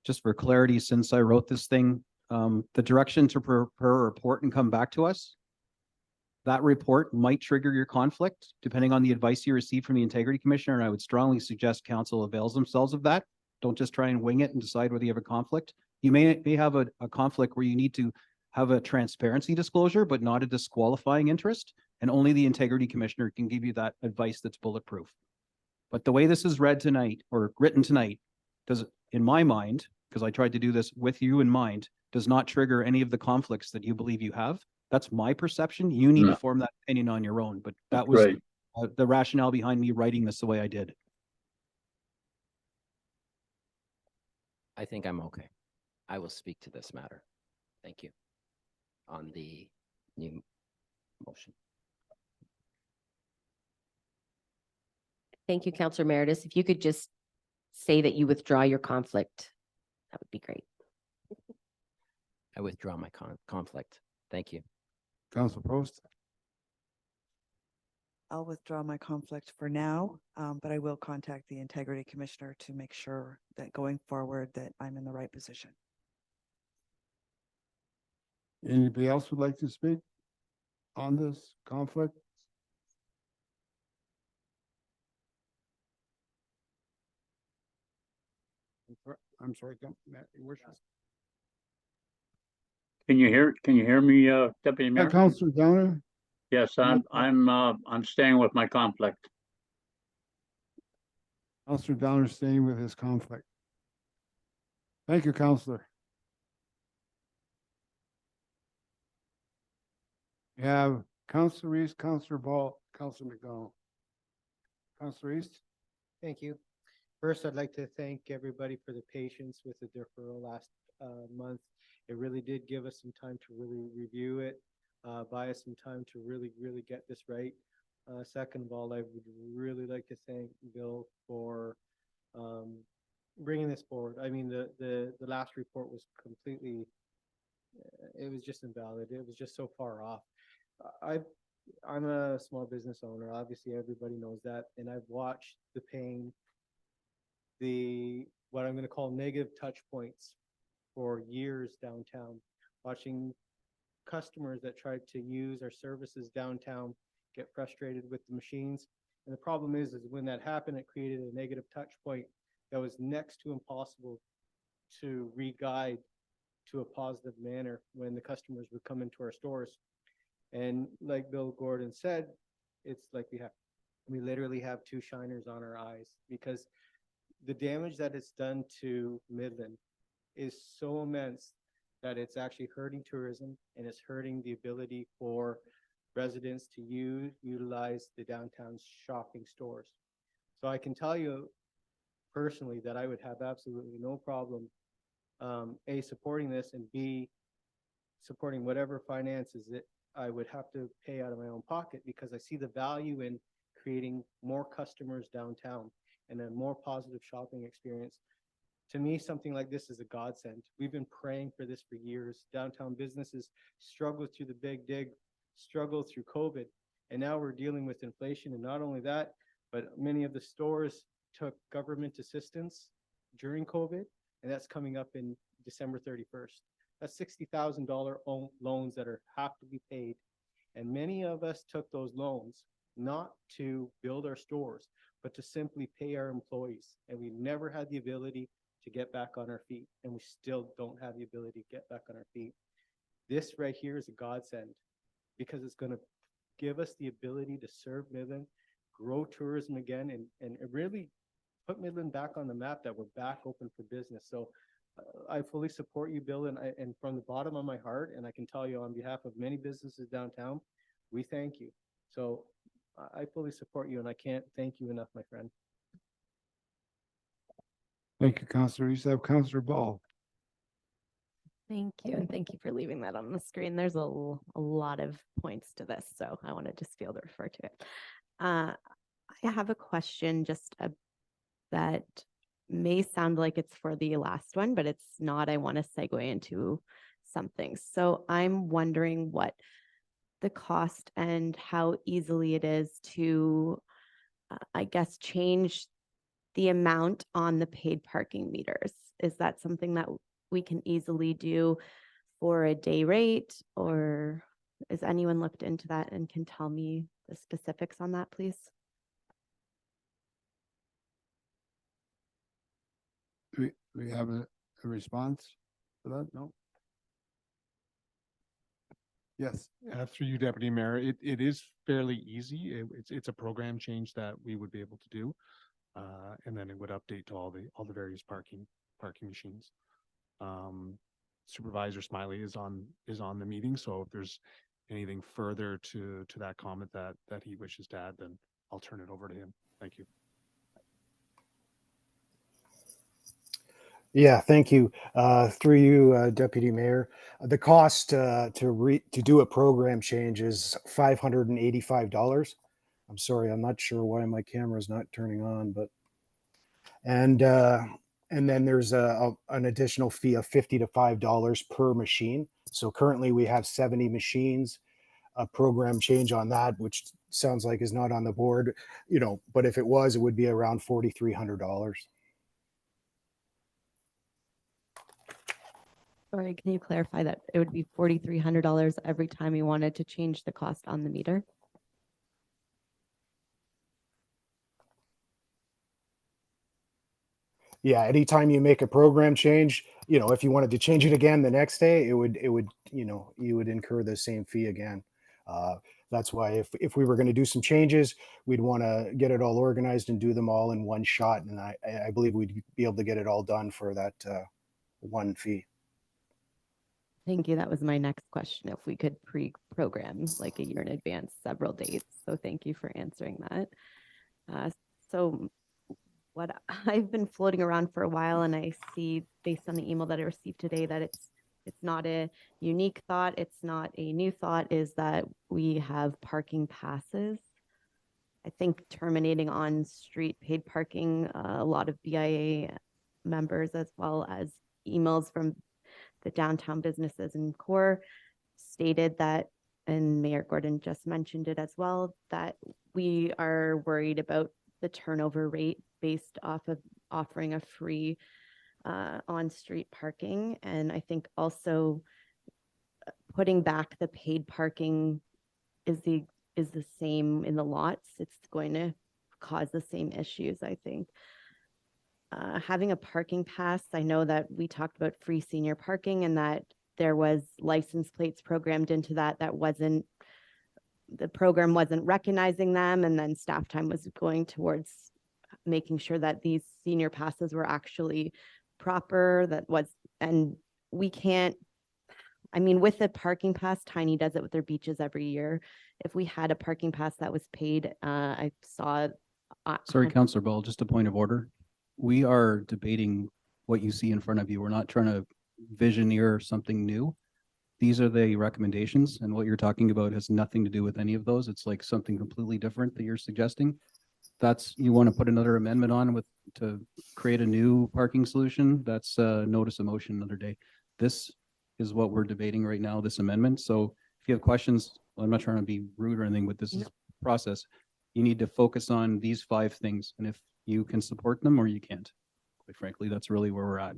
Just for clarity, since I wrote this thing, the direction to prepare a report and come back to us, that report might trigger your conflict depending on the advice you receive from the Integrity Commissioner. And I would strongly suggest council avails themselves of that. Don't just try and wing it and decide whether you have a conflict. You may have a conflict where you need to have a transparency disclosure, but not a disqualifying interest. And only the Integrity Commissioner can give you that advice that's bulletproof. But the way this is read tonight or written tonight does, in my mind, because I tried to do this with you in mind, does not trigger any of the conflicts that you believe you have. That's my perception. You need to form that opinion on your own, but that was the rationale behind me writing this the way I did. I think I'm okay. I will speak to this matter. Thank you. On the new motion. Thank you, Councillor Meredith. If you could just say that you withdraw your conflict, that would be great. I withdraw my conflict. Thank you. Councilor Prost. I'll withdraw my conflict for now, but I will contact the Integrity Commissioner to make sure that going forward that I'm in the right position. Anybody else would like to speak on this conflict? I'm sorry, Matt, your worship. Can you hear me, Deputy Mayor? Councillor Downer? Yes, I'm staying with my conflict. Councillor Downer staying with his conflict. Thank you, Councillor. We have Councillor Reese, Councillor Ball, Councillor McDonald. Councillor Reese? Thank you. First, I'd like to thank everybody for the patience with the deferral last month. It really did give us some time to really review it, buy us some time to really get this right. Second of all, I would really like to thank Bill for bringing this forward. I mean, the last report was completely, it was just invalid. It was just so far off. I'm a small business owner. Obviously, everybody knows that, and I've watched the pain, what I'm going to call negative touch points for years downtown, watching customers that tried to use our services downtown get frustrated with the machines. And the problem is when that happened, it created a negative touch point that was next to impossible to re-guide to a positive manner when the customers would come into our stores. And like Bill Gordon said, it's like we literally have two shiners on our eyes, because the damage that it's done to Midland is so immense that it's actually hurting tourism, and it's hurting the ability for residents to utilize the downtown shopping stores. So I can tell you personally that I would have absolutely no problem, A, supporting this, and B, supporting whatever finances that I would have to pay out of my own pocket, because I see the value in creating more customers downtown and a more positive shopping experience. To me, something like this is a godsend. We've been praying for this for years. Downtown businesses struggled through the big dig, struggled through COVID, and now we're dealing with inflation. And not only that, but many of the stores took government assistance during COVID, and that's coming up in December 31st. That's $60,000 loans that have to be paid. And many of us took those loans not to build our stores, but to simply pay our employees. And we never had the ability to get back on our feet. And we still don't have the ability to get back on our feet. This right here is a godsend, because it's going to give us the ability to serve Midland, grow tourism again, and really put Midland back on the map, that we're back open for business. So I fully support you, Bill, and from the bottom of my heart, and I can tell you on behalf of many businesses downtown, we thank you. So I fully support you, and I can't thank you enough, my friend. Thank you, Councillor Reese. I have Councillor Ball. Thank you, and thank you for leaving that on the screen. There's a lot of points to this, so I want to just be able to refer to it. I have a question that may sound like it's for the last one, but it's not. I want to segue into something. So I'm wondering what the cost and how easily it is to, I guess, change the amount on the paid parking meters. Is that something that we can easily do for a day rate, or has anyone looked into that and can tell me the specifics on that, please? Do we have a response to that? No? Yes. Through you, Deputy Mayor, it is fairly easy. It's a program change that we would be able to do. And then it would update to all the various parking machines. Supervisor Smiley is on the meeting, so if there's anything further to that comment that he wishes to add, then I'll turn it over to him. Thank you. Yeah, thank you. Through you, Deputy Mayor, the cost to do a program change is $585. I'm sorry, I'm not sure why my camera is not turning on, but and then there's an additional fee of $50 to $5 per machine. So currently we have 70 machines. A program change on that, which sounds like is not on the board, but if it was, it would be around $4,300. Sorry, can you clarify that it would be $4,300 every time you wanted to change the cost on the meter? Yeah, anytime you make a program change, if you wanted to change it again the next day, it would, you would incur the same fee again. That's why if we were going to do some changes, we'd want to get it all organized and do them all in one shot. And I believe we'd be able to get it all done for that one fee. Thank you. That was my next question. If we could pre-program like a year in advance, several dates. So thank you for answering that. So what I've been floating around for a while, and I see based on the email that I received today that it's not a unique thought, it's not a new thought, is that we have parking passes. I think terminating on-street paid parking, a lot of BIA members, as well as emails from the downtown businesses in core, stated that, and Mayor Gordon just mentioned it as well, that we are worried about the turnover rate based off of offering a free on-street parking. And I think also putting back the paid parking is the same in the lots. It's going to cause the same issues, I think. Having a parking pass, I know that we talked about free senior parking and that there was license plates programmed into that the program wasn't recognizing them, and then staff time was going towards making sure that these senior passes were actually proper, and we can't, I mean, with the parking pass, Tiny does it with their beaches every year. If we had a parking pass that was paid, I saw. Sorry, Councillor Ball, just a point of order. We are debating what you see in front of you. We're not trying to visioneer something new. These are the recommendations, and what you're talking about has nothing to do with any of those. It's like something completely different that you're suggesting. You want to put another amendment on to create a new parking solution, that's notice of motion another day. This is what we're debating right now, this amendment. So if you have questions, I'm not trying to be rude or anything, but this is process. You need to focus on these 5 things, and if you can support them or you can't. Quite frankly, that's really where we're at.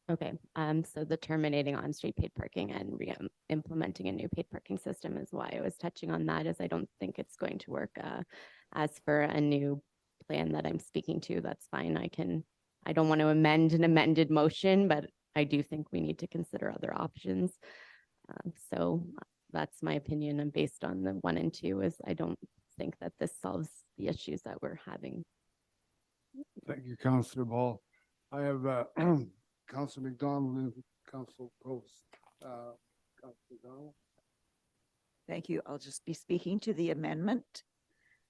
Okay, so the terminating on-street paid parking and implementing a new paid parking system is why I was touching on that, as I don't think it's going to work. As for a new plan that I'm speaking to, that's fine. I don't want to amend an amended motion, but I do think we need to consider other options. So that's my opinion, and based on the 1 and 2 is I don't think that this solves the issues that we're having. Thank you, Councillor Ball. I have Councillor McDonald and Councillor Post. Councillor McDonald. Thank you. I'll just be speaking to the amendment.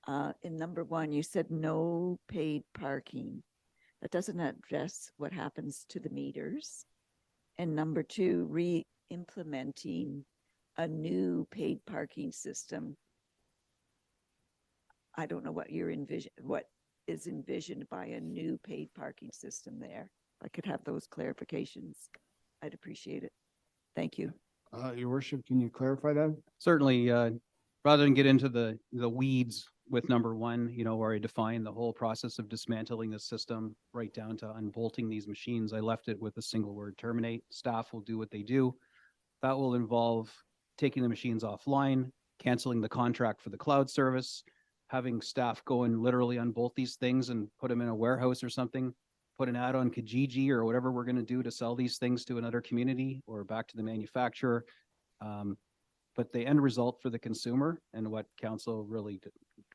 In number 1, you said no paid parking. That doesn't address what happens to the meters. And number 2, re-implementing a new paid parking system. I don't know what what is envisioned by a new paid parking system there. If I could have those clarifications, I'd appreciate it. Thank you. Your worship, can you clarify that? Certainly, rather than get into the weeds with number 1, where I define the whole process of dismantling the system right down to unbolting these machines, I left it with a single word: terminate. Staff will do what they do. That will involve taking the machines offline, canceling the contract for the cloud service, having staff go and literally unbolt these things and put them in a warehouse or something, put an ad on Kijiji or whatever we're going to do to sell these things to another community or back to the manufacturer. But the end result for the consumer, and what council really,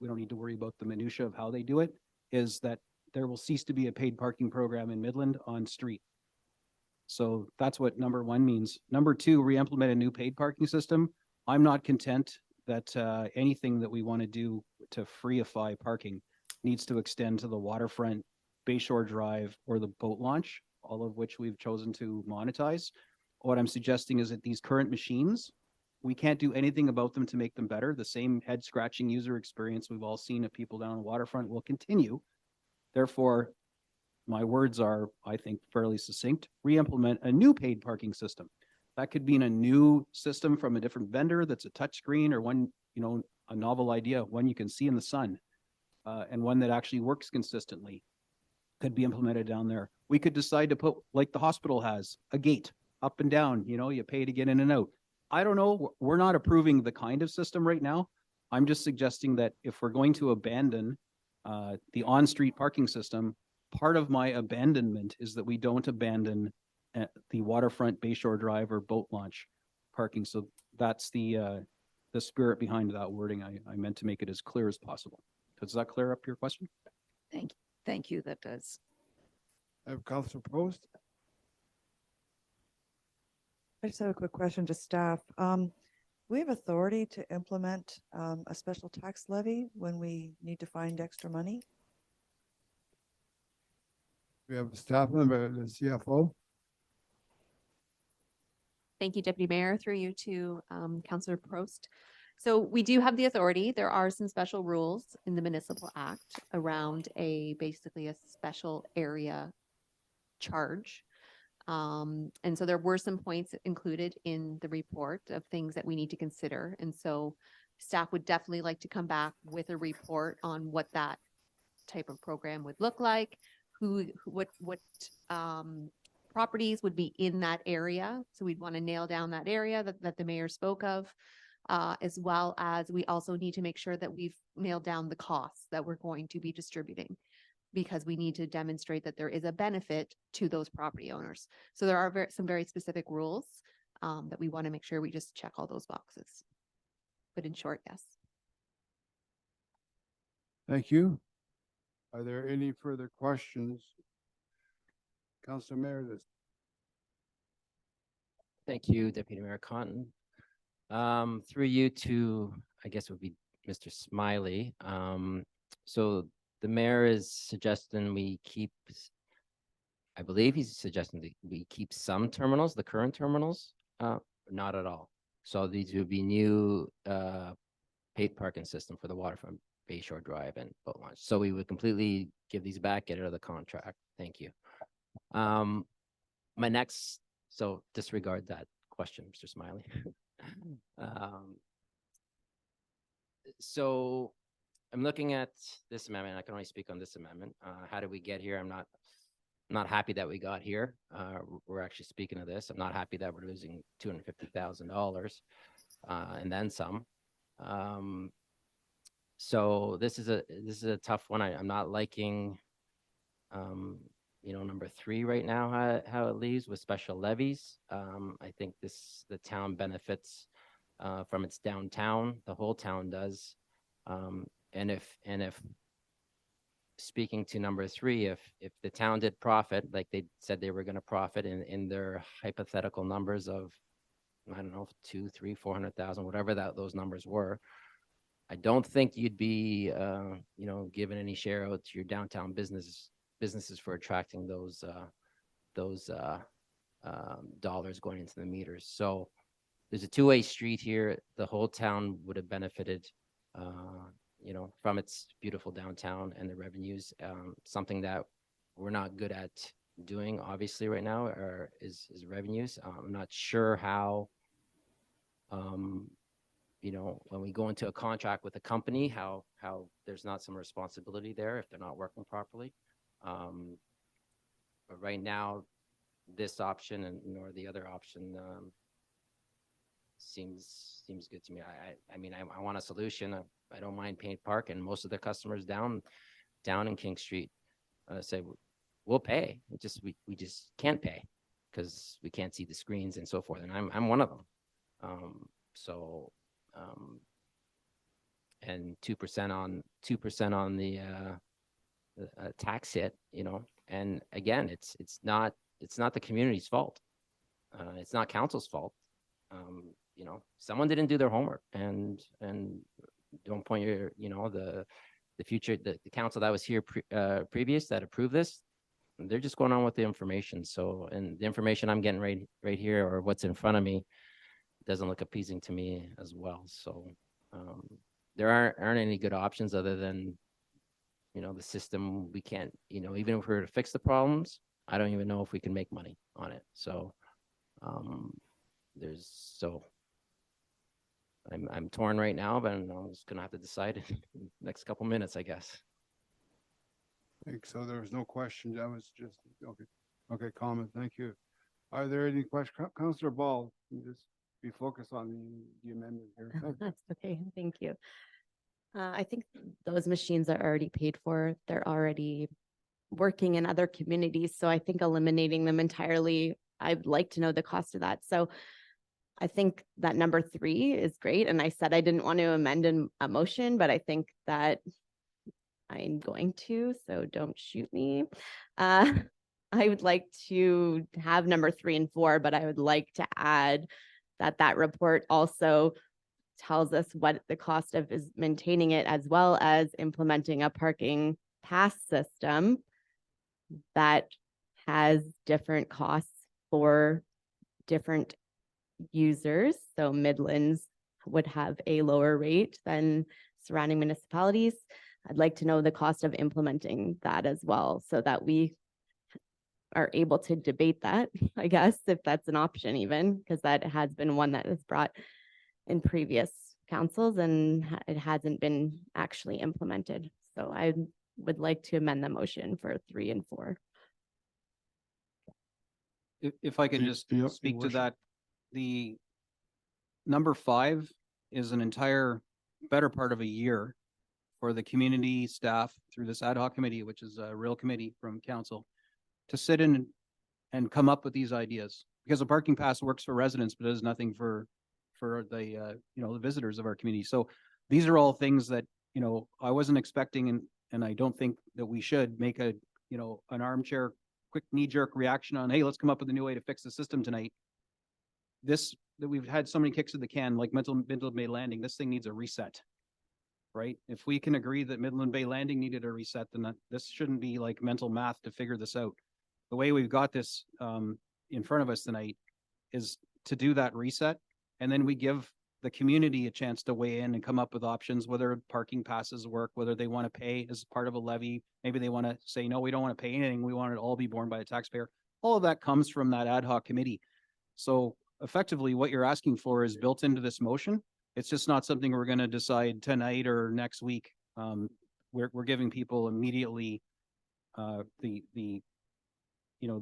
we don't need to worry about the minutia of how they do it, is that there will cease to be a paid parking program in Midland on street. So that's what number 1 means. Number 2, re-implement a new paid parking system. I'm not content that anything that we want to do to freeify parking needs to extend to the waterfront, Bayshore Drive, or the boat launch, all of which we've chosen to monetize. What I'm suggesting is that these current machines, we can't do anything about them to make them better. The same head scratching user experience we've all seen of people down on the waterfront will continue. Therefore, my words are, I think, fairly succinct: re-implement a new paid parking system. That could be in a new system from a different vendor that's a touchscreen, or one, a novel idea, one you can see in the sun, and one that actually works consistently. Could be implemented down there. We could decide to put, like the hospital has, a gate up and down, you pay to get in and out. I don't know. We're not approving the kind of system right now. I'm just suggesting that if we're going to abandon the on-street parking system, part of my abandonment is that we don't abandon the waterfront Bayshore Drive or boat launch parking. So that's the spirit behind that wording. I meant to make it as clear as possible. Does that clear up your question? Thank you, that does. I have Councilor Post. I just have a quick question to staff. We have authority to implement a special tax levy when we need to find extra money? We have a staff member, the CFO. Thank you, Deputy Mayor, through you to Councillor Prost. So we do have the authority. There are some special rules in the Municipal Act around basically a special area charge. And so there were some points included in the report of things that we need to consider. And so staff would definitely like to come back with a report on what that type of program would look like, what properties would be in that area. So we'd want to nail down that area that the mayor spoke of, as well as we also need to make sure that we've nailed down the costs that we're going to be distributing, because we need to demonstrate that there is a benefit to those property owners. So there are some very specific rules that we want to make sure we just check all those boxes. But in short, yes. Thank you. Are there any further questions? Councilor Meredith. Thank you, Deputy Mayor Cotton. Through you to, I guess it would be Mr. Smiley. So the mayor is suggesting we keep, I believe he's suggesting that we keep some terminals, the current terminals, not at all. So these would be new paid parking system for the waterfront Bayshore Drive and boat launch. So we would completely give these back, get out of the contract. Thank you. My next, so disregard that question, Mr. Smiley. So I'm looking at this amendment. I can only speak on this amendment. How did we get here? I'm not happy that we got here. We're actually speaking of this. I'm not happy that we're losing $250,000 and then some. So this is a tough one. I'm not liking number 3 right now, how it leaves with special levies. I think the town benefits from its downtown. The whole town does. And if speaking to number 3, if the town did profit, like they said they were going to profit in their hypothetical numbers of, I don't know, 200,000, 300,000, 400,000, whatever those numbers were, I don't think you'd be, giving any share out to your downtown businesses for attracting those dollars going into the meters. So there's a two-way street here. The whole town would have benefited, from its beautiful downtown and the revenues. Something that we're not good at doing, obviously, right now is revenues. I'm not sure how, when we go into a contract with a company, how there's not some responsibility there if they're not working properly. But right now, this option or the other option seems good to me. I want a solution. I don't mind paid park, and most of the customers down in King Street say we'll pay. We just can't pay because we can't see the screens and so forth. And I'm one of them. And 2% on the tax hit, and again, it's not the community's fault. It's not council's fault. Someone didn't do their homework, and don't point your, the future, the council that was here previous that approved this, they're just going on with the information. So, and the information I'm getting right here, or what's in front of me, doesn't look appeasing to me as well. So there aren't any good options other than, the system. We can't, even if we were to fix the problems, I don't even know if we can make money on it. So I'm torn right now, but I'm just gonna have to decide in the next couple minutes, I guess. I think so. There was no question. That was just, okay, comment. Thank you. Are there any questions? Councillor Ball, you just be focused on the amendment here. Thank you. That's okay, thank you. I think those machines are already paid for. They're already working in other communities. So I think eliminating them entirely, I'd like to know the cost of that. So I think that number 3 is great. And I said I didn't want to amend a motion, but I think that I'm going to, so don't shoot me. I would like to have number 3 and 4, but I would like to add that report also tells us what the cost of is maintaining it, as well as implementing a parking pass system that has different costs for different users. So Midlands would have a lower rate than surrounding municipalities. I'd like to know the cost of implementing that as well, so that we are able to debate that, I guess, if that's an option even, because that has been one that is brought in previous councils and it hasn't been actually implemented. So I would like to amend the motion for 3 and 4. If I can just Yep, your speak to worship. that, the number 5 is an entire better part of a year for the community staff through this ad hoc committee, which is a real committee from council, to sit in and come up with these ideas. Because a parking pass works for residents, but does nothing for the the visitors of our community. So these are all things that I wasn't expecting, and I don't think that we should make a an armchair quick knee-jerk reaction on, hey, let's come up with a new way to fix the system tonight. That we've had so many kicks of the can, like Midland Bay Landing, this thing needs a reset, right? If we can agree that Midland Bay Landing needed a reset, then this shouldn't be like mental math to figure this out. The way we've got this in front of us tonight is to do that reset, and then we give the community a chance to weigh in and come up with options, whether parking passes work, whether they want to pay as part of a levy. Maybe they want to say, no, we don't want to pay anything. We want it all be borne by the taxpayer. All of that comes from that ad hoc committee. So effectively what you're asking for is built into this motion. It's just not something we're going to decide tonight or next week. We're giving people immediately the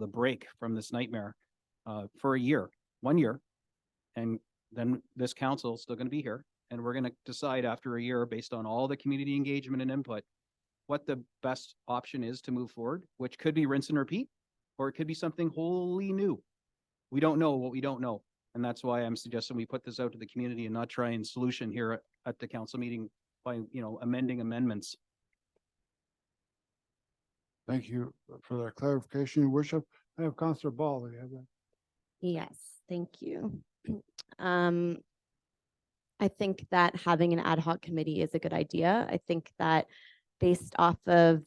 break from this nightmare for a year, 1 year. And then this council is still going to be here, and we're going to decide after a year, based on all the community engagement and input, what the best option is to move forward, which could be rinse and repeat, or it could be something wholly new. We don't know what we don't know. And that's why I'm suggesting we put this out to the community and not try and solution here at the council meeting by, amending amendments. Thank you for that clarification, Your Worship. I have Councillor Ball. You have that? Yes, thank you. I think that having an ad hoc committee is a good idea. I think that based off of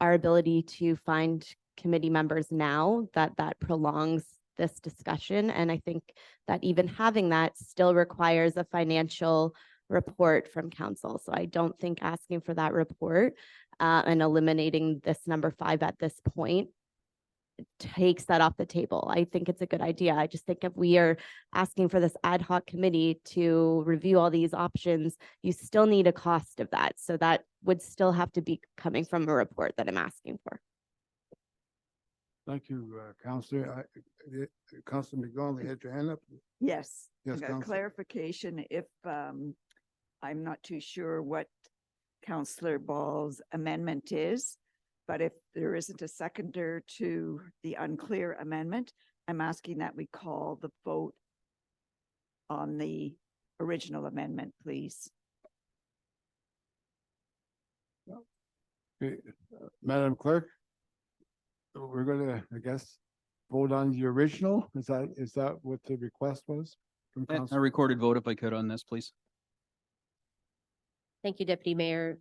our ability to find committee members now, that prolongs this discussion. And I think that even having that still requires a financial report from council. So I don't think asking for that report and eliminating this number 5 at this point takes that off the table. I think it's a good idea. I just think if we are asking for this ad hoc committee to review all these options, you still need a cost of that. So that would still have to be coming from a report that I'm asking for. Thank you, Councillor. Councillor McDonald, you had your hand up? Yes. Yes, I got Councillor. clarification if I'm not too sure what Councillor Ball's amendment is, but if there isn't a seconder to the unclear amendment, I'm asking that we call the vote on the original amendment, please. Okay, Madam Clerk, we're going to, I guess, vote on the original. Is that what the request was from A Council? recorded vote, if I could, on this, please. Thank you, Deputy Mayor.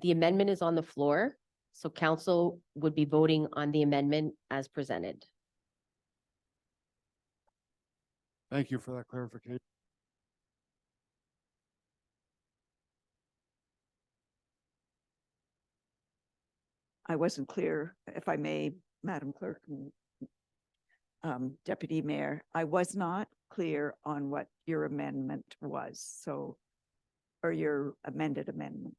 The amendment is on the floor, so council would be voting on the amendment as presented. Thank you for that clarification. I wasn't clear, if I may, Madam Clerk, Deputy Mayor, I was not clear on what your amendment was, so, or your amended amendment.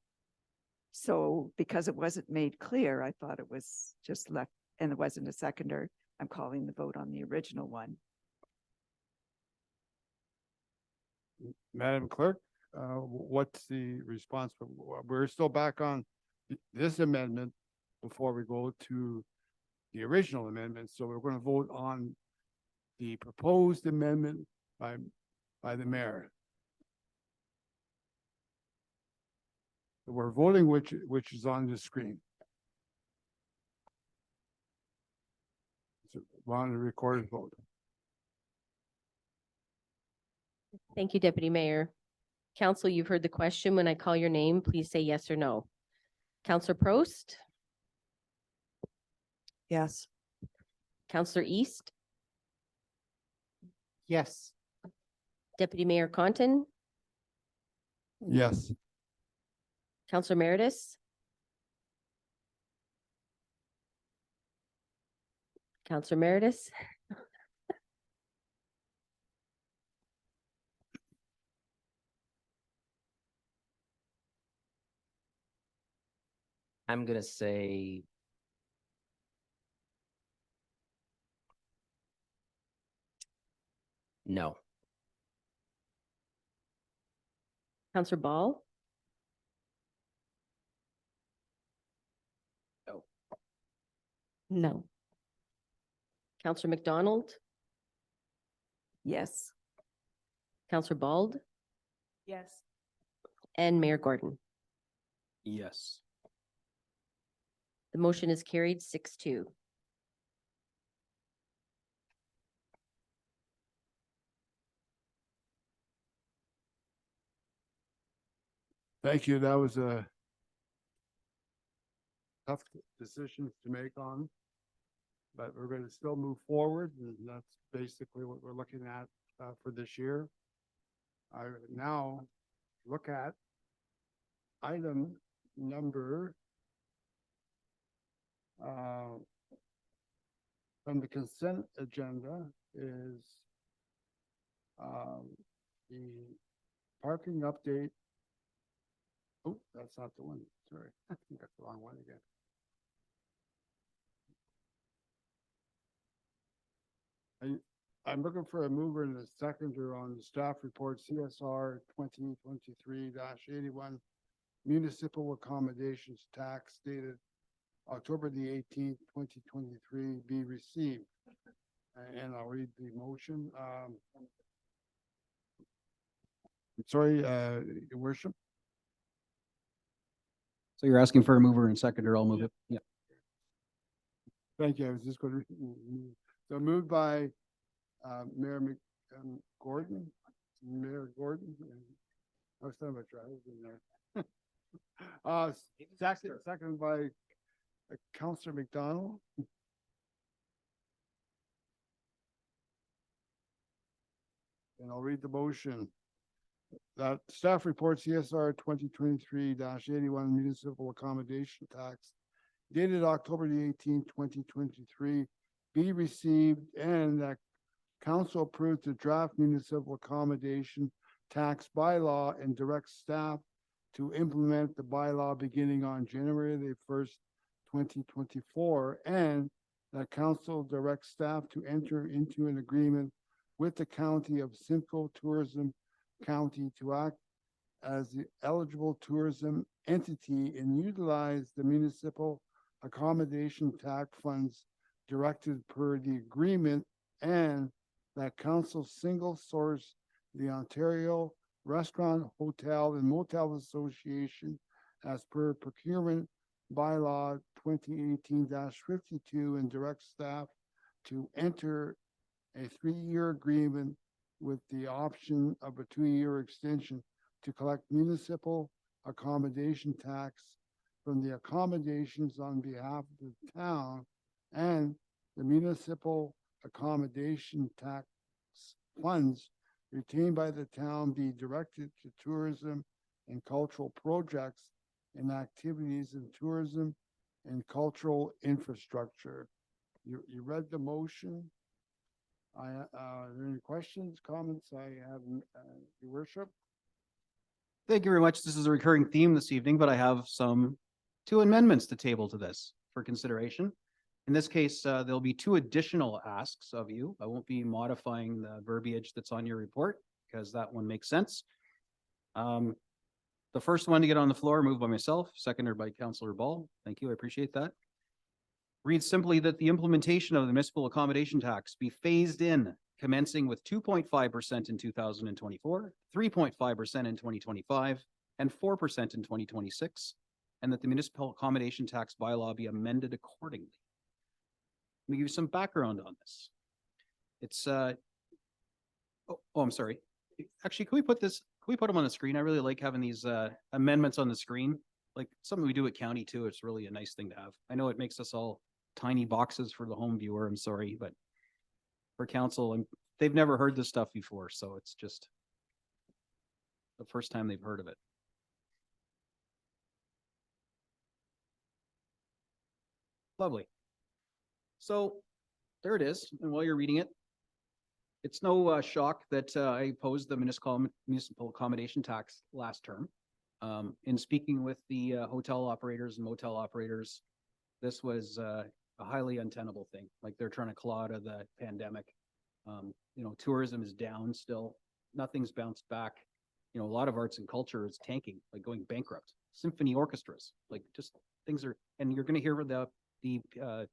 So because it wasn't made clear, I thought it was just left and it wasn't a seconder. I'm calling the vote on the original one. Madam Clerk, what's the response? We're still back on this amendment before we go to the original amendment. So we're going to vote on the proposed amendment by the mayor. We're voting which is on the screen. So we're on the recorded vote. Thank you, Deputy Mayor. Council, you've heard the question. When I call your name, please say yes or no. Councillor Prost, Yes. Councillor East, Yes. Deputy Mayor Contin, Yes. Councillor Meredith, Councillor Meredith, I'm gonna say no. Councillor Ball, No. no. Councillor McDonald, Yes. Councillor Bald, Yes. and Mayor Gordon. Yes. The motion is carried 6-2. Thank you. That was a tough decision to make on, but we're going to still move forward, and that's basically what we're looking at for this year. I now look at item number from the consent agenda is the parking update. Oh, that's not the one. Sorry, I think that's the wrong one again. I'm looking for a mover and a seconder on the staff report CSR 2023-81 municipal accommodations tax dated October the 18th, 2023 be received. And I'll read the motion. Sorry, Your Worship. So you're asking for a mover and seconder. I'll move it. Yeah. Thank you. I was just going to, so moved by Mayor Gordon. Mayor Gordon. I was talking about Travis in there. Second by Councillor McDonald. And I'll read the motion. That staff report CSR 2023-81 municipal accommodation tax dated October the 18th, 2023 be received, and that council approved the draft municipal accommodation tax bylaw and direct staff to implement the bylaw beginning on January the 1st, 2024, and that council directs staff to enter into an agreement with the county of Simcoe Tourism County to act as the eligible tourism entity and utilize the municipal accommodation tax funds directed per the agreement, and that council single source the Ontario Restaurant, Hotel and Motel Association as per procurement bylaw 2018-52 and direct staff to enter a 3-year agreement with the option of a 2-year extension to collect municipal accommodation tax from the accommodations on behalf of the town, and the municipal accommodation tax funds retained by the town be directed to tourism and cultural projects and activities in tourism and cultural infrastructure. You read the motion. Are there any questions, comments? I have, Your Worship. Thank you very much. This is a recurring theme this evening, but I have two amendments to table to this for consideration. In this case, there'll be 2 additional asks of you. I won't be modifying the verbiage that's on your report because that one makes sense. The first one to get on the floor, moved by myself, seconded by Councillor Ball. Thank you, I appreciate that. Reads simply that the implementation of the municipal accommodation tax be phased in, commencing with 2.5% in 2024, 3.5% in 2025, and 4% in 2026, and that the municipal accommodation tax bylaw be amended accordingly. Let me give you some background on this. It's I'm sorry. Actually, can we put them on the screen? I really like having these amendments on the screen. Like something we do at county too. It's really a nice thing to have. I know it makes us all tiny boxes for the home viewer. I'm sorry, but for council, and they've never heard this stuff before, so it's just the first time they've heard of it. Lovely. So there it is. And while you're reading it, it's no shock that I opposed the municipal accommodation tax last term. In speaking with the hotel operators and motel operators, this was a highly untenable thing. Like they're trying to claw out of the pandemic. You know, tourism is down still. Nothing's bounced back. You know, a lot of arts and culture is tanking, like going bankrupt. Symphony orchestras, like just things are, and you're going to hear the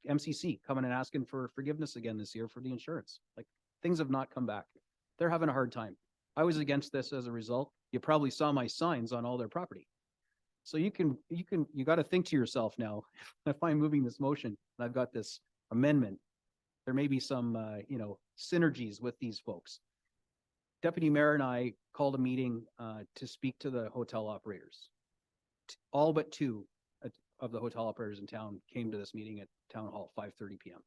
MCC coming and asking for forgiveness again this year for the insurance. Like things have not come back. They're having a hard time. I was against this as a result. You probably saw my signs on all their property. So you got to think to yourself now, if I'm moving this motion and I've got this amendment, there may be some, you know, synergies with these folks. Deputy Mayor and I called a meeting to speak to the hotel operators. All but 2 of the hotel operators in town came to this meeting at Town Hall, 5:30 p.m.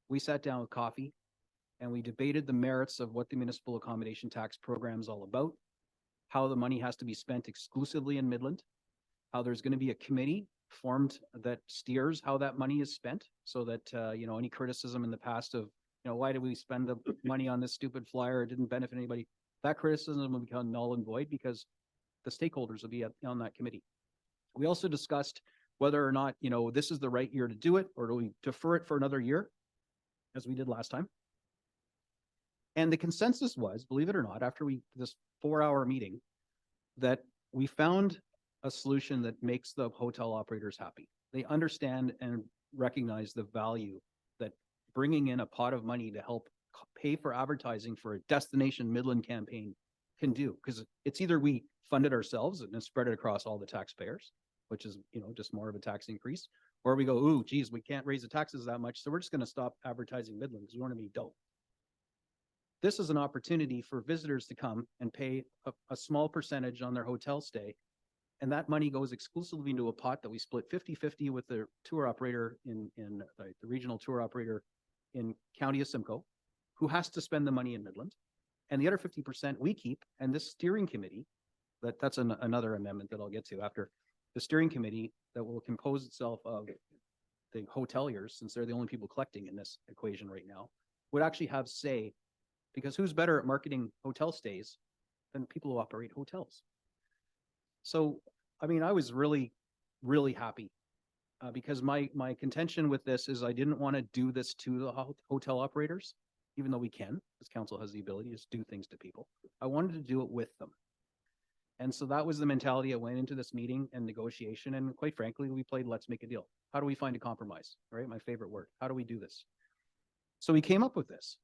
We sat down with coffee and we debated the merits of what the municipal accommodation tax program is all about, how the money has to be spent exclusively in Midland, how there's going to be a committee formed that steers how that money is spent, so that, you know, any criticism in the past of, you know, why did we spend the money on this stupid flyer? It didn't benefit anybody. That criticism will become null and void because the stakeholders will be on that committee. We also discussed whether or not, you know, this is the right year to do it, or do we defer it for another year, as we did last time. And the consensus was, believe it or not, after this 4-hour meeting, that we found a solution that makes the hotel operators happy. They understand and recognize the value that bringing in a pot of money to help pay for advertising for a Destination Midland campaign can do. Because it's either we fund it ourselves and then spread it across all the taxpayers, which is, you know, just more of a tax increase, or we go, ooh, geez, we can't raise the taxes that much, so we're just going to stop advertising Midland because we want to be dope. This is an opportunity for visitors to come and pay a small percentage on their hotel stay. And that money goes exclusively into a pot that we split 50-50 with the tour operator the regional tour operator in County of Simcoe, who has to spend the money in Midland. And the other 50% we keep, and this steering committee, that's another amendment that I'll get to after, the steering committee that will compose itself of the hoteliers, since they're the only people collecting in this equation right now, would actually have say, because who's better at marketing hotel stays than people who operate hotels? So, I mean, I was really, really happy because my contention with this is I didn't want to do this to the hotel operators, even though we can, as council has the ability to do things to people. I wanted to do it with them. And so that was the mentality I went into this meeting and negotiation. And quite frankly, we played let's make a deal. How do we find a compromise? Right? My favorite word. How do we do this? So we came up with this.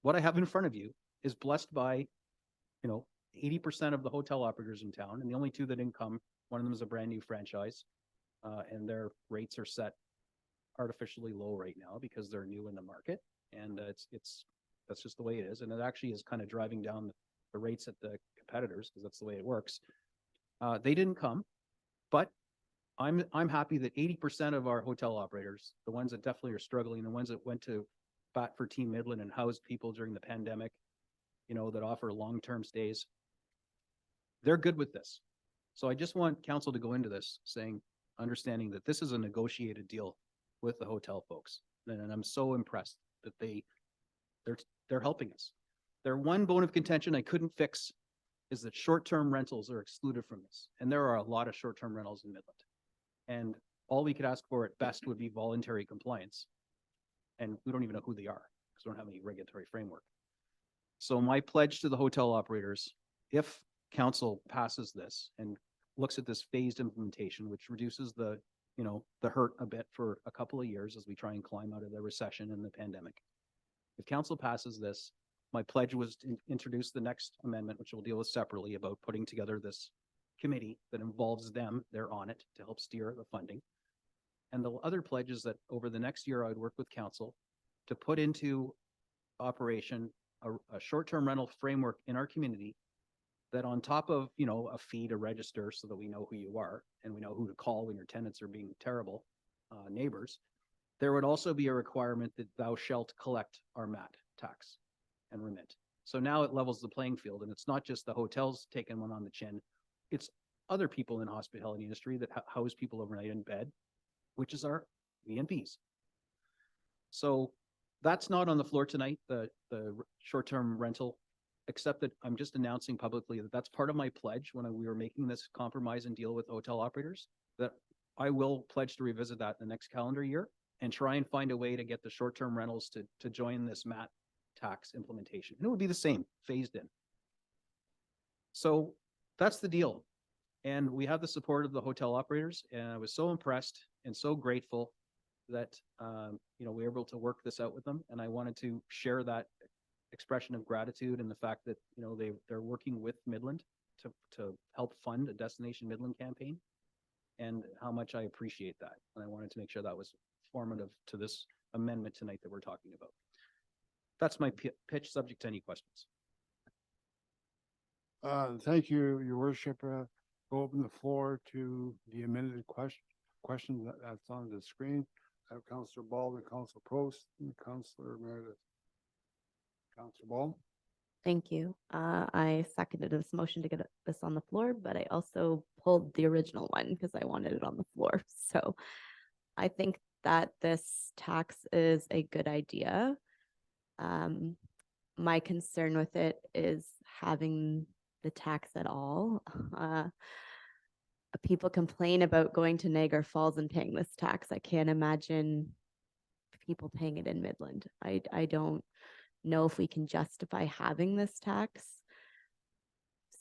What I have in front of you is blessed by, you know, 80% of the hotel operators in town, and the only 2 that didn't come, one of them is a brand new franchise, and their rates are set artificially low right now because they're new in the market, and that's just the way it is, and it actually is kind of driving down the rates at the competitors because that's the way it works. They didn't come, but I'm happy that 80% of our hotel operators, the ones that definitely are struggling, the ones that went to bat for Team Midland and housed people during the pandemic, you know, that offer long-term stays, they're good with this. So I just want council to go into this saying, understanding that this is a negotiated deal with the hotel folks. And I'm so impressed that they're helping us. Their one bone of contention I couldn't fix is that short-term rentals are excluded from this. And there are a lot of short-term rentals in Midland. And all we could ask for at best would be voluntary compliance. and we don't even know who they are because we don't have any regulatory framework. So my pledge to the hotel operators, if council passes this and looks at this phased implementation, which reduces the, the hurt a bit for a couple of years as we try and climb out of the recession and the pandemic. If council passes this, my pledge was to introduce the next amendment, which we'll deal with separately, about putting together this committee that involves them. They're on it to help steer the funding. And the other pledge is that over the next year, I would work with council to put into operation a short-term rental framework in our community that, on top of, a fee to register so that we know who you are and we know who to call when your tenants are being terrible neighbors, there would also be a requirement that thou shalt collect our MAT tax and remit. So now it levels the playing field, and it's not just the hotels taking one on the chin. It's other people in the hospitality industry that house people overnight in bed, which is our V&Ps. So that's not on the floor tonight, the short-term rental, except that I'm just announcing publicly that that's part of my pledge when we were making this compromise and deal with hotel operators, that I will pledge to revisit that in the next calendar year and try and find a way to get the short-term rentals to join this MAT tax implementation. And it would be the same, phased in. So that's the deal. And we have the support of the hotel operators, and I was so impressed and so grateful that we were able to work this out with them. And I wanted to share that expression of gratitude and the fact that they're working with Midland to help fund a Destination Midland campaign, and how much I appreciate that. And I wanted to make sure that was formative to this amendment tonight that we're talking about. That's my pitch, subject to any questions. Thank you, Your Worship. We'll open the floor to the amended question that's on the screen. I have Councillor Ball and Councillor Prost and Councillor Meredith. Councillor Ball. Thank you. I seconded this motion to get this on the floor, but I also pulled the original one because I wanted it on the floor. So I think that this tax is a good idea. My concern with it is having the tax at all. People complain about going to Niagara Falls and paying this tax. I can't imagine people paying it in Midland. I don't know if we can justify having this tax.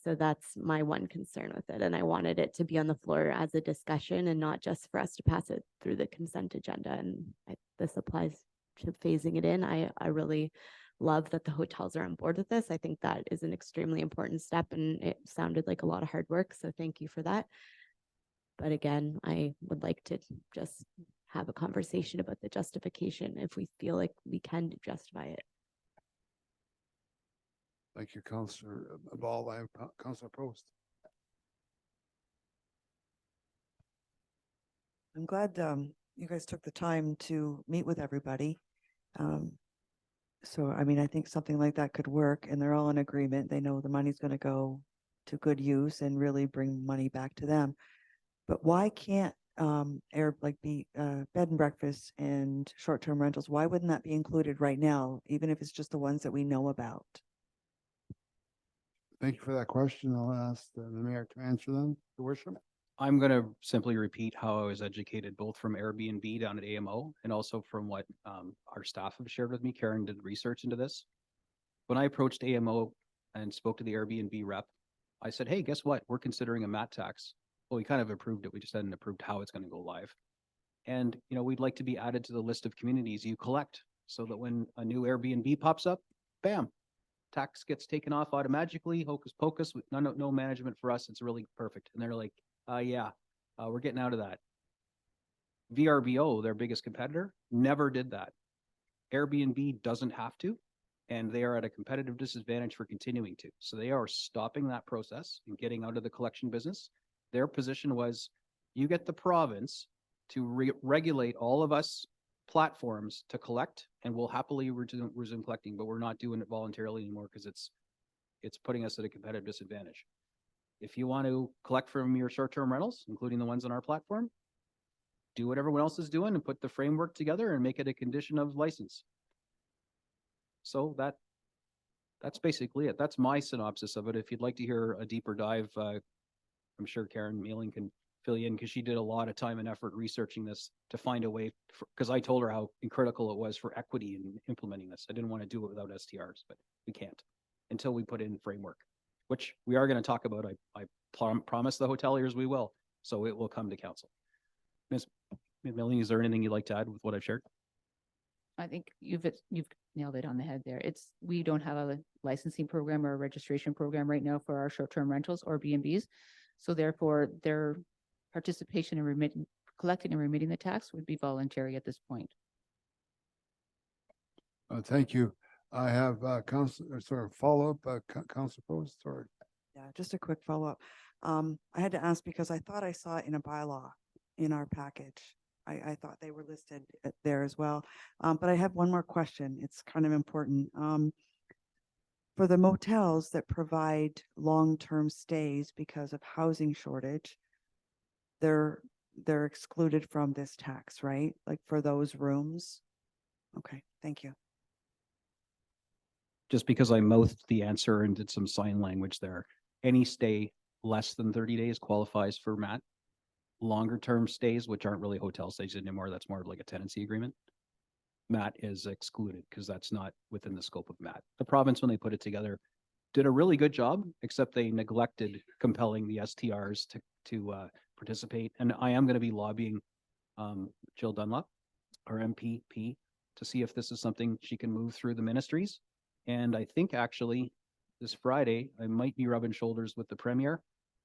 So that's my one concern with it. And I wanted it to be on the floor as a discussion and not just for us to pass it through the consent agenda. And this applies to phasing it in. I really love that the hotels are on board with this. I think that is an extremely important step, and it sounded like a lot of hard work. So thank you for that. But again, I would like to just have a conversation about the justification if we feel like we can justify it. Thank you, Councillor Ball. I have Councillor Prost. I'm glad you guys took the time to meet with everybody. So, I mean, I think something like that could work, and they're all in agreement. They know the money's going to go to good use and really bring money back to them. But why can't bed and breakfast and short-term rentals, why wouldn't that be included right now, even if it's just the ones that we know about? Thank you for that question. I'll ask the mayor to answer them, Your Worship. I'm going to simply repeat how I was educated, both from Airbnb down at AMO and also from what our staff have shared with me. Karen did research into this. When I approached AMO and spoke to the Airbnb rep, I said, hey, guess what? We're considering a MAT tax. Well, we kind of approved it. We just hadn't approved how it's going to go live. And, we'd like to be added to the list of communities you collect so that when a new Airbnb pops up, bam, tax gets taken off automatically, hocus pocus, with no management for us. It's really perfect. And they're like, we're getting out of that. VRBO, their biggest competitor, never did that. Airbnb doesn't have to, and they are at a competitive disadvantage for continuing to. So they are stopping that process and getting out of the collection business. Their position was, you get the province to regulate all of us platforms to collect, and we'll happily resume collecting, but we're not doing it voluntarily anymore because it's putting us at a competitive disadvantage. If you want to collect from your short-term rentals, including the ones on our platform, do what everyone else is doing and put the framework together and make it a condition of license. So that's basically it. That's my synopsis of it. If you'd like to hear a deeper dive, I'm sure Karen Mealing can fill you in because she did a lot of time and effort researching this to find a way, because I told her how critical it was for equity in implementing this. I didn't want to do it without STRs, but we can't until we put in framework, which we are going to talk about. I promise the hoteliers we will, so it will come to council. Ms. Millie, is there anything you'd like to add with what I've shared? I think you've nailed it on the head there. We don't have a licensing program or a registration program right now for our short-term rentals or B&Bs. So therefore, their participation in collecting and remitting the tax would be voluntary at this point. Thank you. I have follow-up, Council Post, sorry. Yeah, just a quick follow-up. I had to ask because I thought I saw it in a bylaw in our package. I thought they were listed there as well. But I have one more question. It's kind of important. For the motels that provide long-term stays because of housing shortage, they're excluded from this tax, right? Like for those rooms? Okay, thank you. Just because I mouthed the answer and did some sign language there, any stay less than 30 days qualifies for MAT. Longer term stays, which aren't really hotel stays anymore, that's more of like a tenancy agreement. MAT is excluded because that's not within the scope of MAT. The province, when they put it together, did a really good job, except they neglected compelling the STRs to participate. And I am going to be lobbying Jill Dunlop, our MPP, to see if this is something she can move through the ministries. And I think actually this Friday, I might be rubbing shoulders with the Premier,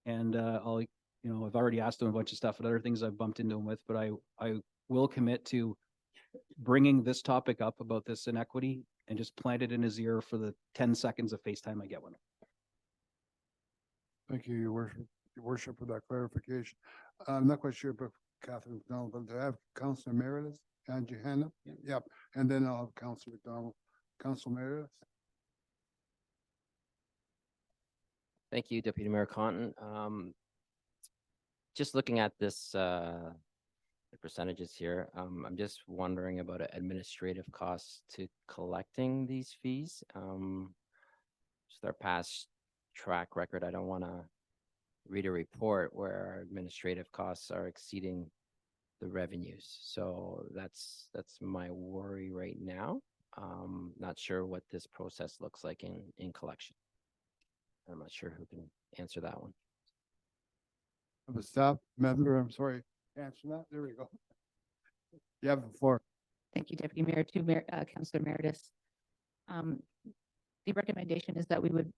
and I've already asked him a bunch of stuff and other things I've bumped into him with, but I will commit to bringing this topic up about this inequity and just plant it in his ear for the 10 seconds of FaceTime I get with him. Thank you, Your Worship, for that clarification. I'm not quite sure about Catherine McDonald, but I have Councillor Meredith and Johanna. Yep. And then I'll have Councillor McDonald. Councillor Meredith. Thank you, Deputy Mayor Conton. Just looking at this, the percentages here, I'm just wondering about administrative costs to collecting these fees. Just our past track record, I don't want to read a report where our administrative costs are exceeding the revenues. So that's my worry right now. Not sure what this process looks like in collection. I'm not sure who can answer that one. Of a staff member, I'm sorry, answer that. There we go. You have the floor. Thank you, Deputy Mayor. Councillor Meredith. The recommendation is that we would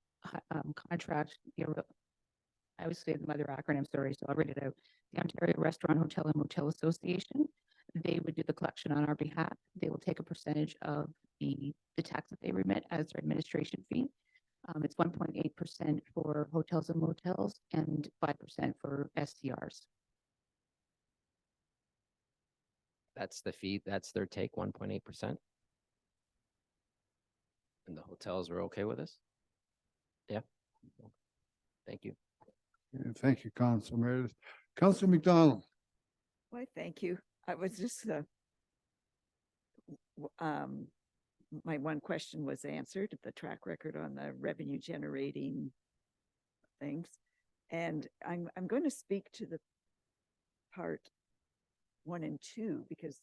contract I always say the mother acronym, sorry, so I'll read it out. The Ontario Restaurant, Hotel and Motel Association. They would do the collection on our behalf. They will take a percentage of the tax that they remit as their administration fee. It's 1.8% for hotels and motels and 5% for STRs. That's the fee. That's their take, 1.8%. And the hotels are okay with this? Yeah. Thank you. Yeah, thank you, Councillor Meredith. Councillor McDonald. Why, thank you. I was just, my one question was answered, the track record on the revenue generating things. And I'm going to speak to the part 1 and 2 because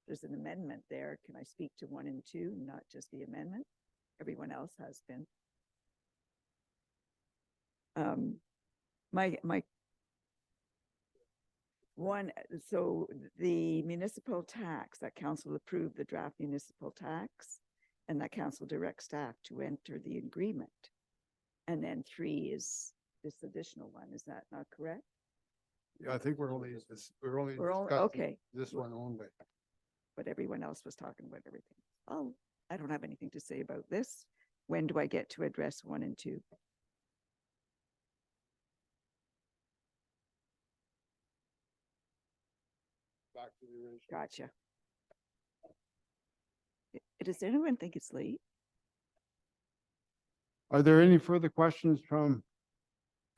there's an amendment there. Can I speak to 1 and 2, not just the amendment? Everyone else has been. My one, so the municipal tax, that council approved the draft municipal tax and that council directs staff to enter the agreement. And then 3 is this additional one. Is that not correct? Yeah, I think we're only discussing okay. This one only. But everyone else was talking about everything. Oh, I don't have anything to say about this. When do I get to address 1 and 2? Back to the original. Gotcha. Does anyone think it's late? Are there any further questions from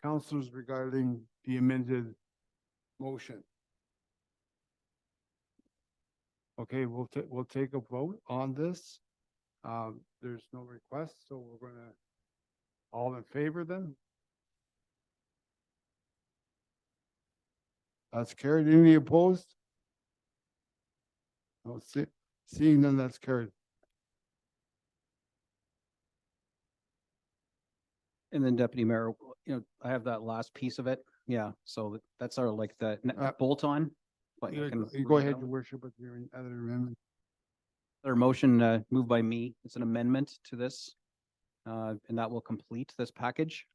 councillors regarding the amended motion? Okay, we'll take a vote on this. There's no request, so we're gonna all in favor then? That's carried. Any opposed? No, seeing none, that's carried. And then Deputy Mayor, I have that last piece of it. Yeah, so that's our like the bolt on. But You I can you go read it ahead, out. your worship, with your other amendment. Their motion moved by me. It's an amendment to this. And that will complete this package.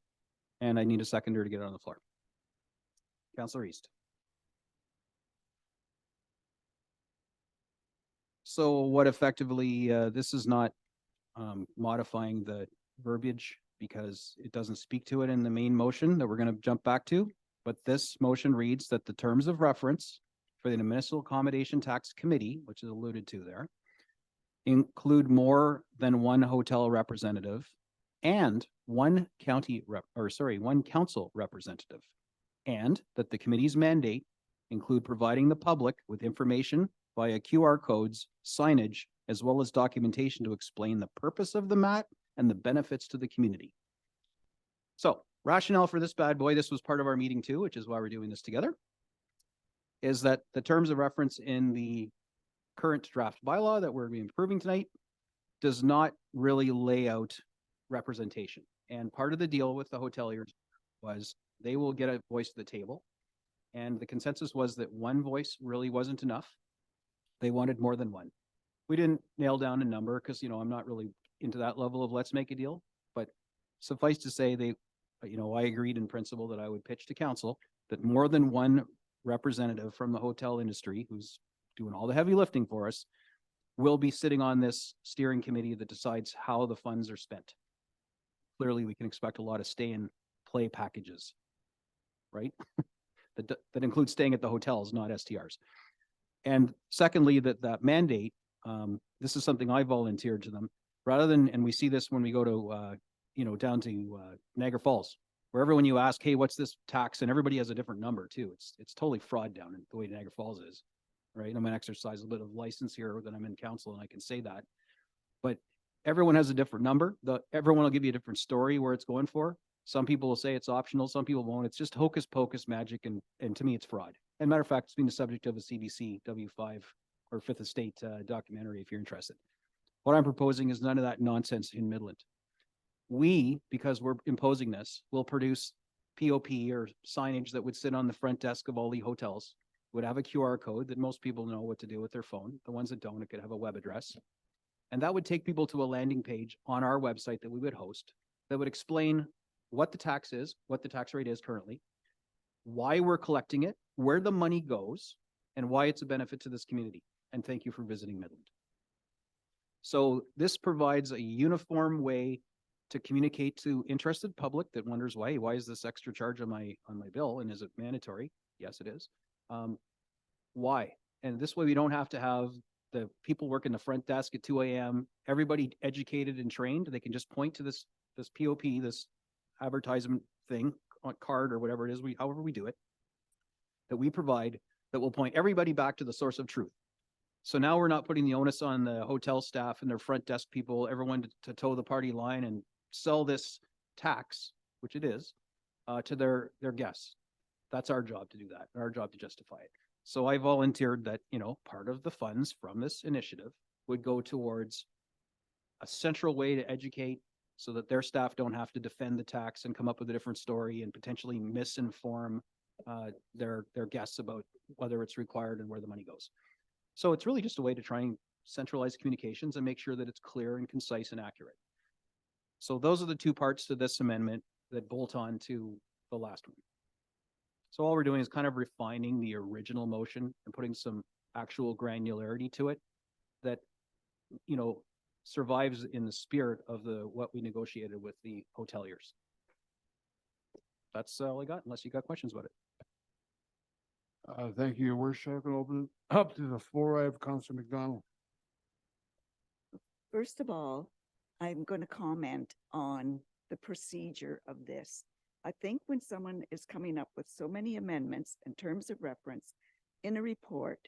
And I need a seconder to get it on the floor. Councillor East. So what effectively, this is not modifying the verbiage because it doesn't speak to it in the main motion that we're going to jump back to. But this motion reads that the terms of reference for the Municipal Accommodation Tax Committee, which is alluded to there, include more than one hotel representative and one one council representative, and that the committee's mandate include providing the public with information via QR codes, signage, as well as documentation to explain the purpose of the mat and the benefits to the community. So rationale for this bad boy, this was part of our meeting too, which is why we're doing this together, is that the terms of reference in the current draft bylaw that we're improving tonight does not really lay out representation. And part of the deal with the hoteliers was they will get a voice at the table. And the consensus was that one voice really wasn't enough. They wanted more than one. We didn't nail down a number because, I'm not really into that level of let's make a deal. But suffice to say, I agreed in principle that I would pitch to council that more than one representative from the hotel industry who's doing all the heavy lifting for us will be sitting on this steering committee that decides how the funds are spent. Clearly, we can expect a lot of stay and play packages, right? that includes staying at the hotels, not STRs. And secondly, that mandate, this is something I volunteered to them, rather than, and we see this when we go to, down to Niagara Falls, wherever when you ask, hey, what's this tax? And everybody has a different number too. It's totally fraud down in the way Niagara Falls is, right? I'm gonna exercise a bit of license here that I'm in council and I can say that, but everyone has a different number. Everyone will give you a different story where it's going for. Some people will say it's optional, some people won't. It's just hocus pocus magic, and to me, it's fraud. And matter of fact, it's been the subject of a CBC W5 or Fifth Estate documentary if you're interested. What I'm proposing is none of that nonsense in Midland. We, because we're imposing this, will produce POP or signage that would sit on the front desk of all the hotels, would have a QR code that most people know what to do with their phone. The ones that don't, it could have a web address. And that would take people to a landing page on our website that we would host that would explain what the tax is, what the tax rate is currently, why we're collecting it, where the money goes, and why it's a benefit to this community. And thank you for visiting Midland. So this provides a uniform way to communicate to interested public that wonders why is this extra charge on my bill, and is it mandatory? Yes, it is. Why? And this way we don't have to have the people working the front desk at 2 a.m. Everybody educated and trained. They can just point to this POP, this advertisement thing on card or whatever it is, however we do it, that we provide, that will point everybody back to the source of truth. So now we're not putting the onus on the hotel staff and their front desk people, everyone to toe the party line and sell this tax, which it is, to their guests. That's our job to do that, our job to justify it. So I volunteered that, part of the funds from this initiative would go towards a central way to educate so that their staff don't have to defend the tax and come up with a different story and potentially misinform their guests about whether it's required and where the money goes. So it's really just a way to try and centralize communications and make sure that it's clear and concise and accurate. So those are the two parts to this amendment that bolt on to the last one. So all we're doing is kind of refining the original motion and putting some actual granularity to it that, survives in the spirit of what we negotiated with the hoteliers. That's all I got, unless you got questions about it. Thank you, your worship. And open it up to the floor. I have Councillor McDonald. First of all, I'm going to comment on the procedure of this. I think when someone is coming up with so many amendments in terms of reference in a report,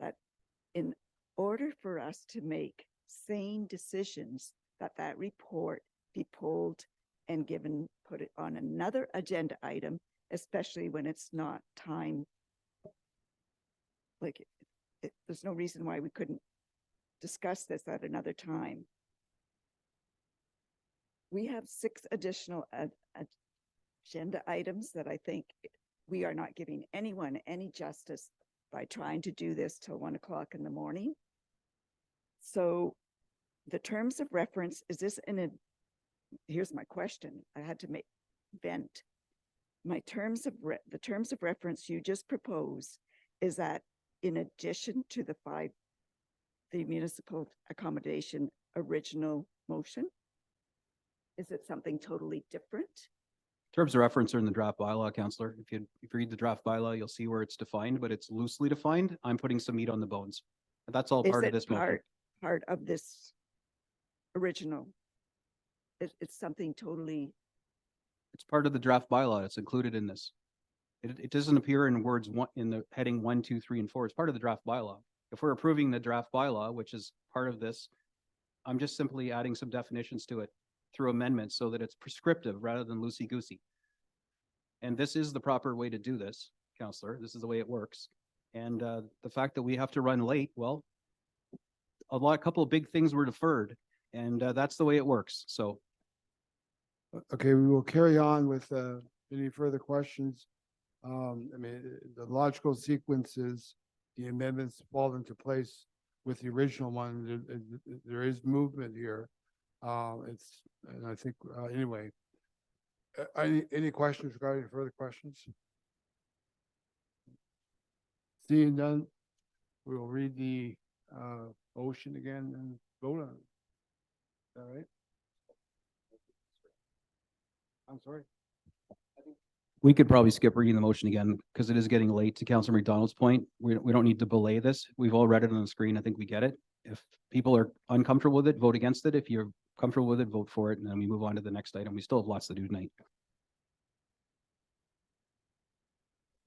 that in order for us to make sane decisions, that report be pulled and put it on another agenda item, especially when it's not time like, there's no reason why we couldn't discuss this at another time. We have 6 additional agenda items that I think we are not giving anyone any justice by trying to do this till 1 o'clock in the morning. So the terms of reference, is this here's my question. I had to vent. My terms of the terms of reference you just proposed, is that in addition to the municipal accommodation original motion? Is it something totally different? Terms of reference are in the draft bylaw, Counselor. If you read the draft bylaw, you'll see where it's defined, but it's loosely defined. I'm putting some meat on the bones. That's all Is part of it this motion. part of this original? It's something totally, It's part of the draft bylaw. It's included in this. It doesn't appear in words in the heading 1, 2, 3, and 4. It's part of the draft bylaw. If we're approving the draft bylaw, which is part of this, I'm just simply adding some definitions to it through amendments so that it's prescriptive rather than loosey-goosey. And this is the proper way to do this, Counselor. This is the way it works. And the fact that we have to run late, well, a couple of big things were deferred, and that's the way it works. So. Okay, we will carry on with any further questions. I mean, the logical sequence is the amendments fall into place with the original one. There is movement here. And I think, anyway, any questions regarding further questions? Seeing none, we will read the motion again and vote on it. All right. I'm sorry. We could probably skip reading the motion again because it is getting late. To Councilor McDonald's point, we don't need to belay this. We've all read it on the screen. I think we get it. If people are uncomfortable with it, vote against it. If you're comfortable with it, vote for it. And then we move on to the next item. We still have lots to do tonight.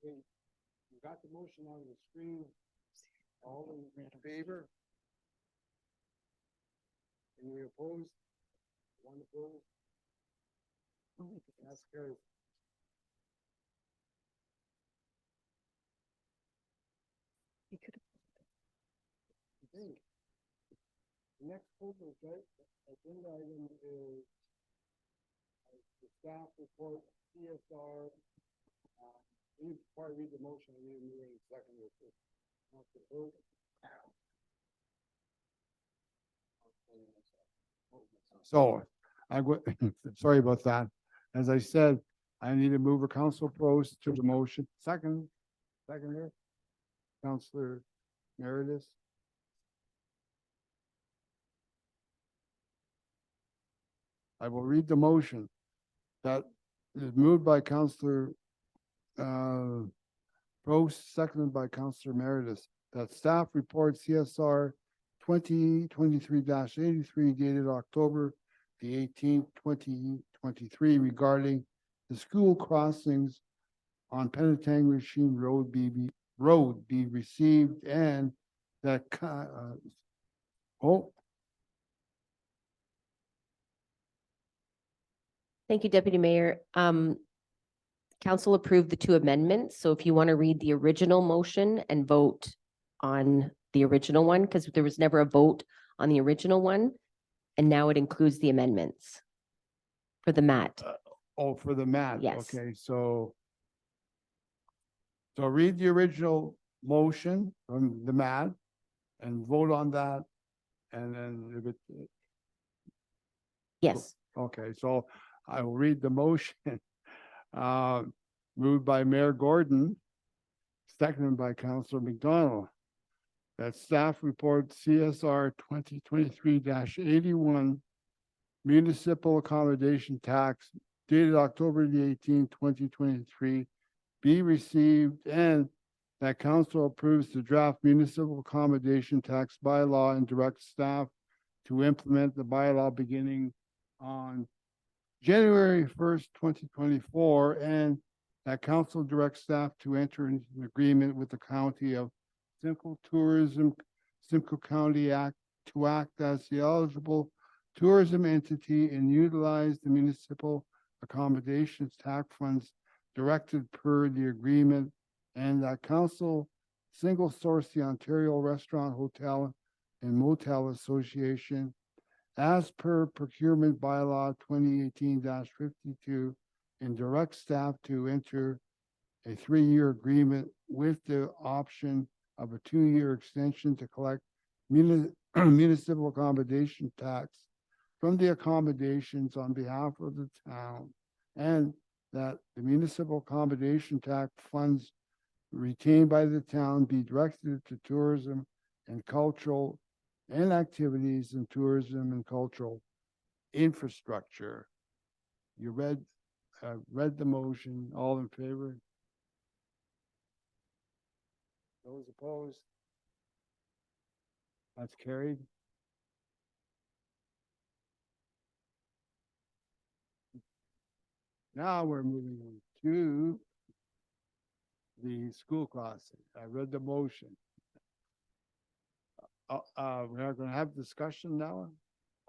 You got the motion on the screen. All in favor? Any opposed? One opposed? That's carried. you could Okay. The next agenda item is the staff report, CSR. Before I read the motion, I need a meeting second. So I would, sorry about that. As I said, I need to move a council post to the motion. Seconder, Councillor Meredith. I will read the motion that is moved by Councillor Prost, seconded by Councillor Meredith, that staff report CSR 2023-83 dated October the 18th, 2023 regarding the school crossings on Penetanguishene Road be received, and that Thank you, Deputy Mayor. Council approved the 2 amendments. So if you want to read the original motion and vote on the original one, because there was never a vote on the original one, and now it includes the amendments for the MAT. For the MAT. Yes. Okay, so read the original motion from the MAT and vote on that, and then if it. Yes. Okay, so I will read the motion. Moved by Mayor Gordon, seconded by Councillor McDonald, that staff report CSR 2023-81 municipal accommodation tax dated October the 18th, 2023 be received, and that council approves the draft municipal accommodation tax bylaw and directs staff to implement the bylaw beginning on January 1st, 2024, and that council directs staff to enter into an agreement with the county of Simcoe County Act to act as the eligible tourism entity and utilize the municipal accommodations tax funds directed per the agreement, and that council Single Source, the Ontario Restaurant, Hotel and Motel Association, as per procurement bylaw 2018-52, and direct staff to enter a 3-year agreement with the option of a 2-year extension to collect municipal accommodation tax from the accommodations on behalf of the town, and that the municipal accommodation tax funds retained by the town be directed to tourism and cultural and activities in tourism and cultural infrastructure. You read the motion. All in favor? Those opposed? That's carried. Now we're moving on to the school crossing. I read the motion. We're not going to have discussion now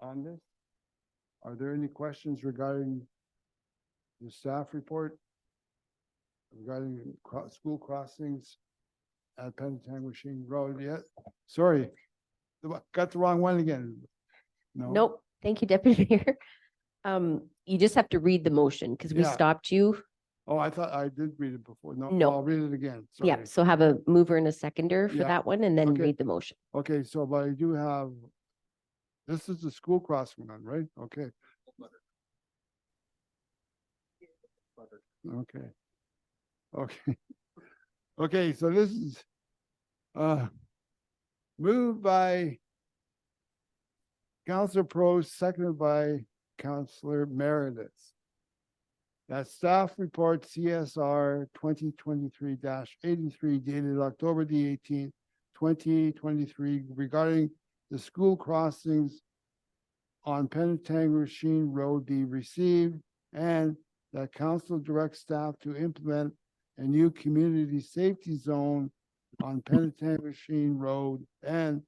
on this. Are there any questions regarding the staff report regarding school crossings at Penetanguishene Road yet? Sorry, got the wrong one again. No. Nope. Thank you, Deputy Mayor. You just have to read the motion because we Yeah. stopped you. Oh, I thought I did read it before. No, No. I'll read it again. Yeah, Sorry. so have a mover and a seconder for Yeah. that one and then Okay. read the motion. Okay, so but I do have, this is the school crossing one, right? Okay. Okay. Okay. Okay, so this is moved by Councillor Pro, seconded by Councillor Meredith. That staff report CSR 2023-83 dated October the 18th, 2023 regarding the school crossings on Penetanguishene Road be received, and that council directs staff to implement a new community safety zone on Penetanguishene Road, and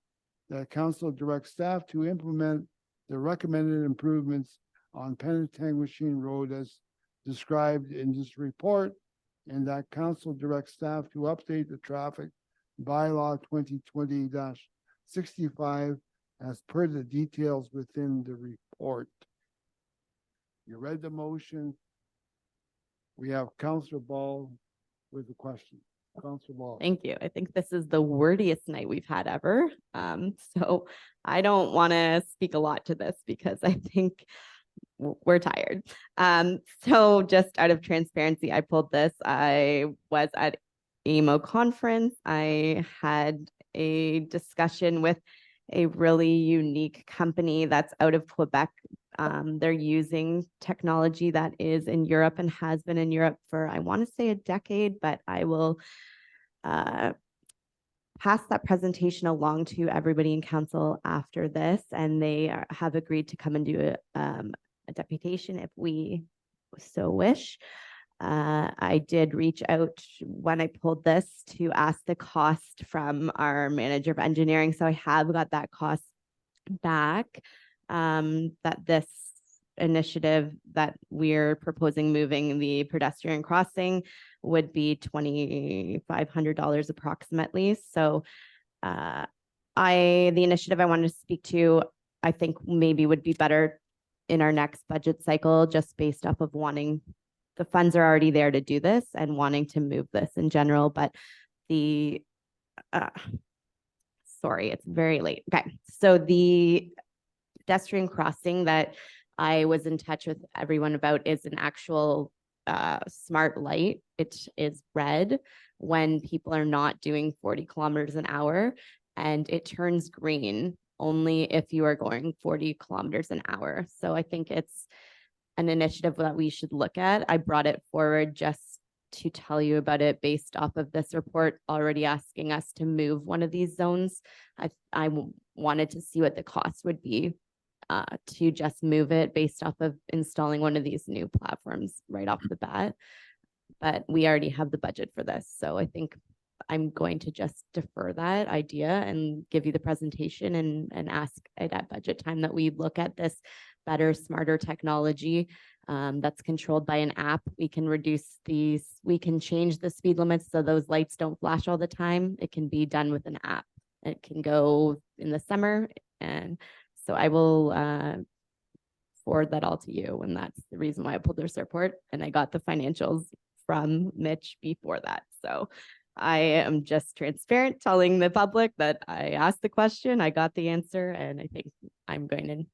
that council directs staff to implement the recommended improvements on Penetanguishene Road as described in this report, and that council directs staff to update the traffic bylaw 2020-65 as per the details within the report. You read the motion. We have Councillor Ball with a question. Councillor Ball. Thank you. I think this is the wordiest night we've had ever. So I don't want to speak a lot to this because I think we're tired. So just out of transparency, I pulled this. I was at AMO conference. I had a discussion with a really unique company that's out of Quebec. They're using technology that is in Europe and has been in Europe for, I want to say, a decade, but I will pass that presentation along to everybody in council after this, and they have agreed to come and do a deputation if we so wish. I did reach out when I pulled this to ask the cost from our manager of engineering. So I have got that cost back, that this initiative that we're proposing moving the pedestrian crossing would be $2,500 approximately. So the initiative I wanted to speak to, I think maybe would be better in our next budget cycle, just based off of wanting, the funds are already there to do this and wanting to move this in general, but the, sorry, it's very late. Okay, so the pedestrian crossing that I was in touch with everyone about is an actual smart light. It is red when people are not doing 40 kilometers an hour, and it turns green only if you are going 40 kilometers an hour. So I think it's an initiative that we should look at. I brought it forward just to tell you about it based off of this report already asking us to move one of these zones. I wanted to see what the cost would be to just move it based off of installing one of these new platforms right off the bat. But we already have the budget for this. So I think I'm going to just defer that idea and give you the presentation and ask at budget time that we look at this better, smarter technology that's controlled by an app. We can we can change the speed limits so those lights don't flash all the time. It can be done with an app. It can go in the summer. And so I will forward that all to you. And that's the reason why I pulled this report. And I got the financials from Mitch before that. So I am just transparent, telling the public that I asked the question, I got the answer, and I think I'm going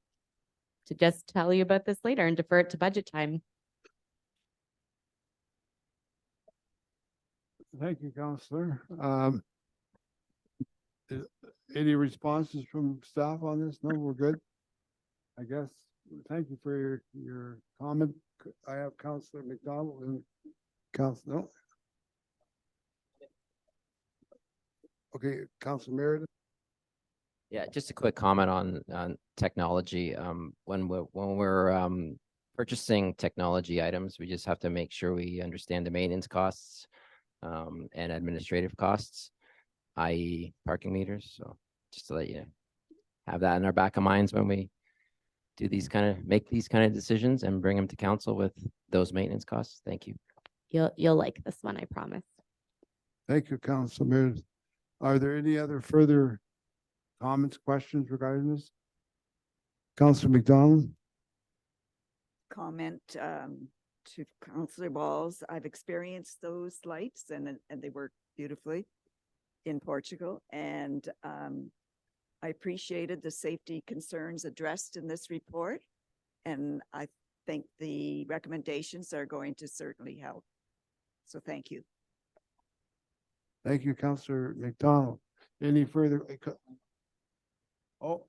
to just tell you about this later and defer it to budget time. Thank you, Counselor. Any responses from staff on this? No, we're good. I guess. Thank you for your comment. I have Counselor McDonald and Counselor. No. Okay, Counselor Meredith. Yeah, just a quick comment on technology. When we're purchasing technology items, we just have to make sure we understand the maintenance costs and administrative costs, i.e. parking meters. So just to let you have that in our back of minds when we do make these kind of decisions and bring them to council with those maintenance costs. Thank you. You'll like this one, I promise. Thank you, Counselor Meredith. Are there any other further comments, questions regarding this? Counselor McDonald? Comment to Councillor Walls. I've experienced those lights and they work beautifully in Portugal. And I appreciated the safety concerns addressed in this report. And I think the recommendations are going to certainly help. So thank you. Thank you, Counselor McDonald. Any further? Oh.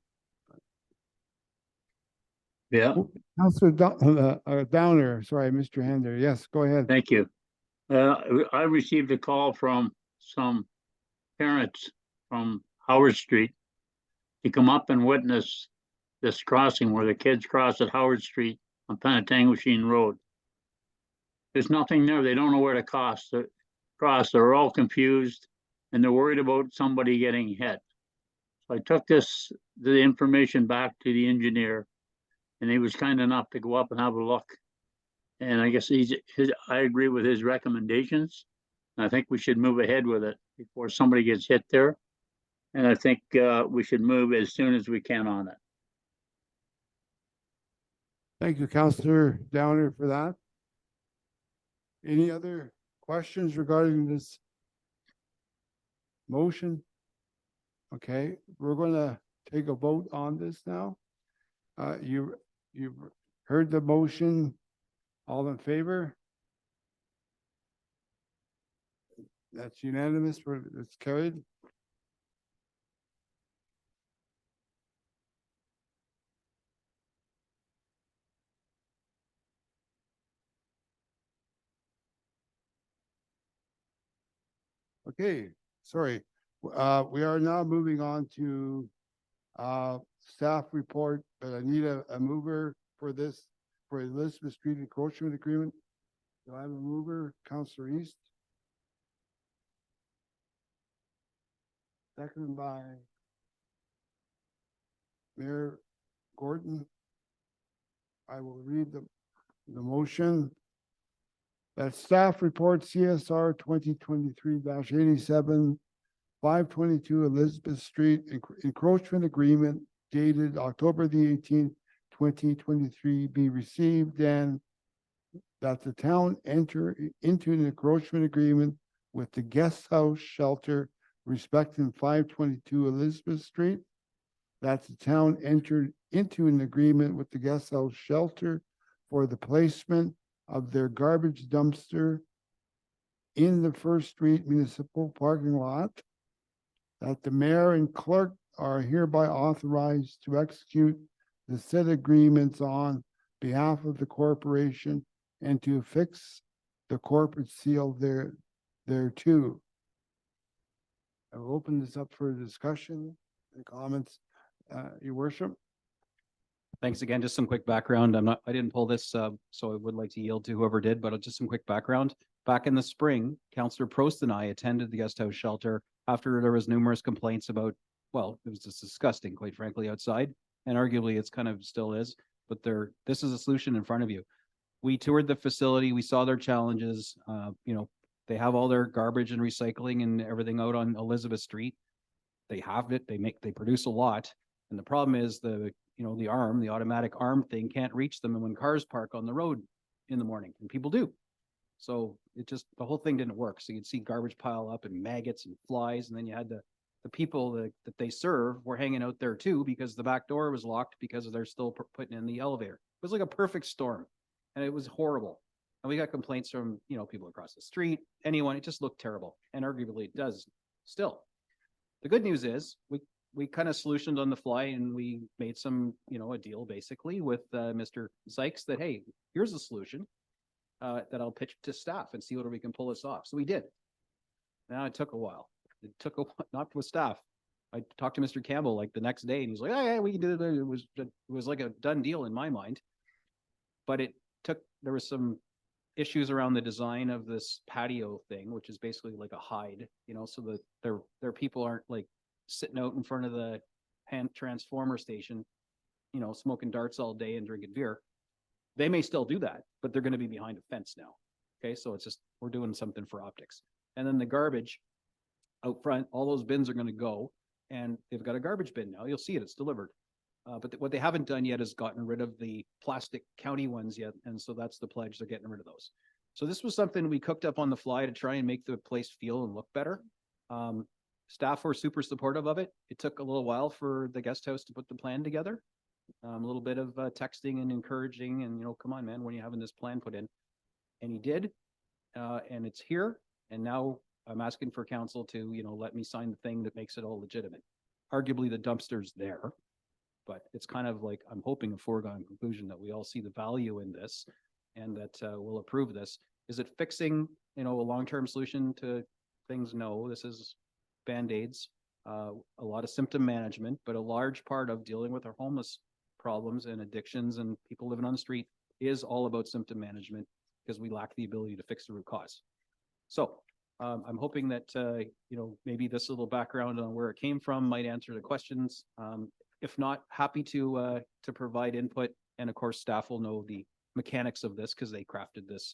Yeah. Counselor Downer, sorry, I missed your hand there. Yes, go ahead. Thank you. I received a call from some parents from Howard Street to come up and witness this crossing where the kids cross at Howard Street on Penetanguishene Road. There's nothing there. They don't know where to cross. They're all confused and they're worried about somebody getting hit. So I took the information back to the engineer, and he was kind enough to go up and have a look. And I guess I agree with his recommendations. I think we should move ahead with it before somebody gets hit there. And I think we should move as soon as we can on it. Thank you, Counselor Downer, for that. Any other questions regarding this motion? Okay, we're going to take a vote on this now. You've heard the motion. All in favor? That's unanimous. It's carried. Okay, sorry. We are now moving on to staff report, but I need a mover for this, for Elizabeth Street encroachment agreement. Do I have a mover? Councillor East. Seconded by Mayor Gordon. I will read the motion. That staff report CSR 2023-87, 522 Elizabeth Street encroachment agreement dated October the 18th, 2023 be received, and that the town enter into an encroachment agreement with the guest house shelter respecting 522 Elizabeth Street. That the town entered into an agreement with the guest house shelter for the placement of their garbage dumpster in the First Street municipal parking lot. That the mayor and clerk are hereby authorized to execute the said agreements on behalf of the corporation and to affix the corporate seal thereto. I will open this up for discussion and comments. Your worship. Thanks again. Just some quick background. I didn't pull this, so I would like to yield to whoever did, but just some quick background. Back in the spring, Councillor Prost and I attended the guest house shelter after there was numerous complaints about, well, it was just disgusting, quite frankly, outside, and arguably it's kind of still is, but this is a solution in front of you. We toured the facility, we saw their challenges, you know, they have all their garbage and recycling and everything out on Elizabeth Street. They have it, they produce a lot. And the problem is the, you know, the automatic arm thing can't reach them. And when cars park on the road in the morning, and people do. So it just, the whole thing didn't work. So you'd see garbage pile up and maggots and flies. And then you had the people that they serve were hanging out there too, because the back door was locked because they're still putting in the elevator. It was like a perfect storm and it was horrible. And we got complaints from, you know, people across the street, anyone, it just looked terrible. And arguably it does still. The good news is we kind of solutioned on the fly and we made some, you know, a deal basically with Mr. Sykes that, hey, here's a solution that I'll pitch to staff and see whether we can pull this off. So we did. Now it took a while. It took a while, not with staff. I talked to Mr. Campbell like the next day and he's like, oh, yeah, we can do it. It was like a done deal in my mind. But it took, there was some issues around the design of this patio thing, which is basically like a hide, you know, so that their people aren't like sitting out in front of the hand transformer station, you know, smoking darts all day and drinking beer. They may still do that, but they're going to be behind a fence now. Okay, so it's just, we're doing something for optics. And then the garbage out front, all those bins are going to go and they've got a garbage bin now. You'll see it, it's delivered. But what they haven't done yet is gotten rid of the plastic county ones yet. And so that's the pledge, they're getting rid of those. So this was something we cooked up on the fly to try and make the place feel and look better. Staff were super supportive of it. It took a little while for the guest house to put the plan together. A little bit of texting and encouraging and, you know, come on, man, when are you having this plan put in? And he did, and it's here. And now I'm asking for council to, you know, let me sign the thing that makes it all legitimate. Arguably the dumpster's there, but it's kind of like, I'm hoping a foregone conclusion that we all see the value in this and that we'll approve this. Is it fixing, you know, a long-term solution to things? No, this is Band-Aids, a lot of symptom management, but a large part of dealing with our homeless problems and addictions and people living on the street is all about symptom management because we lack the ability to fix the root cause. So I'm hoping that, you know, maybe this little background on where it came from might answer the questions. If not, happy to provide input. And of course, staff will know the mechanics of this because they crafted this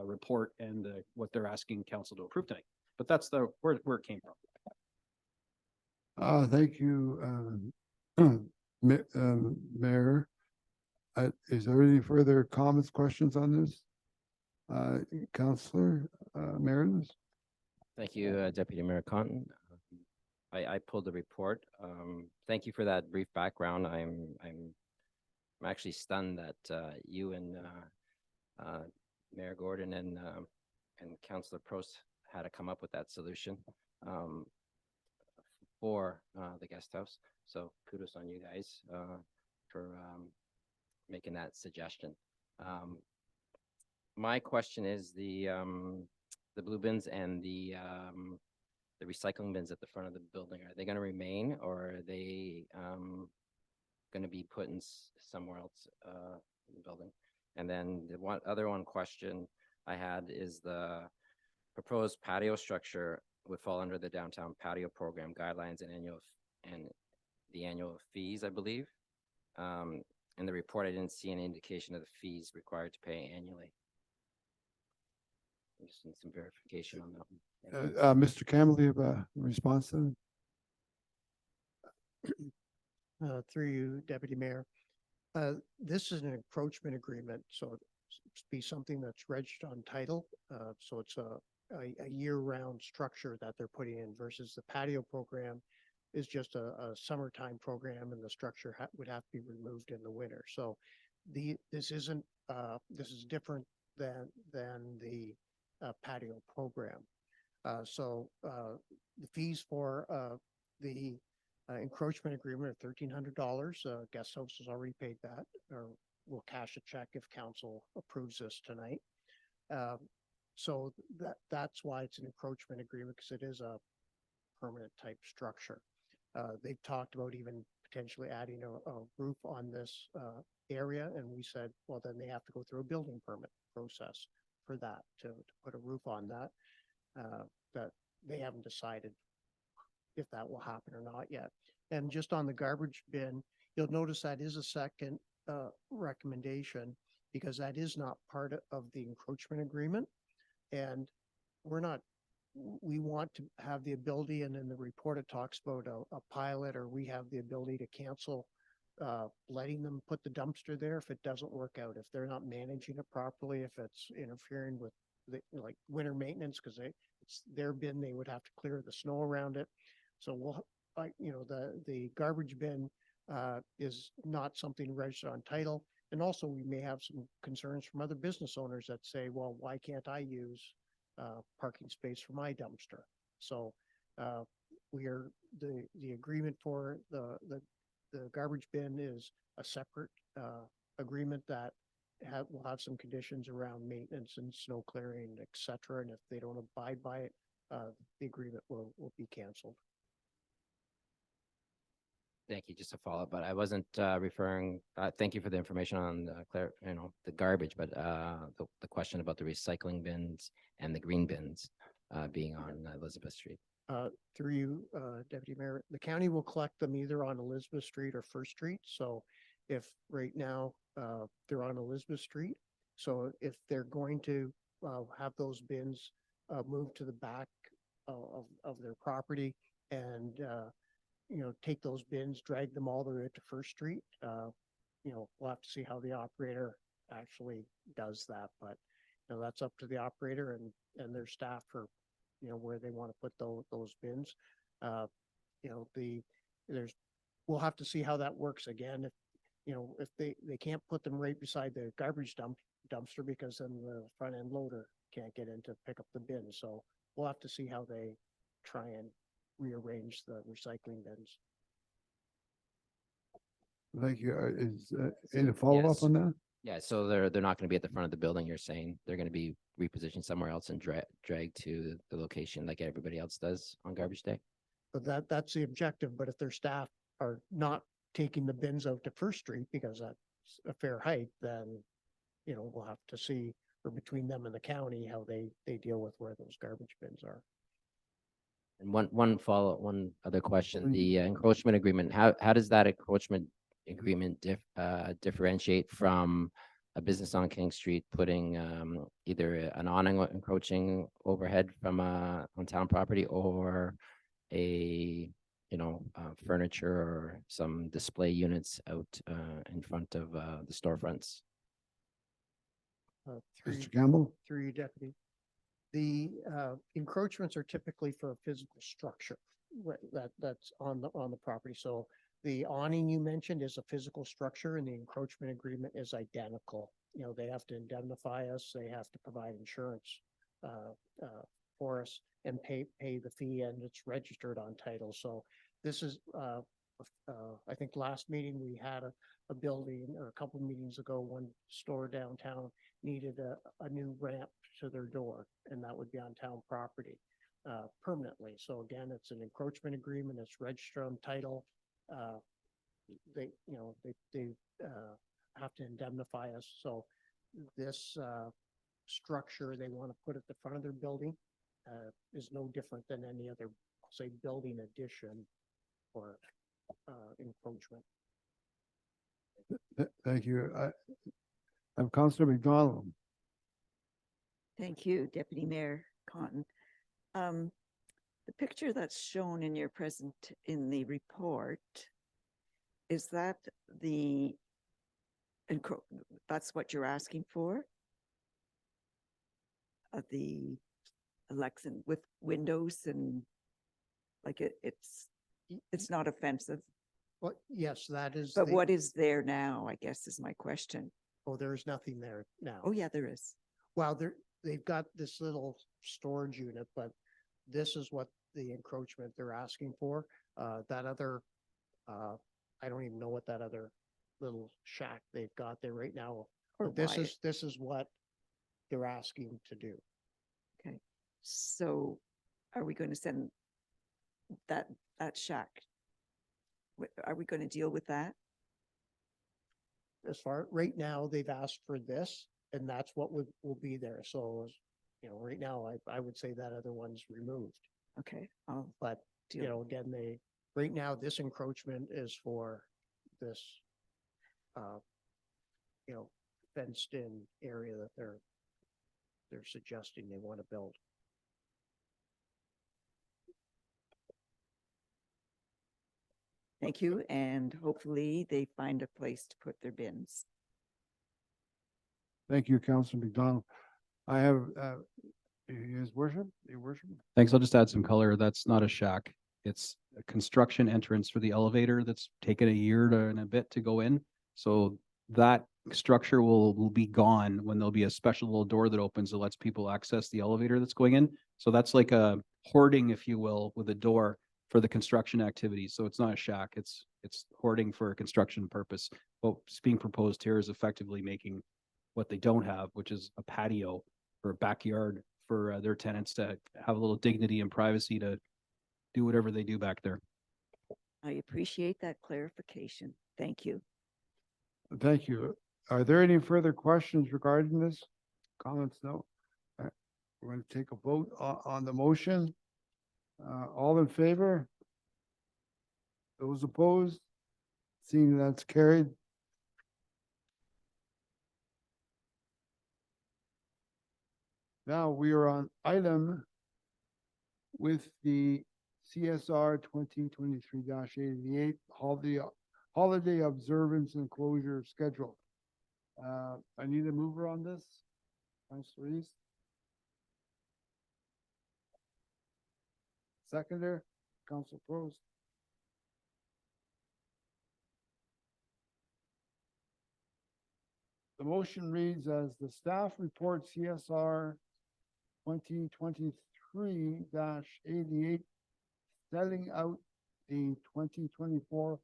report and what they're asking council to approve tonight. But that's where it came from. Thank you, Mayor. Is there any further comments, questions on this? Councillor Meredith? Thank you, Deputy Mayor Cotton. I pulled the report. Thank you for that brief background. I'm actually stunned that you and Mayor Gordon and Councillor Prost had to come up with that solution for the guest house. So kudos on you guys for making that suggestion. My question is the blue bins and the recycling bins at the front of the building, are they going to remain or are they going to be put in somewhere else in the building? And then the other question I had is the proposed patio structure would fall under the downtown patio program guidelines and the annual fees, I believe. In the report, I didn't see any indication of the fees required to pay annually. I just need some verification on that one. Mr. Campbell, do you have a response to that? Through you, Deputy Mayor. This is an encroachment agreement, so it's be something that's registered on title. So it's a year-round structure that they're putting in versus the patio program is just a summertime program and the structure would have to be removed in the winter. So this isn't this is different than the patio program. So the fees for the encroachment agreement are $1,300. Guest house has already paid that, or will cash a check if council approves this tonight. So that's why it's an encroachment agreement, because it is a permanent type structure. They've talked about even potentially adding a roof on this area, and we said, well, then they have to go through a building permit process for that to put a roof on that. That they haven't decided if that will happen or not yet. And just on the garbage bin, you'll notice that is a second recommendation, because that is not part of the encroachment agreement. And we're not, we want to have the ability, and in the report, it talks about a pilot, or we have the ability to cancel letting them put the dumpster there if it doesn't work out, if they're not managing it properly, if it's interfering with the, like, winter maintenance, because it's their bin, they would have to clear the snow around it. So we'll, the garbage bin is not something registered on title. And also we may have some concerns from other business owners that say, well, why can't I use parking space for my dumpster? So we are, the agreement for the garbage bin is a separate agreement that will have some conditions around maintenance and snow clearing, et cetera. And if they don't abide by it, the agreement will be canceled. Thank you. Just a follow-up, but I wasn't referring, thank you for the information on the garbage, but the question about the recycling bins and the green bins being on Elizabeth Street. Through you, Deputy Mayor, the county will collect them either on Elizabeth Street or First Street. So if right now they're on Elizabeth Street, so if they're going to have those bins moved to the back of their property and take those bins, drag them all the way to First Street, we'll have to see how the operator actually does that. But that's up to the operator and their staff for where they want to put those bins. We'll have to see how that works again. If they can't put them right beside the garbage dumpster, because then the front end loader can't get in to pick up the bin. So we'll have to see how they try and rearrange the recycling bins. Thank you. Is any follow-up Yes. on that? Yeah, so they're not going to be at the front of the building, you're saying? They're going to be repositioned somewhere else and dragged to the location like everybody else does on garbage day? But that's the objective. But if their staff are not taking the bins out to First Street because that's a fair height, then we'll have to see, or between them and the county, how they deal with where those garbage bins are. And one other question, the encroachment agreement, how does that encroachment agreement differentiate from a business on King Street putting either an awning encroaching overhead from on town property, or a furniture or some display units out in front of the storefronts? Mr. Campbell? Through you, Deputy. The encroachments are typically for a physical structure that's on the property. So the awning you mentioned is a physical structure, and the encroachment agreement is identical. They have to indemnify us, they have to provide insurance for us, and pay the fee, and it's registered on title. So this is, I think last meeting we had a building, or a couple of meetings ago, one store downtown needed a new ramp to their door, and that would be on town property permanently. So again, it's an encroachment agreement, it's registered on title. They have to indemnify us. So this structure they want to put at the front of their building is no different than any other, say, building addition or encroachment. Thank you. I'm Councillor McDonald. Thank you, Deputy Mayor Cotton. The picture that's shown in your in the report, is that that's what you're asking for? The Alexa with windows and like it's not offensive. Well, yes, that is. But what is there now, I guess, is my question. Oh, there is nothing there now. Oh, yeah, there is. Well, they've got this little storage unit, but this is what the encroachment they're asking for. That other, I don't even know what that other little shack they've got there right now. Or But this why is what they're asking to do. Okay, so are we going to send that shack? Are we going to deal with that? As far, right now, they've asked for this, and that's what will be there. So, right now, I would say that other one's removed. Okay. But, again, right now, this encroachment is for this, fenced in area that they're suggesting they want to build. Thank you, and hopefully they find a place to put their bins. Thank you, Councilor McDonald. I have, His Worship, Your Worship. Thanks. I'll just add some color. That's not a shack. It's a construction entrance for the elevator that's taken a year and a bit to go in. So that structure will be gone when there'll be a special little door that opens that lets people access the elevator that's going in. So that's like a hoarding, if you will, with a door for the construction activities. So it's not a shack. It's hoarding for a construction purpose. What's being proposed here is effectively making what they don't have, which is a patio or a backyard for their tenants to have a little dignity and privacy to do whatever they do back there. I appreciate that clarification. Thank you. Thank you. Are there any further questions regarding this? Comments? No. All right. We're going to take a vote on the motion. All in favor? Those opposed? Seeing that's carried. Now we are on item with the CSR 2023-88 holiday observance and closure schedule. I need a mover on this. Councilor East. Seconder, Council Prost. The motion reads as the staff report CSR 2023-88, setting out the 2024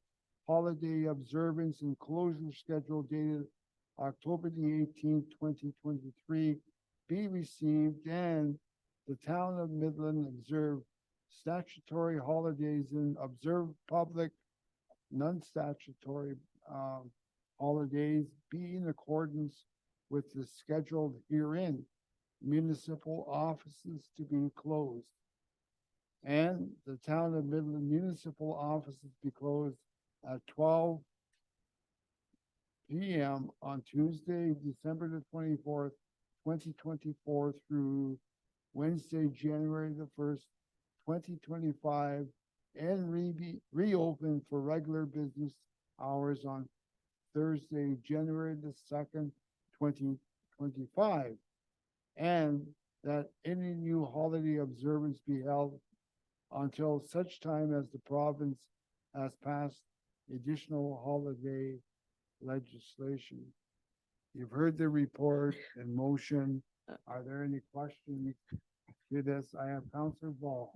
holiday observance and closure schedule dated October the 18th, 2023, be received, and the town of Midland observe statutory holidays and observe public non-statutory holidays be in accordance with the scheduled herein. Municipal offices to be closed. And the town of Midland municipal offices be closed at 12 p.m. on Tuesday, December the 24th, 2024 through Wednesday, January the 1st, 2025, and reopen for regular business hours on Thursday, January the 2nd, 2025. And that any new holiday observance be held until such time as the province has passed additional holiday legislation. You've heard the report and motion. Are there any questions to this? I have Councilor Ball.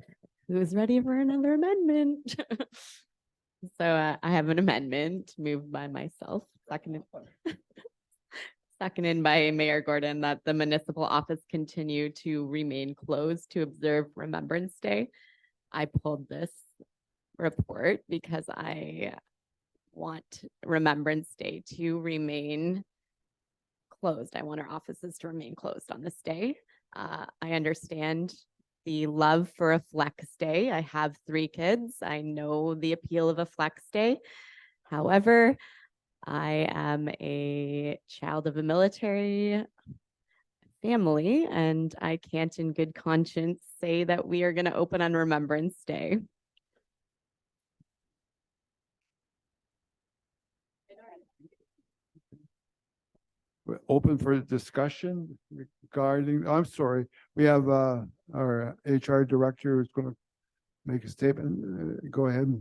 Who's ready for another amendment? So I have an amendment moved by myself, seconded by Mayor Gordon, that the municipal office continue to remain closed to observe Remembrance Day. I pulled this report because I want Remembrance Day to remain closed. I want our offices to remain closed on this day. I understand the love for a flex day. I have 3 kids. I know the appeal of a flex day. However, I am a child of a military family, and I can't in good conscience say that we are going to open on Remembrance Day. We're open for discussion regarding, I'm sorry, we have our HR director who's going to make a statement. Go ahead.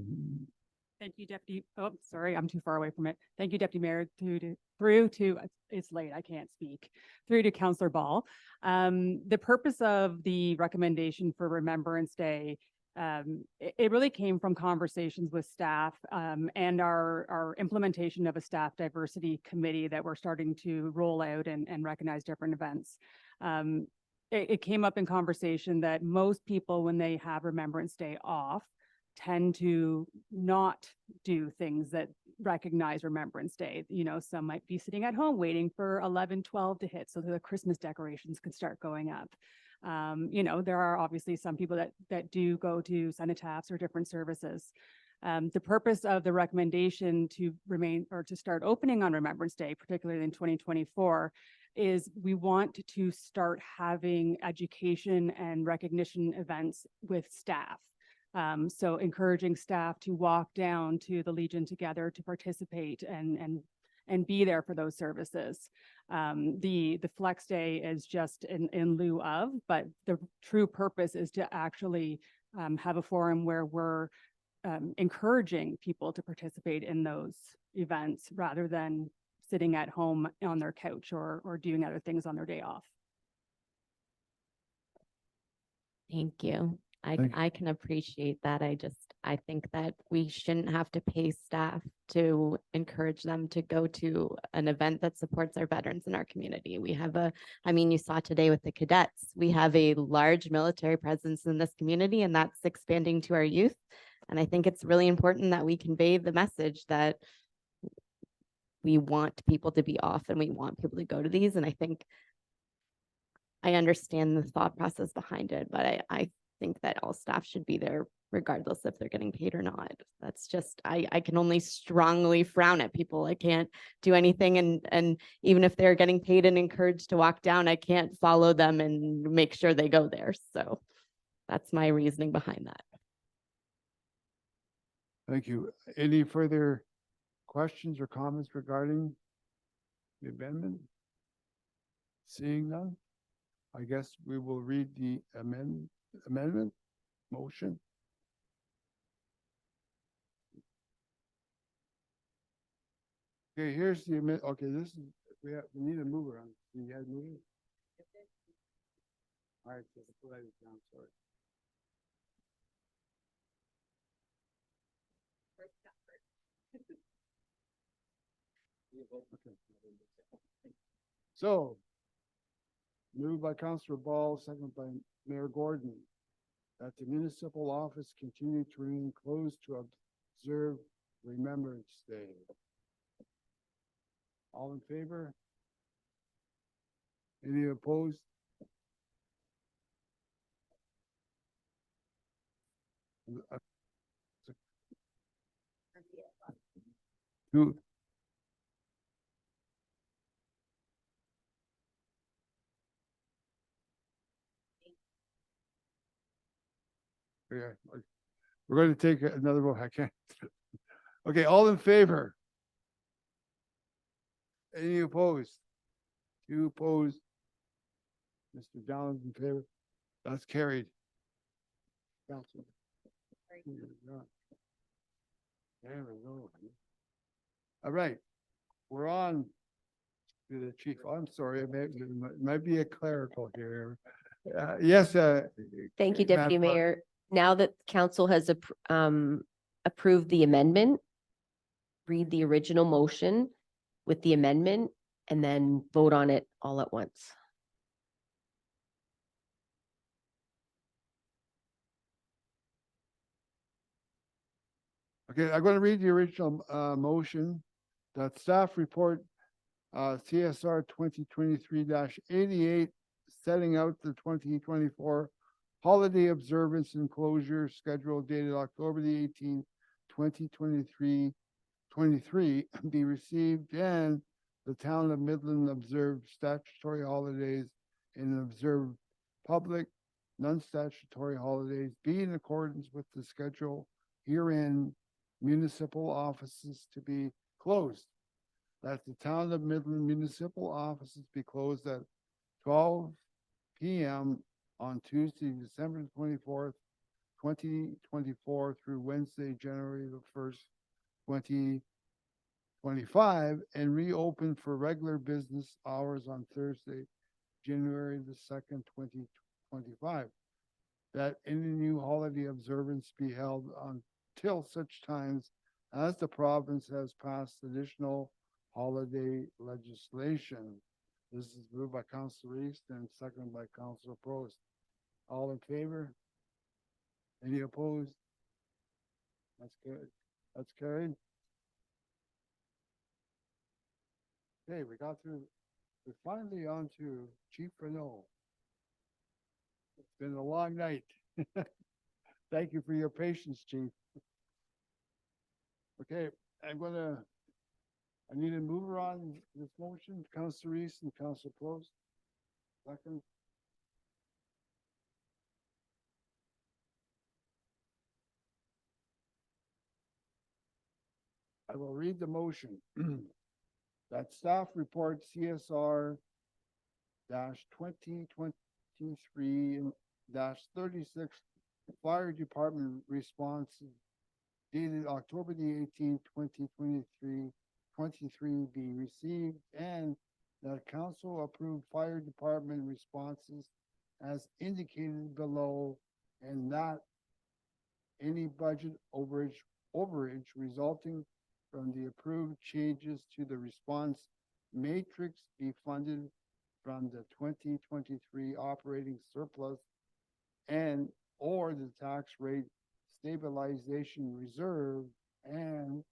Thank you, Deputy. Oh, sorry, I'm too far away from it. Thank you, Deputy Mayor, through to, it's late, I can't speak, through to Councillor Ball. The purpose of the recommendation for Remembrance Day, it really came from conversations with staff and our implementation of a staff diversity committee that we're starting to roll out and recognize different events. It came up in conversation that most people, when they have Remembrance Day off, tend to not do things that recognize Remembrance Day. You know, some might be sitting at home waiting for 11/12 to hit so the Christmas decorations can start going up. You know, there are obviously some people that do go to cenotaphs or different services. The purpose of the recommendation to remain or to start opening on Remembrance Day, particularly in 2024, is we want to start having education and recognition events with staff. So encouraging staff to walk down to the Legion together to participate and be there for those services. The Flex Day is just in lieu of, but the true purpose is to actually have a forum where we're encouraging people to participate in those events rather than sitting at home on their couch or doing other things on their day off. Thank you. I can appreciate that. I think that we shouldn't have to pay staff to encourage them to go to an event that supports our veterans in our community. We have you saw today with the cadets, we have a large military presence in this community, and that's expanding to our youth. And I think it's really important that we convey the message that we want people to be off and we want people to go to these. And I think I understand the thought process behind it, but I think that all staff should be there regardless if they're getting paid or not. That's just, I can only strongly frown at people. I can't do anything. And even if they're getting paid and encouraged to walk down, I can't follow them and make sure they go there. So that's my reasoning behind that. Thank you. Any further questions or comments regarding the amendment? Seeing none, I guess we will read the amendment motion. Okay, here's the amendment. Okay, this is, we need a mover on. You guys moving? All right, so write it down, sorry. Okay. So, moved by Councillor Ball, second by Mayor Gordon, that the municipal office continue to remain closed to observe Remembrance Day. All in favor? Any opposed? Two. Yeah, we're going to take another vote. I can't. Okay, all in favor? Any opposed? Two opposed. Mr. Downs in favor. That's carried. Council. There we go. All right, we're on to the chief. I'm sorry, it might be a clerical here. Yes. Thank you, Deputy Mayor. Now that council has approved the amendment, read the original motion with the amendment and then vote on it all at once. Okay, I'm going to read the original motion. That staff report CSR 2023-88, setting out the 2024 holiday observance and closure schedule dated October the 18th, 2023, be received, and the town of Midland observed statutory holidays and observed public non-statutory holidays be in accordance with the schedule herein, municipal offices to be closed. That the town of Midland municipal offices be closed at 12 p.m. on Tuesday, December 24th, 2024 through Wednesday, January the 1st, 2025, and reopen for regular business hours on Thursday, January the 2nd, 2025. That any new holiday observance be held until such times as the province has passed additional holiday legislation. This is moved by Councilor East and seconded by Councilor Prost. All in favor? Any opposed? That's good. That's carried. Okay, we're finally on to Chief Renault. It's been a long night. Thank you for your patience, Chief. Okay, I need a mover on this motion, Council Reese and Council Close. Second. I will read the motion. That staff report CSR dash 2023 dash 36 fire department responses dated October the 18th, 2023 be received, and that council approved fire department responses as indicated below, and that any budget overage resulting from the approved changes to the response matrix be funded from the 2023 operating surplus and or the tax rate stabilization reserve, and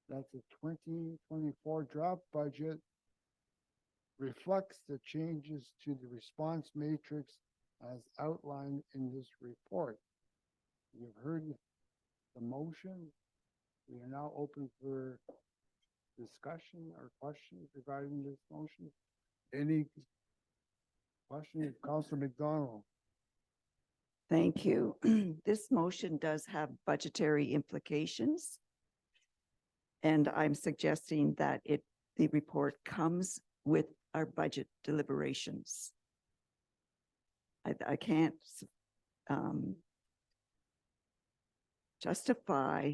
that the 2024 draft budget reflects the changes to the response matrix as outlined in this report. You've heard the motion. We are now open for discussion or questions regarding this motion. Any questions, Councilor McDonald? Thank you. This motion does have budgetary implications. And I'm suggesting that the report comes with our budget deliberations. I can't justify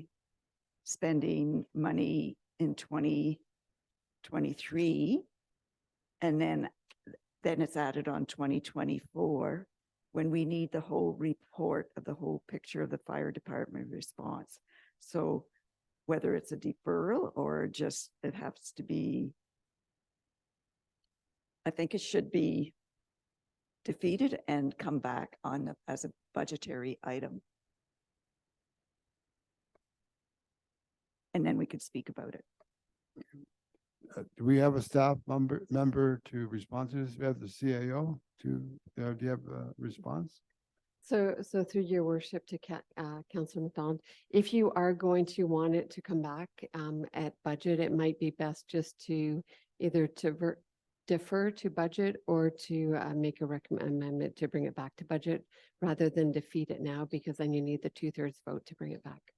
spending money in 2023 and then it's added on 2024 when we need the whole report of the whole picture of the fire department response. So whether it's a deferral or just it has to be, I think it should be defeated and come back on as a budgetary item. And then we could speak about it. Do we have a staff member to respond to this? We have the CAO do you have a response? So through your worship to Councillor McDonald, if you are going to want it to come back at budget, it might be best just to either defer to budget or to make a amendment to bring it back to budget rather than defeat it now, because then you need the 2/3 vote to bring it back.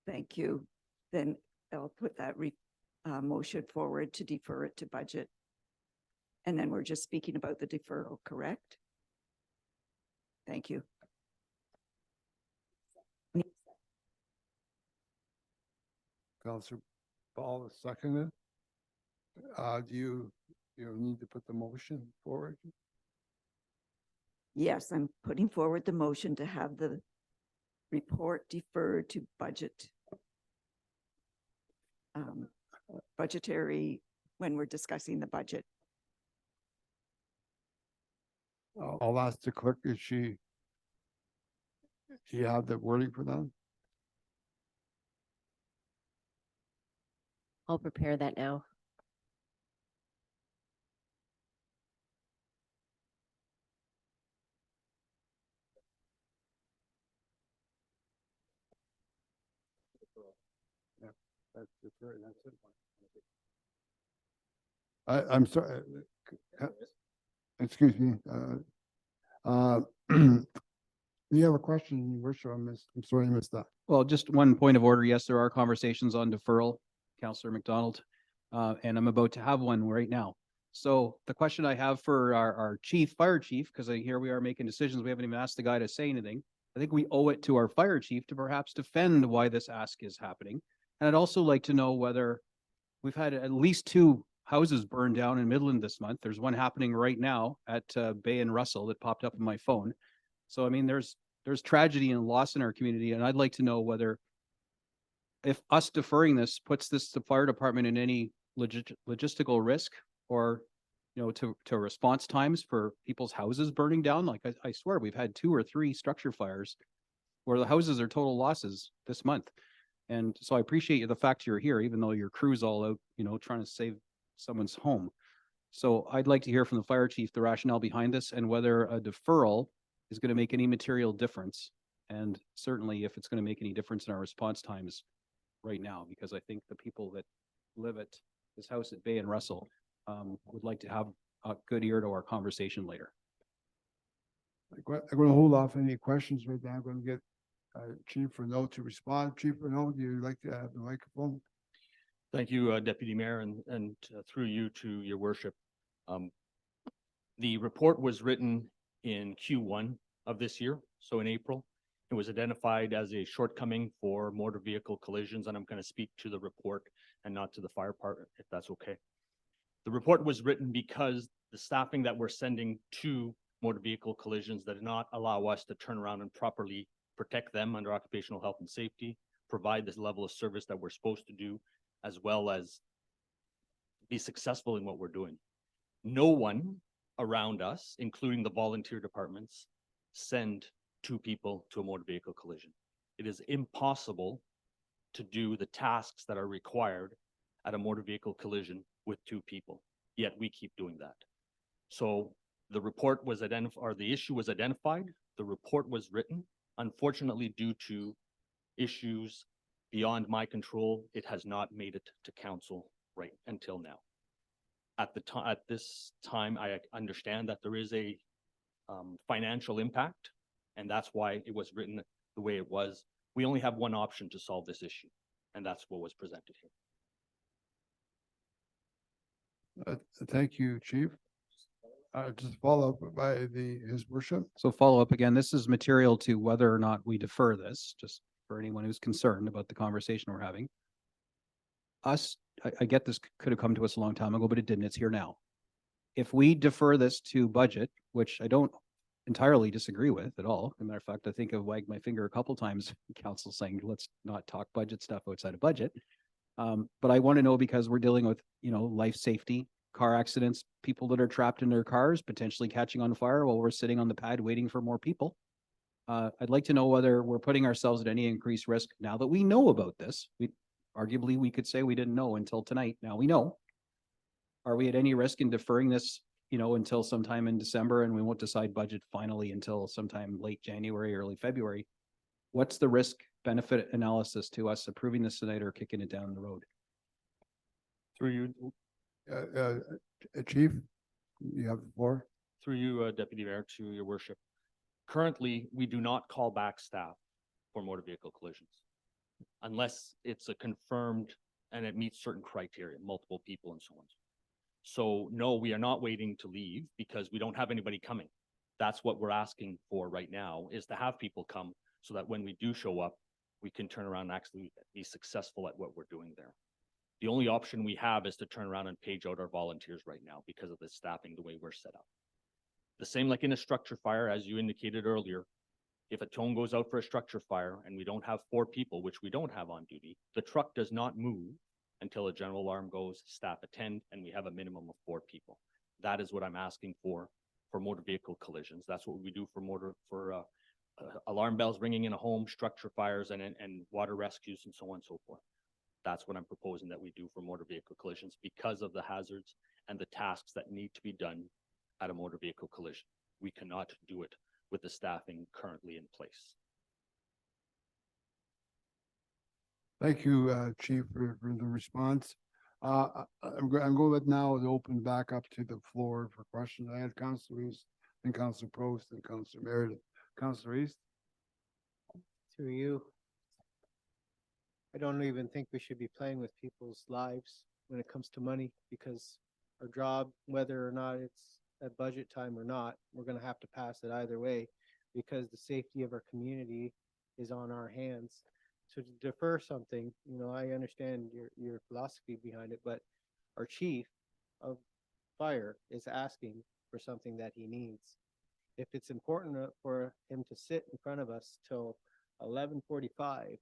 Thank you. Then I'll put that motion forward to defer it to budget. And then we're just speaking about the deferral, correct? Thank you. Councilor Paul is seconded. Do you need to put the motion forward? Yes, I'm putting forward the motion to have the report deferred to budget. Budgetary, when we're discussing the budget. I'll ask the clerk, do you have the wording for that? I'll prepare that now. Yeah, that's it. I'm sorry. Excuse me. You have a question, Your Worship? I'm sorry I missed that. Well, just one point of order. Yes, there are conversations on deferral, Councillor McDonald, and I'm about to have one right now. So the question I have for our fire chief, because here we are making decisions, we haven't even asked the guy to say anything. I think we owe it to our fire chief to perhaps defend why this ask is happening. And I'd also like to know whether we've had at least 2 houses burned down in Midland this month. There's one happening right now at Bay and Russell that popped up on my phone. So, I mean, there's tragedy and loss in our community, and I'd like to know whether if us deferring this puts the fire department in any logistical risk, or, to response times for people's houses burning down. Like I swear we've had 2 or 3 structure fires where the houses are total losses this month. And so I appreciate the fact you're here, even though your crew's all out, trying to save someone's home. So I'd like to hear from the fire chief the rationale behind this and whether a deferral is going to make any material difference. And certainly if it's going to make any difference in our response times, right now, because I think the people that live at this house at Bay and Russell would like to have a good ear to our conversation later. I'm going to hold off any questions right now. I'm going to get Chief Renaud to respond. Chief Renaud, do you like to have the microphone? Thank you, Deputy Mayor, and through you to your worship. The report was written in Q1 of this year, so in April. It was identified as a shortcoming for motor vehicle collisions, and I'm going to speak to the report and not to the fire part, if that's okay. The report was written because the staffing that we're sending to motor vehicle collisions that did not allow us to turn around and properly protect them under occupational health and safety, provide this level of service that we're supposed to do, as well as be successful in what we're doing. No one around us, including the volunteer departments, send 2 people to a motor vehicle collision. It is impossible to do the tasks that are required at a motor vehicle collision with 2 people, yet we keep doing that. So the report was identified, or the issue was identified, the report was written. Unfortunately, due to issues beyond my control, it has not made it to council right until now. At this time, I understand that there is a financial impact, and that's why it was written the way it was. We only have one option to solve this issue, and that's what was presented here. Thank you, Chief. Just follow up by his worship. So follow up again, this is material to whether or not we defer this, just for anyone who's concerned about the conversation we're having. I get this could have come to us a long time ago, but it didn't. It's here now. If we defer this to budget, which I don't entirely disagree with at all. As a matter of fact, I think I've wagged my finger a couple times, council saying, let's not talk budget stuff outside of budget. But I want to know, because we're dealing with, life safety, car accidents, people that are trapped in their cars, potentially catching on fire while we're sitting on the pad waiting for more people. I'd like to know whether we're putting ourselves at any increased risk now that we know about this. Arguably, we could say we didn't know until tonight. Now we know. Are we at any risk in deferring this, until sometime in December, and we won't decide budget finally until sometime late January, early February? What's the risk benefit analysis to us approving this tonight or kicking it down the road? Through you, Chief, you have the floor. through you, Deputy Mayor, to your worship. Currently, we do not call back staff for motor vehicle collisions unless it's a confirmed and it meets certain criteria, multiple people and so on. So no, we are not waiting to leave because we don't have anybody coming. That's what we're asking for right now, is to have people come so that when we do show up, we can turn around and actually be successful at what we're doing there. The only option we have is to turn around and page out our volunteers right now because of the staffing, the way we're set up. The same like in a structure fire, as you indicated earlier, if a tone goes out for a structure fire and we don't have 4 people, which we don't have on duty, the truck does not move until a general alarm goes, staff attend, and we have a minimum of 4 people. That is what I'm asking for motor vehicle collisions. That's what we do for alarm bells ringing in a home, structure fires, and water rescues, and so on and so forth. That's what I'm proposing that we do for motor vehicle collisions because of the hazards and the tasks that need to be done at a motor vehicle collision. We cannot do it with the staffing currently in place. Thank you, Chief, for the response. I'm going to now open back up to the floor for questions. I had Councilor East, then Councilor Post, and Councilor Meredith. Councilor East. Through you. I don't even think we should be playing with people's lives when it comes to money, because our job, whether or not it's at budget time or not, we're going to have to pass it either way, because the safety of our community is on our hands. So to defer something, I understand your philosophy behind it, but our chief of fire is asking for something that he needs. If it's important for him to sit in front of us till 11:45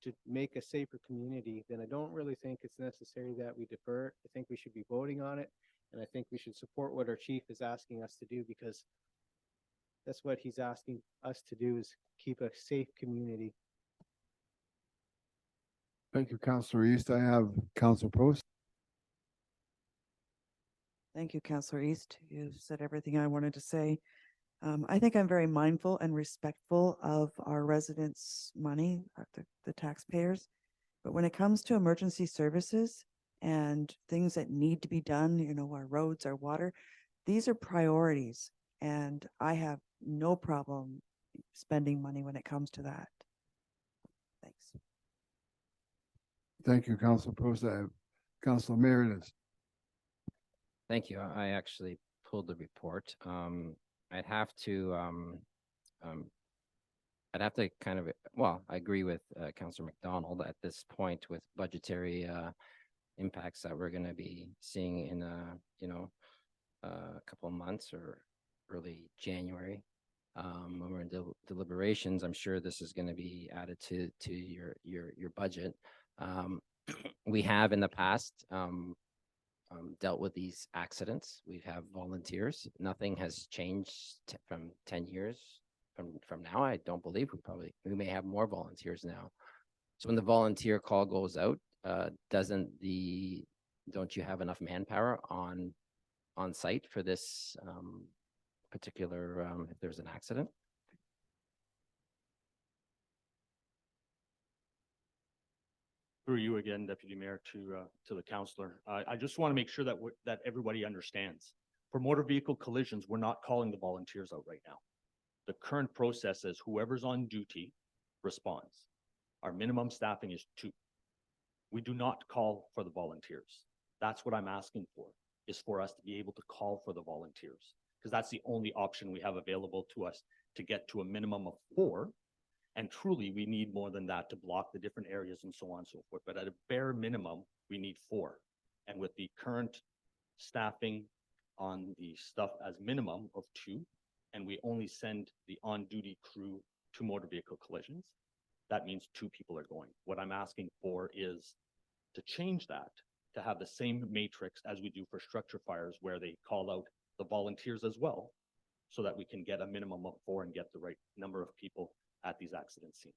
to make a safer community, then I don't really think it's necessary that we defer it. I think we should be voting on it, and I think we should support what our chief is asking us to do, because that's what he's asking us to do, is keep a safe community. Thank you, Councilor East. I have Councilor Post. Thank you, Councilor East. You said everything I wanted to say. I think I'm very mindful and respectful of our residents' money, the taxpayers. But when it comes to emergency services and things that need to be done, you know, our roads, our water, these are priorities. And I have no problem spending money when it comes to that. Thanks. Thank you, Council Prost. I have Council Meredith. Thank you. I actually pulled the report. I'd have to, I'd have to kind of, well, I agree with Councillor McDonald at this point with budgetary impacts that we're going to be seeing in a couple of months or early January. When we're in deliberations, I'm sure this is going to be added to your budget. We have in the past dealt with these accidents. We have volunteers. Nothing has changed from 10 years from now. I don't believe we may have more volunteers now. So when the volunteer call goes out, don't you have enough manpower on site for this particular if there's an accident? Through you again, Deputy Mayor, to the councillor. I just want to make sure that that everybody understands. For motor vehicle collisions, we're not calling the volunteers out right now. The current process is whoever's on duty responds. Our minimum staffing is 2. We do not call for the volunteers. That's what I'm asking for, is for us to be able to call for the volunteers, because that's the only option we have available to us to get to a minimum of 4. And truly, we need more than that to block the different areas and so on and so forth. But at a bare minimum, we need 4. And with the current staffing on the stuff as minimum of 2, and we only send the on-duty crew to motor vehicle collisions, that means 2 people are going. What I'm asking for is to change that, to have the same matrix as we do for structure fires, where they call out the volunteers as well, so that we can get a minimum of 4 and get the right number of people at these accident scenes.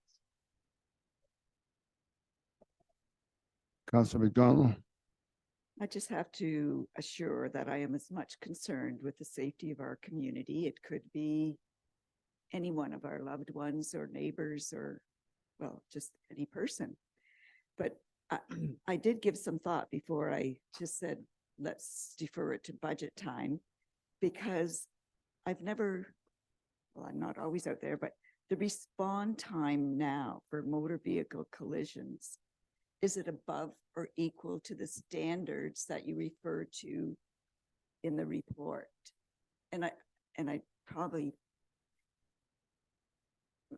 Council McDonald. I just have to assure that I am as much concerned with the safety of our community. It could be any one of our loved ones or neighbors or, well, just any person. But I did give some thought before I just said, let's defer it to budget time, because I've never, well, I'm not always out there, but the respond time now for motor vehicle collisions, is it above or equal to the standards that you refer to in the report? And I probably,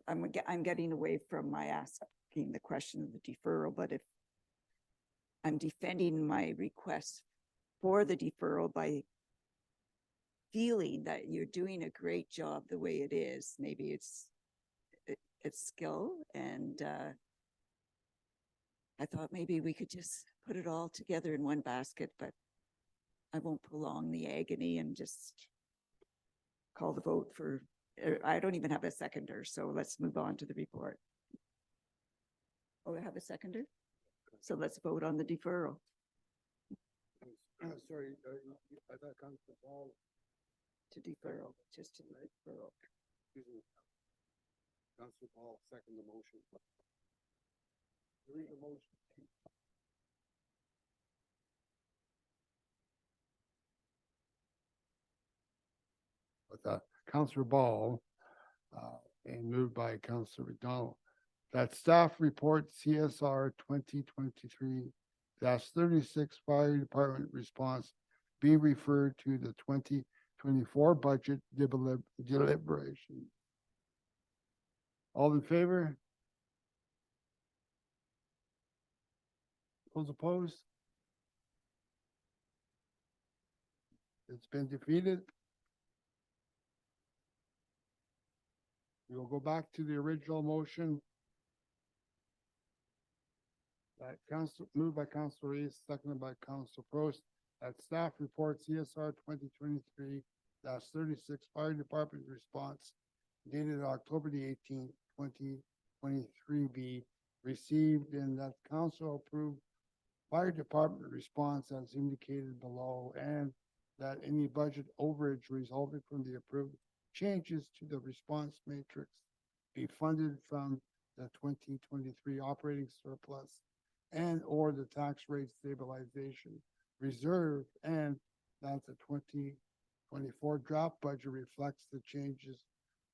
I'm getting away from my asking the question of the deferral, but if I'm defending my request for the deferral by feeling that you're doing a great job the way it is, maybe it's skill, and I thought maybe we could just put it all together in one basket, but I won't prolong the agony and just call the vote for, I don't even have a seconder, so let's move on to the report. Oh, I have a seconder? So let's vote on the deferral. Sorry, I thought Council Ball. To deferral, just to the deferral. Excuse me. Council Ball, second the motion. Read the motion. With Councillor Ball, and moved by Councillor McDonald, that staff report CSR 2023-36 Fire Department response be referred to the 2024 budget deliberation. All in favor? Those opposed? It's been defeated. We will go back to the original motion. That moved by Councilor Reese, seconded by Councilor Prost, that staff report CSR 2023-36 Fire Department response dated October the 18th, 2023 be received, and that council approved Fire Department response as indicated below, and that any budget overage resulting from the approved changes to the response matrix be funded from the 2023 operating surplus and or the tax rate stabilization reserve, and that the 2024 draft budget reflects the changes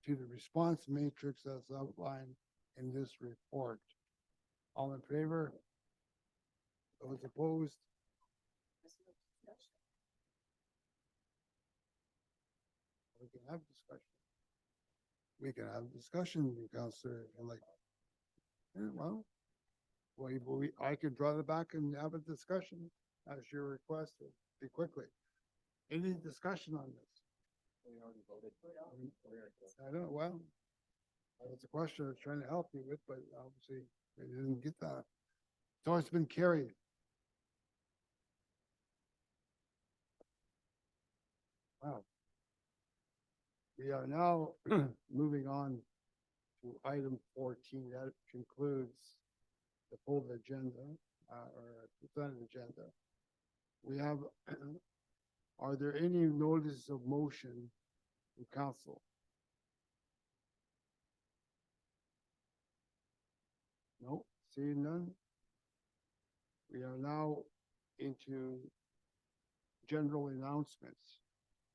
to the response matrix as outlined in this report. All in favor? Those opposed? We can have discussion. We can have discussion, Counselor, and like, yeah, well, I could draw it back and have a discussion as you requested, be quickly. Any discussion on this? We already voted. I don't know, well, that's a question I was trying to help you with, but obviously we didn't get that. So it's been carried. Wow. We are now moving on to item 14. That concludes the full agenda, or consent agenda. We have, are there any notices of motion from council? No, seeing none. We are now into general announcements.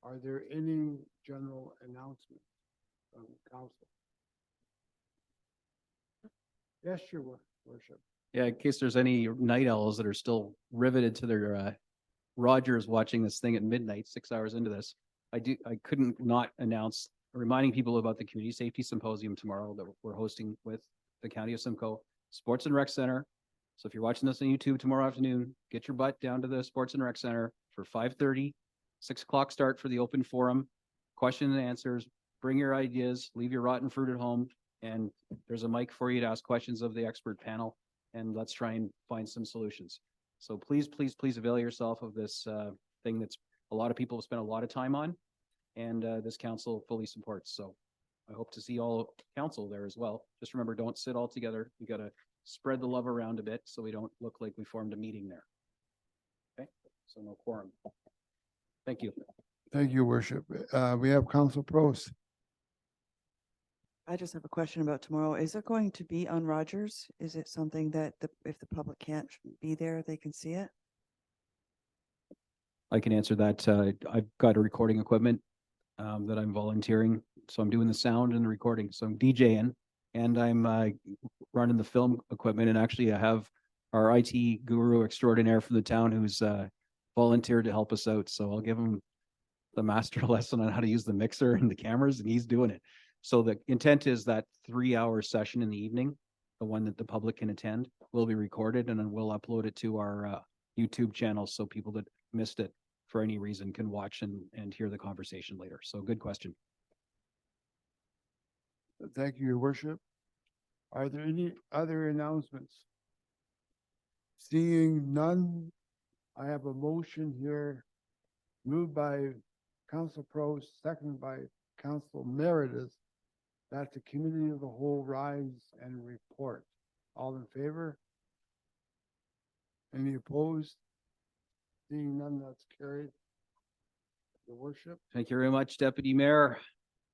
Are there any general announcements from council? Yes, your worship. Yeah, in case there's any night owls that are still riveted to their Rogers watching this thing at midnight, 6 hours into this. I couldn't not announce, reminding people about the Community Safety Symposium tomorrow that we're hosting with the County of Simcoe Sports and Rec Center. So if you're watching this on YouTube tomorrow afternoon, get your butt down to the Sports and Rec Center for 5:30, 6 o'clock start for the open forum, question and answers, bring your ideas, leave your rotten fruit at home, and there's a mic for you to ask questions of the expert panel, and let's try and find some solutions. So please, please, please avail yourself of this thing that's a lot of people have spent a lot of time on, and this council fully supports. So I hope to see all council there as well. Just remember, don't sit all together. You got to spread the love around a bit so we don't look like we formed a meeting there. Okay, so no quorum. Thank you. Thank you, worship. We have Council Prost. I just have a question about tomorrow. Is it going to be on Rogers? Is it something that if the public can't be there, they can see it? I can answer that. I've got a recording equipment that I'm volunteering. So I'm doing the sound and the recording. So I'm DJing and I'm running the film equipment. And actually I have our IT guru extraordinaire from the town who's volunteered to help us out. So I'll give him the master lesson on how to use the mixer and the cameras, and he's doing it. So the intent is that 3-hour session in the evening, the one that the public can attend, will be recorded and then we'll upload it to our YouTube channel so people that missed it for any reason can watch and hear the conversation later. So good question. Thank you, your worship. Are there any other announcements? Seeing none, I have a motion here moved by Council Prost, seconded by Council Meredith, that the committee of the whole rise and report. All in favor? Any opposed? Seeing none, that's carried. Your worship. Thank you very much, Deputy Mayor.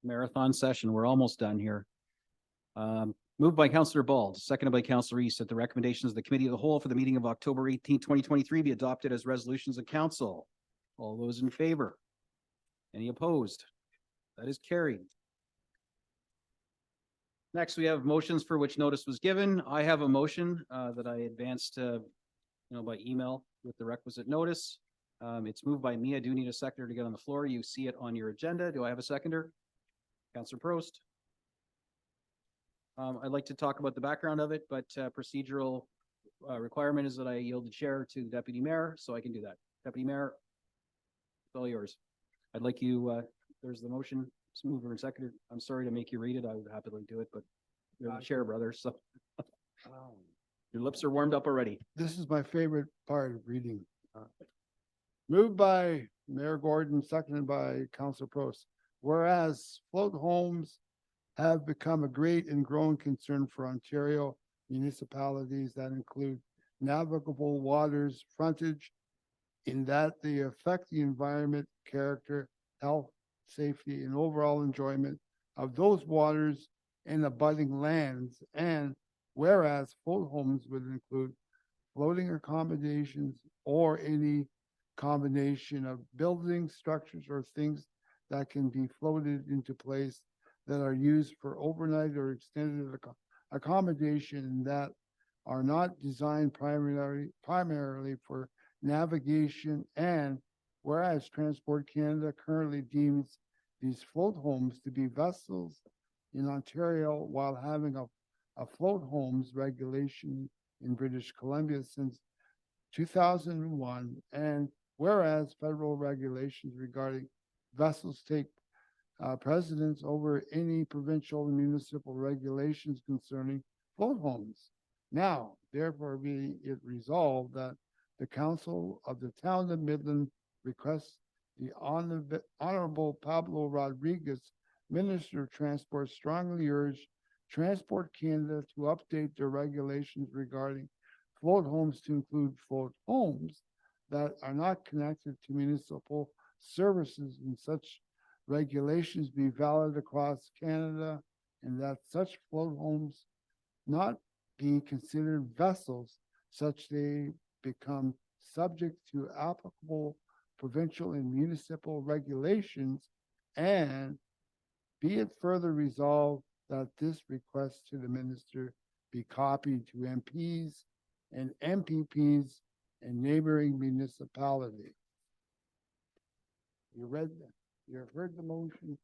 Marathon session. We're almost done here. Moved by Councillor Bald, seconded by Councillor East, that the recommendations of the Committee of the Whole for the meeting of October 18, 2023 be adopted as resolutions of council. All those in favor? Any opposed? That is carried. Next, we have motions for which notice was given. I have a motion that I advanced by email with the requisite notice. It's moved by me. I do need a seconder to get on the floor. You see it on your agenda. Do I have a seconder? Councillor Prost. I'd like to talk about the background of it, but procedural requirement is that I yield the chair to the Deputy Mayor, so I can do that. Deputy Mayor, it's all yours. I'd like you, there's the motion, it's mover and seconder. I'm sorry to make you read it. I would happily do it, but you're the chair, brother, so your lips are warmed up already. This is my favorite part of reading. Moved by Mayor Gordon, seconded by Councilor Prost. Whereas float homes have become a great and growing concern for Ontario municipalities that include navigable waters frontage, in that they affect the environment, character, health, safety, and overall enjoyment of those waters and abutting lands. And whereas float homes would include floating accommodations or any combination of buildings, structures, or things that can be floated into place that are used for overnight or extended accommodation that are not designed primarily for navigation. And whereas Transport Canada currently deems these float homes to be vessels in Ontario while having a float homes regulation in British Columbia since 2001, and whereas federal regulations regarding vessels take precedence over any provincial and municipal regulations concerning float homes. Now, therefore, be it resolved that the Council of the Town of Midland requests the Honorable Pablo Rodriguez, Minister of Transport, strongly urge Transport Canada to update their regulations regarding float homes to include float homes that are not connected to municipal services, and such regulations be valid across Canada, and that such float homes not be considered vessels, such they become subject to applicable provincial and municipal regulations. And be it further resolved that this request to the minister be copied to MPs and MPPs and neighboring municipalities. You read that? You have heard the motion?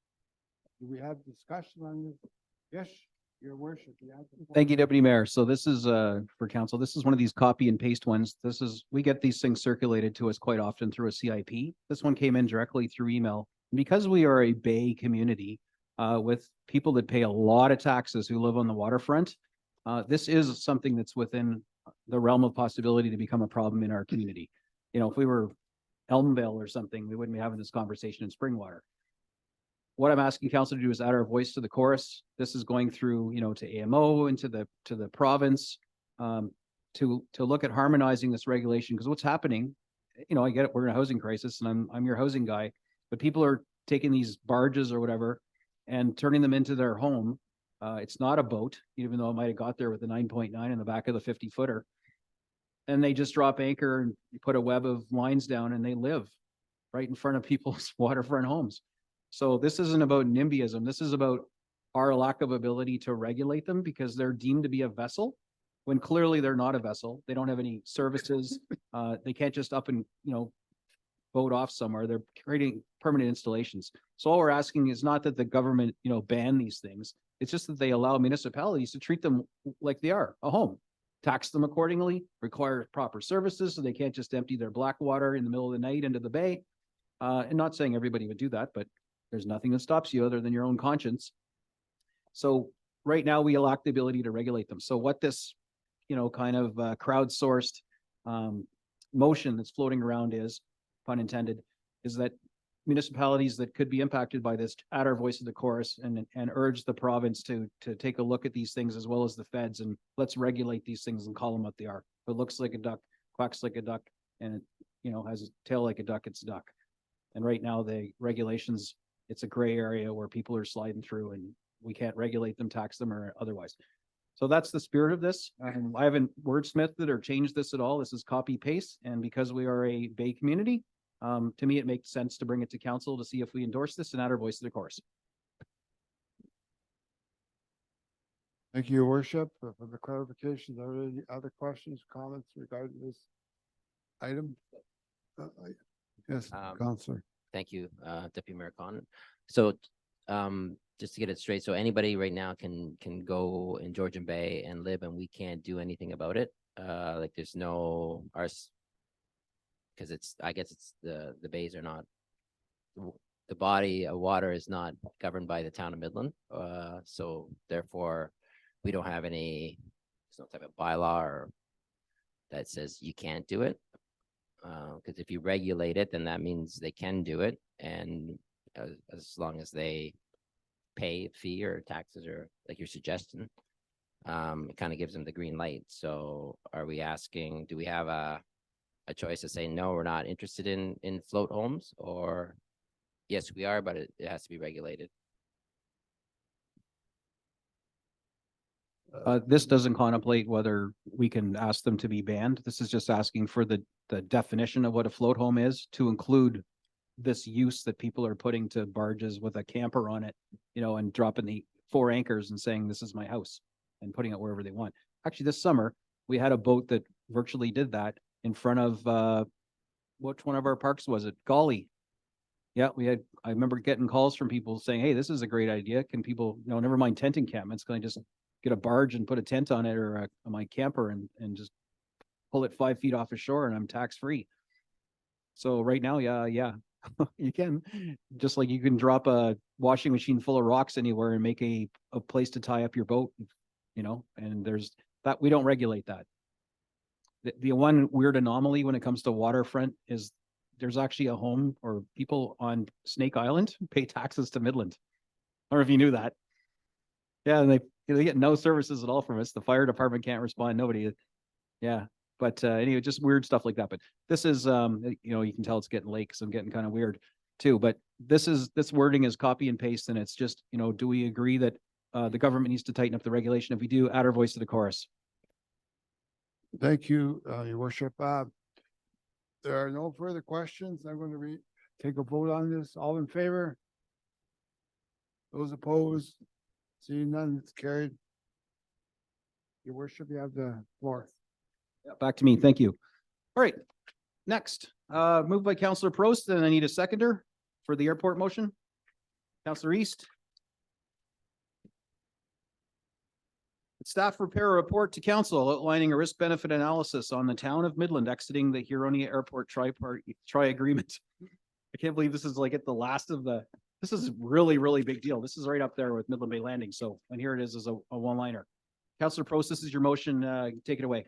Do we have discussion on this? Yes, your worship. You have the floor. Thank you, Deputy Mayor. So this is for council. This is one of these copy and paste ones. We get these things circulated to us quite often through a CIP. This one came in directly through email. Because we are a bay community with people that pay a lot of taxes who live on the waterfront, this is something that's within the realm of possibility to become a problem in our community. You know, if we were Elmvale or something, we wouldn't be having this conversation in Springwater. What I'm asking council to do is add our voice to the chorus. This is going through, you know, to AMO and to the province to look at harmonizing this regulation. Because what's happening, you know, I get it, we're in a housing crisis, and I'm your housing guy, but people are taking these barges or whatever and turning them into their home. It's not a boat, even though it might have got there with the 9.9 in the back of the 50-footer. And they just drop anchor and put a web of lines down, and they live right in front of people's waterfront homes. So this isn't about NIMBYism. This is about our lack of ability to regulate them because they're deemed to be a vessel when clearly they're not a vessel. They don't have any services. They can't just up and, you know, boat off somewhere. They're creating permanent installations. So all we're asking is not that the government, you know, ban these things. It's just that they allow municipalities to treat them like they are a home, tax them accordingly, require proper services so they can't just empty their black water in the middle of the night into the bay. And not saying everybody would do that, but there's nothing that stops you other than your own conscience. So right now we lack the ability to regulate them. So what this, you know, kind of crowdsourced motion that's floating around is, pun intended, is that municipalities that could be impacted by this add our voice to the chorus and urge the province to take a look at these things as well as the feds, and let's regulate these things and call them what they are. If it looks like a duck, quacks like a duck, and it, you know, has a tail like a duck, it's a duck. And right now the regulations, it's a gray area where people are sliding through and we can't regulate them, tax them, or otherwise. So that's the spirit of this. I haven't wordsmithed it or changed this at all. This is copy paste. And because we are a bay community, to me, it makes sense to bring it to council to see if we endorse this and add our voice to the chorus. Thank you, your worship, for the clarifications. Are there any other questions, comments regarding this item? Yes, Councillor. Thank you, Deputy Mayor Khan. So just to get it straight, so anybody right now can go in Georgian Bay and live, and we can't do anything about it. Like there's no because it's, I guess it's the bays are not, the body of water is not governed by the town of Midland. So therefore we don't have any, there's no type of bylaw or that says you can't do it. Because if you regulate it, then that means they can do it. And as long as they pay a fee or taxes or like your suggestion, it kind of gives them the green light. So are we asking, do we have a choice to say, no, we're not interested in float homes, or yes, we are, but it has to be regulated? This doesn't contemplate whether we can ask them to be banned. This is just asking for the definition of what a float home is to include this use that people are putting to barges with a camper on it, you know, and dropping the 4 anchors and saying, this is my house, and putting it wherever they want. Actually, this summer, we had a boat that virtually did that in front of, which one of our parks was it? Golly. Yeah, I remember getting calls from people saying, hey, this is a great idea. Can people, you know, never mind tent encampments, can I just get a barge and put a tent on it or my camper and just pull it 5 feet off the shore and I'm tax free. So right now, yeah, you can, just like you can drop a washing machine full of rocks anywhere and make a place to tie up your boat, you know, and there's that, we don't regulate that. The one weird anomaly when it comes to waterfront is there's actually a home or people on Snake Island pay taxes to Midland. I don't know if you knew that. Yeah, and they get no services at all from us. The fire department can't respond, nobody. Yeah. But anyway, just weird stuff like that. But this is, you know, you can tell it's getting late because I'm getting kind of weird too. But this wording is copy and paste, and it's just, you know, do we agree that the government needs to tighten up the regulation? If we do, add our voice to the chorus. Thank you, Your Worship. There are no further questions. I'm going to take a vote on this. All in favor? Those opposed? Seeing none, it's carried. Your Worship, you have the floor. Back to me. Thank you. All right. Next, moved by Councillor Prost, and I need a seconder for the airport motion. Councillor East. Staff prepare a report to council outlining a risk benefit analysis on the town of Midland exiting the Huronia Airport tri-agreement. I can't believe this is like at the last of the, this is really, really big deal. This is right up there with Midland Bay Landing. So, and here it is as a one-liner. Councillor Prost, this is your motion. Take it away.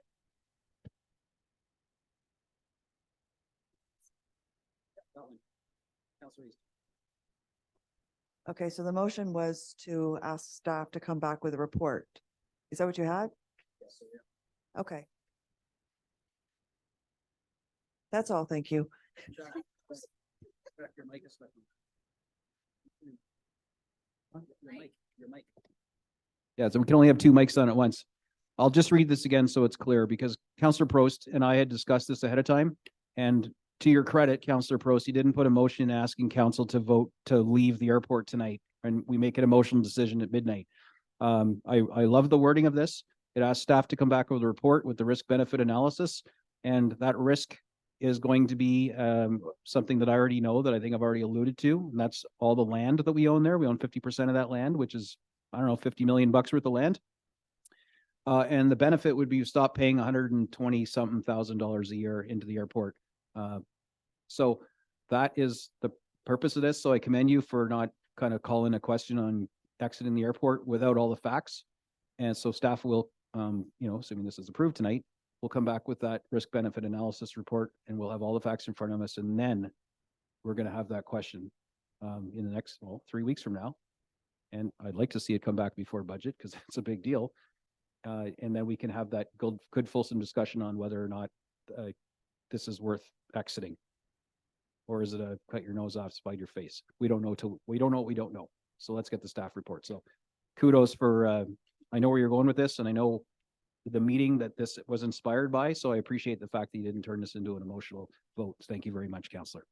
Okay, so the motion was to ask staff to come back with a report. Is that what you had? Yes, Okay. That's all, thank you. Your mic is stuck. Your mic. Yeah, so we can only have 2 mics on at once. I'll just read this again so it's clear, because Councillor Prost and I had discussed this ahead of time. And to your credit, Councillor Prost, you didn't put a motion asking council to vote to leave the airport tonight, and we make an emotional decision at midnight. I love the wording of this. It asks staff to come back with a report with the risk benefit analysis, and that risk is going to be something that I already know, that I think I've already alluded to, and that's all the land that we own there. We own 50% of that land, which is, I don't know, 50 million bucks worth of land. And the benefit would be you stop paying $120-something thousand a year into the airport. So that is the purpose of this. So I commend you for not kind of calling a question on exiting the airport without all the facts. And so staff will, you know, assuming this is approved tonight, we'll come back with that risk benefit analysis report, and we'll have all the facts in front of us. And then we're going to have that question in the next, 3 weeks from now. And I'd like to see it come back before budget, because it's a big deal. And then we can have that good fulsome discussion on whether or not this is worth exiting. Or is it a cut your nose off, spite your face? We don't know we don't know what we don't know. So let's get the staff report. So kudos for, I know where you're going with this, and I know the meeting that this was inspired by. So I appreciate the fact that you didn't turn this into an emotional vote. Thank you very much, Councillor.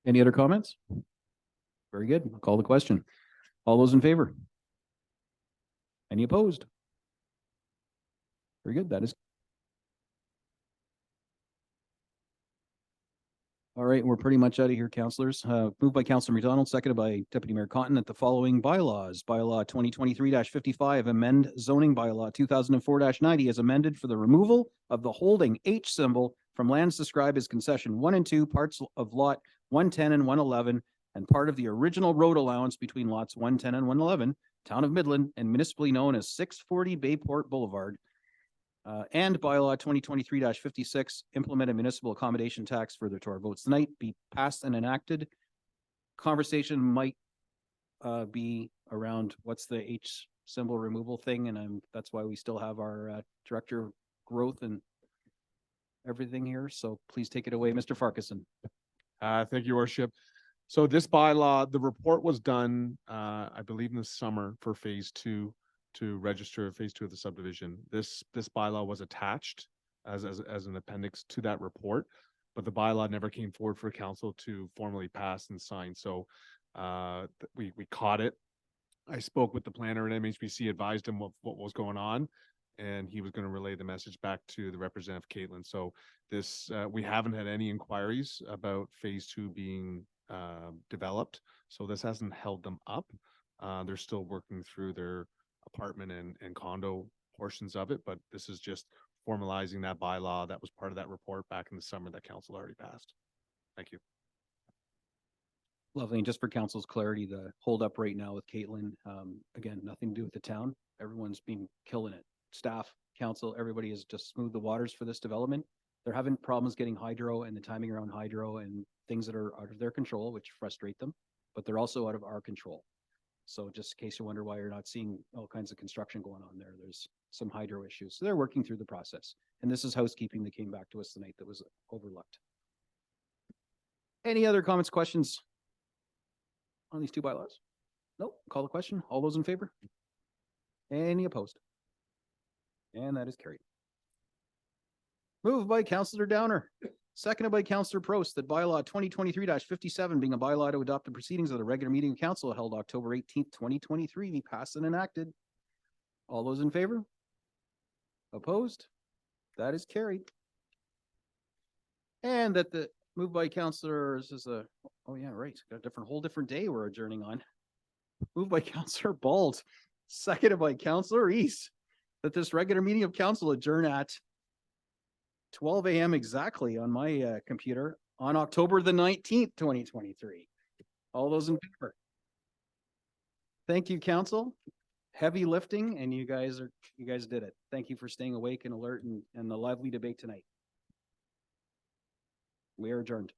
Any other comments? Very good. I'll call the question. All those in favor? Any opposed? Very good. That is. All right, we're pretty much out of here, councillors. Moved by Councillor McDonald, seconded by Deputy Mayor Cotton, that the following bylaws: Bylaw 2023-55, amend zoning bylaw 2004-90 as amended for the removal of the holding H symbol from lands described as concession 1 and 2, parts of lot 110 and 111, and part of the original road allowance between lots 110 and 111, town of Midland, and municipally known as 640 Bayport Boulevard. And bylaw 2023-56, implement a municipal accommodation tax, further to our votes tonight, be passed and enacted. Conversation might be around what's the H symbol removal thing, and that's why we still have our director of growth and everything here. So please take it away, Mr. Farquharson. Thank you, Worship. So this bylaw, the report was done, I believe in the summer for phase two, to register phase two of the subdivision. This bylaw was attached as an appendix to that report, but the bylaw never came forward for council to formally pass and sign. So we caught it. I spoke with the planner at MHBC, advised him what was going on, and he was going to relay the message back to the representative Caitlin. So this, we haven't had any inquiries about phase two being developed. So this hasn't held them up. They're still working through their apartment and condo portions of it, but this is just formalizing that bylaw that was part of that report back in the summer that council already passed. Thank you. Lovely. And just for council's clarity, the holdup right now with Caitlin, again, nothing to do with the town. Everyone's been killing it. Staff, council, everybody has just smoothed the waters for this development. They're having problems getting hydro and the timing around hydro and things that are out of their control, which frustrate them, but they're also out of our control. So just in case you wonder why you're not seeing all kinds of construction going on there, there's some hydro issues. So they're working through the process. And this is housekeeping that came back to us tonight that was overlooked. Any other comments, questions on these two bylaws? Nope. Call the question. All those in favor? Any opposed? And that is carried. Moved by Councillor Downer, seconded by Councillor Prost, that bylaw 2023-57 being a bylaw to adopt the proceedings of the regular meeting of council held October 18th, 2023 be passed and enacted. All those in favor? Opposed? That is carried. And that the moved by Councillor, this is a, oh yeah, right. Got a whole different day we're adjourning on. Moved by Councillor Bald, seconded by Councillor East, that this regular meeting of council adjourn at 12 a.m. exactly on my computer on October the 19th, 2023. All those in favor? Thank you, council. Heavy lifting, and you guys did it. Thank you for staying awake and alert and the lively debate tonight. We are adjourned.